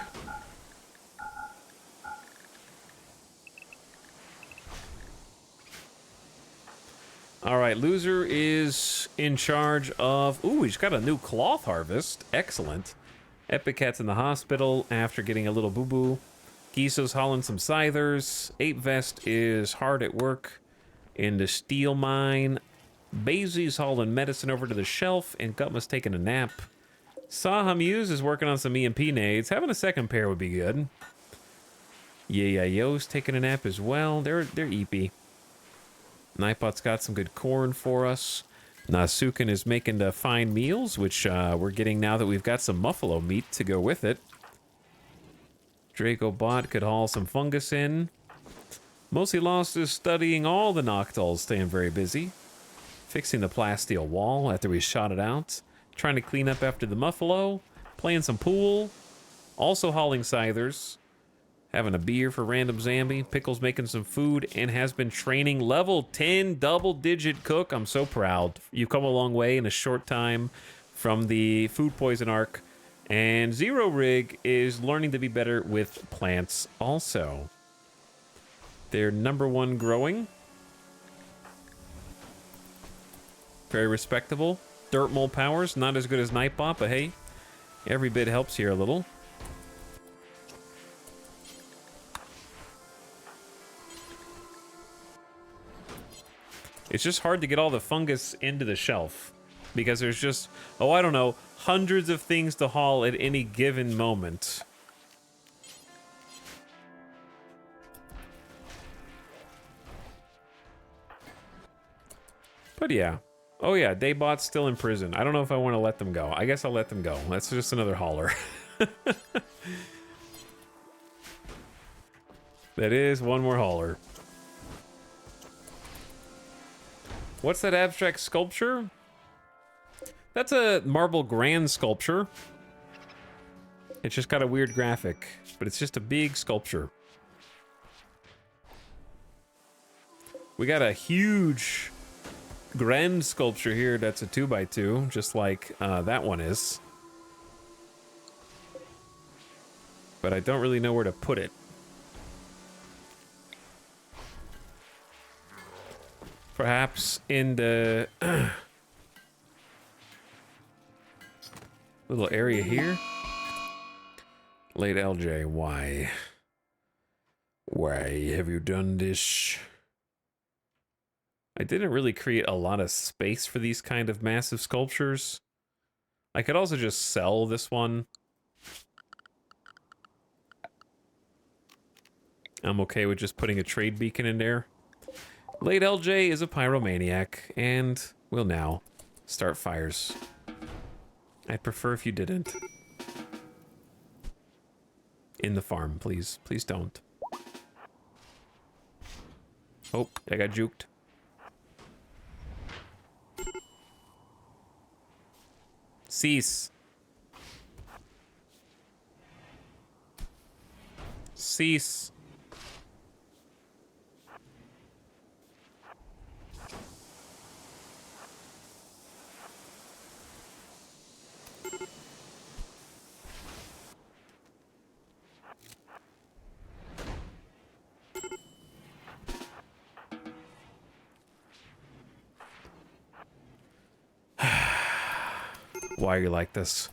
All right, loser is in charge of... Ooh, he's got a new cloth harvest. Excellent. Epic Cat's in the hospital after getting a little boo-boo. Giso's hauling some scythers. Ape Vest is hard at work in the steel mine. Basie's hauling medicine over to the shelf, and Gutma's taking a nap. Saha Muse is working on some EMP nades. Having a second pair would be good. Yeah, Yo's taking a nap as well. They're eepy. Nightbot's got some good corn for us. Nasuken is making the fine meals, which we're getting now that we've got some muffalo meat to go with it. Draco Bot could haul some fungus in. Mostly Lost is studying all the Noctals, staying very busy. Fixing the plasteel wall after we shot it out. Trying to clean up after the muffalo. Playing some pool. Also hauling scythers. Having a beer for random Zambi. Pickle's making some food and has been training level 10 double-digit cook. I'm so proud. You've come a long way in a short time from the food poison arc. And Zero Rig is learning to be better with plants also. They're #1 growing. Very respectable. Dirt Mole Powers, not as good as Nightbot, but hey, every bit helps here a little. It's just hard to get all the fungus into the shelf because there's just, oh, I don't know, hundreds of things to haul at any given moment. But yeah. Oh yeah, Daybot's still in prison. I don't know if I want to let them go. I guess I'll let them go. That's just another hauler. That is one more hauler. What's that abstract sculpture? That's a marble grand sculpture. It's just got a weird graphic, but it's just a big sculpture. We got a huge grand sculpture here that's a 2x2, just like that one is. But I don't really know where to put it. Perhaps in the little area here. Late LJ, why? Why have you done this? I didn't really create a lot of space for these kind of massive sculptures. I could also just sell this one. I'm okay with just putting a trade beacon in there. Late LJ is a pyromaniac and will now start fires. I'd prefer if you didn't. In the farm, please. Please don't. Oh, I got juked. Cease. Cease. Why are you like this?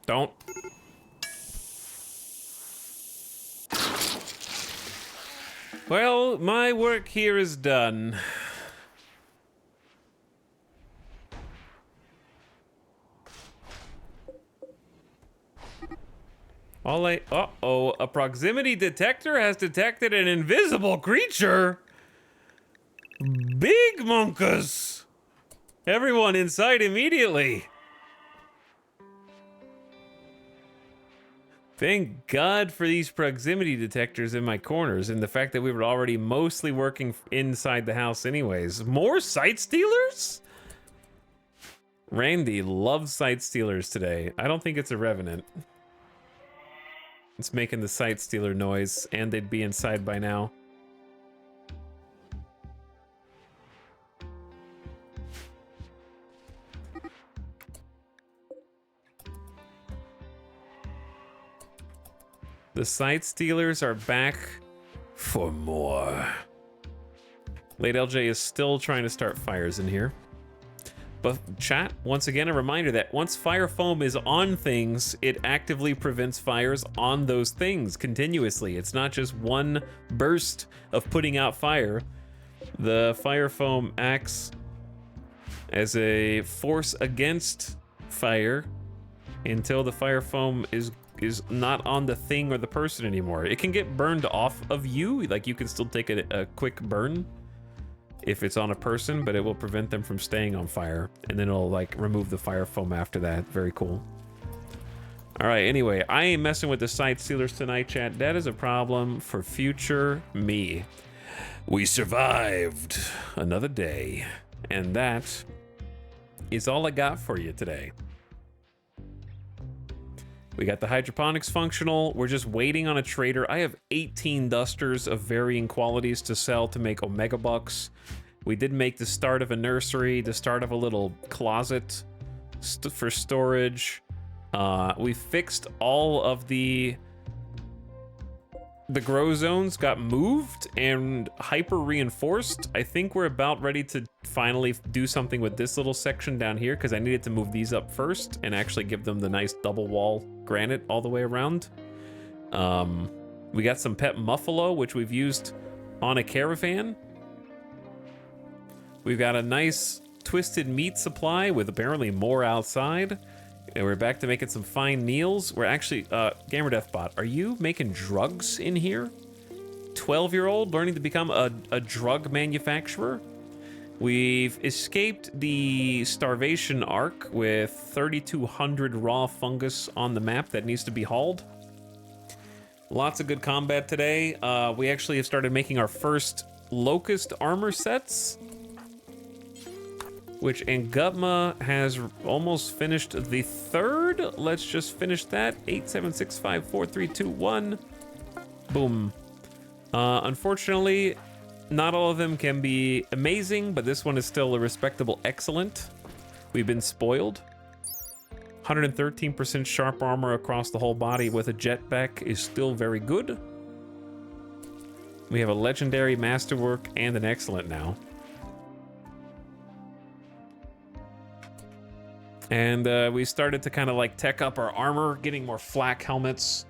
Don't. Well, my work here is done. Uh-oh, a proximity detector has detected an invisible creature. Big monkus. Everyone inside immediately. Thank God for these proximity detectors in my corners and the fact that we were already mostly working inside the house anyways. More sight stealers? Randy loves sight stealers today. I don't think it's a revenant. It's making the sight stealer noise, and they'd be inside by now. The sight stealers are back for more. Late LJ is still trying to start fires in here. But chat, once again, a reminder that once fire foam is on things, it actively prevents fires on those things continuously. It's not just one burst of putting out fire. The fire foam acts as a force against fire until the fire foam is not on the thing or the person anymore. It can get burned off of you, like you can still take a quick burn if it's on a person, but it will prevent them from staying on fire, and then it'll like remove the fire foam after that. Very cool. All right, anyway, I ain't messing with the sight stealers tonight, chat. That is a problem for future me. We survived another day, and that is all I got for you today. We got the hydroponics functional. We're just waiting on a trader. I have 18 dusters of varying qualities to sell to make Omega Bucks. We did make the start of a nursery, the start of a little closet for storage. We fixed all of the grow zones, got moved and hyper reinforced. I think we're about ready to finally do something with this little section down here, because I needed to move these up first and actually give them the nice double wall granite all the way around. We got some pet muffalo, which we've used on a caravan. We've got a nice twisted meat supply with apparently more outside. And we're back to making some fine meals. We're actually, Gamer Deathbot, are you making drugs in here? 12-year-old learning to become a drug manufacturer? We've escaped the starvation arc with 3,200 raw fungus on the map that needs to be hauled. Lots of good combat today. We actually have started making our first locust armor sets, which Angutma has almost finished the third. Let's just finish that. 8, 7, 6, 5, 4, 3, 2, 1. Boom. Unfortunately, not all of them can be amazing, but this one is still a respectable excellent. We've been spoiled. 113% sharp armor across the whole body with a jetpack is still very good. We have a legendary masterwork and an excellent now. And we started to kind of like tech up our armor, getting more flak helmets.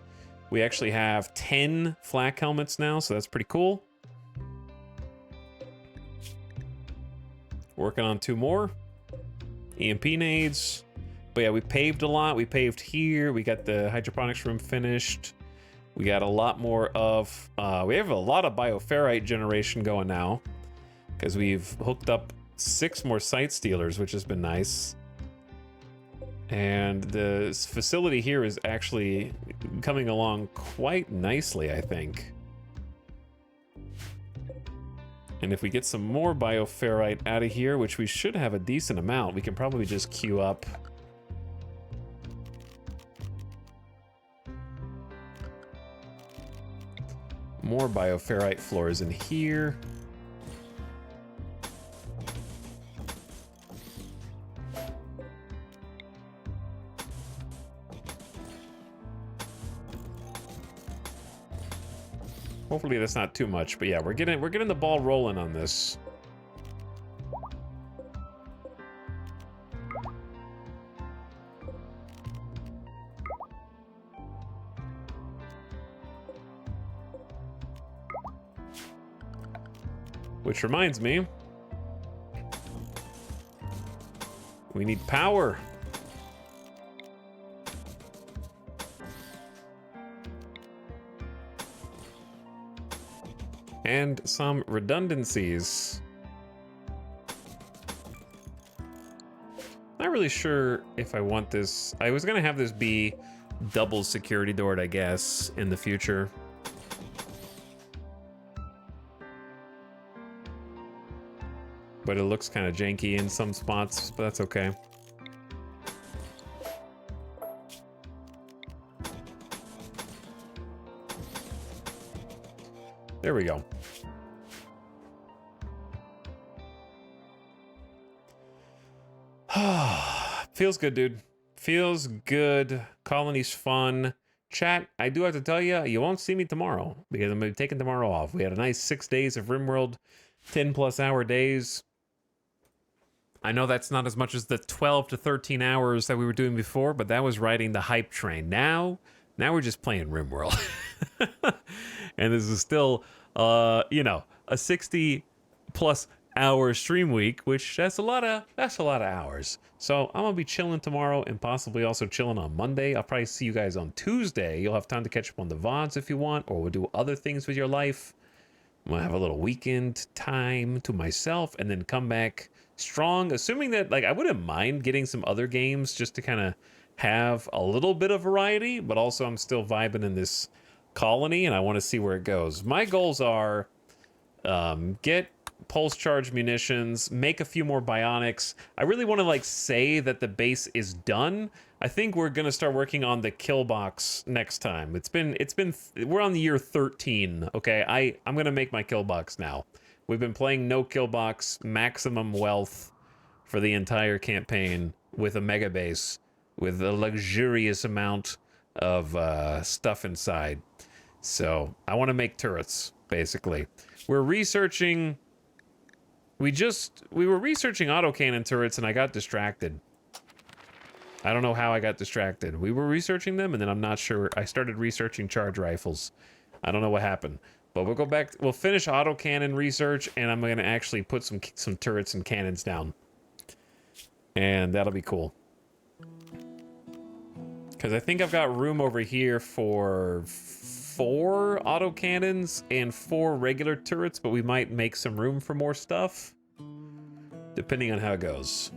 We actually have 10 flak helmets now, so that's pretty cool. Working on 2 more. EMP nades. But yeah, we paved a lot. We paved here. We got the hydroponics room finished. We got a lot more of... we have a lot of bioferrite generation going now, because we've hooked up 6 more sight stealers, which has been nice. And the facility here is actually coming along quite nicely, I think. And if we get some more bioferrite out of here, which we should have a decent amount, we can probably just queue up. More bioferrite floors in here. Hopefully that's not too much, but yeah, we're getting the ball rolling on this. Which reminds me, we need power. and some redundancies. Not really sure if I want this. I was gonna have this be double security doored, I guess, in the future. But it looks kind of janky in some spots, but that's okay. There we go. Feels good, dude. Feels good. Colony's fun. Chat, I do have to tell you, you won't see me tomorrow because I'm going to be taking tomorrow off. We had a nice 6 days of RimWorld, 10+ hour days. I know that's not as much as the 12 to 13 hours that we were doing before, but that was riding the hype train. Now we're just playing RimWorld. And this is still, you know, a 60+ hour stream week, which that's a lot of hours. So I'm gonna be chilling tomorrow and possibly also chilling on Monday. I'll probably see you guys on Tuesday. You'll have time to catch up on the VODs if you want, or we'll do other things with your life. I'm gonna have a little weekend time to myself and then come back strong, assuming that, like, I wouldn't mind getting some other games just to kind of have a little bit of variety, but also I'm still vibing in this colony and I want to see where it goes. My goals are get pulse charge munitions, make a few more bionics. I really want to like say that the base is done. I think we're gonna start working on the kill box next time. We're on the year 13. Okay, I'm gonna make my kill box now. We've been playing no kill box, maximum wealth for the entire campaign with a mega base with a luxurious amount of stuff inside. So I want to make turrets, basically. We're researching. We were researching autocannon turrets and I got distracted. I don't know how I got distracted. We were researching them and then I'm not sure. I started researching charge rifles. I don't know what happened. But we'll go back. We'll finish autocannon research and I'm going to actually put some turrets and cannons down. And that'll be cool. Because I think I've got room over here for 4 autocannons and 4 regular turrets, but we might make some room for more stuff, depending on how it goes.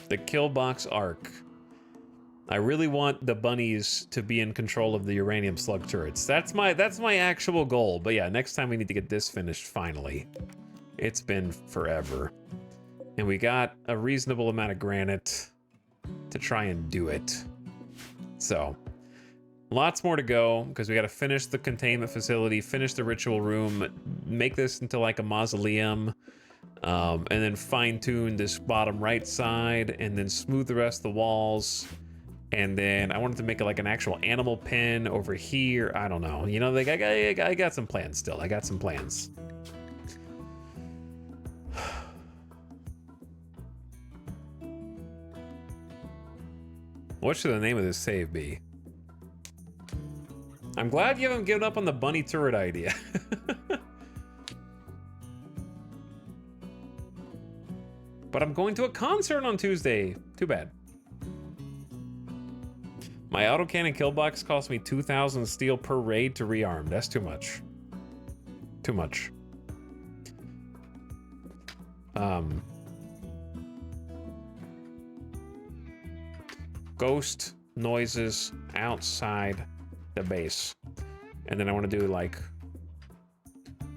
The kill box arc. I really want the bunnies to be in control of the uranium slug turrets. That's my actual goal. But yeah, next time we need to get this finished finally. It's been forever. And we got a reasonable amount of granite to try and do it. So, lots more to go, because we got to finish the containment facility, finish the ritual room, make this into like a mausoleum, and then fine-tune this bottom right side, and then smooth the rest of the walls. And then I wanted to make it like an actual animal pen over here. I don't know. You know, like I got some plans still. I got some plans. What should the name of this save be? I'm glad you haven't given up on the bunny turret idea. But I'm going to a concert on Tuesday. Too bad. My autocannon kill box cost me 2,000 steel per raid to rearm. That's too much. Too much. Ghost noises outside the base. And then I want to do like,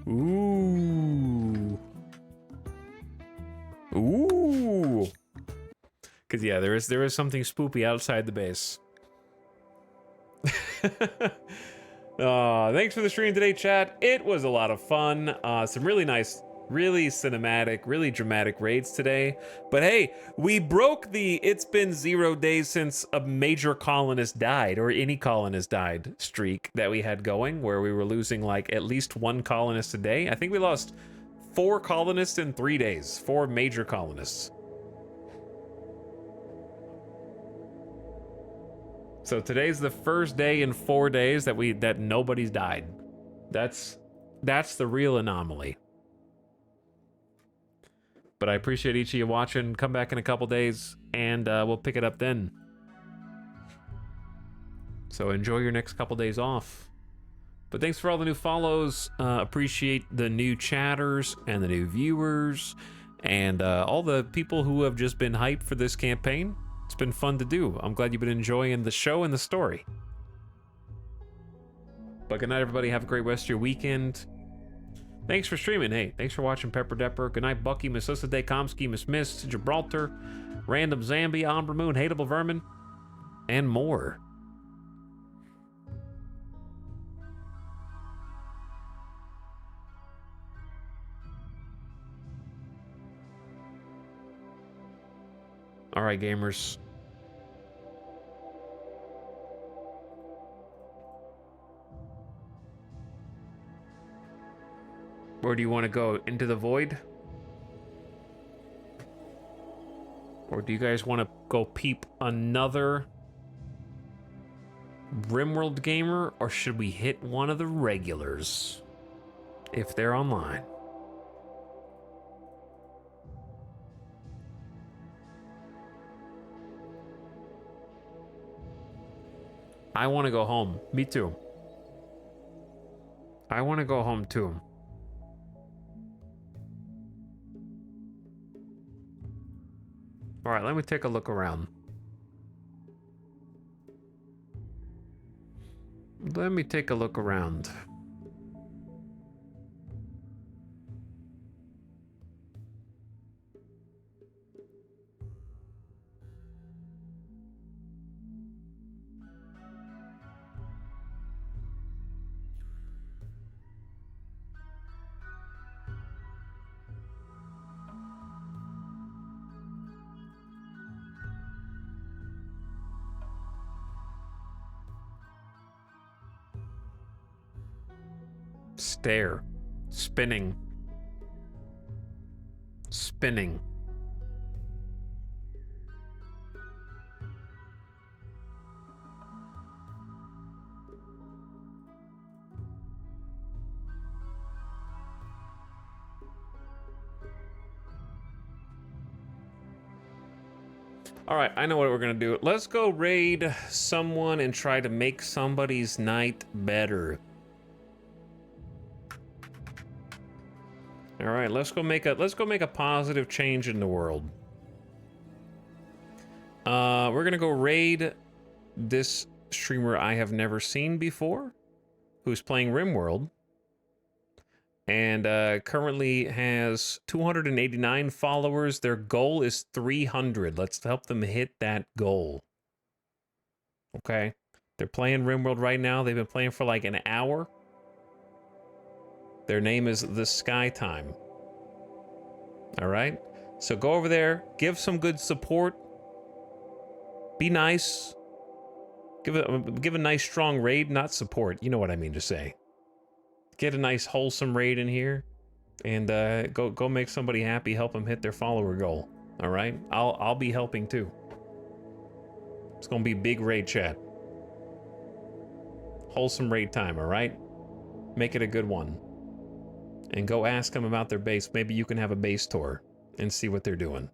ooh. Ooh. Cause yeah, there is something spoopy outside the base. Thanks for the stream today, chat. It was a lot of fun. Some really nice, really cinematic, really dramatic raids today. But hey, we broke the it's been 0 days since a major colonist died, or any colonist died streak that we had going, where we were losing like at least 1 colonist a day. I think we lost 4 colonists in 3 days, 4 major colonists. So today's the first day in 4 days that nobody's died. That's the real anomaly. But I appreciate each of you watching. Come back in a couple days, and we'll pick it up then. So enjoy your next couple days off. But thanks for all the new follows. Appreciate the new chatters and the new viewers and all the people who have just been hyped for this campaign. It's been fun to do. I'm glad you've been enjoying the show and the story. But good night, everybody. Have a great rest of your weekend. Thanks for streaming. Hey, thanks for watching, Pepper Depper. Good night, Bucky, Miss Lissa Day, Komsky, Miss Mist, Gibraltar, Random Zambi, Ombra Moon, Hateable Vermin, and more. All right, gamers. Where do you want to go? Into the void? Or do you guys want to go peep another RimWorld gamer? Or should we hit one of the regulars if they're online? I want to go home. Me too. I want to go home too. All right, let me take a look around. Let me take a look around. Stare. Spinning. Spinning. All right, I know what we're gonna do. Let's go raid someone and try to make somebody's night better. All right, let's go make a positive change in the world. We're gonna go raid this streamer I have never seen before, who's playing RimWorld, and currently has 289 followers. Their goal is 300. Let's help them hit that goal. Okay, they're playing RimWorld right now. They've been playing for like an hour. Their name is The Sky Time. All right, so go over there, give some good support. Be nice. Give a nice strong raid, not support. You know what I mean to say. Get a nice wholesome raid in here, and go make somebody happy. Help them hit their follower goal. All right, I'll be helping too. It's gonna be big raid chat. Wholesome raid time. All right, make it a good one. And go ask them about their base. Maybe you can have a base tour and see what they're doing.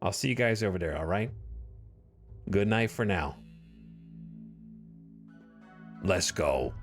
I'll see you guys over there. All right. Good night for now. Let's go.